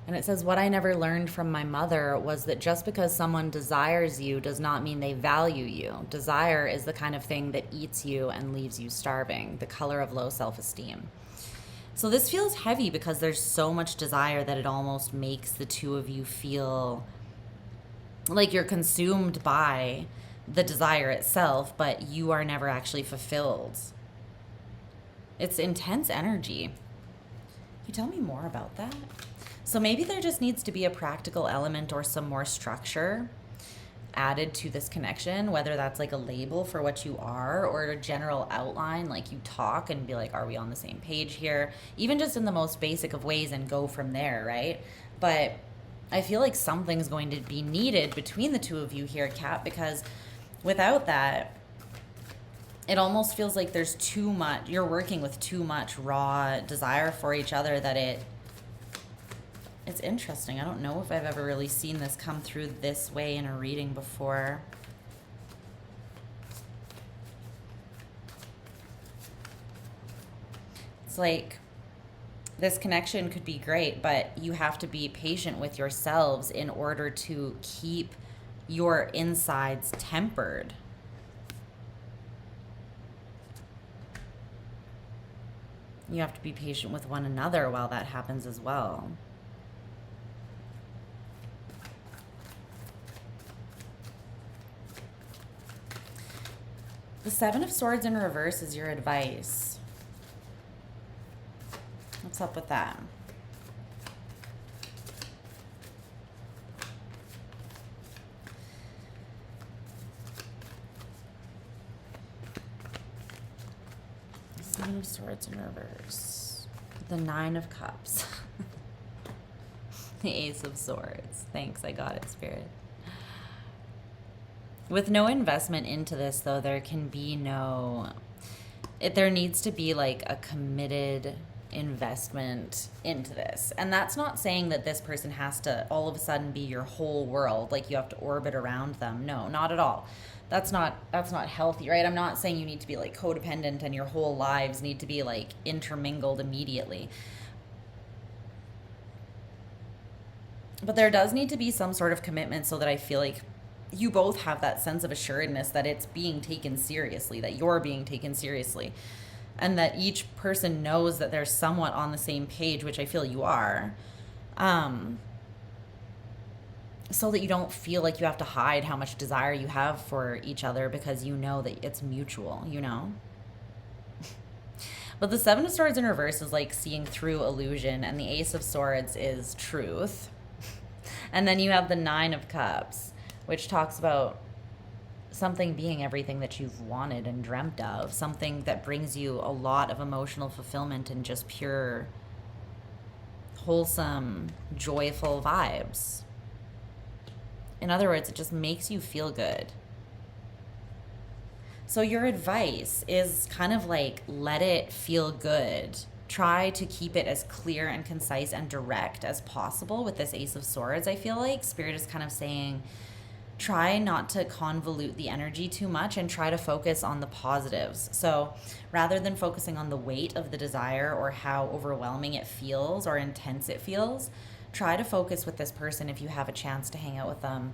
And it says, what I never learned from my mother was that just because someone desires you does not mean they value you. Desire is the kind of thing that eats you and leaves you starving, the color of low self-esteem. So this feels heavy because there's so much desire that it almost makes the two of you feel like you're consumed by the desire itself, but you are never actually fulfilled. It's intense energy. Can you tell me more about that? So maybe there just needs to be a practical element or some more structure added to this connection, whether that's like a label for what you are or a general outline, like you talk and be like, are we on the same page here? Even just in the most basic of ways, and go from there, right? But I feel like something's going to be needed between the two of you here, Cap, because without that, it almost feels like there's too much, you're working with too much raw desire for each other, that it's interesting. I don't know if I've ever really seen this come through this way in a reading before. It's like this connection could be great, but you have to be patient with yourselves in order to keep your insides tempered. You have to be patient with one another while that happens as well. The Seven of Swords in reverse is your advice. What's up with that? Seven of Swords in reverse. The Nine of Cups. The Ace of Swords. Thanks, I got it, Spirit. With no investment into this, though, there can be no... there needs to be, like, a committed investment into this. And that's not saying that this person has to all of a sudden be your whole world, like you have to orbit around them. No, not at all. That's not healthy, right? I'm not saying you need to be, like, codependent and your whole lives need to be, like, intermingled immediately. But there does need to be some sort of commitment so that I feel like you both have that sense of assuredness that it's being taken seriously, that you're being taken seriously, and that each person knows that they're somewhat on the same page, which I feel you are, so that you don't feel like you have to hide how much desire you have for each other, because you know that it's mutual, you know? But the Seven of Swords in reverse is like seeing through illusion, and the Ace of Swords is truth. And then you have the Nine of Cups, which talks about something being everything that you've wanted and dreamt of, something that brings you a lot of emotional fulfillment and just pure, wholesome, joyful vibes. In other words, it just makes you feel good. So your advice is kind of like, let it feel good. Try to keep it as clear and concise and direct as possible with this Ace of Swords. I feel like Spirit is kind of saying, try not to convolute the energy too much and try to focus on the positives. So rather than focusing on the weight of the desire or how overwhelming it feels or intense it feels, try to focus with this person if you have a chance to hang out with them.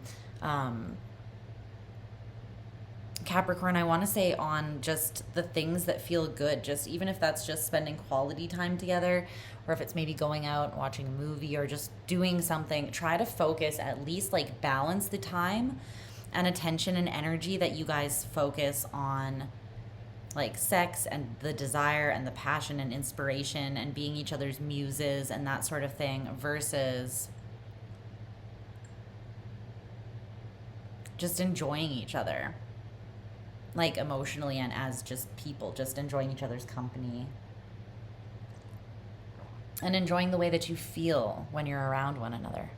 Capricorn, I want to say on just the things that feel good, just even if that's just spending quality time together, or if it's maybe going out, watching a movie, or just doing something, try to focus, at least like balance the time and attention and energy that you guys focus on, like sex and the desire and the passion and inspiration and being each other's muses and that sort of thing, versus just enjoying each other, like emotionally and as just people, just enjoying each other's company and enjoying the way that you feel when you're around one another.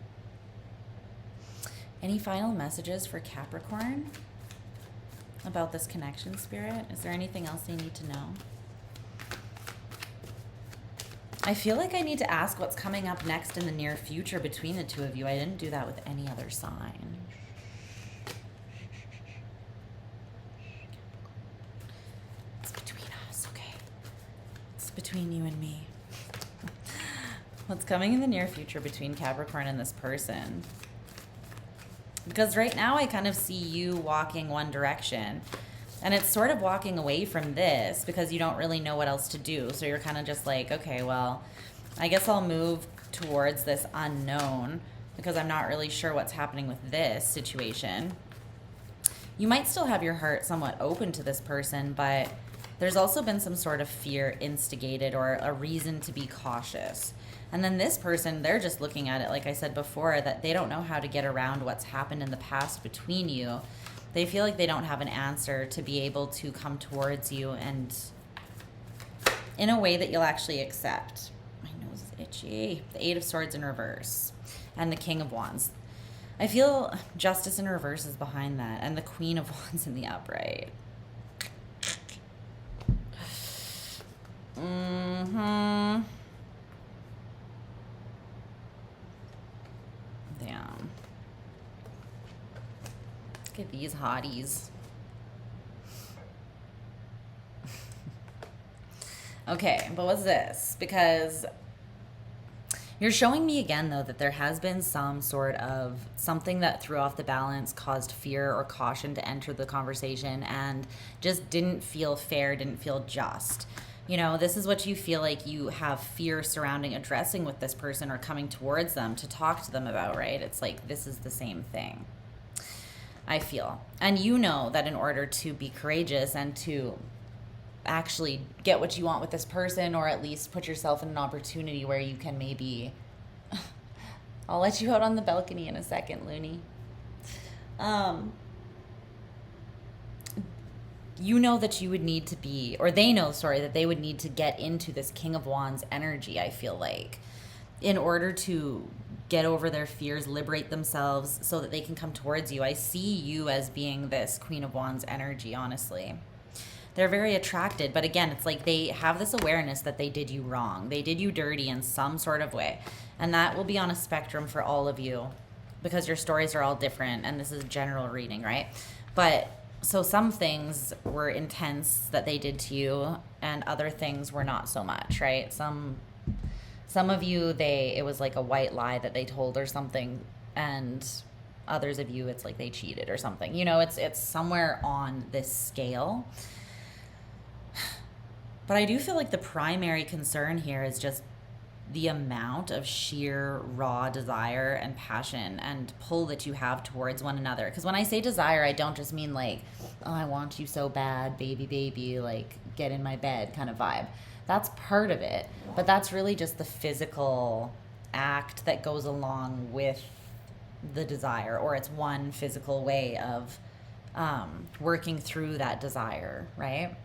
Any final messages for Capricorn about this connection, Spirit? Is there anything else they need to know? I feel like I need to ask what's coming up next in the near future between the two of you. I didn't do that with any other sign. It's between us, okay? It's between you and me. What's coming in the near future between Capricorn and this person? Because right now I kind of see you walking one direction, and it's sort of walking away from this because you don't really know what else to do. So you're kind of just like, okay, well, I guess I'll move towards this unknown because I'm not really sure what's happening with this situation. You might still have your heart somewhat open to this person, but There's also been some sort of fear instigated or a reason to be cautious. And then this person, they're just looking at it, like I said before, that they don't know how to get around what's happened in the past between you. They feel like they don't have an answer to be able to come towards you and in a way that you'll actually accept. My nose is itchy. The Eight of Swords in reverse and the King of Wands. I feel Justice in reverse is behind that, and the Queen of Wands in the upright. Mm-hmm. Damn. Look at these hotties. Okay, but what's this? Because you're showing me again, though, that there has been some sort of something that threw off the balance, caused fear or caution to enter the conversation, and just didn't feel fair, didn't feel just. You know, this is what you feel like you have fear surrounding addressing with this person or coming towards them to talk to them about, right? It's like this is the same thing, I feel. And you know that in order to be courageous and to actually get what you want with this person, or at least put yourself in an opportunity where you can maybe I'll let you out on the balcony in a second, Looney. You know that you would need to be, or they know, sorry, that they would need to get into this King of Wands energy, I feel like, in order to get over their fears, liberate themselves so that they can come towards you. I see you as being this Queen of Wands energy, honestly. They're very attracted, but again, it's like they have this awareness that they did you wrong. They did you dirty in some sort of way. And that will be on a spectrum for all of you because your stories are all different, and this is general reading, right? But so some things were intense that they did to you, and other things were not so much, right? Some of you, it was like a white lie that they told or something, and others of you, it's like they cheated or something. You know, it's somewhere on this scale. But I do feel like the primary concern here is just the amount of sheer raw desire and passion and pull that you have towards one another. Because when I say desire, I don't just mean like, oh, I want you so bad, baby, like get in my bed kind of vibe. That's part of it. But that's really just the physical act that goes along with the desire, or it's one physical way of working through that desire, right?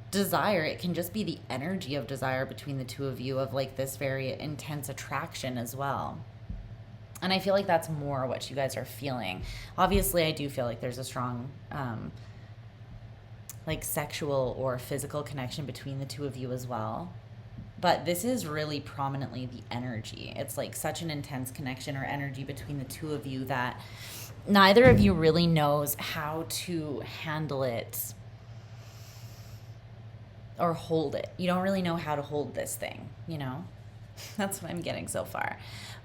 Desire, it can just be the energy of desire between the two of you, of like this very intense attraction as well. And I feel like that's more what you guys are feeling. Obviously, I do feel like there's a strong like sexual or physical connection between the two of you as well. But this is really prominently the energy. It's like such an intense connection or energy between the two of you that neither of you really knows how to handle it or hold it. You don't really know how to hold this thing, you know? That's what I'm getting so far.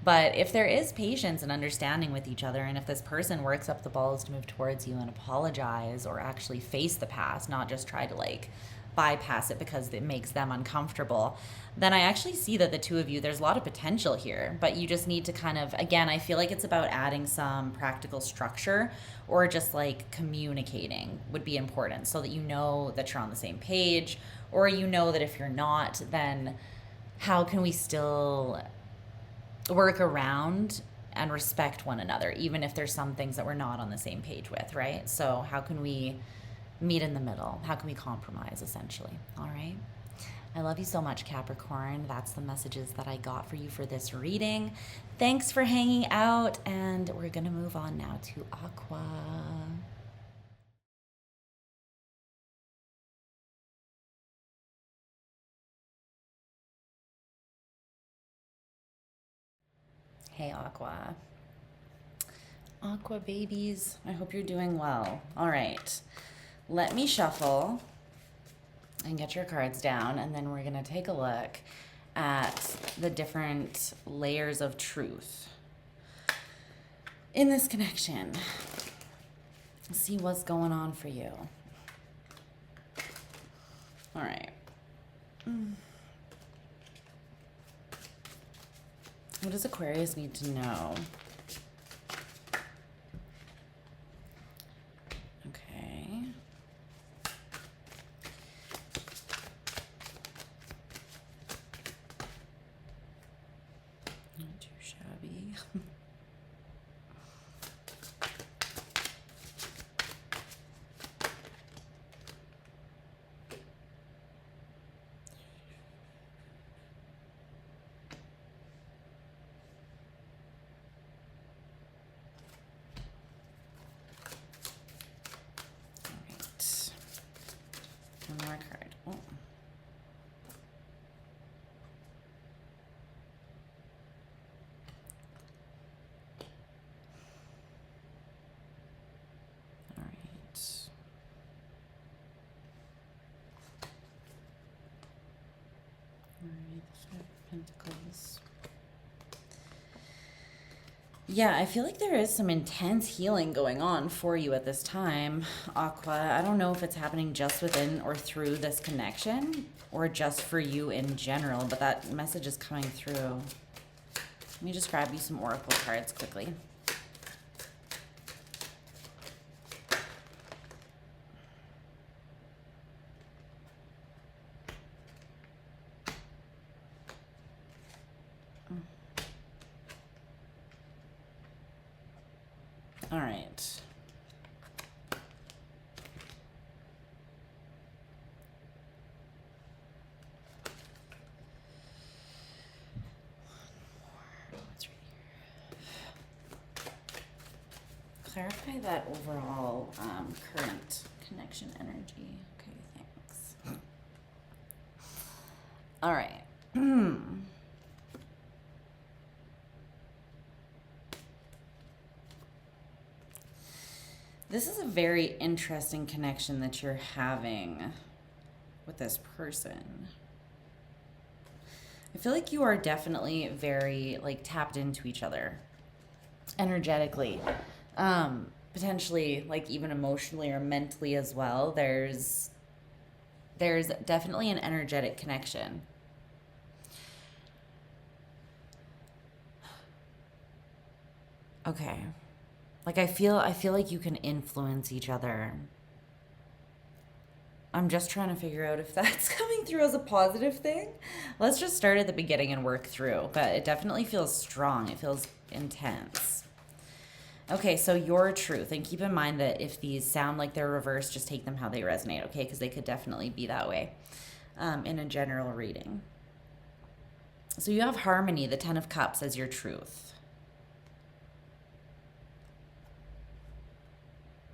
But if there is patience and understanding with each other, and if this person works up the balls to move towards you and apologize or actually face the past, not just try to like bypass it because it makes them uncomfortable, then I actually see that the two of you, there's a lot of potential here, but you just need to kind of, again, I feel like it's about adding some practical structure, or just like communicating would be important so that you know that you're on the same page, or you know that if you're not, then how can we still work around and respect one another, even if there's some things that we're not on the same page with, right? So how can we meet in the middle? How can we compromise, essentially? All right. I love you so much, Capricorn. That's the messages that I got for you for this reading. Thanks for hanging out, and we're going to move on now to Aqua. Hey, Aqua. Aqua babies, I hope you're doing well. All right, let me shuffle and get your cards down, and then we're gonna take a look at the different layers of truth in this connection. See what's going on for you. All right. What does Aquarius need to know? Okay. Five of Pentacles. Yeah, I feel like there is some intense healing going on for you at this time, Aqua. I don't know if it's happening just within or through this connection or just for you in general, but that message is coming through. Let me just grab you some oracle cards quickly. All right. What's right here? Clarify that overall current connection energy. Okay, thanks. All right. This is a very interesting connection that you're having with this person. I feel like you are definitely very like tapped into each other energetically, potentially like even emotionally or mentally as well. There's definitely an energetic connection. Okay. Like I feel like you can influence each other. I'm just trying to figure out if that's coming through as a positive thing. Let's just start at the beginning and work through. But it definitely feels strong. It feels intense. Okay, so your truth. And keep in mind that if these sound like they're reversed, just take them how they resonate, okay? Because they could definitely be that way in a general reading. So you have harmony, the Ten of Cups, as your truth.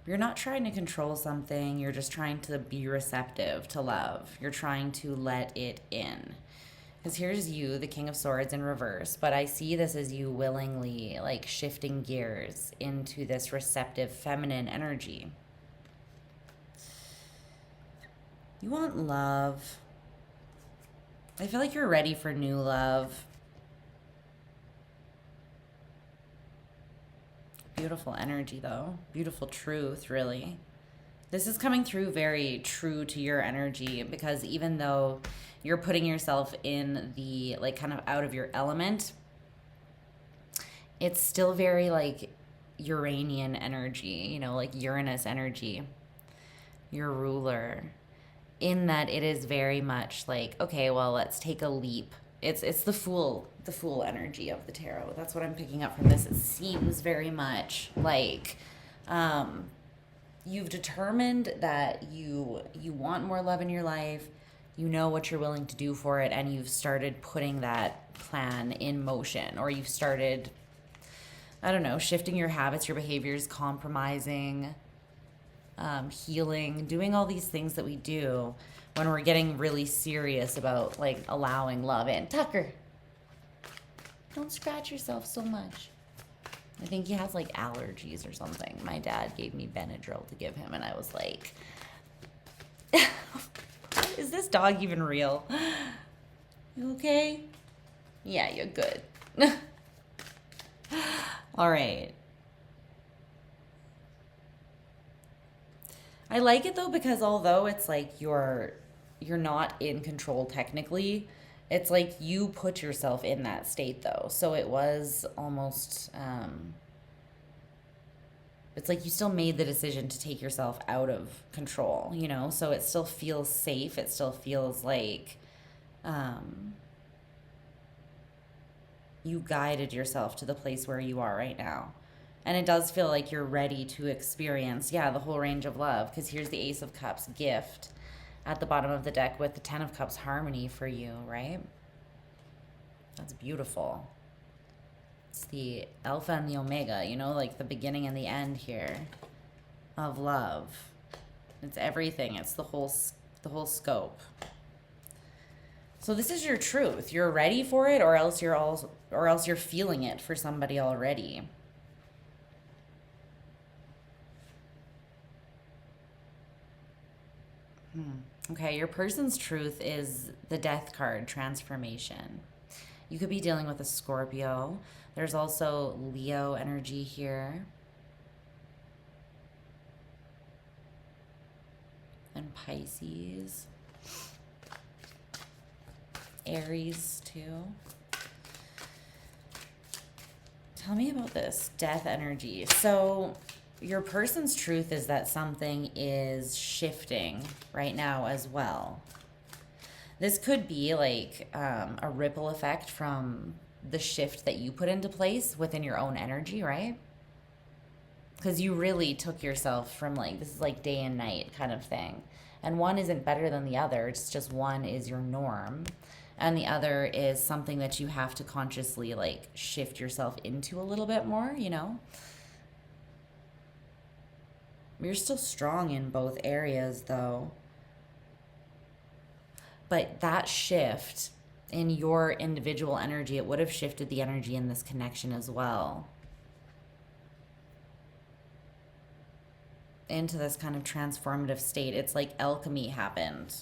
You're not trying to control something. You're just trying to be receptive to love. You're trying to let it in. Because here's you, the King of Swords in reverse. But I see this as you willingly, like, shifting gears into this receptive feminine energy. You want love. I feel like you're ready for new love. Beautiful energy, though. Beautiful truth, really. This is coming through very true to your energy, because even though you're putting yourself in the, like, kind of out of your element, it's still very, like, Uranian energy, you know, like Uranus energy, your ruler, in that it is very much like, okay, well, let's take a leap. It's the fool energy of the tarot. That's what I'm picking up from this. It seems very much like you've determined that you want more love in your life. You know what you're willing to do for it, and you've started putting that plan in motion, or you've started, I don't know, shifting your habits, your behaviors, compromising, healing, doing all these things that we do when we're getting really serious about, like, allowing love in. Tucker, don't scratch yourself so much. I think he has, like, allergies or something. My dad gave me Benadryl to give him, and I was like, is this dog even real? You okay? Yeah, you're good. All right. I like it, though, because although it's like you're not in control technically, it's like you put yourself in that state, though. So it was almost, it's like you still made the decision to take yourself out of control, you know? So it still feels safe. It still feels like you guided yourself to the place where you are right now. And it does feel like you're ready to experience, yeah, the whole range of love. Because here's the Ace of Cups, gift, at the bottom of the deck with the Ten of Cups, harmony for you, right? That's beautiful. It's the Alpha and the Omega, you know, like the beginning and the end here of love. It's everything. It's the whole scope. So this is your truth. You're ready for it, or else you're feeling it for somebody already. Okay, your person's truth is the death card, transformation. You could be dealing with a Scorpio. There's also Leo energy here. And Pisces. Aries too. Tell me about this death energy. So your person's truth is that something is shifting right now as well. This could be like a ripple effect from the shift that you put into place within your own energy, right? Because you really took yourself from like, this is like day and night kind of thing. And one isn't better than the other. It's just one is your norm. And the other is something that you have to consciously like shift yourself into a little bit more, you know? You're still strong in both areas though. But that shift in your individual energy, it would have shifted the energy in this connection as well. Into this kind of transformative state. It's like alchemy happened.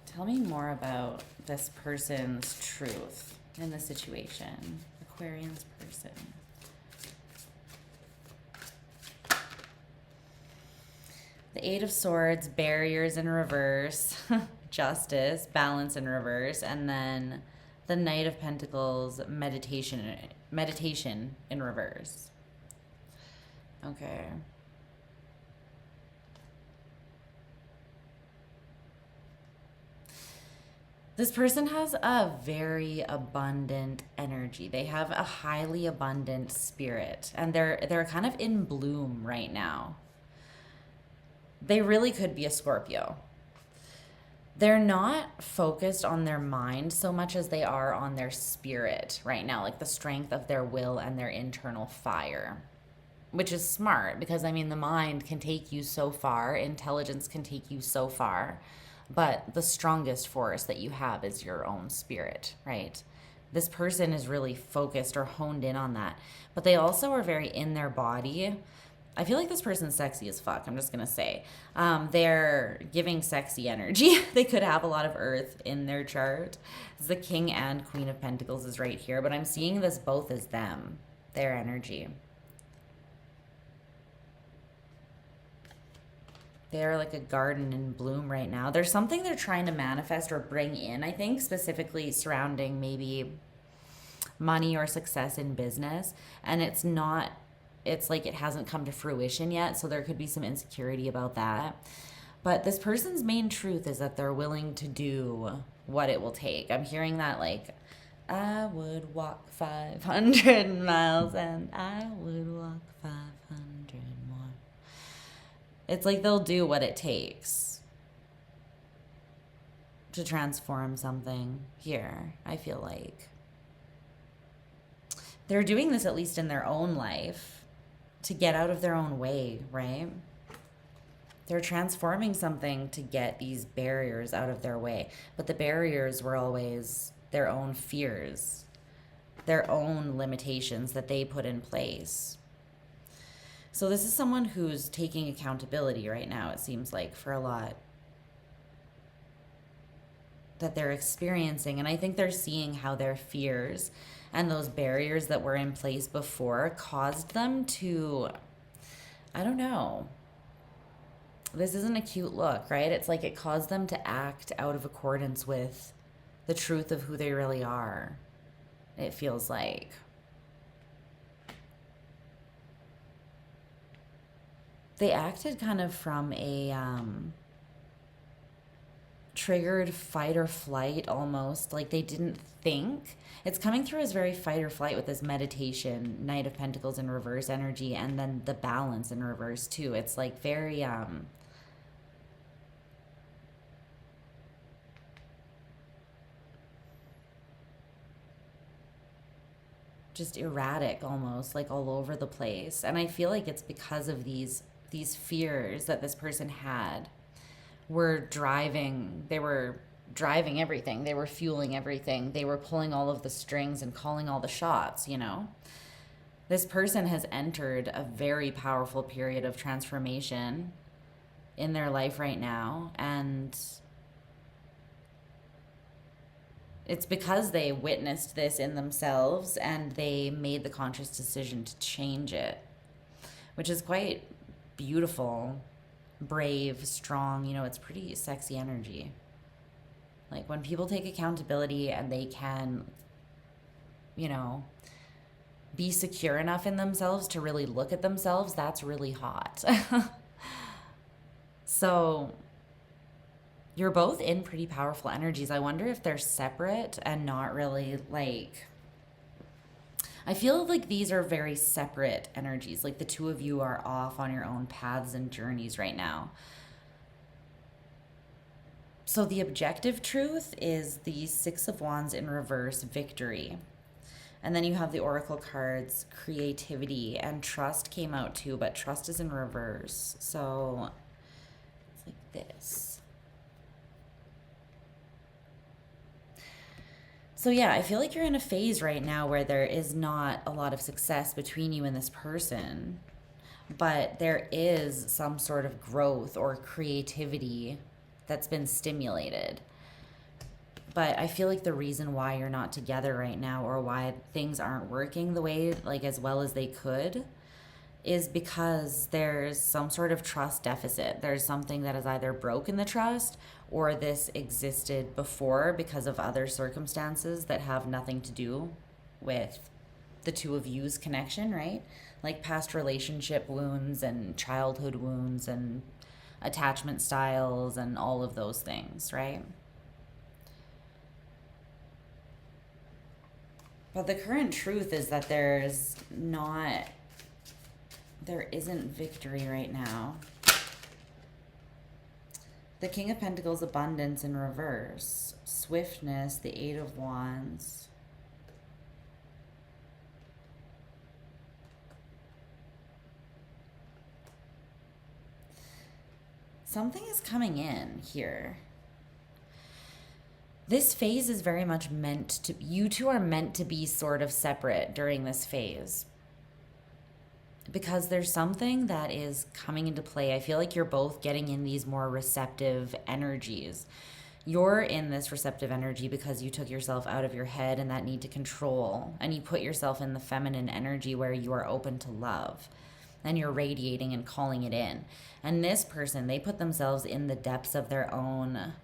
Tell me more about this person's truth in the situation. Aquarian's person. The Eight of Swords, barriers in reverse, justice, balance in reverse, and then the Knight of Pentacles, meditation in reverse. Okay. This person has a very abundant energy. They have a highly abundant spirit, and they're kind of in bloom right now. They really could be a Scorpio. They're not focused on their mind so much as they are on their spirit right now, like the strength of their will and their internal fire, which is smart because, I mean, the mind can take you so far, intelligence can take you so far, but the strongest force that you have is your own spirit, right? This person is really focused or honed in on that, but they also are very in their body. I feel like this person's sexy as fuck, I'm just going to say. They're giving sexy energy. They could have a lot of earth in their chart. The King and Queen of Pentacles is right here, but I'm seeing this both as them, their energy. They're like a garden in bloom right now. There's something they're trying to manifest or bring in, I think, specifically surrounding maybe money or success in business. And it's like it hasn't come to fruition yet, so there could be some insecurity about that. But this person's main truth is that they're willing to do what it will take. I'm hearing that like, I would walk 500 miles and I would walk 500 more. It's like they'll do what it takes to transform something here, I feel like. They're doing this at least in their own life to get out of their own way, right? They're transforming something to get these barriers out of their way. But the barriers were always their own fears, their own limitations that they put in place. So this is someone who's taking accountability right now, it seems like, for a lot that they're experiencing. And I think they're seeing how their fears and those barriers that were in place before caused them to, I don't know. This isn't a cute look, right? It's like it caused them to act out of accordance with the truth of who they really are. It feels like. They acted kind of from a triggered fight or flight almost. Like they didn't think. It's coming through as very fight or flight with this meditation, Knight of Pentacles in reverse energy, and then the balance in reverse too. It's like very just erratic almost, like all over the place. And I feel like it's because of these fears that this person had were driving everything. They were fueling everything. They were pulling all of the strings and calling all the shots, you know? This person has entered a very powerful period of transformation in their life right now, and it's because they witnessed this in themselves and they made the conscious decision to change it, which is quite beautiful, brave, strong. You know, it's pretty sexy energy. Like when people take accountability and they can, you know, be secure enough in themselves to really look at themselves, that's really hot. So you're both in pretty powerful energies. I wonder if they're separate and not really like, I feel like these are very separate energies. Like the two of you are off on your own paths and journeys right now. So the objective truth is the Six of Wands in reverse, victory. And then you have the Oracle cards, creativity, and trust came out too, but trust is in reverse. So it's like this. So yeah, I feel like you're in a phase right now where there is not a lot of success between you and this person, but there is some sort of growth or creativity that's been stimulated. But I feel like the reason why you're not together right now, or why things aren't working the way, like as well as they could, is because there's some sort of trust deficit. There's something that has either broken the trust, or this existed before because of other circumstances that have nothing to do with the two of you's connection, right? Like past relationship wounds and childhood wounds and attachment styles and all of those things, right? But the current truth is that there isn't victory right now. The King of Pentacles, abundance in reverse, swiftness, the Eight of Wands. Something is coming in here. This phase is very much meant to, you two are meant to be sort of separate during this phase. Because there's something that is coming into play. I feel like you're both getting in these more receptive energies. You're in this receptive energy because you took yourself out of your head and that need to control. And you put yourself in the feminine energy where you are open to love. And you're radiating and calling it in. And this person, they put themselves in the depths of their own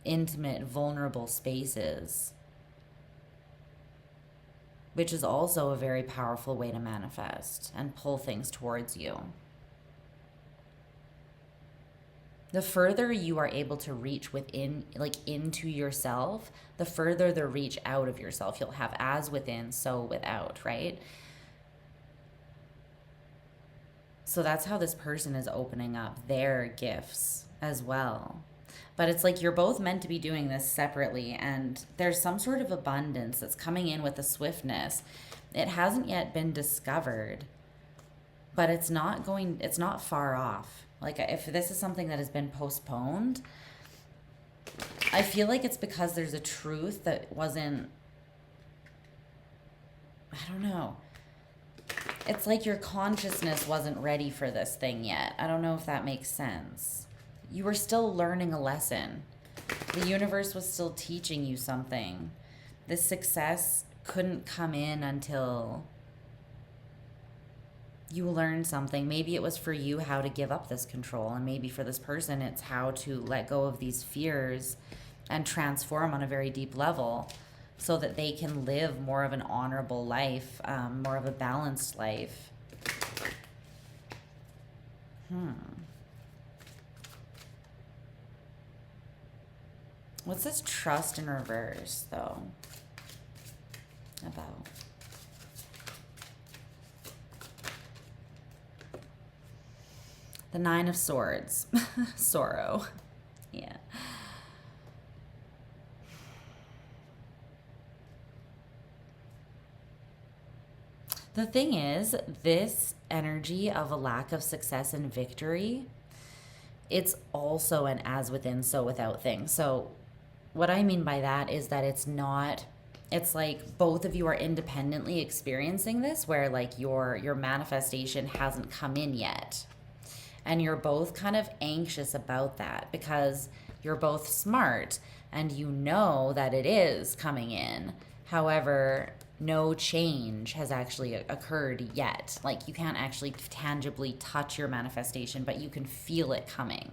intimate, vulnerable spaces, which is also a very powerful way to manifest and pull things towards you. The further you are able to reach within, like into yourself, the further the reach out of yourself. You'll have as within, so without, right? So that's how this person is opening up their gifts as well. But it's like you're both meant to be doing this separately, and there's some sort of abundance that's coming in with the swiftness. It hasn't yet been discovered, but it's not far off. Like if this is something that has been postponed, I feel like it's because there's a truth that wasn't, I don't know. It's like your consciousness wasn't ready for this thing yet. I don't know if that makes sense. You were still learning a lesson. The universe was still teaching you something. This success couldn't come in until you learned something. Maybe it was for you how to give up this control, and maybe for this person it's how to let go of these fears and transform on a very deep level so that they can live more of an honorable life, more of a balanced life. What's this trust in reverse, though, about? The Nine of Swords. Sorrow. Yeah. The thing is, this energy of a lack of success and victory, it's also an as within, so without thing. So what I mean by that is that it's not it's like both of you are independently experiencing this, where like your manifestation hasn't come in yet. And you're both kind of anxious about that because you're both smart and you know that it is coming in. However, no change has actually occurred yet. Like you can't actually tangibly touch your manifestation, but you can feel it coming.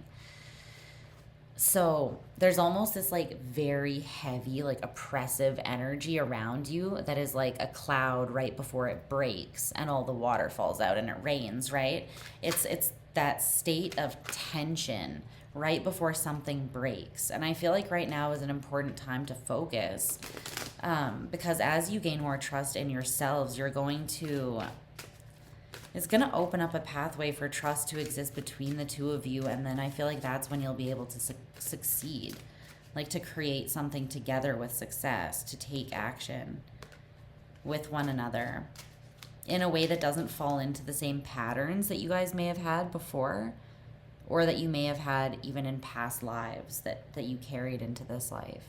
So there's almost this like very heavy, like oppressive energy around you that is like a cloud right before it breaks and all the water falls out and it rains, right? It's that state of tension right before something breaks. And I feel like right now is an important time to focus, because as you gain more trust in yourselves, it's going to open up a pathway for trust to exist between the two of you. And then I feel like that's when you'll be able to succeed, like to create something together with success, to take action with one another in a way that doesn't fall into the same patterns that you guys may have had before, or that you may have had even in past lives that you carried into this life.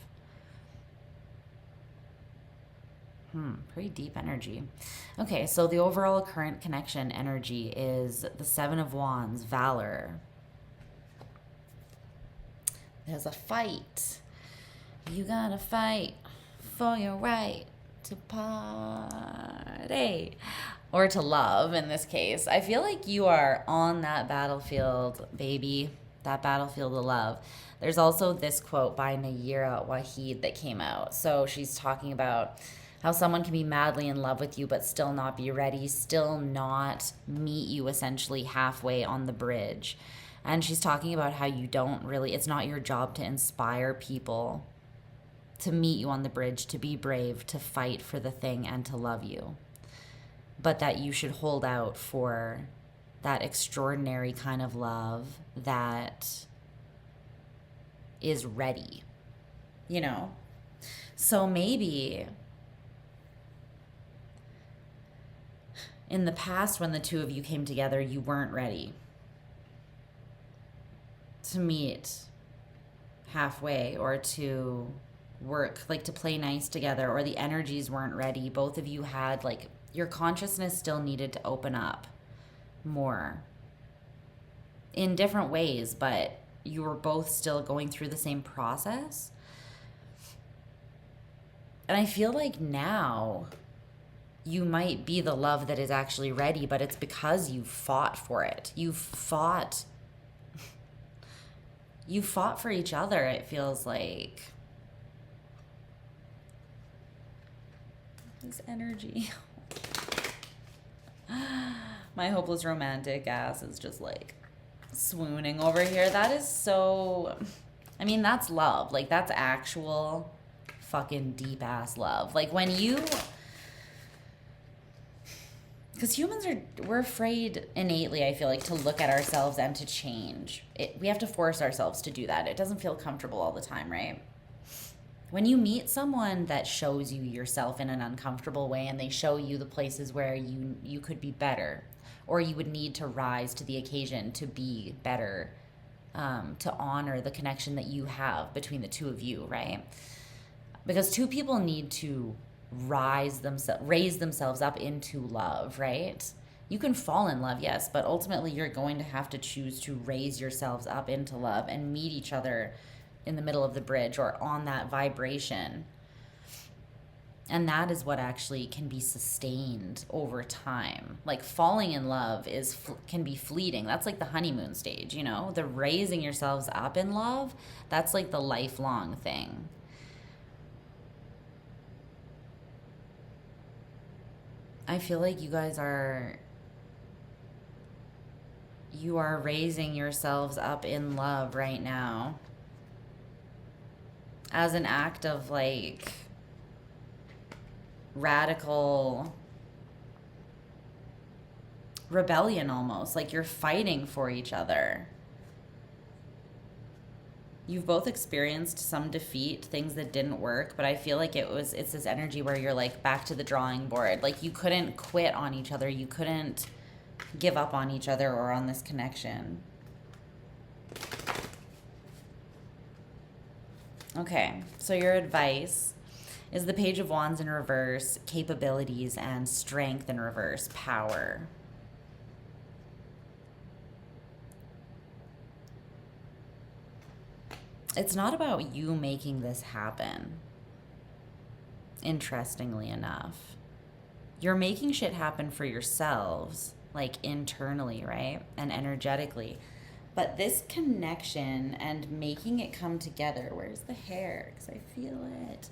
Pretty deep energy. Okay, so the overall current connection energy is the Seven of Wands, Valor. There's a fight. You gotta fight for your right to party. Or to love, in this case. I feel like you are on that battlefield, baby. That battlefield of love. There's also this quote by Nayira Waheed that came out. So she's talking about how someone can be madly in love with you but still not be ready, still not meet you essentially halfway on the bridge. And she's talking about how you don't really, it's not your job to inspire people to meet you on the bridge, to be brave, to fight for the thing and to love you. But that you should hold out for that extraordinary kind of love that is ready, you know? So maybe in the past, when the two of you came together, you weren't ready to meet halfway or to work, like to play nice together, or the energies weren't ready. Both of you had like, your consciousness still needed to open up more in different ways, but you were both still going through the same process. And I feel like now you might be the love that is actually ready, but it's because you fought for it. You fought for each other, it feels like. This energy. My hopeless romantic ass is just like swooning over here. That is so, I mean, that's love. Like, that's actual fucking deep ass love. Like, when you, because humans we're afraid innately, I feel like, to look at ourselves and to change. We have to force ourselves to do that. It doesn't feel comfortable all the time, right? When you meet someone that shows you yourself in an uncomfortable way, and they show you the places where you could be better, or you would need to rise to the occasion to be better, to honor the connection that you have between the two of you, right? Because two people need to raise themselves up into love, right? You can fall in love, yes, but ultimately you're going to have to choose to raise yourselves up into love and meet each other in the middle of the bridge or on that vibration. And that is what actually can be sustained over time. Like, falling in love can be fleeting. That's like the honeymoon stage, you know? The raising yourselves up in love, that's like the lifelong thing. I feel like you guys are raising yourselves up in love right now as an act of like radical rebellion, almost like you're fighting for each other. You've both experienced some defeat, things that didn't work, but I feel like it's this energy where you're like back to the drawing board. Like, you couldn't quit on each other. You couldn't give up on each other or on this connection. Okay, so your advice is the Page of Wands in reverse, capabilities, and strength in reverse, power. It's not about you making this happen, interestingly enough. You're making shit happen for yourselves, like internally, right? And energetically. But this connection and making it come together, where's the hair? Because I feel it.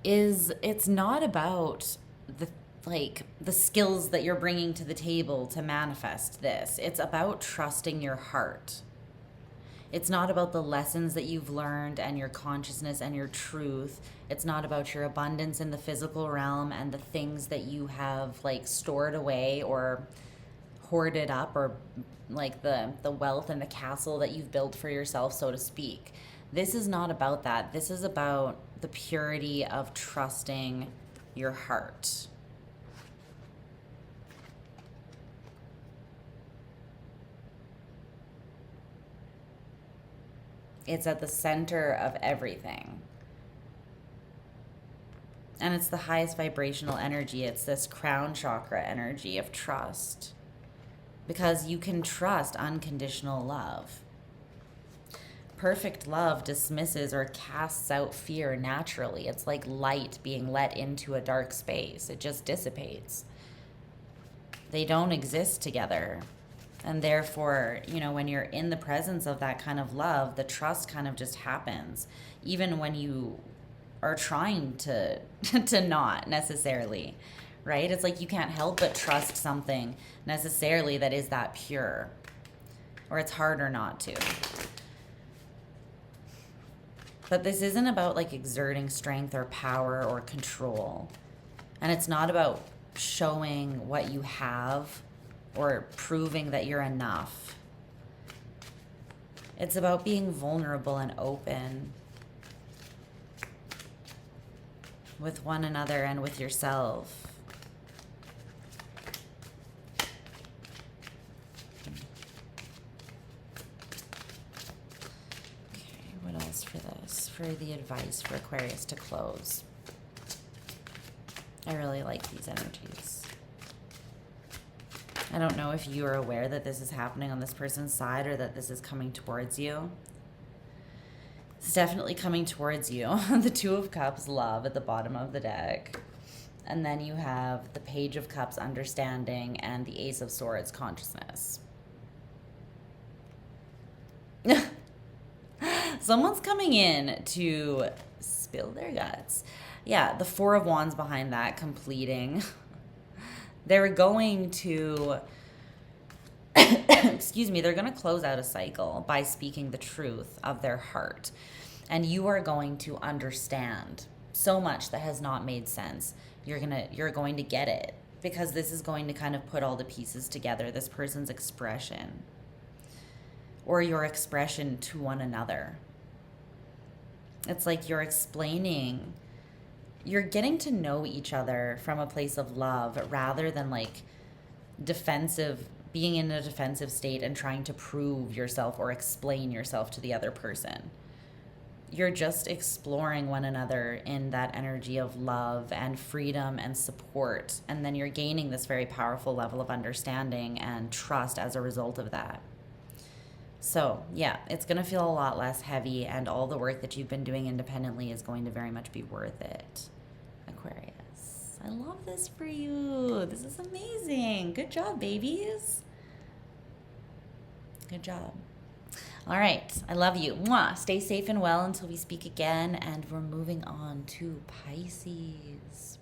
It's not about the skills that you're bringing to the table to manifest this. It's about trusting your heart. It's not about the lessons that you've learned and your consciousness and your truth. It's not about your abundance in the physical realm and the things that you have like stored away or hoarded up, or like the wealth and the castle that you've built for yourself, so to speak. This is not about that. This is about the purity of trusting your heart. It's at the center of everything. And it's the highest vibrational energy. It's this crown chakra energy of trust. Because you can trust unconditional love. Perfect love dismisses or casts out fear naturally. It's like light being let into a dark space. It just dissipates. They don't exist together. And therefore, you know, when you're in the presence of that kind of love, the trust kind of just happens. Even when you are trying to not necessarily, right? It's like you can't help but trust something necessarily that is that pure. Or it's harder not to. But this isn't about like exerting strength or power or control. And it's not about showing what you have or proving that you're enough. It's about being vulnerable and open with one another and with yourself. Okay, what else for this? For the advice for Aquarius to close. I really like these energies. I don't know if you are aware that this is happening on this person's side or that this is coming towards you. It's definitely coming towards you. The Two of Cups, love, at the bottom of the deck. And then you have the Page of Cups, understanding, and the Ace of Swords, consciousness. Someone's coming in to spill their guts. Yeah, the Four of Wands behind that, completing. They're going to, excuse me, they're going to close out a cycle by speaking the truth of their heart. And you are going to understand so much that has not made sense. You're going to get it, because this is going to kind of put all the pieces together, this person's expression or your expression to one another. It's like you're explaining, you're getting to know each other from a place of love rather than like defensive, being in a defensive state and trying to prove yourself or explain yourself to the other person. You're just exploring one another in that energy of love and freedom and support. And then you're gaining this very powerful level of understanding and trust as a result of that. So yeah, it's going to feel a lot less heavy, and all the work that you've been doing independently is going to very much be worth it. Aquarius, I love this for you. This is amazing. Good job, babies. Good job. All right, I love you. Mwah. Stay safe and well until we speak again, and we're moving on to Pisces.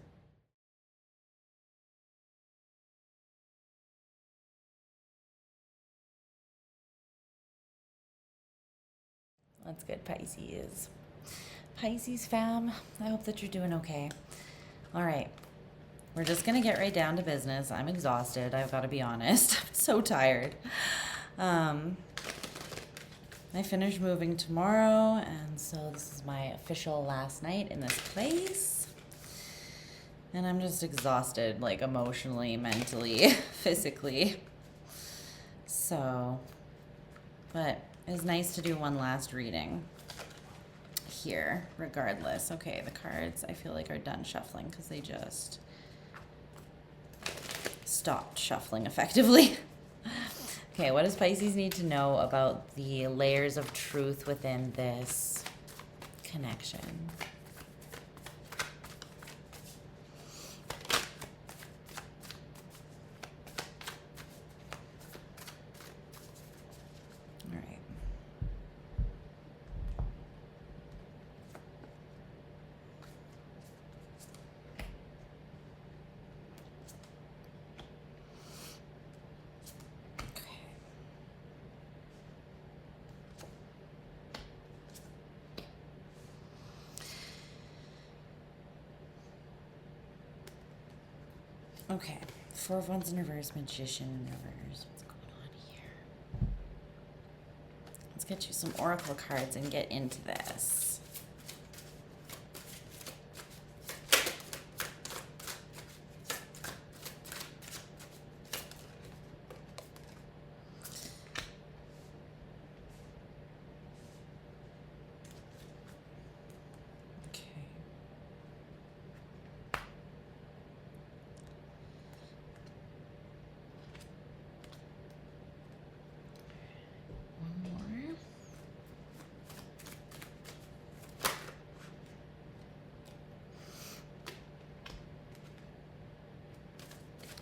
That's good, Pisces. Pisces fam, I hope that you're doing okay. All right, we're just going to get right down to business. I'm exhausted, I've got to be honest. I'm so tired. I finish moving tomorrow, and so this is my official last night in this place. And I'm just exhausted, like emotionally, mentally, physically. So, but It was nice to do one last reading here, regardless. Okay, the cards I feel like are done shuffling because they just stopped shuffling effectively. Okay, what does Pisces need to know about the layers of truth within this connection? All right. Okay, Four of Wands in reverse, Magician in reverse. What's going on here? Let's get you some oracle cards and get into this.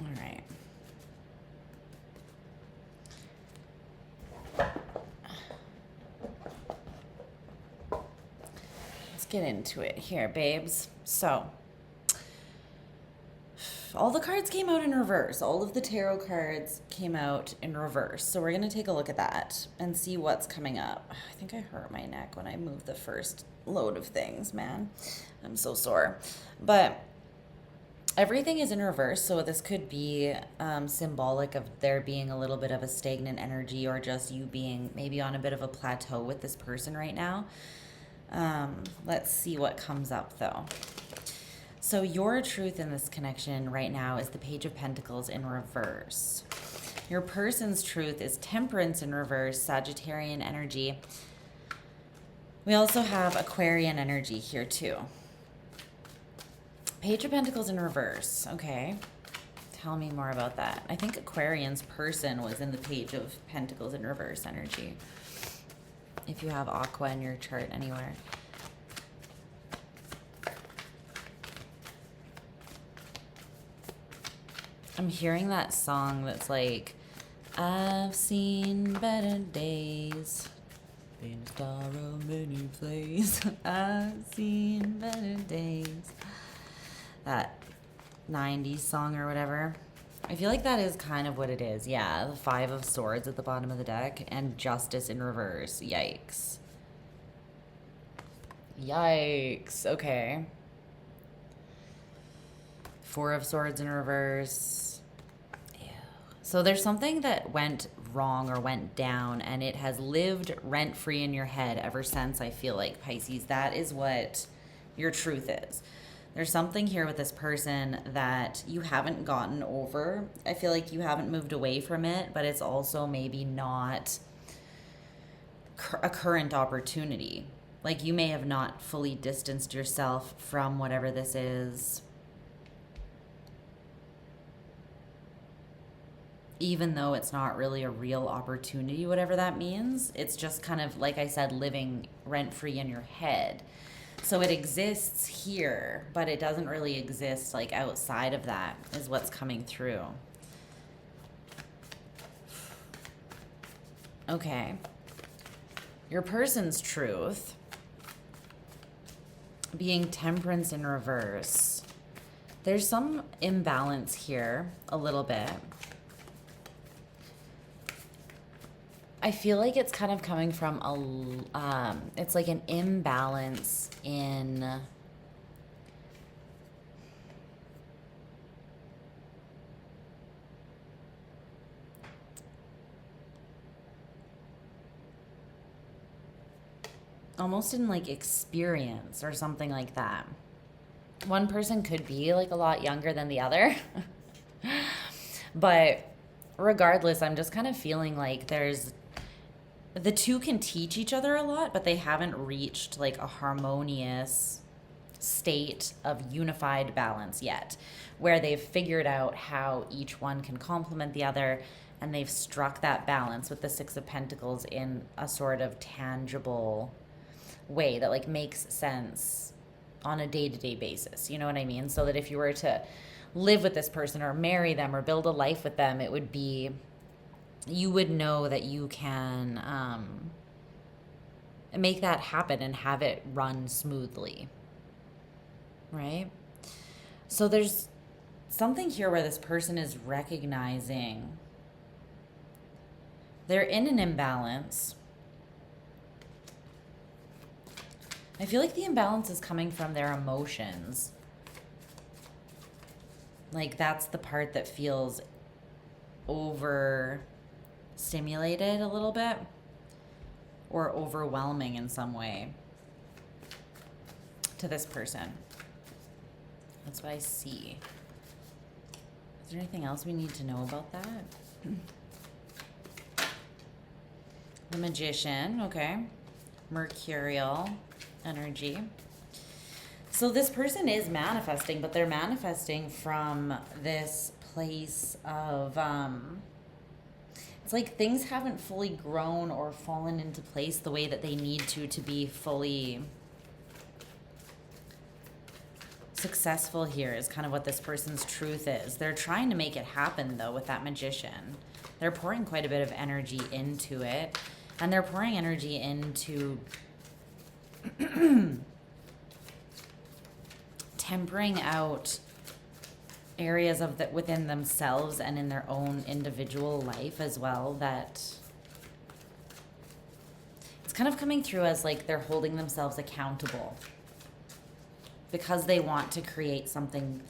All right. Let's get into it here, babes. So, all the cards came out in reverse. All of the tarot cards came out in reverse. So we're going to take a look at that and see what's coming up. I think I hurt my neck when I moved the first load of things, man. I'm so sore. But everything is in reverse, so this could be symbolic of there being a little bit of a stagnant energy or just you being maybe on a bit of a plateau with this person right now. Let's see what comes up, though. So your truth in this connection right now is the Page of Pentacles in reverse. Your person's truth is Temperance in reverse, Sagittarian energy. We also have Aquarian energy here, too. Page of Pentacles in reverse. Okay. Tell me more about that. I think Aquarian's person was in the Page of Pentacles in reverse energy. If you have Aqua in your chart anywhere. I'm hearing that song that's like, I've seen better days. Been a star of many plays. I've seen better days. That 90s song or whatever. I feel like that is kind of what it is. Yeah, the Five of Swords at the bottom of the deck and Justice in reverse. Yikes. Yikes. Okay. Four of Swords in reverse. Ew. So there's something that went wrong or went down and it has lived rent-free in your head ever since, I feel like, Pisces. That is what your truth is. There's something here with this person that you haven't gotten over. I feel like you haven't moved away from it, but it's also maybe not a current opportunity. Like you may have not fully distanced yourself from whatever this is, even though it's not really a real opportunity, whatever that means. It's just kind of, like I said, living rent-free in your head. So it exists here, but it doesn't really exist like outside of that is what's coming through. Okay. Your person's truth being Temperance in reverse. There's some imbalance here a little bit. I feel like it's kind of coming from a, it's like an imbalance in almost in like experience or something like that. One person could be like a lot younger than the other, but regardless, I'm just kind of feeling like there's the two can teach each other a lot, but they haven't reached like a harmonious state of unified balance yet, where they've figured out how each one can complement the other, and they've struck that balance with the Six of Pentacles in a sort of tangible way that like makes sense on a day-to-day basis. You know what I mean? So that if you were to live with this person or marry them or build a life with them, it would be, you would know that you can make that happen and have it run smoothly, right? So there's something here where this person is recognizing they're in an imbalance. I feel like the imbalance is coming from their emotions. Like that's the part that feels overstimulated a little bit or overwhelming in some way to this person. That's what I see. Is there anything else we need to know about that? The Magician, okay. Mercurial energy. So this person is manifesting, but they're manifesting from this place of, it's like things haven't fully grown or fallen into place the way that they need to be fully successful here is kind of what this person's truth is. They're trying to make it happen, though, with that Magician. They're pouring quite a bit of energy into it, and they're pouring energy into tempering out areas of that within themselves and in their own individual life as well, that it's kind of coming through as like they're holding themselves accountable because they want to create something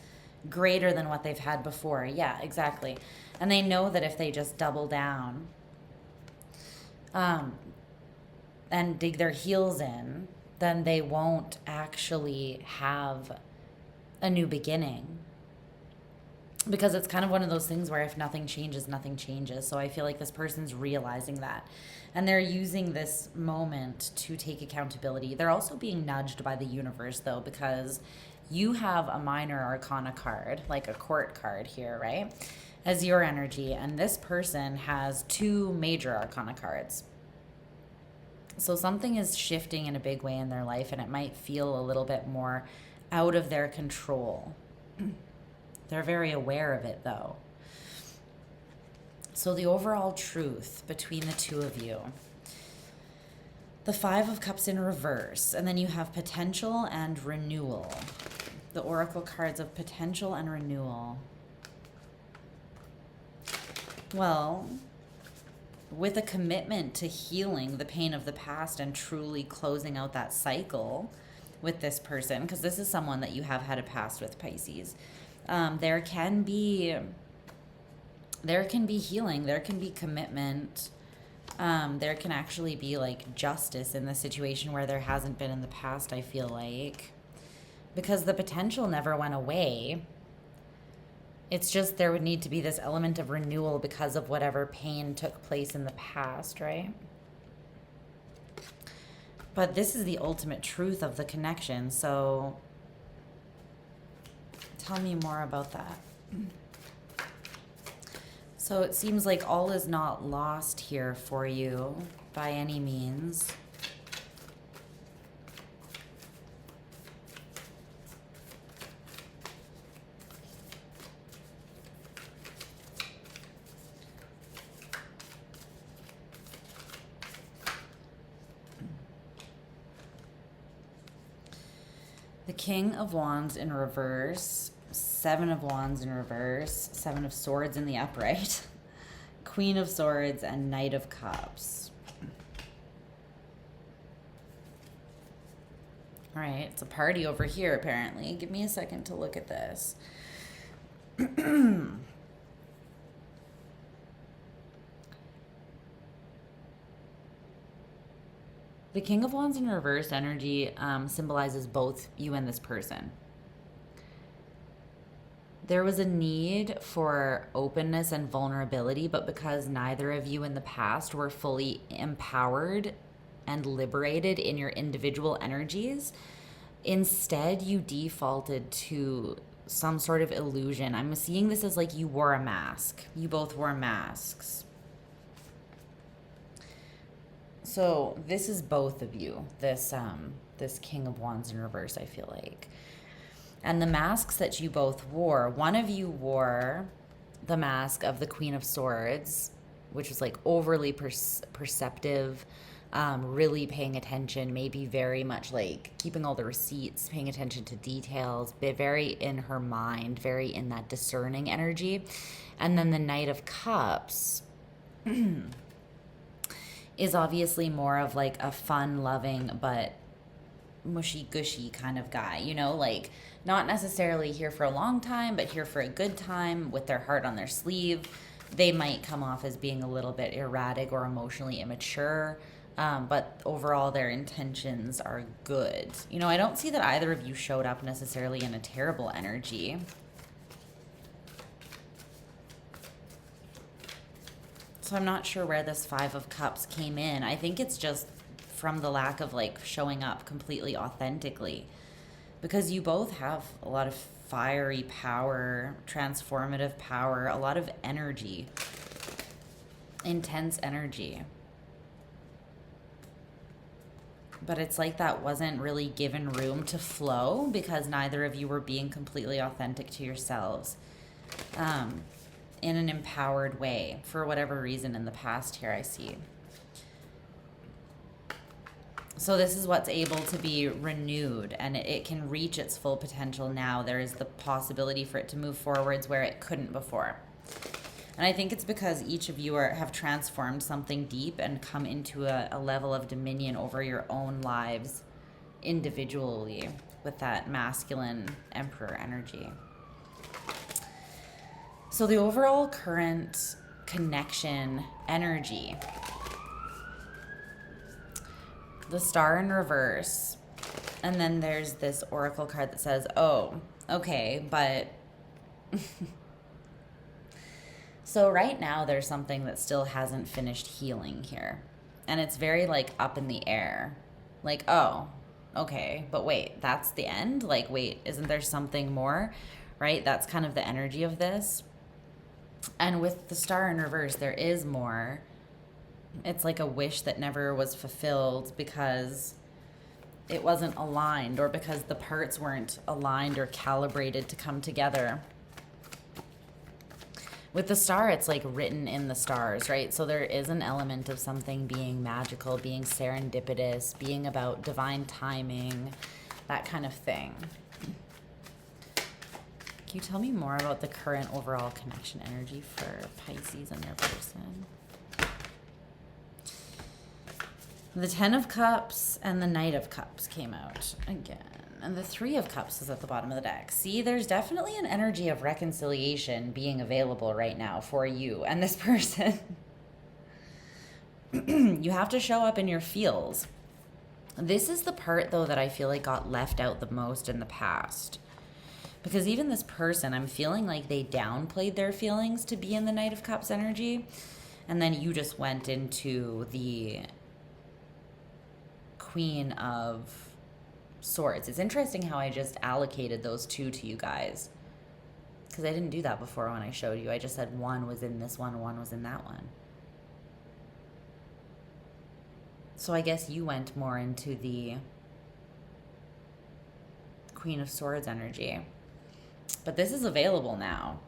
greater than what they've had before. Yeah, exactly. And they know that if they just double down and dig their heels in, then they won't actually have a new beginning. Because it's kind of one of those things where if nothing changes, nothing changes. So I feel like this person's realizing that. And they're using this moment to take accountability. They're also being nudged by the universe, though, because you have a minor arcana card, like a court card here, right, as your energy. And this person has two major arcana cards. So something is shifting in a big way in their life, and it might feel a little bit more out of their control. They're very aware of it, though. So the overall truth between the two of you, the Five of Cups in reverse, and then you have potential and renewal. The oracle cards of potential and renewal. Well, with a commitment to healing the pain of the past and truly closing out that cycle with this person, because this is someone that you have had a past with, Pisces. There can be healing, there can be commitment, there can actually be like justice in the situation where there hasn't been in the past, I feel like, because the potential never went away. It's just there would need to be this element of renewal because of whatever pain took place in the past, right? But this is the ultimate truth of the connection, so tell me more about that. So it seems like all is not lost here for you by any means. The King of Wands in reverse, Seven of Wands in reverse, Seven of Swords in the upright, Queen of Swords, and Knight of Cups. All right, it's a party over here, apparently. Give me a second to look at this. The King of Wands in reverse energy symbolizes both you and this person. there was a need for openness and vulnerability, but because neither of you in the past were fully empowered and liberated in your individual energies, instead you defaulted to some sort of illusion. I'm seeing this as like you wore a mask. You both wore masks. So this is both of you, this King of Wands in reverse, I feel like. And the masks that you both wore, one of you wore the mask of the Queen of Swords, which was like overly perceptive, really paying attention, maybe very much like keeping all the receipts, paying attention to details, but very in her mind, very in that discerning energy. And then the Knight of Cups is obviously more of like a fun-loving but mushy-gushy kind of guy, you know, like not necessarily here for a long time, but here for a good time with their heart on their sleeve. They might come off as being a little bit erratic or emotionally immature, but overall their intentions are good. You know, I don't see that either of you showed up necessarily in a terrible energy. So I'm not sure where this Five of Cups came in. I think it's just from the lack of like showing up completely authentically, because you both have a lot of fiery power, transformative power, a lot of energy, intense energy. But it's like that wasn't really given room to flow because neither of you were being completely authentic to yourselves in an empowered way for whatever reason in the past here I see. So this is what's able to be renewed, and it can reach its full potential now. There is the possibility for it to move forwards where it couldn't before. And I think it's because each of you have transformed something deep and come into a level of dominion over your own lives individually with that masculine emperor energy. So the overall current connection energy, the Star in reverse, and then there's this oracle card that says, oh, okay, but so right now there's something that still hasn't finished healing here, and it's very like up in the air, like, oh, okay, but wait, that's the end? Like, wait, isn't there something more? Right? That's kind of the energy of this. And with the Star in reverse, there is more. It's like a wish that never was fulfilled because it wasn't aligned, or because the parts weren't aligned or calibrated to come together. With the Star, it's like written in the stars, right? So there is an element of something being magical, being serendipitous, being about divine timing, that kind of thing. Can you tell me more about the current overall connection energy for Pisces and their person? The Ten of Cups and the Knight of Cups came out again. And the Three of Cups is at the bottom of the deck. See, there's definitely an energy of reconciliation being available right now for you and this person. You have to show up in your feels. This is the part, though, that I feel like got left out the most in the past. Because even this person, I'm feeling like they downplayed their feelings to be in the Knight of Cups energy. And then you just went into the Queen of Swords. It's interesting how I just allocated those two to you guys, because I didn't do that before when I showed you. I just said one was in this one was in that one. So I guess you went more into the Queen of Swords energy. But this is available now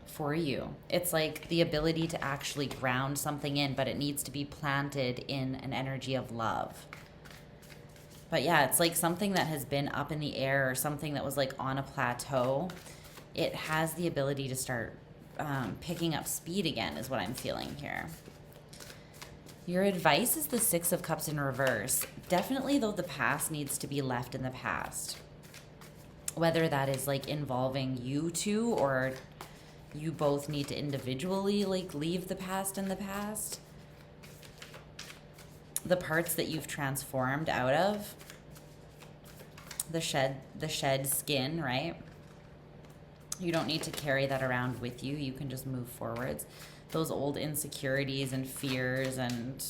for you. It's like the ability to actually ground something in, but it needs to be planted in an energy of love. But yeah, it's like something that has been up in the air, or something that was like on a plateau. It has the ability to start picking up speed again, is what I'm feeling here. Your advice is the Six of Cups in reverse. Definitely, though, the past needs to be left in the past. Whether that is like involving you two, or you both need to individually like leave the past in the past. The parts that you've transformed out of, the shed skin, right? You don't need to carry that around with you. You can just move forwards. Those old insecurities and fears and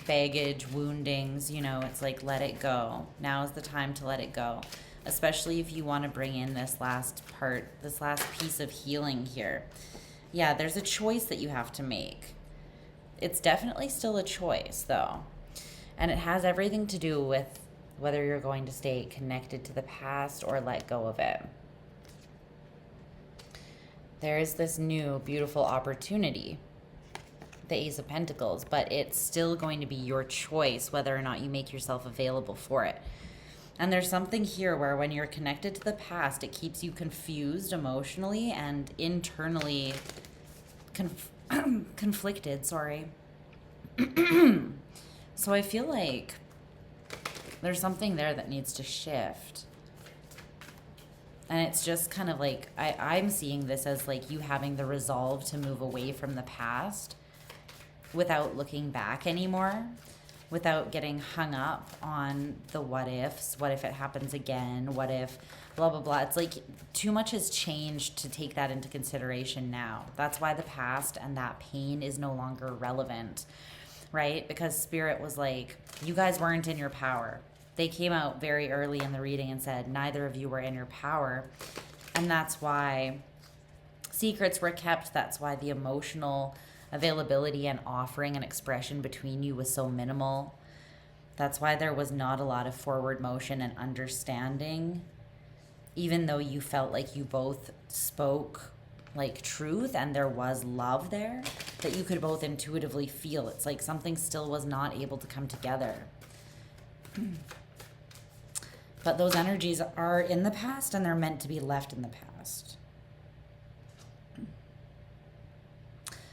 baggage, woundings, you know, it's like, let it go. Now is the time to let it go. Especially if you want to bring in this last part, this last piece of healing here. Yeah, there's a choice that you have to make. It's definitely still a choice, though. And it has everything to do with whether you're going to stay connected to the past or let go of it. There is this new, beautiful opportunity, the Ace of Pentacles, but it's still going to be your choice whether or not you make yourself available for it. And there's something here where when you're connected to the past, it keeps you confused emotionally and internally conflicted, sorry. So I feel like there's something there that needs to shift. And it's just kind of like, I'm seeing this as like you having the resolve to move away from the past without looking back anymore, without getting hung up on the what ifs. What if it happens again? What if blah, blah, blah. It's like too much has changed to take that into consideration now. That's why the past and that pain is no longer relevant, right? Because Spirit was like, you guys weren't in your power. They came out very early in the reading and said, neither of you were in your power. And that's why secrets were kept. That's why the emotional availability and offering and expression between you was so minimal. That's why there was not a lot of forward motion and understanding, even though you felt like you both spoke like truth and there was love there that you could both intuitively feel. It's like something still was not able to come together. But those energies are in the past and they're meant to be left in the past.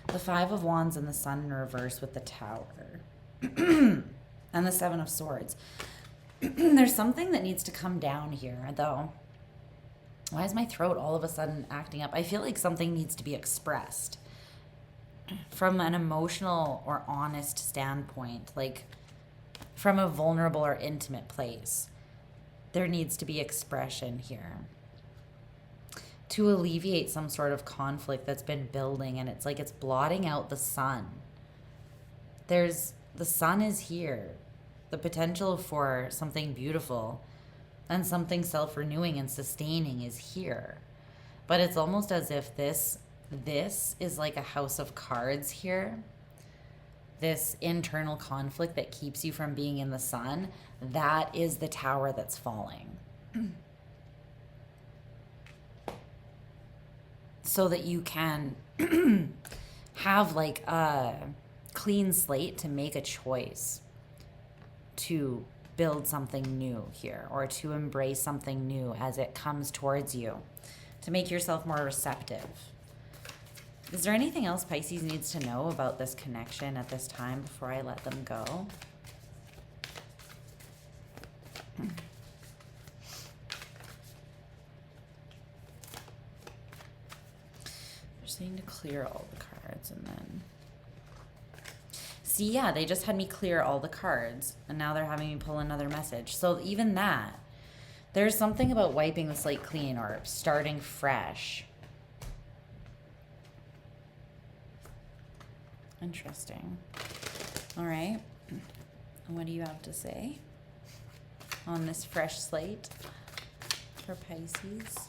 The Five of Wands and the Sun in reverse with the Tower. And the Seven of Swords. There's something that needs to come down here, though. Why is my throat all of a sudden acting up? I feel like something needs to be expressed from an emotional or honest standpoint, like from a vulnerable or intimate place. There needs to be expression here to alleviate some sort of conflict that's been building, and it's like it's blotting out the sun. The sun is here. The potential for something beautiful and something self-renewing and sustaining is here. But it's almost as if this is like a house of cards here. This internal conflict that keeps you from being in the sun, that is the tower that's falling. So that you can have like a clean slate to make a choice to build something new here, or to embrace something new as it comes towards you, to make yourself more receptive. Is there anything else Pisces needs to know about this connection at this time before I let them go? They're saying to clear all the cards and then... See, yeah, they just had me clear all the cards, and now they're having me pull another message. So even that, there's something about wiping the slate clean or starting fresh. Interesting. All right. What do you have to say on this fresh slate for Pisces?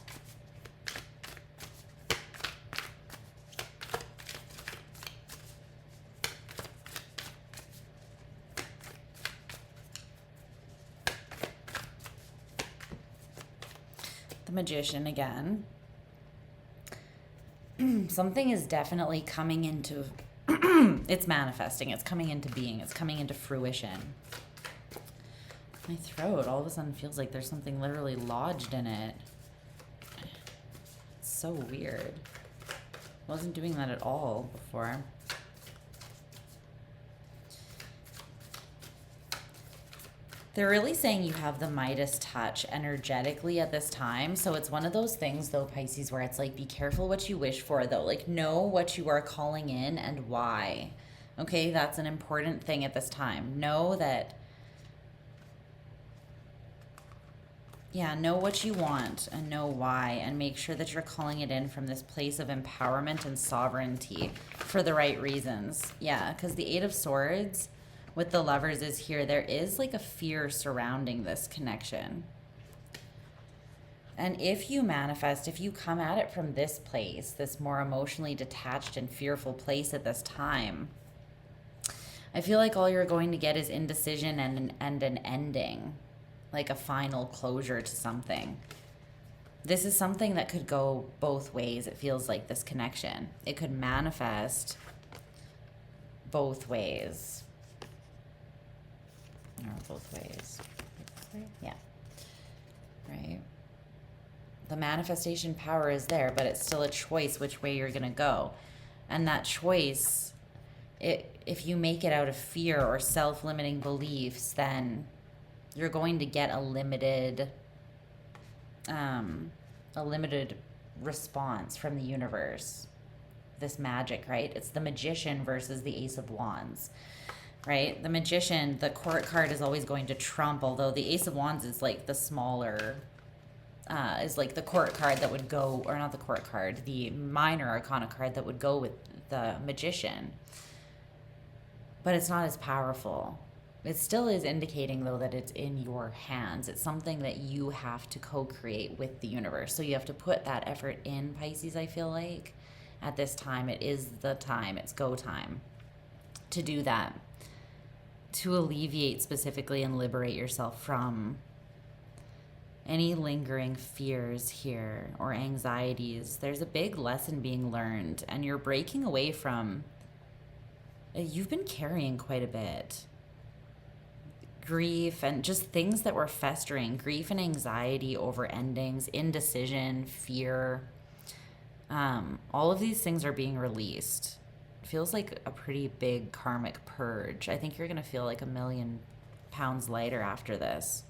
The Magician again. Something is definitely coming into... it's manifesting. It's coming into being. It's coming into fruition. My throat all of a sudden feels like there's something literally lodged in it. It's so weird. Wasn't doing that at all before. They're really saying you have the Midas touch energetically at this time. So it's one of those things, though, Pisces, where it's like, be careful what you wish for, though. Like, know what you are calling in and why. Okay, that's an important thing at this time. Know that Yeah, know what you want and know why, and make sure that you're calling it in from this place of empowerment and sovereignty for the right reasons. Yeah, because the Eight of Swords with the Lovers is here. There is like a fear surrounding this connection. And if you manifest, if you come at it from this place, this more emotionally detached and fearful place at this time, I feel like all you're going to get is indecision and an ending, like a final closure to something. This is something that could go both ways. It feels like this connection. It could manifest both ways. Or both ways. Yeah. Right. The manifestation power is there, but it's still a choice which way you're going to go. And that choice, if you make it out of fear or self-limiting beliefs, then you're going to get a limited response from the universe. This magic, right? It's the Magician versus the Ace of Wands, right? The Magician, the court card is always going to trump, although the Ace of Wands is like the smaller, is like the court card that would go, or not the court card, the minor arcana card that would go with the Magician. But it's not as powerful. It still is indicating, though, that it's in your hands. It's something that you have to co-create with the universe. So you have to put that effort in, Pisces, I feel like. At this time, it is the time. It's go time to do that. To alleviate specifically and liberate yourself from any lingering fears here or anxieties. There's a big lesson being learned, and you're breaking away from... You've been carrying quite a bit. Grief and just things that were festering, grief and anxiety over endings, indecision, fear. All of these things are being released. It feels like a pretty big karmic purge. I think you're going to feel like 1,000,000 pounds lighter after this.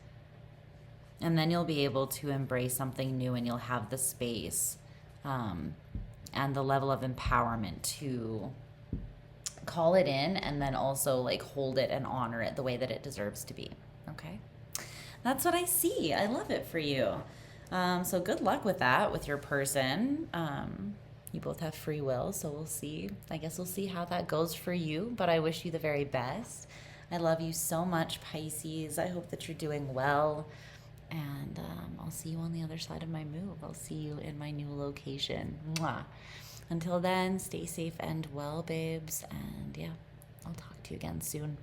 And then you'll be able to embrace something new, and you'll have the space and the level of empowerment to call it in, and then also like hold it and honor it the way that it deserves to be. Okay, that's what I see. I love it for you. So good luck with that with your person. You both have free will, so we'll see. I guess we'll see how that goes for you, but I wish you the very best. I love you so much, Pisces. I hope that you're doing well, and I'll see you on the other side of my move. I'll see you in my new location. Mwah. Until then, stay safe and well, babes. And yeah, I'll talk to you again soon.